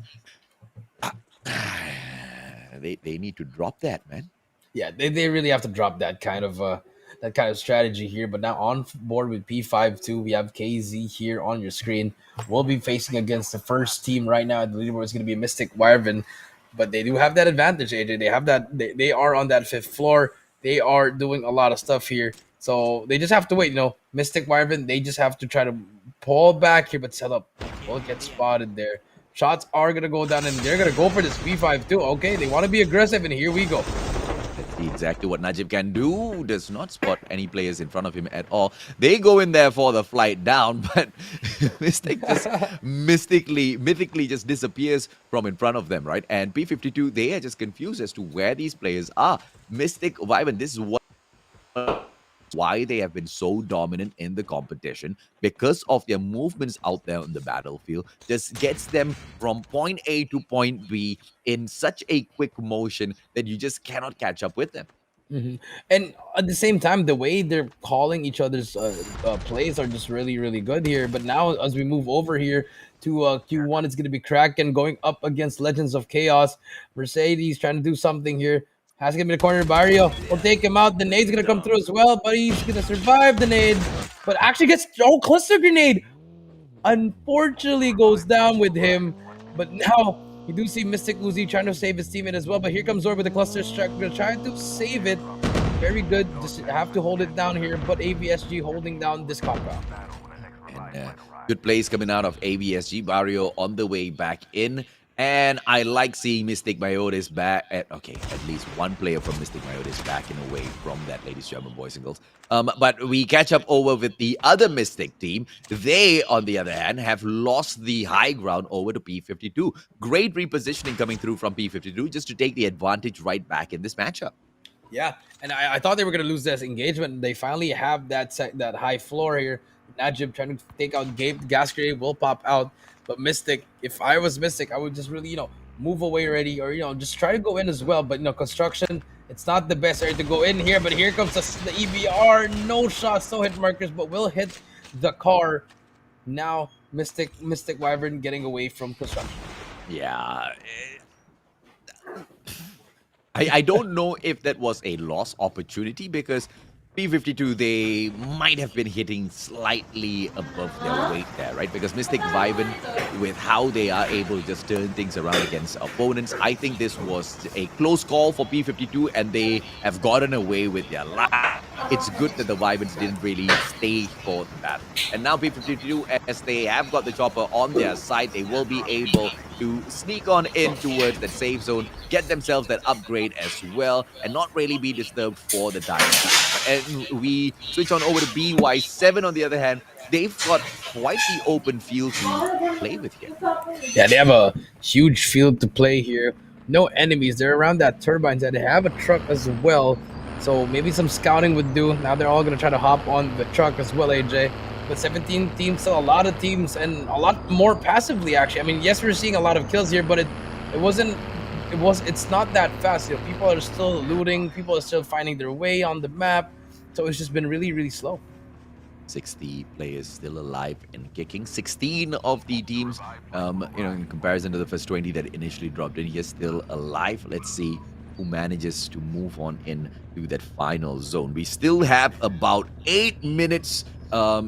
they need to drop that, man. Yeah, they really have to drop that kind of strategy here. But now on board with P5-2, we have KZ here on your screen. We'll be facing against the first team right now. The leaderboard is going to be Mystic Wyvern, but they do have that advantage, AJ. They have that. They are on that fifth floor. They are doing a lot of stuff here, so they just have to wait. Mystic Wyvern. They just have to try to pull back here, but set up will get spotted there. Shots are gonna go down, and they're gonna go for this P5-2. Okay, they want to be aggressive, and here we go. Let's see exactly what Najib can do. Does not spot any players in front of him at all. They go in there for the flight down, but Mystic just mythically just disappears from in front of them, right? And P52, they are just confused as to where these players are. Mystic Wyvern, this is why they have been so dominant in the competition, because of their movements out there on the battlefield. Just gets them from point A to point B in such a quick motion that you just cannot catch up with them. And at the same time, the way they're calling each other's plays are just really, really good here. But now, as we move over here to Q1, it's going to be Kraken going up against Legends of Chaos. Mercedes trying to do something here. Has to get in the corner. Barrio will take him out. The nade's going to come through as well, but he's going to survive the nade. But actually gets cluster grenade. Unfortunately, goes down with him. But now you do see Mystic Uzi trying to save his teammate as well. But here comes Zor with the cluster strike. We're going to try to save it. Very good. Just have to hold it down here. But AVSG holding down this compound. And good plays coming out of AVSG. Barrio on the way back in. And I like seeing Mystic Myotis back. Okay, at least one player from Mystic Myotis backing away from that, ladies, gentlemen, boys and girls. But we catch up over with the other Mystic team. They, on the other hand, have lost the high ground over to P52. Great repositioning coming through from P52 just to take the advantage right back in this matchup. Yeah, and I thought they were going to lose this engagement. They finally have that high floor here. Najib trying to take out Gabe. Gas grenade will pop out. But Mystic, if I was Mystic, I would just really, move away already, or, just try to go in as well. But, construction, it's not the best area to go in here. But here comes the EBR. No shots, no hit markers, but will hit the car. Now, Mystic Wyvern getting away from construction. Yeah. I don't know if that was a lost opportunity, because P52, they might have been hitting slightly above their weight there, right? Because Mystic Wyvern, with how they are able to just turn things around against opponents, I think this was a close call for P52, and they have gotten away with their life. It's good that the Wyverns didn't really stay for the battle. And now P52, as they have got the chopper on their side, they will be able to sneak on in towards that safe zone, get themselves that upgrade as well, and not really be disturbed for the time. And we switch on over to BY7 on the other hand. They've got quite the open field to play with here. Yeah, they have a huge field to play here. No enemies. They're around that turbines, and they have a truck as well. So maybe some scouting would do. Now they're all going to try to hop on the truck as well, AJ. But 17 teams, still a lot of teams, and a lot more passively, actually. I mean, yes, we're seeing a lot of kills here, but it's not that fast. People are still looting. People are still finding their way on the map. So it's just been really, really slow. 60 players still alive and kicking. 16 of the teams, in comparison to the first 20 that initially dropped in here, still alive. Let's see who manages to move on in to that final zone. We still have about 8 minutes. How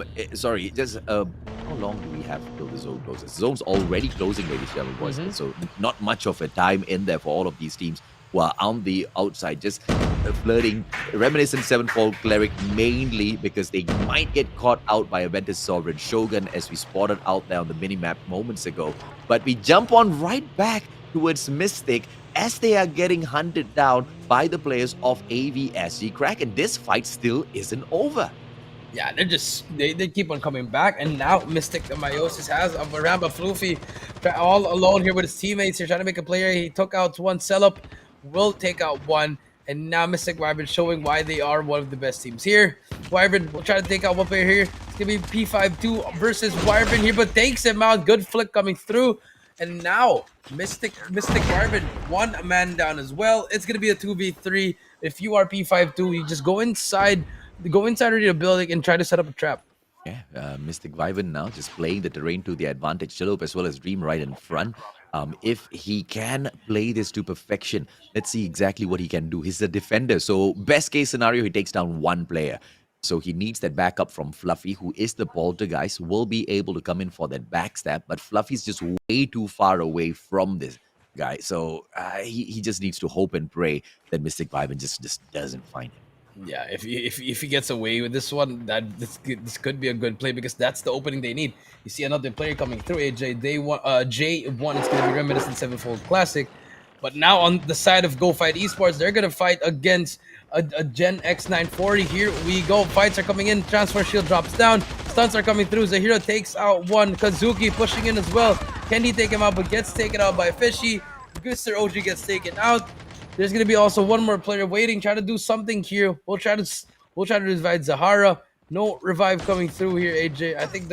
long do we have till the zone closes? The zone's already closing, ladies and gentlemen, boys. So not much of a time in there for all of these teams who are on the outside, just flirting. Reminiscent Sevenfold Cleric mainly because they might get caught out by Aventus Sovereign Shogun, as we spotted out there on the minimap moments ago. But we jump on right back towards Mystic as they are getting hunted down by the players of AVSG Kraken. This fight still isn't over. Yeah, they keep on coming back, and now Mystic Myotis has a Varamba Floofy all alone here with his teammates. He's trying to make a player. He took out one setup, will take out one, and now Mystic Wyvern showing why they are one of the best teams here. Wyvern will try to take out one player here. It's gonna be P52 versus Wyvern here, but takes him out. Good flick coming through, and now Mystic Wyvern one man down as well. It's gonna be a 2v3. If you are P52, you just go inside already the building and try to set up a trap. Yeah, Mystic Wyvern now just playing the terrain to their advantage. Chillup as well as Dream right in front. If he can play this to perfection, let's see exactly what he can do. He's a defender, so best case scenario, he takes down one player. So he needs that backup from Fluffy, who is the poltergeist, will be able to come in for that backstab, but Fluffy's just way too far away from this guy. So he just needs to hope and pray that Mystic Viben just doesn't find him. Yeah, if he gets away with this one, this could be a good play because that's the opening they need. You see another player coming through, AJ. J1 is going to be Reminiscent Sevenfold Classic, but now on the side of Go Fight Esports, they're going to fight against a Gen X940. Here we go. Fights are coming in. Transfer shield drops down. Stunts are coming through. Zahiro takes out one. Kazuki pushing in as well. Can he take him out? But gets taken out by Fishy. Guster OG gets taken out. There's gonna be also one more player waiting, trying to do something here. We'll try to revive Zahara. No revive coming through here, AJ. I think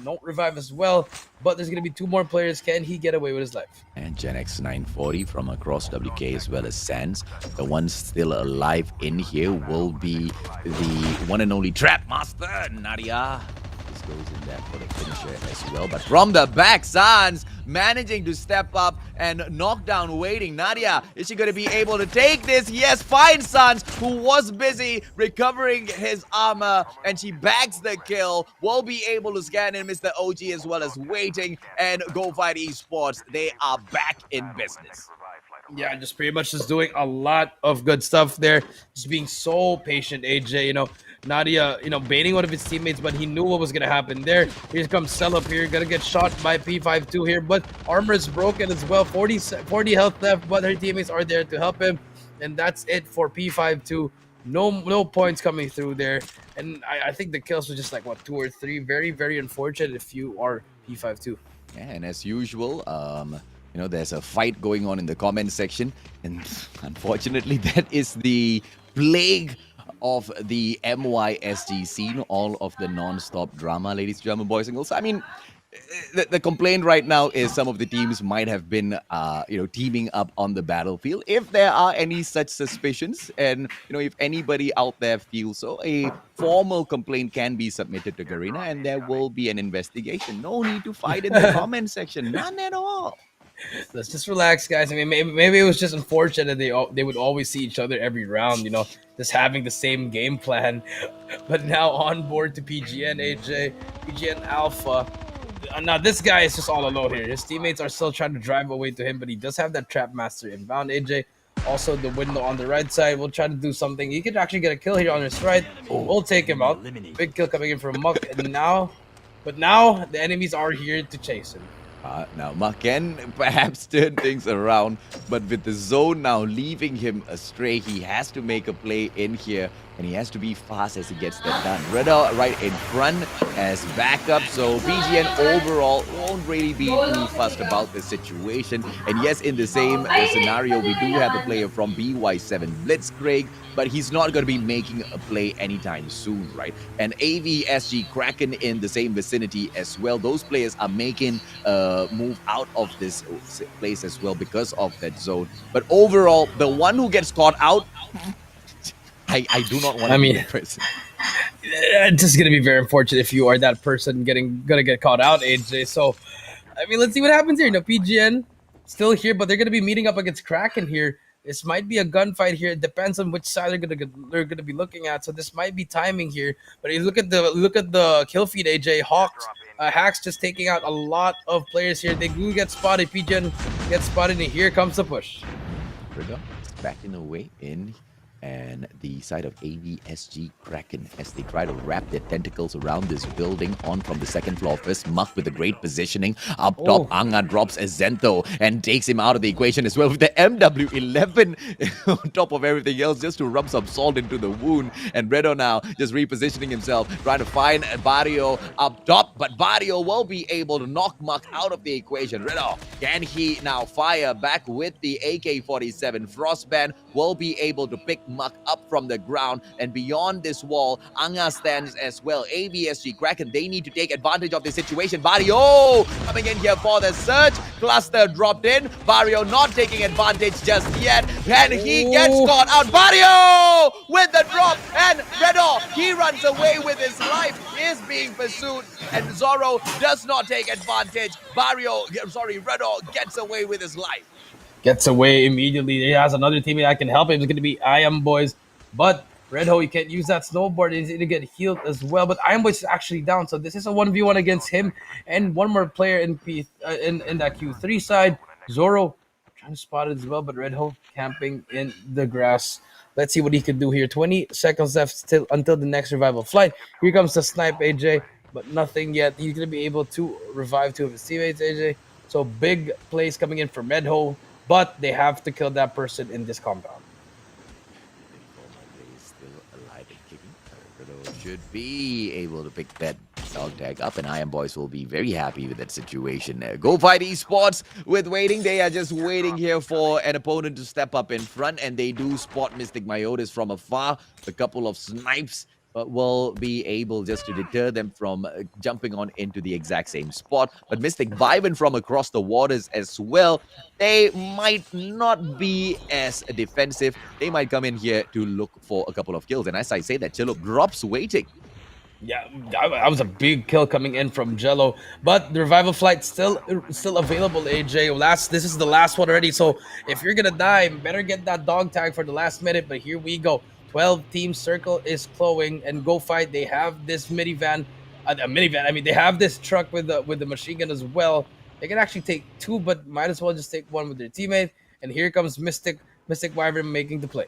no revive as well. But there's gonna be two more players. Can he get away with his life? And Gen X 940 from across WK as well as Sans. The one still alive in here will be the one and only Trap Master, Nadia. This goes in there for the finisher as well. But from the back, Sans managing to step up and knock down waiting. Nadia, is she going to be able to take this? Yes, fine Sans, who was busy recovering his armor, and she bags the kill. Will be able to scan in Mr. OG as well as waiting, and Go Fight Esports. They are back in business. Yeah, just pretty much just doing a lot of good stuff there. Just being so patient, AJ. You know, Nadia, baiting one of his teammates, but he knew what was going to happen there. Here comes Selup here, going to get shot by P52 here, but armor is broken as well. 40 health left, but her teammates are there to help him. And that's it for P52. No points coming through there. And I think the kills were just like, 2 or 3. Very, very unfortunate if you are P52. Yeah, and as usual, there's a fight going on in the comment section, and unfortunately, that is the plague of the MYSG scene, all of the non-stop drama, ladies and gentlemen, boys and girls. I mean, the complaint right now is some of the teams might have been, teaming up on the battlefield. If there are any such suspicions, and if anybody out there feels so, a formal complaint can be submitted to Garena, and there will be an investigation. No need to fight in the comment section, none at all. Let's just relax, guys. I mean, maybe it was just unfortunate that they would always see each other every round, just having the same game plan. But now on board to PGN, AJ, PGN Alpha. Now this guy is just all alone here. His teammates are still trying to drive away to him, but he does have that Trap Master inbound, AJ. Also, the window on the right side. We'll try to do something. He could actually get a kill here on his right. We'll take him out. Big kill coming in from Muck. And now the enemies are here to chase him. Now, Muck can perhaps turn things around, but with the zone now leaving him astray, he has to make a play in here, and he has to be fast as he gets that done. Redder right in front as backup, so BGN overall won't really be too fussed about the situation. And yes, in the same scenario, we do have a player from BY7 Blitzkrieg, but he's not going to be making a play anytime soon, right? And AVSG Kraken in the same vicinity as well. Those players are making a move out of this place as well because of that zone. But overall, the one who gets caught out, I do not want to be the person. It's just going to be very unfortunate if you are that person gonna get caught out, AJ. So, I mean, let's see what happens here. PGN still here, but they're going to be meeting up against Kraken here. This might be a gunfight here. It depends on which side they're gonna be looking at. So this might be timing here. But you look at the kill feed, AJ. Hacks just taking out a lot of players here. They do get spotted. PGN gets spotted, and here comes the push. Riga is backing away in, and the side of AVSG Kraken as they try to wrap their tentacles around this building on from the second floor. First, Muck with a great positioning. Up top, Anga drops a Zento and takes him out of the equation as well with the MW11 on top of everything else just to rub some salt into the wound. And Redo now just repositioning himself, trying to find Barrio up top, but Barrio will be able to knock Muck out of the equation. Redo, can he now fire back with the AK-47? Frostband will be able to pick Muck up from the ground, and beyond this wall, Anga stands as well. AVSG Kraken, they need to take advantage of the situation. Barrio coming in here for the search. Cluster dropped in. Barrio not taking advantage just yet, and he gets caught out. Barrio with the drop, and and Redo, he runs away with his life, is being pursued, and Zoro does not take advantage. Redo gets away with his life. Gets away immediately. He has another teammate that can help him. It's going to be I Am Boys. But Red Ho, he can't use that snowboard. He's going to get healed as well. But I Am Boys is actually down. So this is a 1v1 against him and one more player in in that Q3 side. Zoro trying to spot it as well. But Red Ho camping in the grass. Let's see what he can do here. 20 seconds left still until the next revival flight. Here comes the snipe, AJ. But nothing yet. He's going to be able to revive two of his teammates, AJ. So big plays coming in from Red Ho. But they have to kill that person in this compound. Is still alive and kicking. Redo should be able to pick that dog tag up, and I Am Boys will be very happy with that situation. Go Fight Esports with waiting. They are just waiting here for an opponent to step up in front, and they do spot Mystic Myotis from afar. A couple of snipes will be able just to deter them from jumping on into the exact same spot. But Mystic Viben from across the waters as well, they might not be as defensive. They might come in here to look for a couple of kills. And as I say that, Chillup drops waiting. Yeah, that was a big kill coming in from Jello, but the revival flight still available. AJ, this is the last one already. So if you're gonna die, better get that dog tag for the last minute. But here we go. 12 team circle is glowing, and Go Fight. They have this minivan. I mean, they have this truck with the machine gun as well. They can actually take two, but might as well just take one with their teammate. And here comes Mystic Wyvern making the play.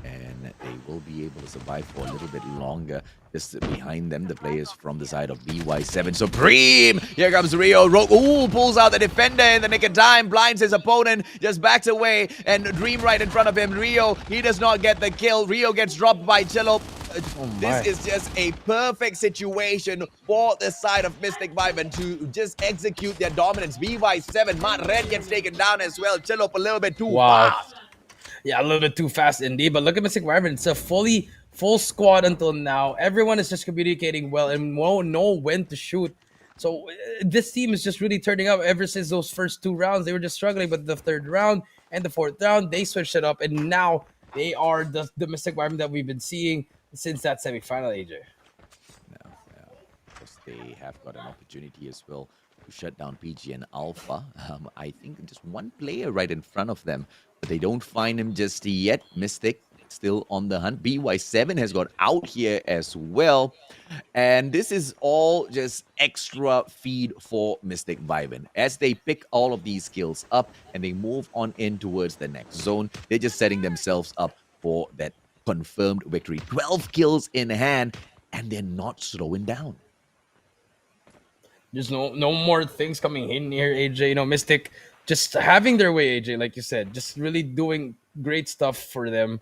And they will be able to survive for a little bit longer. Just behind them, the players from the side of BY7 Supreme. Here comes Rio. Ooh, pulls out the defender in the nick of time, blinds his opponent, just backs away, and Dream right in front of him. Rio, he does not get the kill. Rio gets dropped by Chillo. This is just a perfect situation for the side of Mystic Viben to just execute their dominance. BY7, Matt Red gets taken down as well. Chillo a little bit too fast. Yeah, a little bit too fast indeed. But look at Mystic Wyvern. It's a full squad until now. Everyone is just communicating well and won't know when to shoot. So this team is just really turning up ever since those first two rounds. They were just struggling, but the third round and the fourth round, they switched it up. And now they are the Mystic Wyvern that we've been seeing since that semifinal, AJ. Because they have got an opportunity as well to shut down PG and Alpha. I think just one player right in front of them, but they don't find him just yet. Mystic still on the hunt. BY7 has got out here as well. And this is all just extra feed for Mystic Viben. As they pick all of these skills up and they move on in towards the next zone, they're just setting themselves up for that confirmed victory. 12 kills in hand, and they're not slowing down. There's no more things coming in here, AJ. You know, Mystic just having their way, AJ, like you said, just really doing great stuff for them.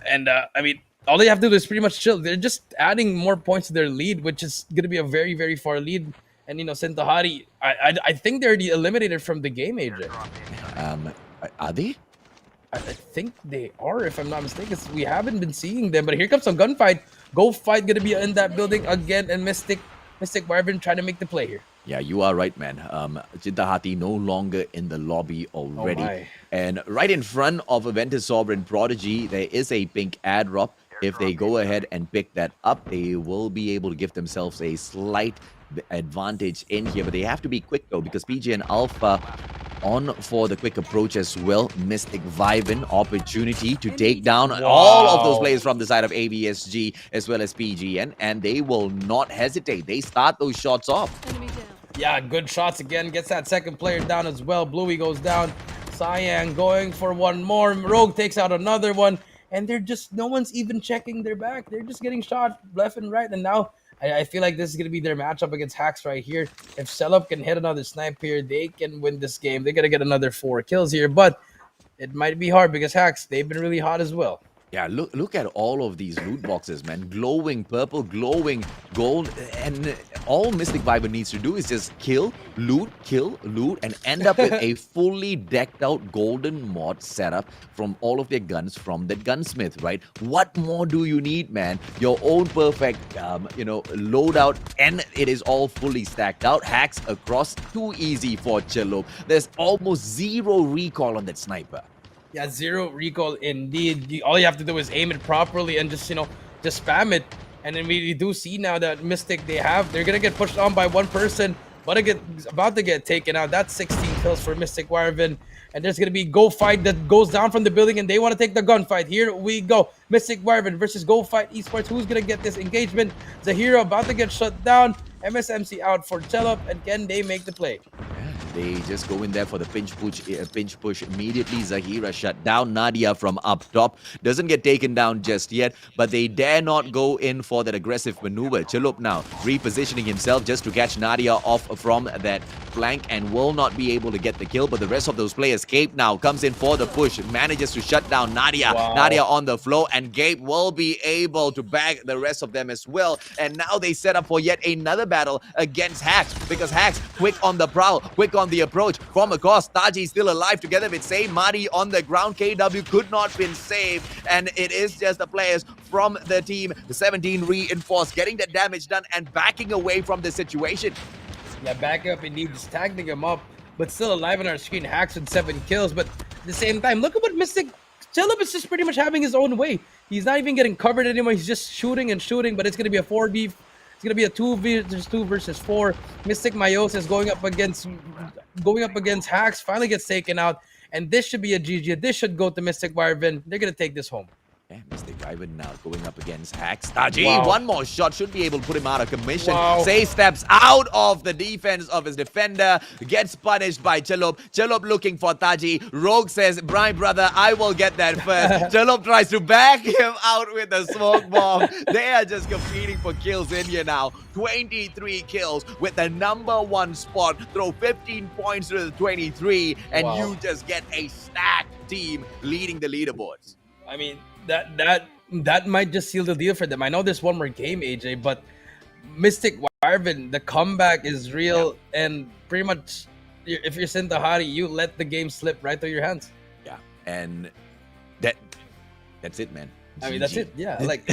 And I mean, all they have to do is pretty much chill. They're just adding more points to their lead, which is going to be a very, very far lead. And, you know, Sentahari, I think they're already eliminated from the game, AJ. Are they? I think they are, if I'm not mistaken. We haven't been seeing them, but here comes some gunfight. Go Fight going to be in that building again, and Mystic Wyvern trying to make the play here. Yeah, you are right, man. Chintahati no longer in the lobby already. Oh and right in front of Aventus Sovereign Prodigy, there is a pink ad drop. If they go ahead and pick that up, they will be able to give themselves a slight advantage in here. But they have to be quick, though, because PG and Alpha on for the quick approach as well. Mystic Viben, opportunity to take down all of those players from the side of ABSG as well as PGN, and they will not hesitate. They start those shots off. Yeah, good shots again. Gets that second player down as well. Bluey goes down. Cyan going for one more. Rogue takes out another one. And they're just, no one's even checking their back. They're just getting shot left and right. And now I feel like this is going to be their matchup against Hacks right here. If Selup can hit another snipe here, they can win this game. They're going to get another 4 kills here. But it might be hard because Hacks, they've been really hot as well. Yeah, look at all of these loot boxes, man. Glowing purple, glowing gold. And all Mystic Viber needs to do is just kill, loot, and end up with a fully decked out golden mod setup from all of their guns from the gunsmith, right? What more do you need, man? Your own perfect, loadout, and it is all fully stacked out. Hacks across, too easy for Chillo. There's almost 0 recall on that sniper. Yeah, 0 recall indeed. All you have to do is aim it properly and just, just spam it. And then we do see now that Mystic they're gonna get pushed on by one person, but about to get taken out. That's 16 kills for Mystic Wyvern. And there's gonna be Go Fight that goes down from the building, and they want to take the gunfight. Here we go. Mystic Wyvern versus Go Fight Esports. Who's gonna get this engagement? Zahira about to get shut down. MSMC out for Chelop, and can they make the play? They just go in there for the pinch push immediately. Zahira shut down. Nadia from up top doesn't get taken down just yet, but they dare not go in for that aggressive maneuver. Chalup now repositioning himself just to catch Nadia off from that flank and will not be able to get the kill, but the rest of those players, Gabe now comes in for the push, manages to shut down Nadia. Wow. Nadia on the floor, and Gabe will be able to bag the rest of them as well. And now they set up for yet another battle against Hax, because Hax quick on the prowl, quick on the approach from across. Taji still alive together with Say Mari on the ground. KW could not been saved, and it is just the players from the team, the 17 reinforced, getting the damage done and backing away from the situation. Yeah, back up indeed, just tagging him up, but still alive on our screen. Hacks with 7 kills, but at the same time, look at what Mystic Chelop is just pretty much having his own way. He's not even getting covered anymore. He's just shooting and shooting, but it's going to be a 4v. It's going to be a 2 versus 4. Mystic Meiosis going up against Hacks, finally gets taken out, and this should be a GG. This should go to Mystic Wyvern. They're going to take this home. Yeah, Mystic Wyvern now going up against Hax. Taji, Wow. one more shot should be able to put him out of commission. Wow. Say steps out of the defense of his defender, gets punished by Chalup. Chalup looking for Taji. Rogue says, "My brother, I will get that first." Chalup tries to back him out with the smoke bomb. They are just competing for kills in here now. 23 kills with the #1 spot. Throw 15 points to the 23, and Wow. you just get a stacked team leading the leaderboards. I mean, that might just seal the deal for them. I know there's one more game, AJ, but Mystic Wyvern, the comeback is real, and pretty much, if you're Sintahari, you let the game slip right through your hands. Yeah, and that's it, man. I mean, GG. that's it. Yeah, like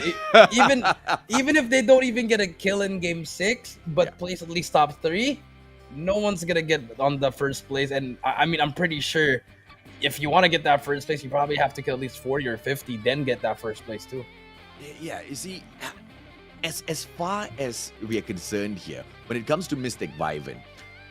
even if they don't even get a kill in game 6, but place at least top 3, no one's gonna get on the first place. And I mean, I'm pretty sure if you want to get that first place, you probably have to kill at least 40 or 50, then get that first place too. Yeah, you see, as far as we are concerned here, when it comes to Mystic Wyvern,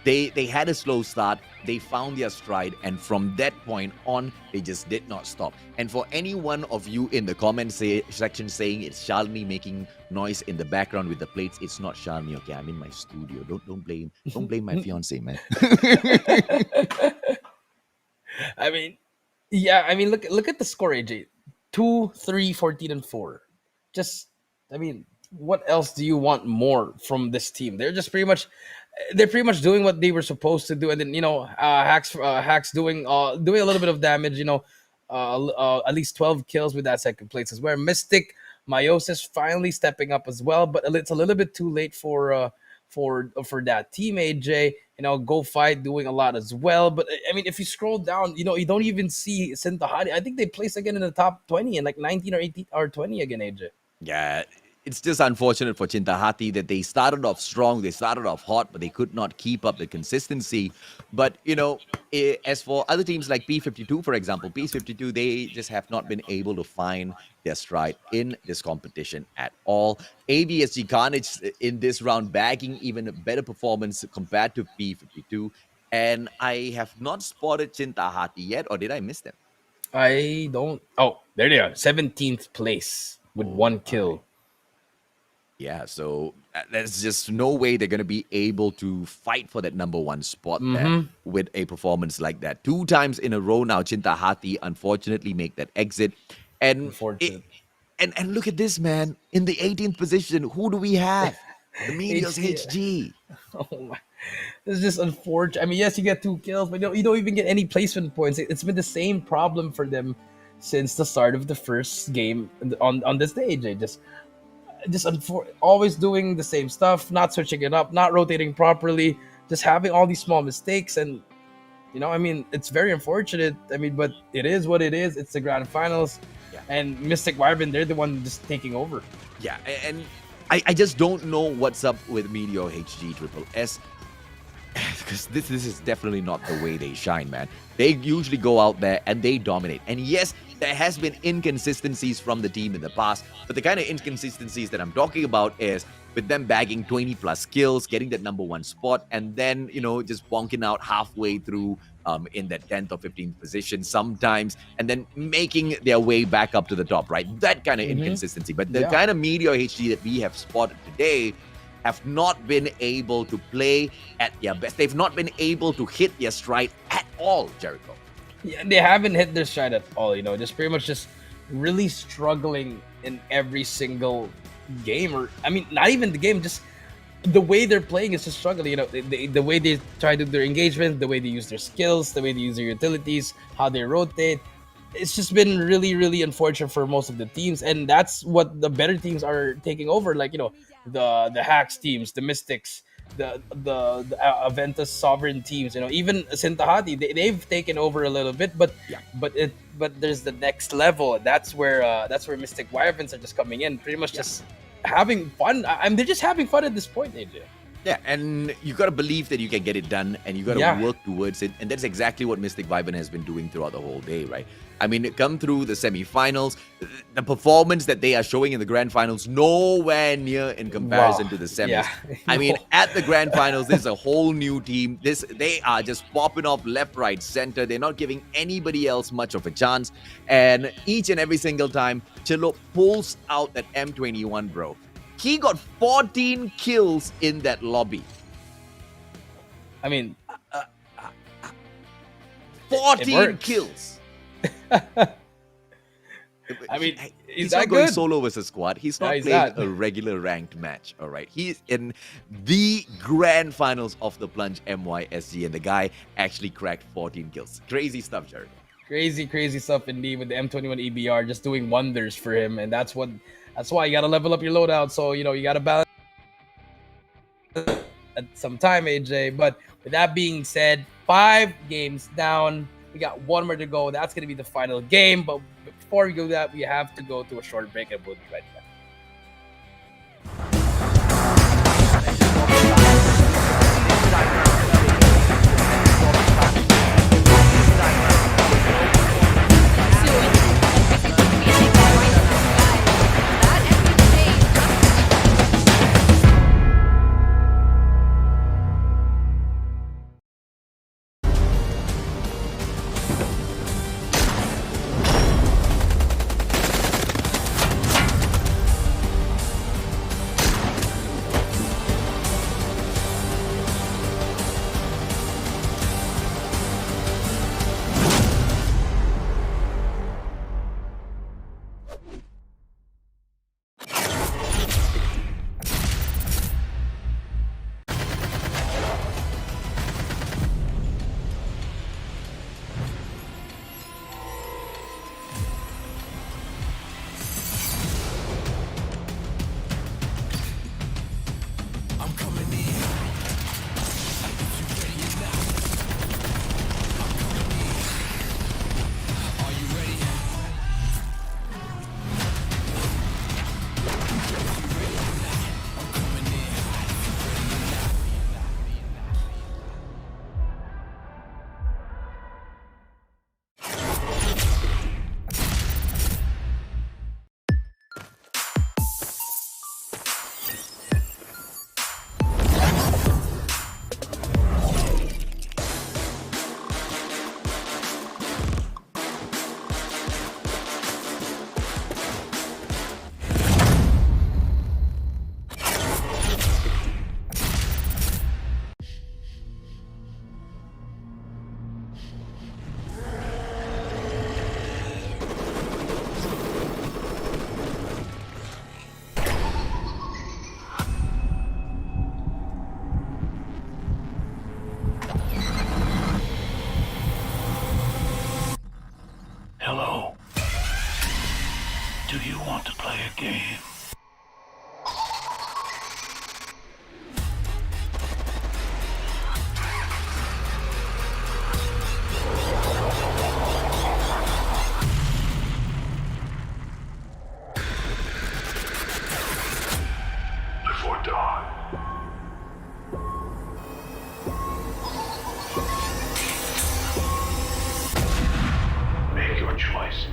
they had a slow start, they found their stride, and from that point on, they just did not stop. And for any one of you in the comment section saying it's Shalini making noise in the background with the plates, it's not Shalini, okay? I'm in my studio. Don't blame my fiance, man. I mean, yeah, I mean, look at the score, AJ. 2, 3, 14, and 4. Just, I mean, what else do you want more from this team? They're pretty much doing what they were supposed to do, and then Hacks doing a little bit of damage. At least 12 kills with that second place as well. Mystic Meiosis finally stepping up as well, but it's a little bit too late for that team, AJ. Go Fight doing a lot as well. But I mean, if you scroll down, you don't even see Sintahari. I think they placed again in the top 20 and like 19 or 18 or 20 again, AJ. Yeah, it's just unfortunate for Chinthahati that they started off strong, they started off hot, but they could not keep up the consistency. But, as for other teams like P52, for example, P52, they just have not been able to find their stride in this competition at all. ABSG Carnage in this round bagging even a better performance compared to P52. And I have not spotted Chinthahati yet, or did I miss them? I don't. Oh, there they are. 17th place with 1 kill. Yeah, so there's just no way they're going to be able to fight for that #1 spot there with a performance like that. 2 times in a row now, Chinthahati unfortunately make that exit. And and look at this, man. In the 18th position, who do we have? The Medios HG. Oh my. It's just unfortunate. I mean, yes, you get 2 kills, but you don't even get any placement points. It's been the same problem for them since the start of the first game on this stage. Always doing the same stuff, not switching it up, not rotating properly, just having all these small mistakes. And I mean, it's very unfortunate. I mean, but it is what it is. It's the grand finals, and Mystic Wyvern, they're the one just taking over. Yeah, and I just don't know what's up with Meteor HG Triple S, because this is definitely not the way they shine, man. They usually go out there and they dominate. And yes, there has been inconsistencies from the team in the past, but the kind of inconsistencies that I'm talking about is with them bagging 20 plus kills, getting that number 1 spot, and then, just bonking out halfway through in that 10th or 15th position sometimes, and then making their way back up to the top, right? That kind of inconsistency. But the kind of Meteor HD that we have spotted today have not been able to play at their best. They've not been able to hit their stride at all, Jericho. Yeah, they haven't hit their stride at all, just pretty much just really struggling in every single game. Or, I mean, not even the game, just the way they're playing is just struggling. The way they try to do their engagement, the way they use their skills, the way they use their utilities, how they rotate. It's just been really, really unfortunate for most of the teams, and that's what the better teams are taking over. Like, the Hacks teams, the Mystics, the Aventus Sovereign teams. Even Sintahati, they've taken over a little bit, but there's the next level. That's where Mystic Wyverns are just coming in, pretty much just having fun. They're just having fun at this point, AJ. Yeah, and you got to believe that you can get it done, and you got to work towards it, and that's exactly what Mystic Wyvern has been doing throughout the whole day, right? I mean, come through the semi-finals, the performance that they are showing in the grand finals, nowhere near in comparison to the semis. Yeah. I mean, at the grand finals, this is a whole new team. They are just popping off left, right, center. They're not giving anybody else much of a chance, and each and every single time, Chilo pulls out that M21, bro. He got 14 kills in that lobby. I mean, 14 kills. I mean, he's that not going good? solo versus squad. He's not No, he's playing not. a regular ranked match. All right, he's in the grand finals of the Plunge MYSG, and the guy actually cracked 14 kills. Crazy stuff, Jared. Crazy stuff indeed with the M21 EBR just doing wonders for him, and that's why you gotta level up your loadout. So you gotta balance at some time, AJ. But with that being said, 5 games down. We got 1 more to go. That's gonna be the final game. But before we do that, we have to go to a short break, and we'll be right back. Hello. Do you want to play a game? Live or die. Make your choice.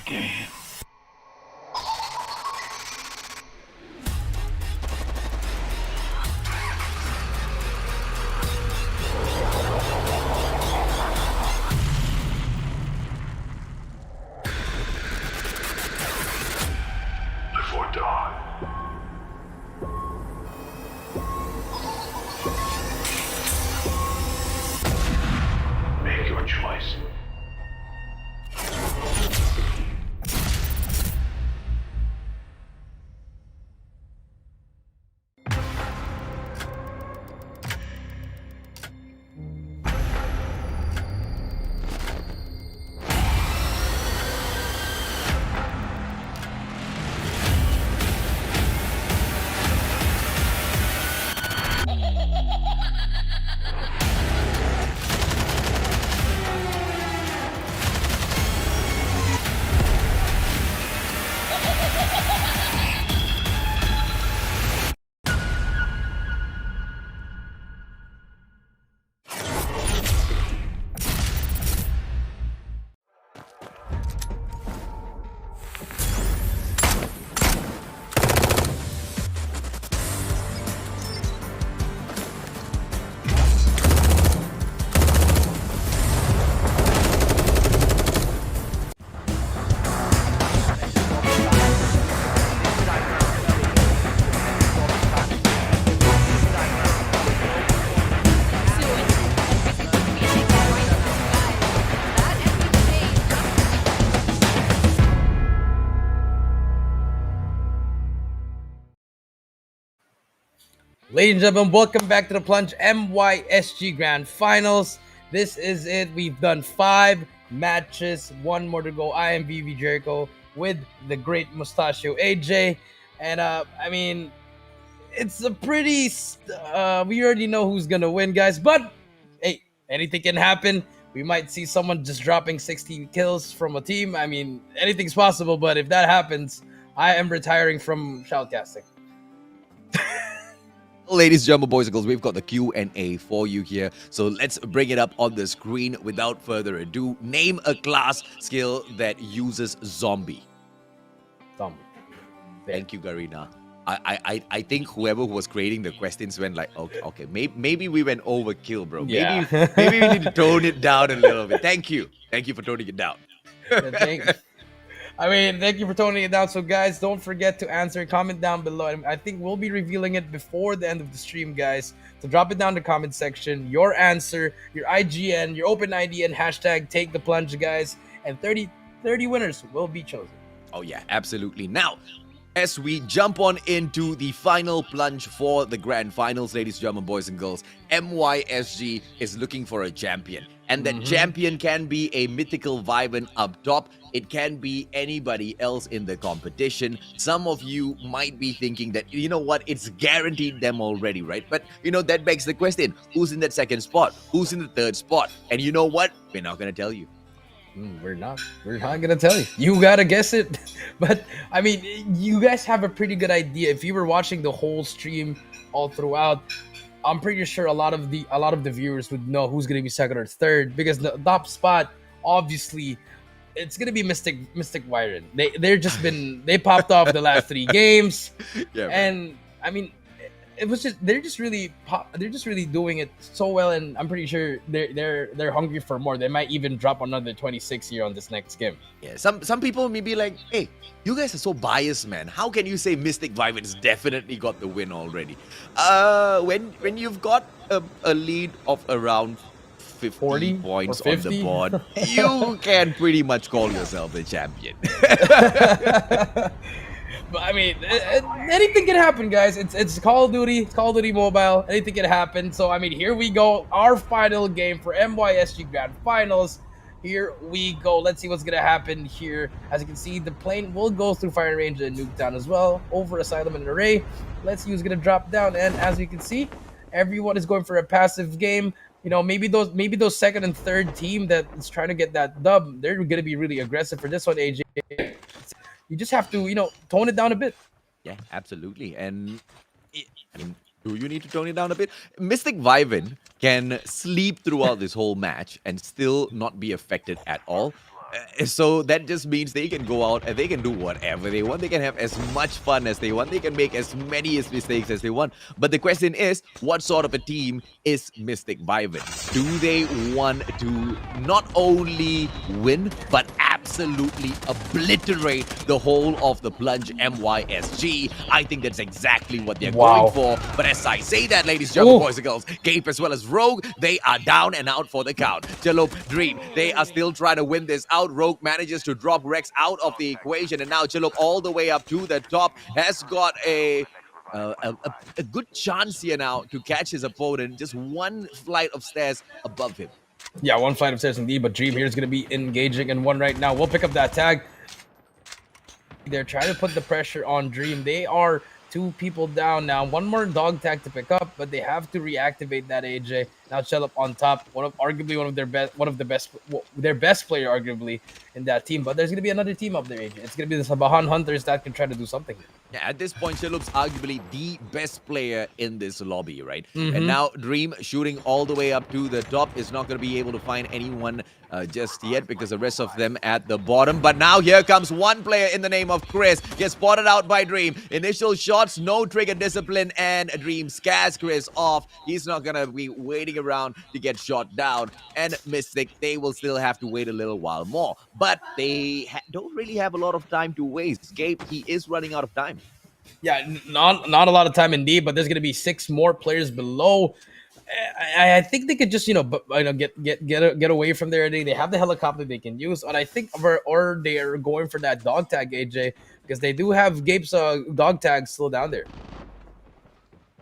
game. Before dawn. Make your choice. Ladies and gentlemen, welcome back to the Plunge MYSG Grand Finals. This is it. We've done 5 matches, 1 more to go. I am VV Jericho with the great Mustachio AJ. And I mean, it's a pretty we already know who's gonna win, guys, but hey, anything can happen. We might see someone just dropping 16 kills from a team. I mean, anything's possible, but if that happens, I am retiring from shoutcasting. Ladies and gentlemen, boys and girls, we've got the Q&A for you here. So let's bring it up on the screen. Without further ado, name a class skill that uses zombie. Zombie. Thank you, Garina. I think whoever was creating the questions went like, okay, maybe we went overkill, bro. Yeah. Maybe we need to tone it down a little bit. Thank you for toning it down. Thank you for toning it down. So, guys, don't forget to answer. Comment down below. I think we'll be revealing it before the end of the stream, guys. So drop it down in the comment section. Your answer, your IGN, your open ID, and hashtag take the plunge, guys. And 30 winners will be chosen. Oh, yeah, absolutely. Now, as we jump on into the final plunge for the grand finals, ladies and gentlemen, boys and girls, MYSG is looking for a champion. And that champion can be a mythical Vyvern up top. It can be anybody else in the competition. Some of you might be thinking that, you know what, it's guaranteed them already, right? But, you know, that begs the question, who's in that second spot? Who's in the third spot? And you know what? We're not going to tell you. We're not gonna tell you. You gotta guess it. But I mean, you guys have a pretty good idea. If you were watching the whole stream all throughout, I'm pretty sure a lot of the viewers would know who's gonna be second or third, because the top spot, obviously, it's gonna be Mystic Vyvern. They popped off the last 3 games, Yeah, and I mean, they're just really doing it so well, and I'm pretty sure they're hungry for more. They might even drop another 26 here on this next game. Yeah, some people may be like, hey, you guys are so biased, man. How can you say Mystic Vyvern's definitely got the win already? When you've got a lead of around 50 40 points or on 50? the board, you can pretty much call yourself the champion. But I mean, anything can happen, guys. It's Call of Duty. It's Call of Duty Mobile. Anything can happen. So I mean, here we go. Our final game for MYSG Grand Finals. Here we go. Let's see what's gonna happen here. As you can see, the plane will go through Fire Range and Nuketown as well, over Asylum and Array. Let's see who's gonna drop down. And as you can see, everyone is going for a passive game. You know, maybe those second and third team that is trying to get that dub, they're gonna be really aggressive for this one, AJ. You just have to, tone it down a bit. Yeah, absolutely. And I mean, do you need to tone it down a bit? Mystic Vyvern can sleep throughout this whole match and still not be affected at all. So that just means they can go out and they can do whatever they want. They can have as much fun as they want. They can make as many mistakes as they want. But the question is, what sort of a team is Mystic vibing? Do they want to not only win, but absolutely obliterate the whole of the Plunge MYSG? I think that's exactly what they're going for. But as I say that, ladies and gentlemen, boys and girls, Gape as well as Rogue, they are down and out for the count. Jalop, Dream, they are still trying to win this out. Rogue manages to drop Rex out of the equation, and now Jalop all the way up to the top has got a good chance here now to catch his opponent just one flight of stairs above him. Yeah, one flight of stairs indeed, but Dream here is going to be engaging in one right now. We'll pick up that tag. They're trying to put the pressure on Dream. They are 2 people down now. One more dog tag to pick up, but they have to reactivate that AJ. Now Chellup on top, their best player arguably in that team. But there's gonna be another team up there, AJ. It's gonna be the Sabahan Hunters that can try to do something. Yeah, at this point, Chellup's arguably the best player in this lobby, right? And now Dream shooting all the way up to the top is not going to be able to find anyone just yet because the rest of them at the bottom. But now here comes one player in the name of Chris. Gets spotted out by Dream. Initial shots, no trigger discipline, and Dream scares Chris off. He's not going to be waiting around to get shot down. And Mystic, they will still have to wait a little while more. But they don't really have a lot of time to waste. Gabe, he is running out of time. Yeah, not a lot of time indeed, but there's going to be 6 more players below. I think they could just get away from there. They have the helicopter they can use, and I think or they are going for that dog tag, AJ, because they do have Gabe's dog tag still down there.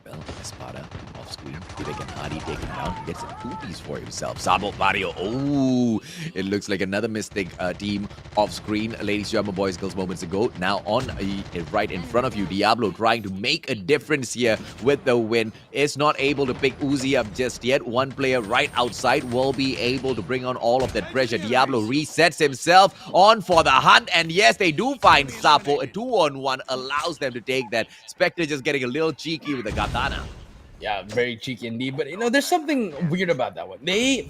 Well, Espada off screen. They can hardly take him down. He gets some poopies for himself. Sabo Mario. Oh, it looks like another Mystic team off screen. Ladies and gentlemen, boys, girls, moments ago. Now on right in front of you, Diablo trying to make a difference here with the win. Is not able to pick Uzi up just yet. One player right outside will be able to bring on all of that pressure. Diablo resets himself on for the hunt. And yes, they do find Sapo. A 2-on-1 allows them to take that. Spectre just getting a little cheeky with the katana. Yeah, very cheeky indeed. But, there's something weird about that one.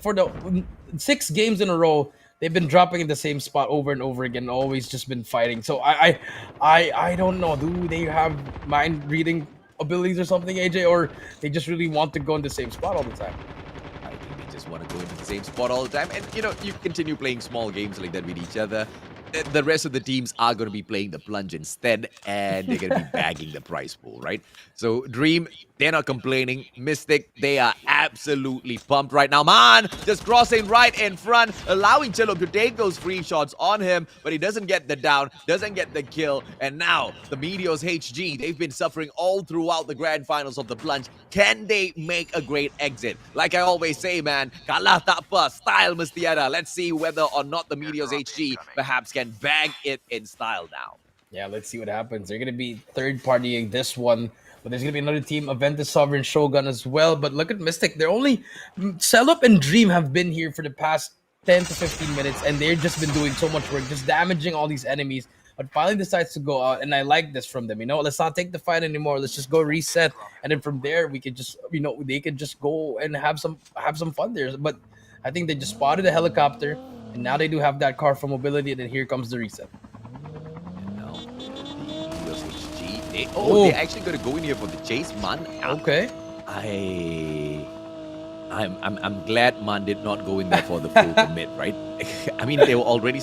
For the 6 games in a row, they've been dropping in the same spot over and over again, always just been fighting. So I don't know. Do they have mind reading abilities or something, AJ? Or they just really want to go in the same spot all the time? I think they just want to go into the same spot all the time. And, you continue playing small games like that with each other. The rest of the teams are going to be playing the Plunge instead, and they're going to be bagging the prize pool, right? So Dream, they're not complaining. Mystic, they are absolutely pumped right now. Man, just crossing right in front, allowing Chillum to take those free shots on him, but he doesn't get the down, doesn't get the kill. And now the Meteors HG, they've been suffering all throughout the grand finals of the Plunge. Can they make a great exit? Like I always say, man, kalah tak apa, style mesti ada. Let's see whether or not the Meteors HG perhaps can bag it in style now. Yeah, let's see what happens. They're going to be third-partying this one. But there's going to be another team, Aventus Sovereign Shogun as well. But look at Mystic. They're only... Selup and Dream have been here for the past 10 to 15 minutes. And they've just been doing so much work. Just damaging all these enemies. But finally decides to go out. And I like this from them. Let's not take the fight anymore. Let's just go reset. And then from there, we could just... they could just go and have some fun there. But I think they just spotted a helicopter. And now they do have that car for mobility. And then here comes the reset. They're actually going to go in here for the chase, man. Okay. I'm glad Man did not go in there for the full commit, right? I mean, they were already...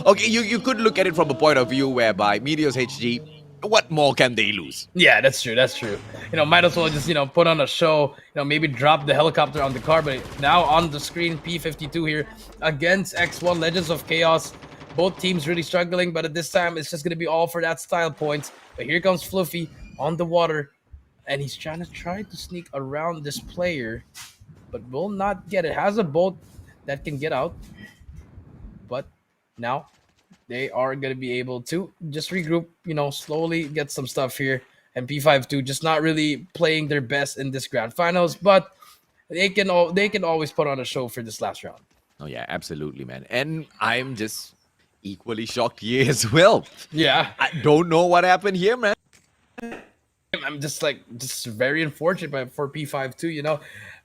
okay, you could look at it from a point of view whereby Meteors HG, what more can they lose? Yeah, that's true. Might as well just, put on a show, maybe drop the helicopter on the car. But now on the screen, P52 here against X1 Legends of Chaos. Both teams really struggling, but at this time, it's just going to be all for that style points. But here comes Fluffy on the water, and he's trying to sneak around this player, but will not get it. Has a boat that can get out, but now they are going to be able to just regroup, slowly get some stuff here. And P52 just not really playing their best in this grand finals, but they can always put on a show for this last round. Oh, yeah, absolutely, man. And I'm just... equally shocked here as well. Yeah. I don't know what happened here, man. I'm just very unfortunate for P52,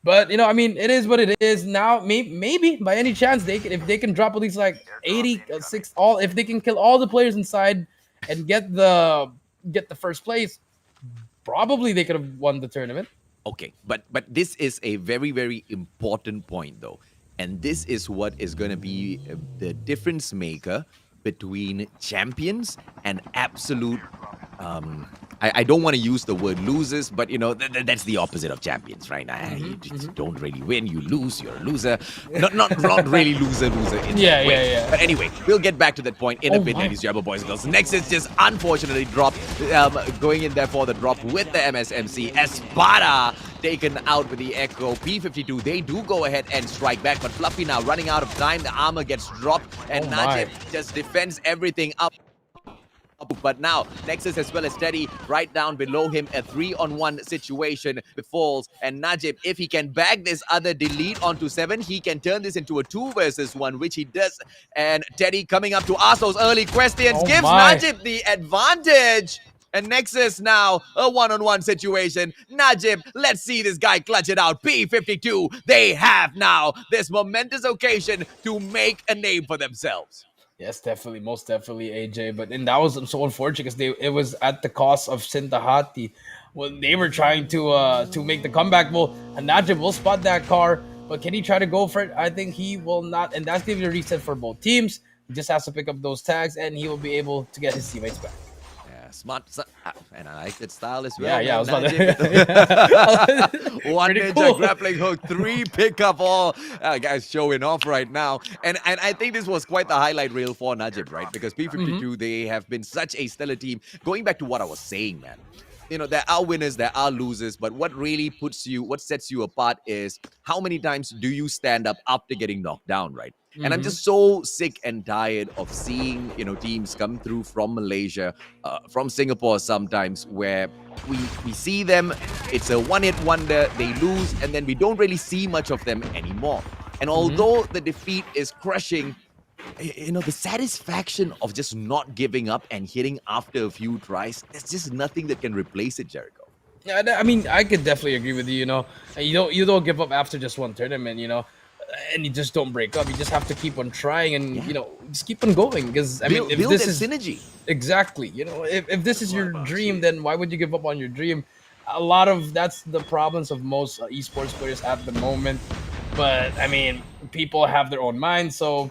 But I mean, it is what it is. Now, maybe by any chance if they can drop at least like 86 all, if they can kill all the players inside and get the first place, probably they could have won the tournament. Okay, but this is a very, very important point though. And this is what is going to be the difference maker between champions and absolute I don't want to use the word losers, but that's the opposite of champions, right? You just don't really win, you lose, you're a loser. Not really loser in Yeah, that way. yeah. But anyway, we'll get back to that point in a bit, my. ladies and gentlemen, boys and girls. Next is just unfortunately dropped, going in there for the drop with the MSMC. Espada taken out with the Echo. P52, they do go ahead and strike back, but Fluffy now running out of time. The armor gets dropped, and Najib just defends everything up. But now, Nexus as well as Steady right down below him. A 3-on-1 situation befalls. And Najib, if he can bag this other delete onto 7, he can turn this into a 2 versus 1, which he does. And Teddy coming up to ask those early questions, gives Najib the advantage. And Nexus now, a 1-on-1 situation. Najib, let's see this guy clutch it out. P52, they have now this momentous occasion to make a name for themselves. Yes, definitely, most definitely, AJ. But then that was so unfortunate because it was at the cost of Sintahati. Well, they were trying to make the comeback. Well, Najib will spot that car, but can he try to go for it? I think he will not, and that's going to be a reset for both teams. He just has to pick up those tags, and he will be able to get his teammates back. Smart, and I like that style as well. Yeah, I was about to... One ninja cool. Grappling hook, 3 pickup, all guys showing off right now. And I think this was quite the highlight reel for Najib, right? Because P52, they have been such a stellar team. Going back to what I was saying, man. There are winners, there are losers, but what really what sets you apart is how many times do you stand up after getting knocked down, right? And I'm just so sick and tired of seeing, teams come through from Malaysia, from Singapore sometimes, where we see them, it's a one-hit wonder, they lose, and then we don't really see much of them anymore. And although the defeat is crushing, the satisfaction of just not giving up and hitting after a few tries, there's just nothing that can replace it, Jericho. Yeah, I mean, I could definitely agree with you. You don't give up after just one tournament. And you just don't break up. You just have to keep on trying and just keep on going. Because I mean, if build this is synergy, exactly. If this is your dream, then why would you give up on your dream? That's the problems of most esports players at the moment. But I mean, people have their own minds, so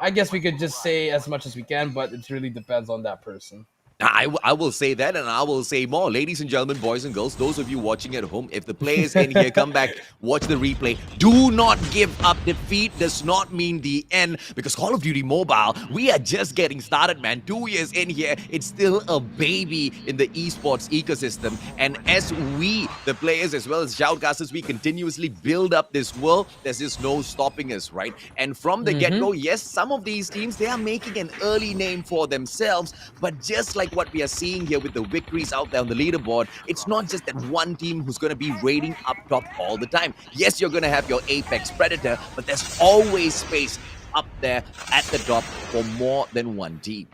I guess we could just say as much as we can, but it really depends on that person. I will say that, and I will say more. Ladies and gentlemen, boys and girls, those of you watching at home, if the players in here come back, watch the replay, do not give up. Defeat does not mean the end, because Call of Duty Mobile, we are just getting started, man. 2 years in here, it's still a baby in the esports ecosystem. And as we, the players, as well as shoutcasters, we continuously build up this world, there's just no stopping us, right? And from the get-go, yes, some of these teams, they are making an early name for themselves, but just like what we are seeing here with the victories out there on the leaderboard, it's not just that one team who's going to be raiding up top all the time. Yes, you're going to have your apex predator, but there's always space up there at the top for more than one team.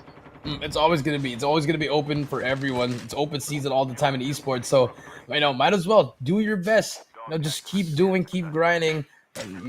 It's always going to be open for everyone. It's open season all the time in esports, so might as well do your best. Just keep doing, keep grinding.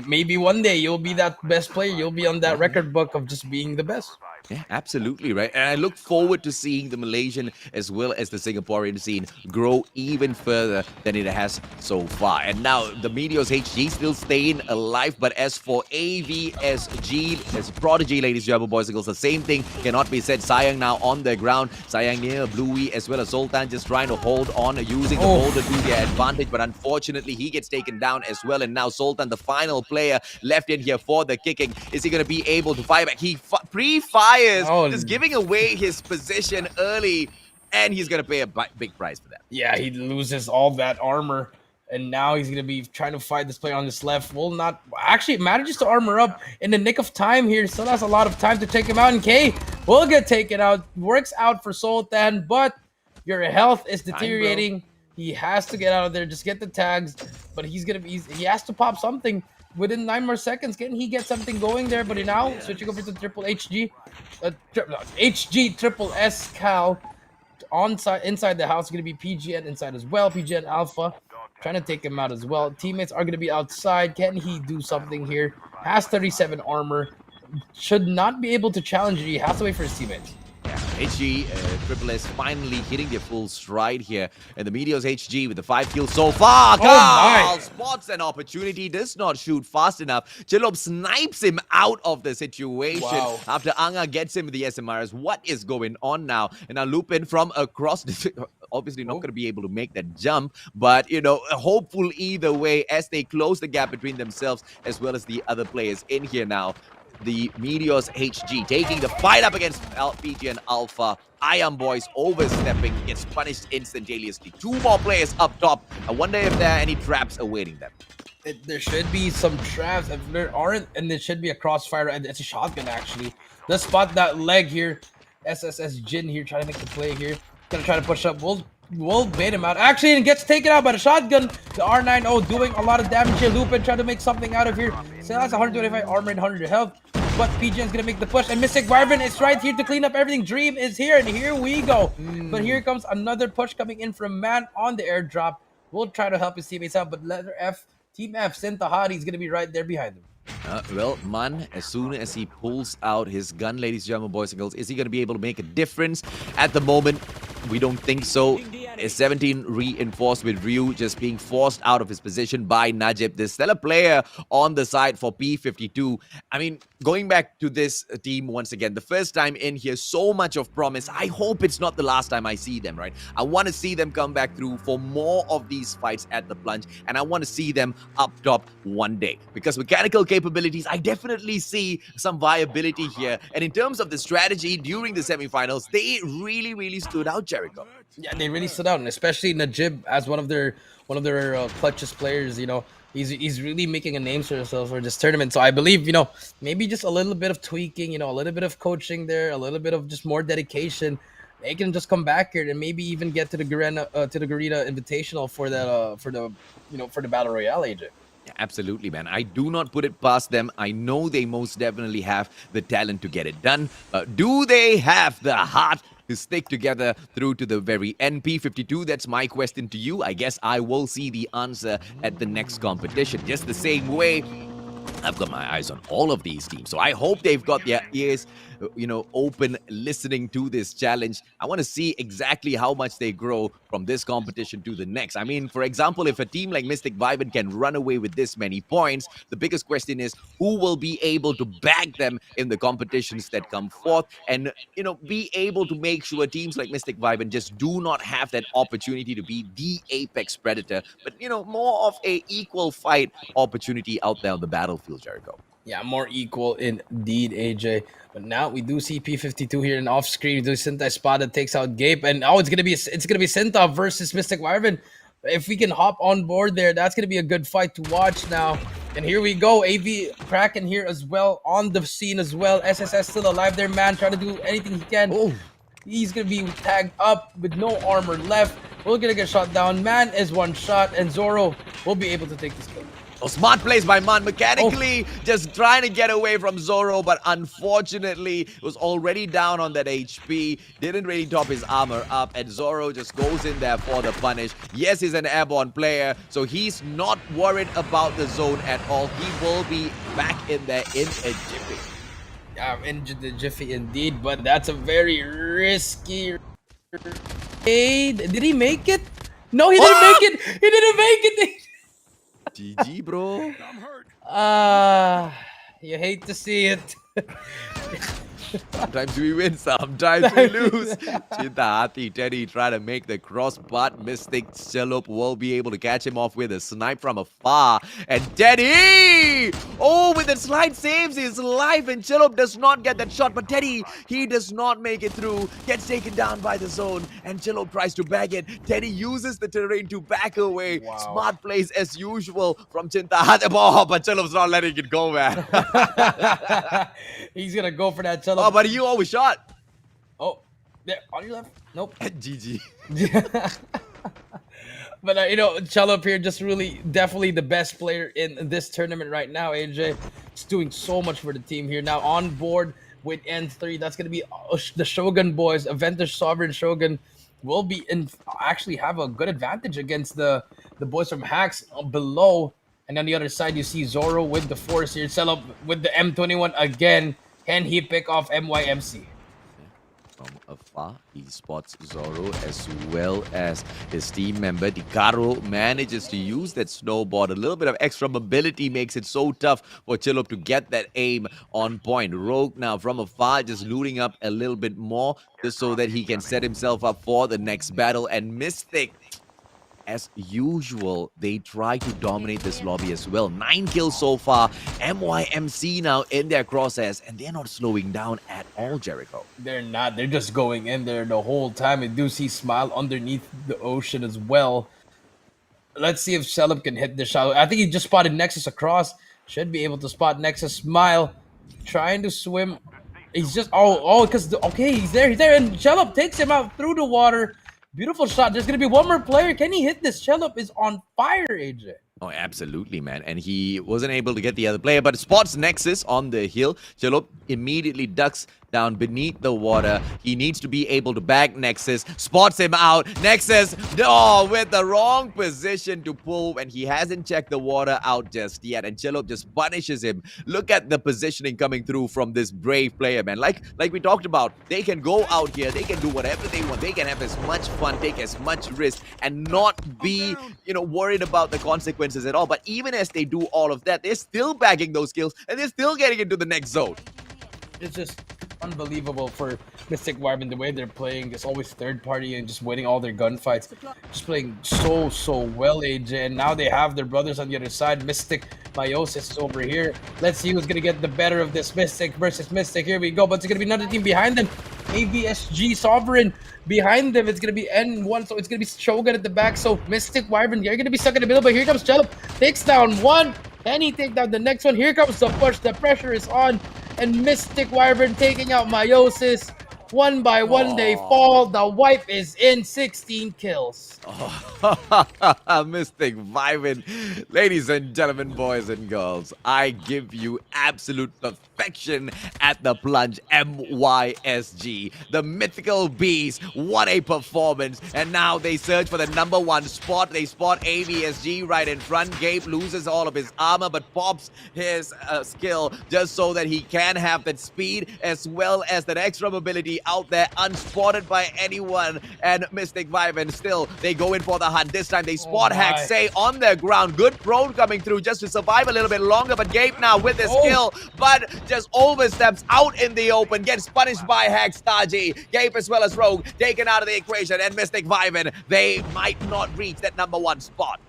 Maybe one day you'll be that best player. You'll be on that record book of just being the best. Yeah, absolutely, right? And I look forward to seeing the Malaysian as well as the Singaporean scene grow even further than it has so far. And now the Meteors HG still staying alive, but as for AVSG, as Prodigy, ladies and gentlemen, boys and girls, the same thing cannot be said. Sayang now on the ground. Sayang near Bluey as well as Sultan just trying to hold on, using the boulder to their advantage, but unfortunately he gets taken down as well. And now Sultan, the final player left in here for the kicking. Is he going to be able to fire back? He pre-fires, just giving away his position early, and he's going to pay a big price for that. Yeah, he loses all that armor, and now he's going to be trying to fight this player on his left. Will not actually manages to armor up in the nick of time here. Still has a lot of time to take him out, and K will get taken out. Works out for Sultan, but your health is deteriorating. He has to get out of there. Just get the tags, but he has to pop something within 9 more seconds. Can he get something going there? But now switching over to triple HG, HG triple S Cal inside the house. Going to be PGN inside as well. PGN Alpha. trying to take him out as well. Teammates are going to be outside. Can he do something here? Has 37 armor. Should not be able to challenge it. He has to wait for his teammates. HG, Triple S finally hitting their full stride here. And the Meteors HG with the 5 kills so far. Oh my. Spots an opportunity, does not shoot fast enough. Chillop snipes him out of the situation. Wow. After Anga gets him with the SMRs. What is going on now? And now Lupin from across the... Obviously not going to be able to make that jump. But, you know, hopeful either way as they close the gap between themselves as well as the other players in here now. The Meteors HG taking the fight up against LPG and Alpha. Iron Boys overstepping, gets punished instantaneously. 2 more players up top. I wonder if there are any traps awaiting them. There should be some traps. If there aren't, and there should be a crossfire, and it's a shotgun actually. Let's spot that leg here. SSS Jin here trying to make the play here. Gonna try to push up. We'll bait him out. Actually, and gets taken out by the shotgun. The R9O doing a lot of damage here. Lupin trying to make something out of here. So that's 125 armor and 100 health. But PGN's gonna make the push. And Mystic Wyvern is right here to clean up everything. Dream is here, and here we go. But here comes another push coming in from Man on the airdrop. We'll try to help his teammates out, but letter F, Team F, Sintahari is gonna be right there behind him. Well, Man, as soon as he pulls out his gun, ladies and gentlemen, boys and girls, is he going to be able to make a difference? At the moment, we don't think so. 17 reinforced with Ryu just being forced out of his position by Najib. The stellar player on the side for P52. I mean, going back to this team once again, the first time in here, so much of promise. I hope it's not the last time I see them, right? I want to see them come back through for more of these fights at the plunge, and I want to see them up top one day. Because mechanical capabilities, I definitely see some viability here. And in terms of the strategy during the semifinals, they really stood out, Jericho. Yeah, they really stood out, and especially Najib as one of their clutchest players. You know, he's really making a name for himself for this tournament. So I believe, you know, maybe just a little bit of tweaking, you know, a little bit of coaching there, a little bit of just more dedication. They can just come back here and maybe even get to the Garena Invitational for the Battle Royale, AJ. Absolutely, man. I do not put it past them. I know they most definitely have the talent to get it done. Do they have the heart to stick together through to the very end? P52, that's my question to you. I guess I will see the answer at the next competition. Just the same way, I've got my eyes on all of these teams. So I hope they've got their ears, open, listening to this challenge. I want to see exactly how much they grow from this competition to the next. I mean, for example, if a team like Mystic Vyvern can run away with this many points, the biggest question is who will be able to back them in the competitions that come forth and, be able to make sure teams like Mystic Vyvern just do not have that opportunity to be the apex predator, but, more of a equal fight opportunity out there on the battlefield, Jericho. Yeah, more equal indeed, AJ. But now we do see P52 here, and off screen we do Sintai spot that takes out Gape, and it's gonna be Sinta versus Mystic Wyvern. If we can hop on board there, that's gonna be a good fight to watch now. And here we go, AV Kraken here as well on the scene as well. SSS still alive there, man, trying to do anything he can. Oh. He's gonna be tagged up with no armor left. We're gonna get shot down. Man is one shot, and Zoro will be able to take this kill. Oh, smart plays by Man, mechanically just trying to get away from Zoro, but unfortunately was already down on that HP, didn't really top his armor up, and Zoro just goes in there for the punish. Yes, he's an airborne player, so he's not worried about the zone at all. He will be back in there in a jiffy. Yeah, in the jiffy indeed, but that's a very risky. Hey, did he make it? No, he didn't make it. He didn't make it. GG, bro. You hate to see it. Sometimes we win, sometimes we lose. Cinta Hati Teddy trying to make the cross, but Mystic Chalup will be able to catch him off with a snipe from afar. And Teddy! Oh, with the slide saves his life, and Chalup does not get that shot. But Teddy, he does not make it through. Gets taken down by the zone, and Chalup tries to bag it. Teddy uses the terrain to back away. Wow. Smart plays as usual from Cinta Hati. Oh, but Chalup's not letting it go, man. He's gonna go for that Chalup. Oh, but you always shot. Oh, there on your left. Nope. GG. But Chalup here just really definitely the best player in this tournament right now. AJ, he's doing so much for the team here now on board with N3. That's gonna be the Shogun boys, Aventus Sovereign Shogun. will be actually have a good advantage against the boys from Hacks below. And on the other side, you see Zoro with the Force here. Sell up with the M21 again. Can he pick off MYMC? From afar, he spots Zoro as well as his team member. Dikaro manages to use that snowboard. A little bit of extra mobility makes it so tough for Chillop to get that aim on point. Rogue now from afar just looting up a little bit more just so that he can set himself up for the next battle. And Mystic, as usual, they try to dominate this lobby as well. 9 kills so far. MYMC now in their crosshairs, and they're not slowing down at all, Jericho. They're not. They're just going in there the whole time. We do see Smile underneath the ocean as well. Let's see if Shellup can hit the shot. I think he just spotted Nexus across. Should be able to spot Nexus. Smile trying to swim. He's just because okay, he's there, and Shellup takes him out through the water. Beautiful shot. There's gonna be one more player. Can he hit this? Shellup is on fire, AJ. Oh, absolutely, man. And he wasn't able to get the other player, but spots Nexus on the hill. Chillop immediately ducks down beneath the water. He needs to be able to bag Nexus. Spots him out. Nexus, with the wrong position to pull, and he hasn't checked the water out just yet. And Chillop just punishes him. Look at the positioning coming through from this brave player, man. Like we talked about, they can go out here. They can do whatever they want. They can have as much fun, take as much risk, and not be, worried about the consequences at all. But even as they do all of that, they're still bagging those kills, and they're still getting into the next zone. It's just unbelievable for Mystic Wyvern the way they're playing. It's always third party and just winning all their gunfights. Just playing so well, AJ. And now they have their brothers on the other side. Mystic Meiosis is over here. Let's see who's gonna get the better of this. Mystic versus Mystic. Here we go. But it's gonna be another team behind them. AVSG Sovereign behind them. It's gonna be N1, so it's gonna be Shogun at the back. So Mystic Wyvern, you're gonna be stuck in the middle. But here comes Chellop. Takes down one. Can he take down the next one? Here comes the push. The pressure is on. And Mystic Wyvern taking out Meiosis. One by one, they fall. The wipe is in. 16 kills. Mystic Wyvern. Ladies and gentlemen, boys and girls, I give you absolute perfection at the plunge. MYSG, the mythical beast. What a performance. And now they search for the number 1 spot. They spot AVSG right in front. Gabe loses all of his armor, but pops his skill just so that he can have that speed as well as that extra mobility out there, unspotted by anyone. And Mystic Wyvern still, they go in for the hunt. This time they spot Haxay on their ground. Good prone coming through just to survive a little bit longer, but Gabe now with his skill, but just oversteps out in the open, gets punished by Haxtaji. Gabe as well as Rogue taken out of the equation, and Mystic Wyvern, they might not reach that number 1 spot.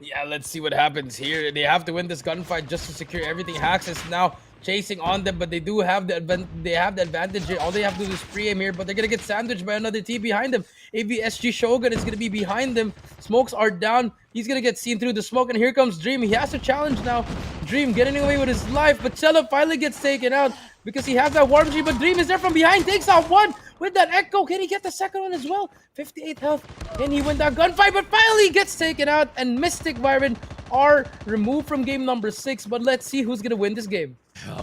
Yeah, let's see what happens here. They have to win this gunfight just to secure everything. Hax is now chasing on them, but they do have the advantage here. All they have to do is pre-aim here, but they're gonna get sandwiched by another team behind them. AVSG Shogun is gonna be behind them. Smokes are down. He's gonna get seen through the smoke, and here comes Dream. He has to challenge now. Dream getting away with his life, but Chella finally gets taken out because he has that warm G, but Dream is there from behind, takes out one with that echo. Can he get the second one as well? 58 health. Can he win that gunfight? But finally gets taken out, and Mystic Wyvern are removed from game number 6, but let's see who's gonna win this game.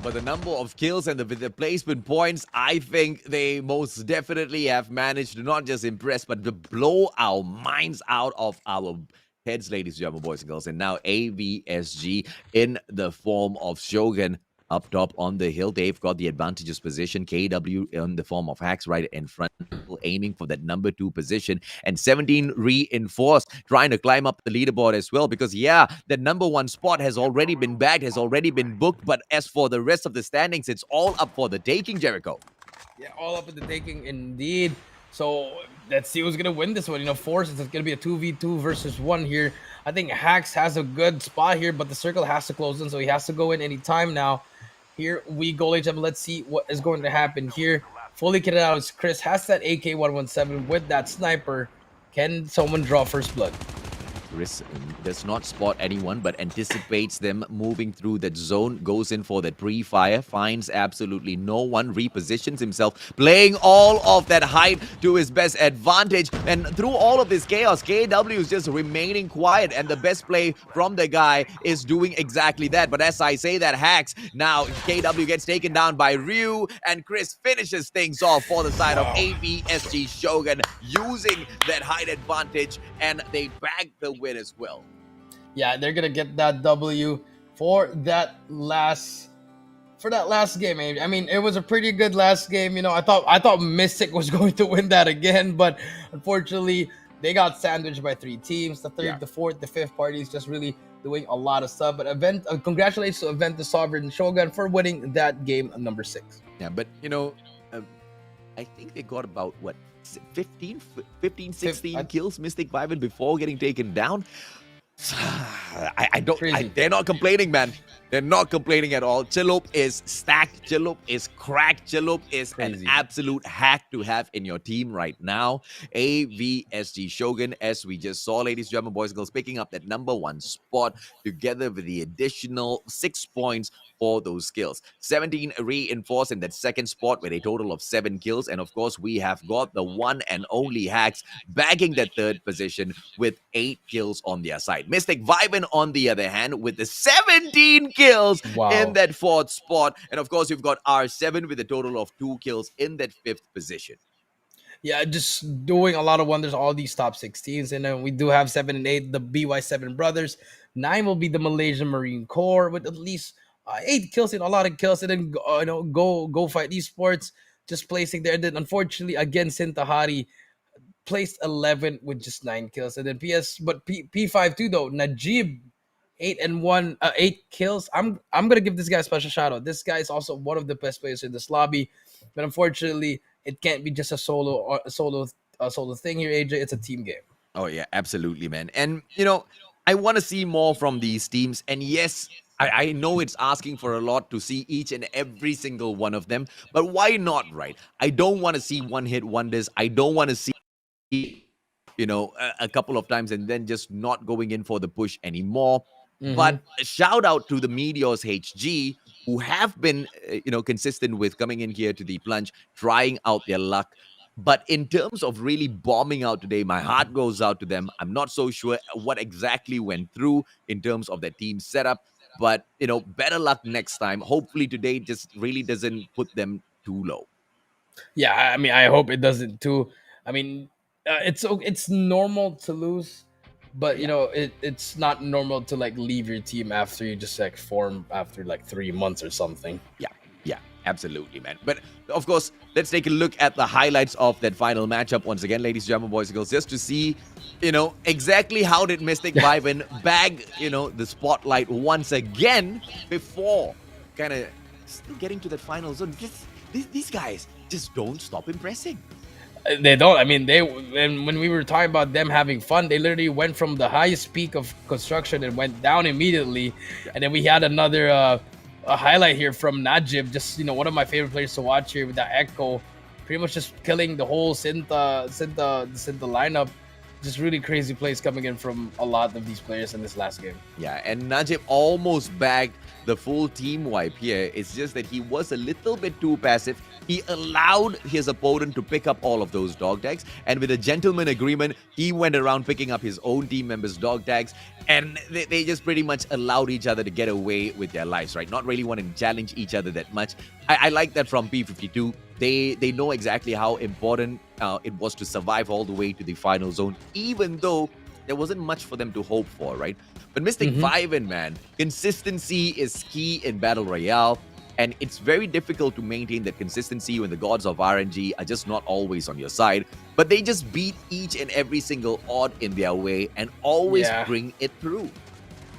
But the number of kills and the placement points, I think they most definitely have managed to not just impress, but to blow our minds out of our heads, ladies and gentlemen, boys and girls. And now AVSG in the form of Shogun up top on the hill. They've got the advantageous position. KW in the form of Hacks right in front, aiming for that number 2 position. And 17 reinforced, trying to climb up the leaderboard as well. Because, yeah, the number 1 spot has already been bagged, has already been booked. But as for the rest of the standings, it's all up for the taking, Jericho. Yeah, all up in the taking indeed. So let's see who's gonna win this one. Force, it's gonna be a 2v2 versus 1 here. I think Hax has a good spot here, but the circle has to close in, so he has to go in any time now. Here we go, ladies and gentlemen. Let's see what is going to happen here. Fully kitted out as Chris has that AK-117 with that sniper. Can someone draw first blood? Chris does not spot anyone, but anticipates them moving through that zone, goes in for that pre-fire, finds absolutely no one, repositions himself, playing all of that height to his best advantage. And through all of this chaos, KW is just remaining quiet, and the best play from the guy is doing exactly that. But as I say that, hacks, now KW gets taken down by Ryu, and Chris finishes things off for the side of MYSG Shogun, using that height advantage, and they bag the win as well. Yeah, they're gonna get that W for that last game. I mean, it was a pretty good last game. You know, I thought Mystic was going to win that again, but unfortunately, they got sandwiched by 3 teams. The third, the fourth, the fifth parties just really doing a lot of stuff. But congratulations to Event the Sovereign Shogun for winning that game number 6. Yeah, but you know, I think they got about what 15, 16 kills, Mystic Viven, before getting taken down. They're not complaining, man. They're not complaining at all. Chillup is stacked. Chillup is cracked. Chillup is an absolute hack to have in your team right now. AVSG Shogun, as we just saw, ladies and gentlemen, boys and girls, picking up that number 1 spot together with the additional 6 points for those kills. 17 reinforced in that second spot with a total of 7 kills. And of course, we have got the one and only hacks bagging that third position with 8 kills on their side. Mystic Viben, on the other hand, with the 17 kills in that 4th spot. And of course, you've got R7 with a total of 2 kills in that 5th position. Yeah, just doing a lot of wonders, all these top 16s. And then we do have 7 and 8, the BY7 brothers. 9 will be the Malaysian Marine Corps with at least 8 kills and a lot of kills. And then go fight esports, just placing there. And then unfortunately, again, Sintahari placed 11 with just 9 kills. And then P5 too, though, Najib, 8 kills. I'm gonna give this guy a special shout out. This guy is also one of the best players in this lobby, but unfortunately, it can't be just a solo thing here, AJ. It's a team game. Oh yeah, absolutely, man. And you know, I want to see more from these teams. And yes, I know it's asking for a lot to see each and every single one of them, but why not, right? I don't want to see one-hit wonders. I don't want to see, you know, a couple of times and then just not going in for the push anymore. But a shout out to the Meteors HG, who have been, consistent with coming in here to the plunge, trying out their luck. But in terms of really bombing out today, my heart goes out to them. I'm not so sure what exactly went through in terms of their team setup. But, you know, better luck next time. Hopefully today just really doesn't put them too low. Yeah, I mean, I hope it doesn't too. I mean, it's normal to lose, but you know, it's not normal to like leave your team after you just like form after like 3 months or something. Yeah, absolutely, man. But of course, let's take a look at the highlights of that final matchup once again, ladies and gentlemen, boys and girls, just to see, you know, exactly how did Mystic Viben bag, you know, the spotlight once again before kind of still getting to that final zone. These guys just don't stop impressing. They don't. I mean, when we were talking about them having fun, they literally went from the highest peak of construction and went down immediately. And then we had another a highlight here from Najib, just, you know, one of my favorite players to watch here with that Echo, pretty much just killing the whole Sinta lineup. Just really crazy plays coming in from a lot of these players in this last game. Yeah, and Najib almost bagged the full team wipe here. It's just that he was a little bit too passive. He allowed his opponent to pick up all of those dog tags, and with a gentleman agreement, he went around picking up his own team members' dog tags, and they just pretty much allowed each other to get away with their lives, right? Not really wanting to challenge each other that much. I like that from P52. They know exactly how important it was to survive all the way to the final zone, even though there wasn't much for them to hope for, right? But Mystic Viben, man, consistency is key in Battle Royale, and it's very difficult to maintain that consistency when the gods of RNG are just not always on your side, but they just beat each and every single odd in their way and always bring it through.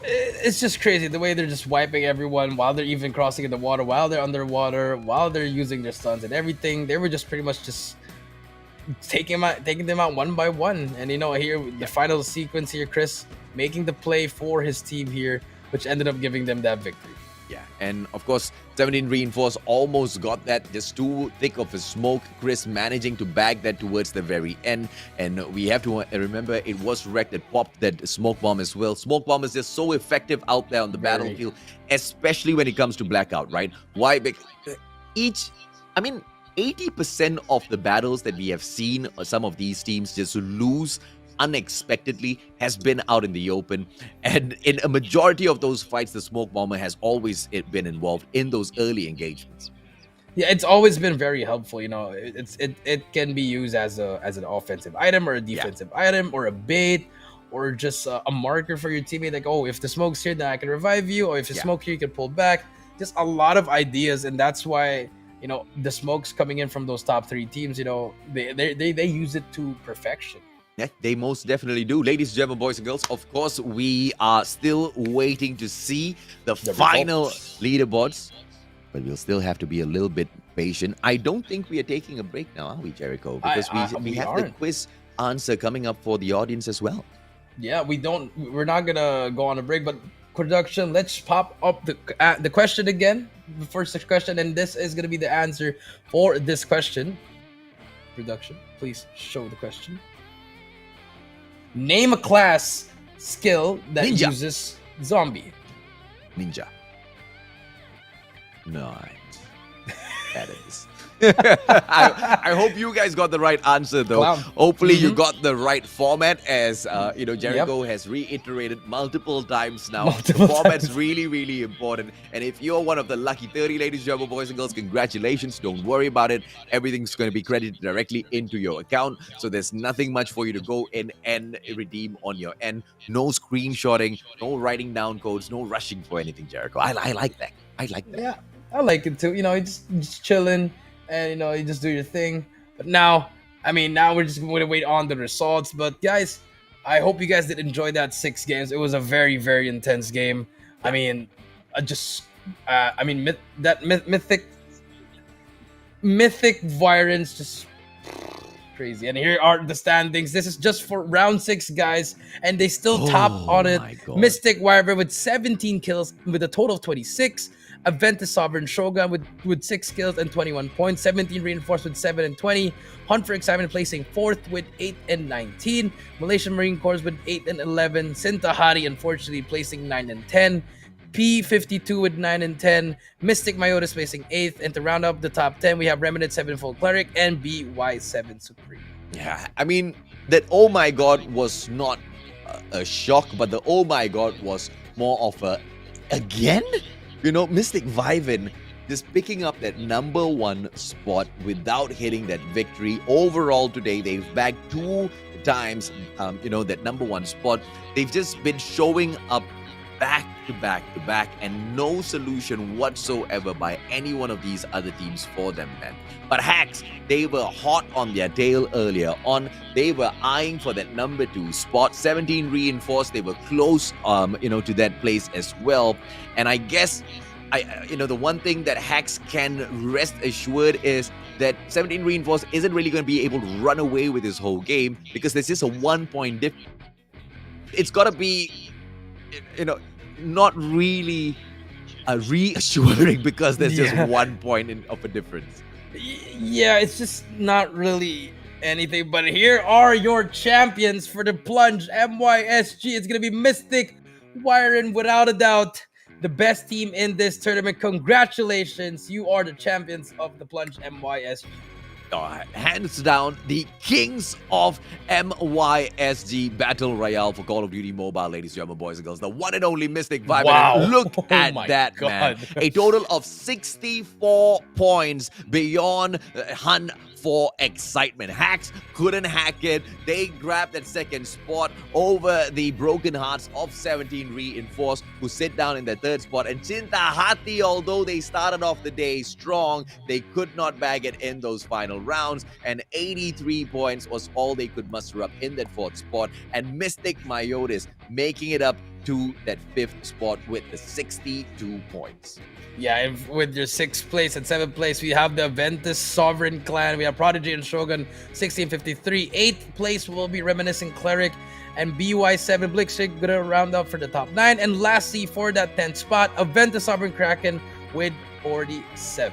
It's just crazy the way they're just wiping everyone while they're even crossing in the water, while they're underwater, while they're using their stuns and everything. They were just pretty much just taking them out one by one. And you know, here the final sequence here, Chris making the play for his team here, which ended up giving them that victory. Yeah, and of course, 17 Reinforced almost got that, just too thick of a smoke. Chris managing to bag that towards the very end. And we have to remember it was Wreck that popped that smoke bomb as well. Smoke bomb is just so effective out there on the battlefield, especially when it comes to Blackout, right? Why? Because 80% of the battles that we have seen, some of these teams just lose unexpectedly, has been out in the open, and in a majority of those fights the smoke bomber has always been involved in those early engagements. Yeah, it's always been very helpful. It can be used as an offensive item or a defensive item or a bait or just a marker for your teammate, like, oh, if the smoke's here then I can revive you, or if the smoke here you can pull back. Just a lot of ideas, and that's why the smokes coming in from those top 3 teams, they use it to perfection. Yeah, they most definitely do. Ladies and gentlemen, boys and girls, of course, we are still waiting to see the final leaderboards, but we'll still have to be a little bit patient. I don't think we are taking a break now, are we, Jericho? Because we have the quiz answer coming up for the audience as well. Yeah, we're not gonna go on a break, but production, let's pop up the question again, the first question, and this is gonna be the answer for this question. Production, please show the question. Name a class skill that uses zombie. Ninja. Nice. That is. I hope you guys got the right answer, though. Clown. Hopefully you got the right format, as Jericho has reiterated multiple times now. The format's really, really important. And if you're one of the lucky 30, ladies and gentlemen, boys and girls, congratulations. Don't worry about it. Everything's going to be credited directly into your account. So there's nothing much for you to go in and redeem on your end. No screenshotting, no writing down codes, no rushing for anything, Jericho. I like that. I like that. Yeah, I like it too. Just chilling. And you just do your thing. But now we're just going to wait on the results. But guys, I hope you guys did enjoy that 6 games. It was a very, very intense game. That mythic Virens, just crazy. And here are the standings. This is just for round 6, guys, and they still top on it. Mystic Wyvern with 17 kills with a total of 26. Aventus Sovereign Shogun with 6 kills and 21 points. 17 Reinforced with 7 and 20. Hunt for Excitement placing 4th with 8 and 19. Malaysian Marine Corps with 8 and 11. Sintahari unfortunately placing 9 and 10. P52 with 9 and 10. Mystic Myotis placing 8th. And to round up the top 10, we have Remnant 7-fold Cleric and BY7 Supreme. Yeah, that oh my god was not a shock, but the oh my god was more of a again? Mystic Vyvern just picking up that number 1 spot without hitting that victory. Overall today, they've bagged 2 times, that number 1 spot. They've just been showing up back to back to back, and no solution whatsoever by any one of these other teams for them, man. But Hacks, they were hot on their tail earlier on. They were eyeing for that number 2 spot. 17 Reinforced, they were close, to that place as well. And I guess, the one thing that Hacks can rest assured is that 17 Reinforced isn't really going to be able to run away with this whole game, because there's just a 1-point difference. It's got to be, not really reassuring, because there's just 1 point of a difference. Yeah, it's just not really anything. But here are your champions for the Plunge MYSG. It's going to be Mystic Wyvern, without a doubt, the best team in this tournament. Congratulations, you are the champions of the Plunge MYSG. Hands down, the kings of MYSG Battle Royale for Call of Duty Mobile, ladies and gentlemen, boys and girls. The one and only Mystic Vyvern. Wow. Look at that, God. man. A total of 64 points beyond Hunt for Excitement. Hacks couldn't hack it. They grabbed that 2nd spot over the broken hearts of 17 Reinforced, who sit down in the 3rd spot. And Sintahari, although they started off the day strong, they could not bag it in those final rounds, and 83 points was all they could muster up in that 4th spot. And Mystic Myotis making it up to that 5th spot with the 62 points. Yeah, and with your 6th place and 7th place, we have the Ventus Sovereign Clan. We have Prodigy and Shogun, 1653. 8th place will be Reminiscent Cleric and BY7 Blitzkrieg, gonna round up for the top 9. And lastly, for that 10th spot, a Ventus Sovereign Kraken with 47.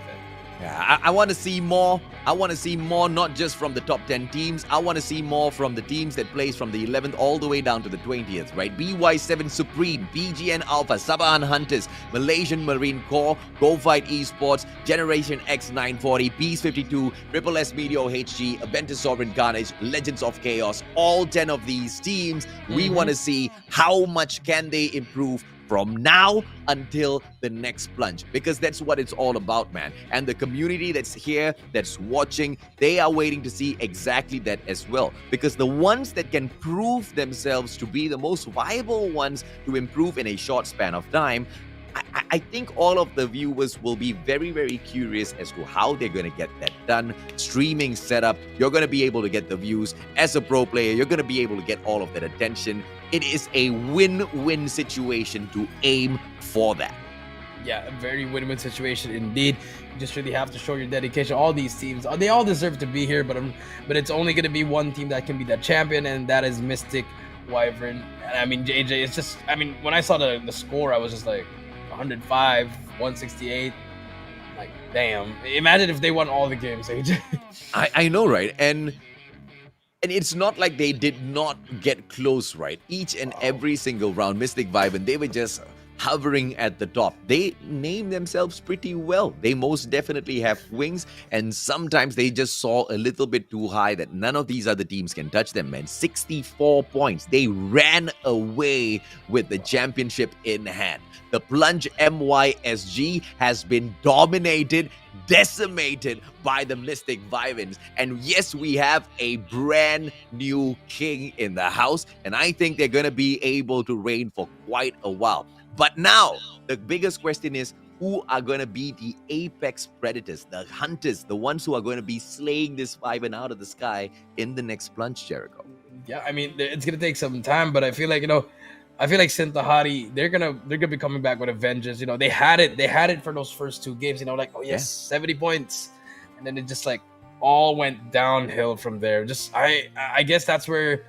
Yeah, I want to see more. I want to see more, not just from the top 10 teams. I want to see more from the teams that plays from the 11th all the way down to the 20th, right? BY7 Supreme, BGN Alpha, Sabahan Hunters, Malaysian Marine Corps, Go Fight Esports, Generation X 940, Peace 52, Triple S Meteor HG, Aventus Sovereign Carnage, Legends of Chaos. All 10 of these teams, we want to see how much can they improve from now until the next plunge, because that's what it's all about, man. And the community that's here, that's watching, they are waiting to see exactly that as well, because the ones that can prove themselves to be the most viable ones to improve in a short span of time, I think all of the viewers will be very, very curious as to how they're going to get that done. Streaming setup, you're going to be able to get the views. As a pro player, you're going to be able to get all of that attention. It is a win-win situation to aim for that. Yeah, a very win-win situation indeed. You just really have to show your dedication. All these teams, they all deserve to be here, but it's only going to be one team that can be that champion, and that is Mystic Wyvern. And I mean, JJ, it's just, I mean, when I saw the score, I was just like, 105, 168. Like, damn. Imagine if they won all the games, AJ. I know, right? And it's not like they did not get close, right? Each and every single round, Mystic Vyvern, they were just hovering at the top. They name themselves pretty well. They most definitely have wings, and sometimes they just saw a little bit too high that none of these other teams can touch them, man. 64 points. They ran away with the championship in hand. The Plunge MYSG has been dominated, decimated by the Mystic Vyverns. And yes, we have a brand new king in the house, and I think they're going to be able to reign for quite a while. But now, the biggest question is, who are going to be the apex predators, the hunters, the ones who are going to be slaying this Vyvern out of the sky in the next Plunge, Jericho? Yeah, I mean, it's going to take some time, but I feel like, Sintahari, they're gonna be coming back with a vengeance. They had it for those first 2 games. Like, oh yes, 70 points, and then it just like all went downhill from there. Just I guess that's where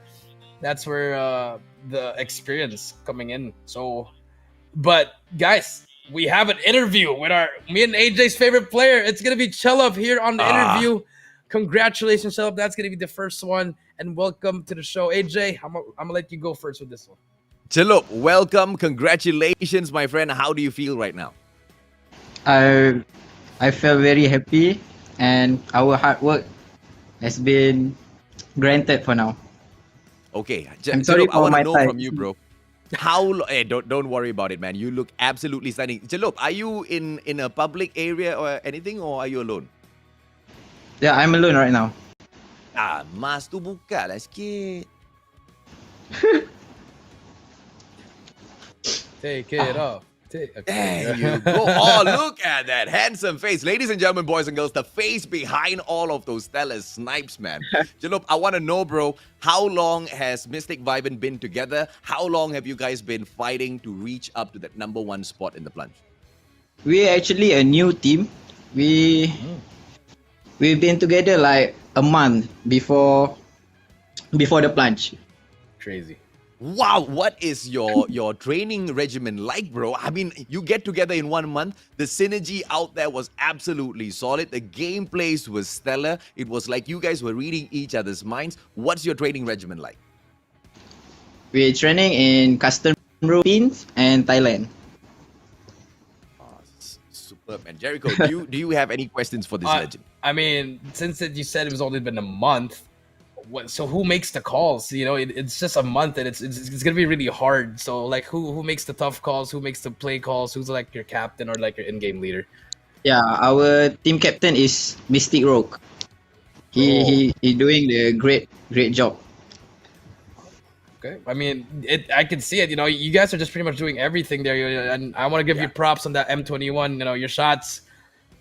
the experience coming in. So, but guys, we have an interview with me and AJ's favorite player. It's gonna be Chelup here on the interview. Congratulations, Chelup. That's gonna be the first one, and welcome to the show, AJ. I'm gonna let you go first with this one. Chelup, welcome. Congratulations, my friend. How do you feel right now? I feel very happy, and our hard work has been granted for now. Okay, I'm sorry Chelup, I want to know side. from you, bro. Hey, don't worry about it, man. You look absolutely stunning. Chelup, are you in a public area or anything, or are you alone? Yeah, I'm alone right now. Mas tu buka lah sikit. Take it off. There you go. Oh, look at that handsome face. Ladies and gentlemen, boys and girls, the face behind all of those stellar snipes, man. Chelup, I want to know, bro, how long has Mystic Vyvern been together? How long have you guys been fighting to reach up to that #1 spot in the Plunge? We're actually a new team. We've been together like a month before the Plunge. Crazy. Wow, what is your training regimen like, bro? I mean, you get together in 1 month. The synergy out there was absolutely solid. The gameplays was stellar. It was like you guys were reading each other's minds. What's your training regimen like? We're training in custom routines and Thailand. Superb, man. Jericho, do you have any questions for this legend? I mean, since you said it was only been a month, so who makes the calls? It's just a month, and it's gonna be really hard. So like, who makes the tough calls? Who makes the play calls? Who's like your captain or like your in-game leader? Yeah, our team captain is Mystic Rogue. He doing the great job. Okay, I mean, I can see it. You guys are just pretty much doing everything there, and I want to give you props on that M21. Your shots,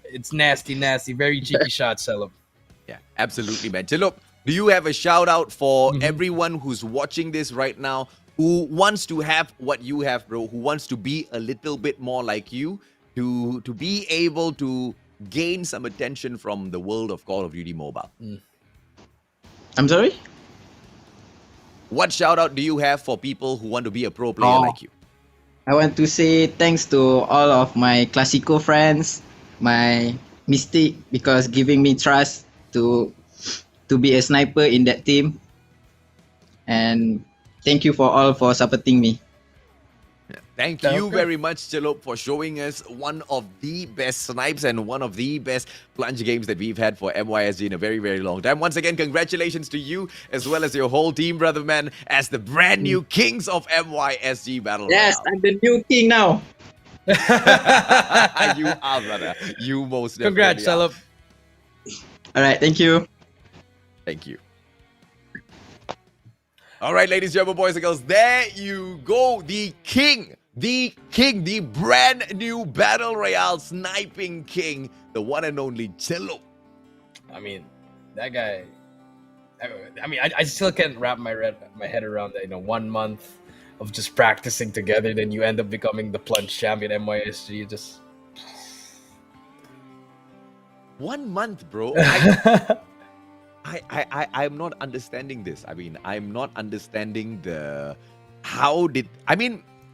it's nasty, very cheeky shots, Chelup. Yeah, absolutely, man. Chelup, do you have a shout out for everyone who's watching this right now, who wants to have what you have, bro, who wants to be a little bit more like you, to be able to gain some attention from the world of Call of Duty Mobile? I'm sorry? What shout out do you have for people who want to be a pro player Oh. like you? I want to say thanks to all of my Classico friends, my Mystic, because giving me trust to be a sniper in that team. And thank you for supporting me. Thank Sounds you good. very much, Jalop, for showing us one of the best snipes and one of the best plunge games that we've had for MYSG in a very, very long time. Once again, congratulations to you as well as your whole team, brother man, as the brand new kings of MYSG Battle Yes, Royale. I'm the new king now. You are, brother. You most definitely Congrats, are. Salop. All right, thank you. Thank you. All right, ladies, gentlemen, boys and girls, there you go. The king, the brand new Battle Royale sniping king, the one and only Cello. I mean, that guy. I mean, I still can't wrap my head around that. 1 month of just practicing together, then you end up becoming the plunge champion MYSG. Just 1 month, bro. I'm not understanding this. I mean, I'm not understanding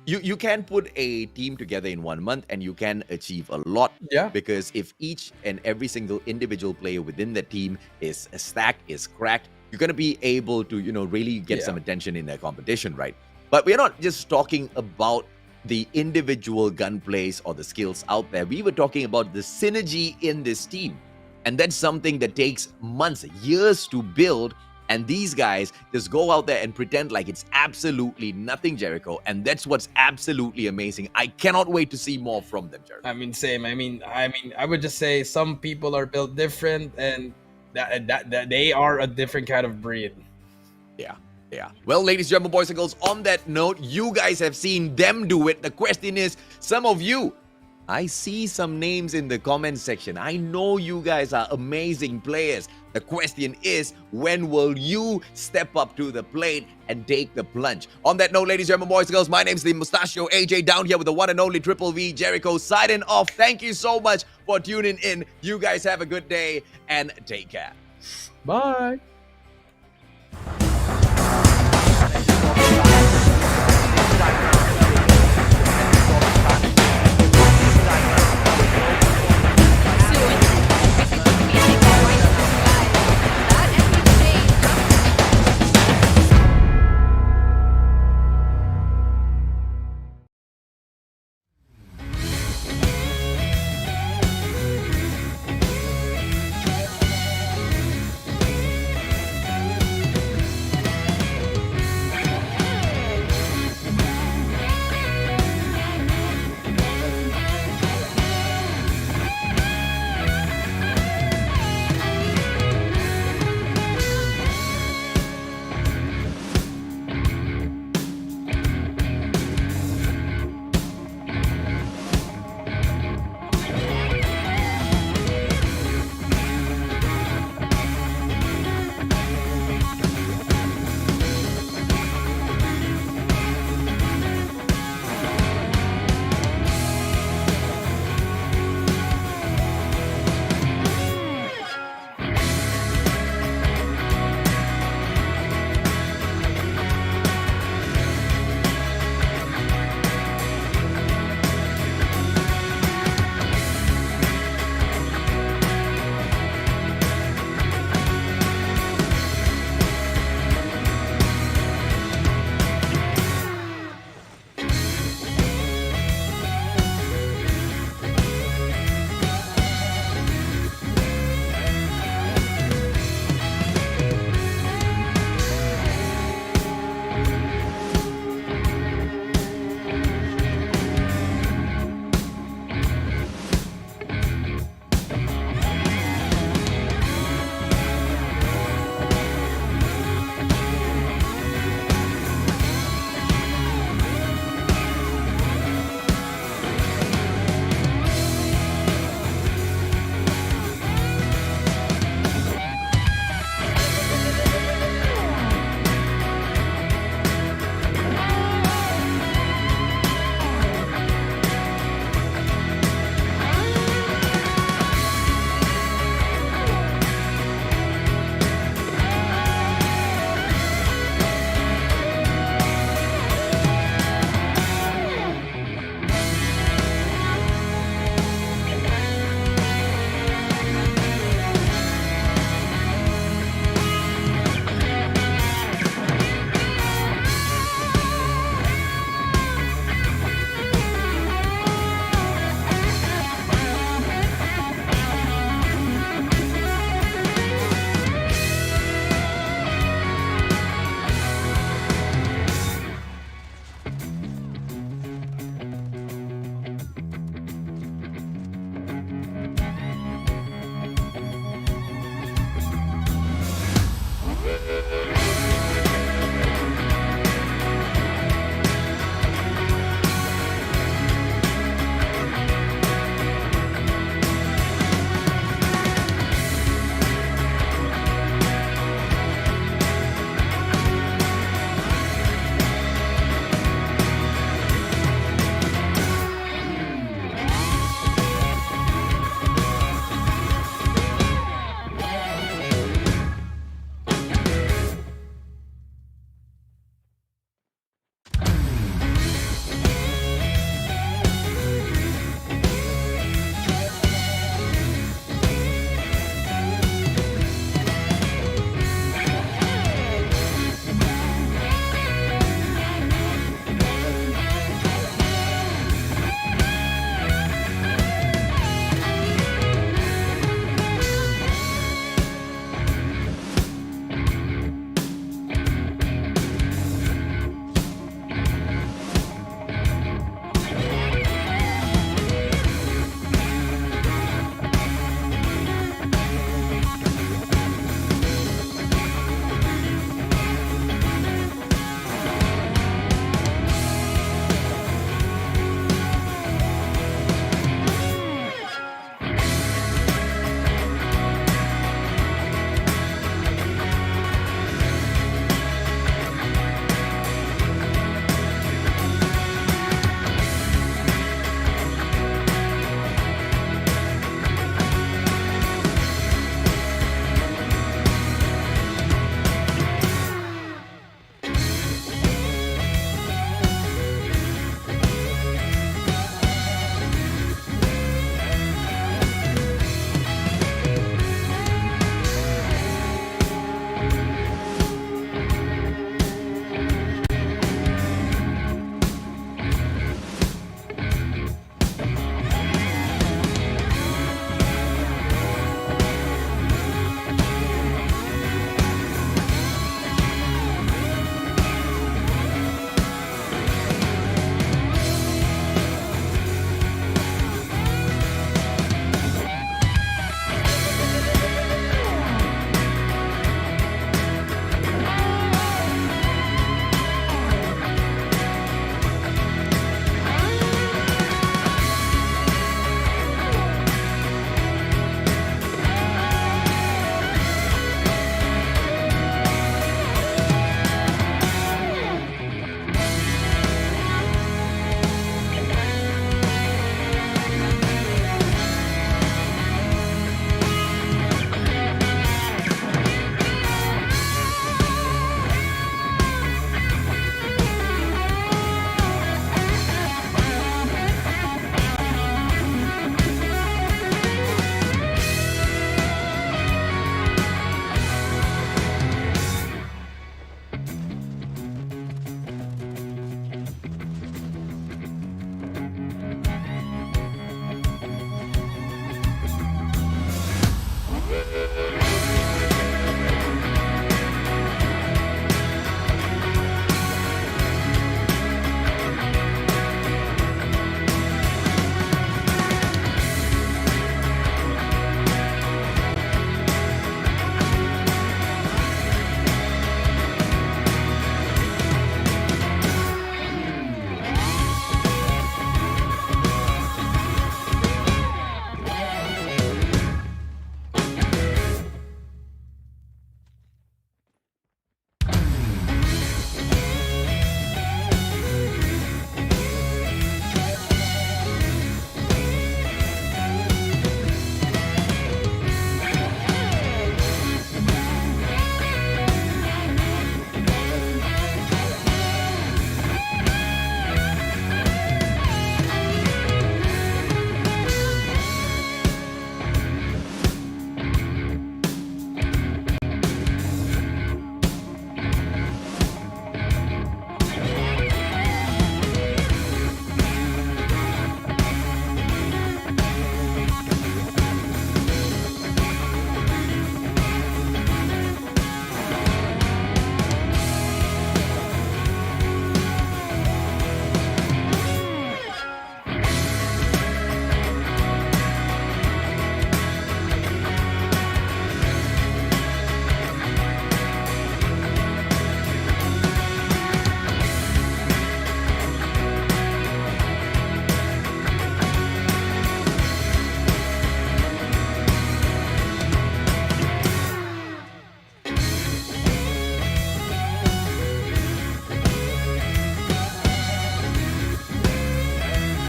you can put a team together in 1 month and you can achieve a lot. Yeah. Because if each and every single individual player within the team is stacked, is cracked, you're going to be able to, really get some attention in the competition, right? But we're not just talking about the individual gunplays or the skills out there. We were talking about the synergy in this team. And that's something that takes months, years to build. And these guys just go out there and pretend like it's absolutely nothing, Jericho. And that's what's absolutely amazing. I cannot wait to see more from them, Jericho. I mean, same. I mean, I would just say some people are built different, and that they are a different kind of breed. Yeah. Well, ladies, gentlemen, boys and girls, on that note, you guys have seen them do it. The question is, some of you, I see some names in the comment section. I know you guys are amazing players. The question is, when will you step up to the plate and take the plunge? On that note, ladies, gentlemen, boys and girls, my name's the Mustachio AJ, down here with the one and only Triple V Jericho, signing off. Thank you so much for tuning in. You guys have a good day and take care. Bye.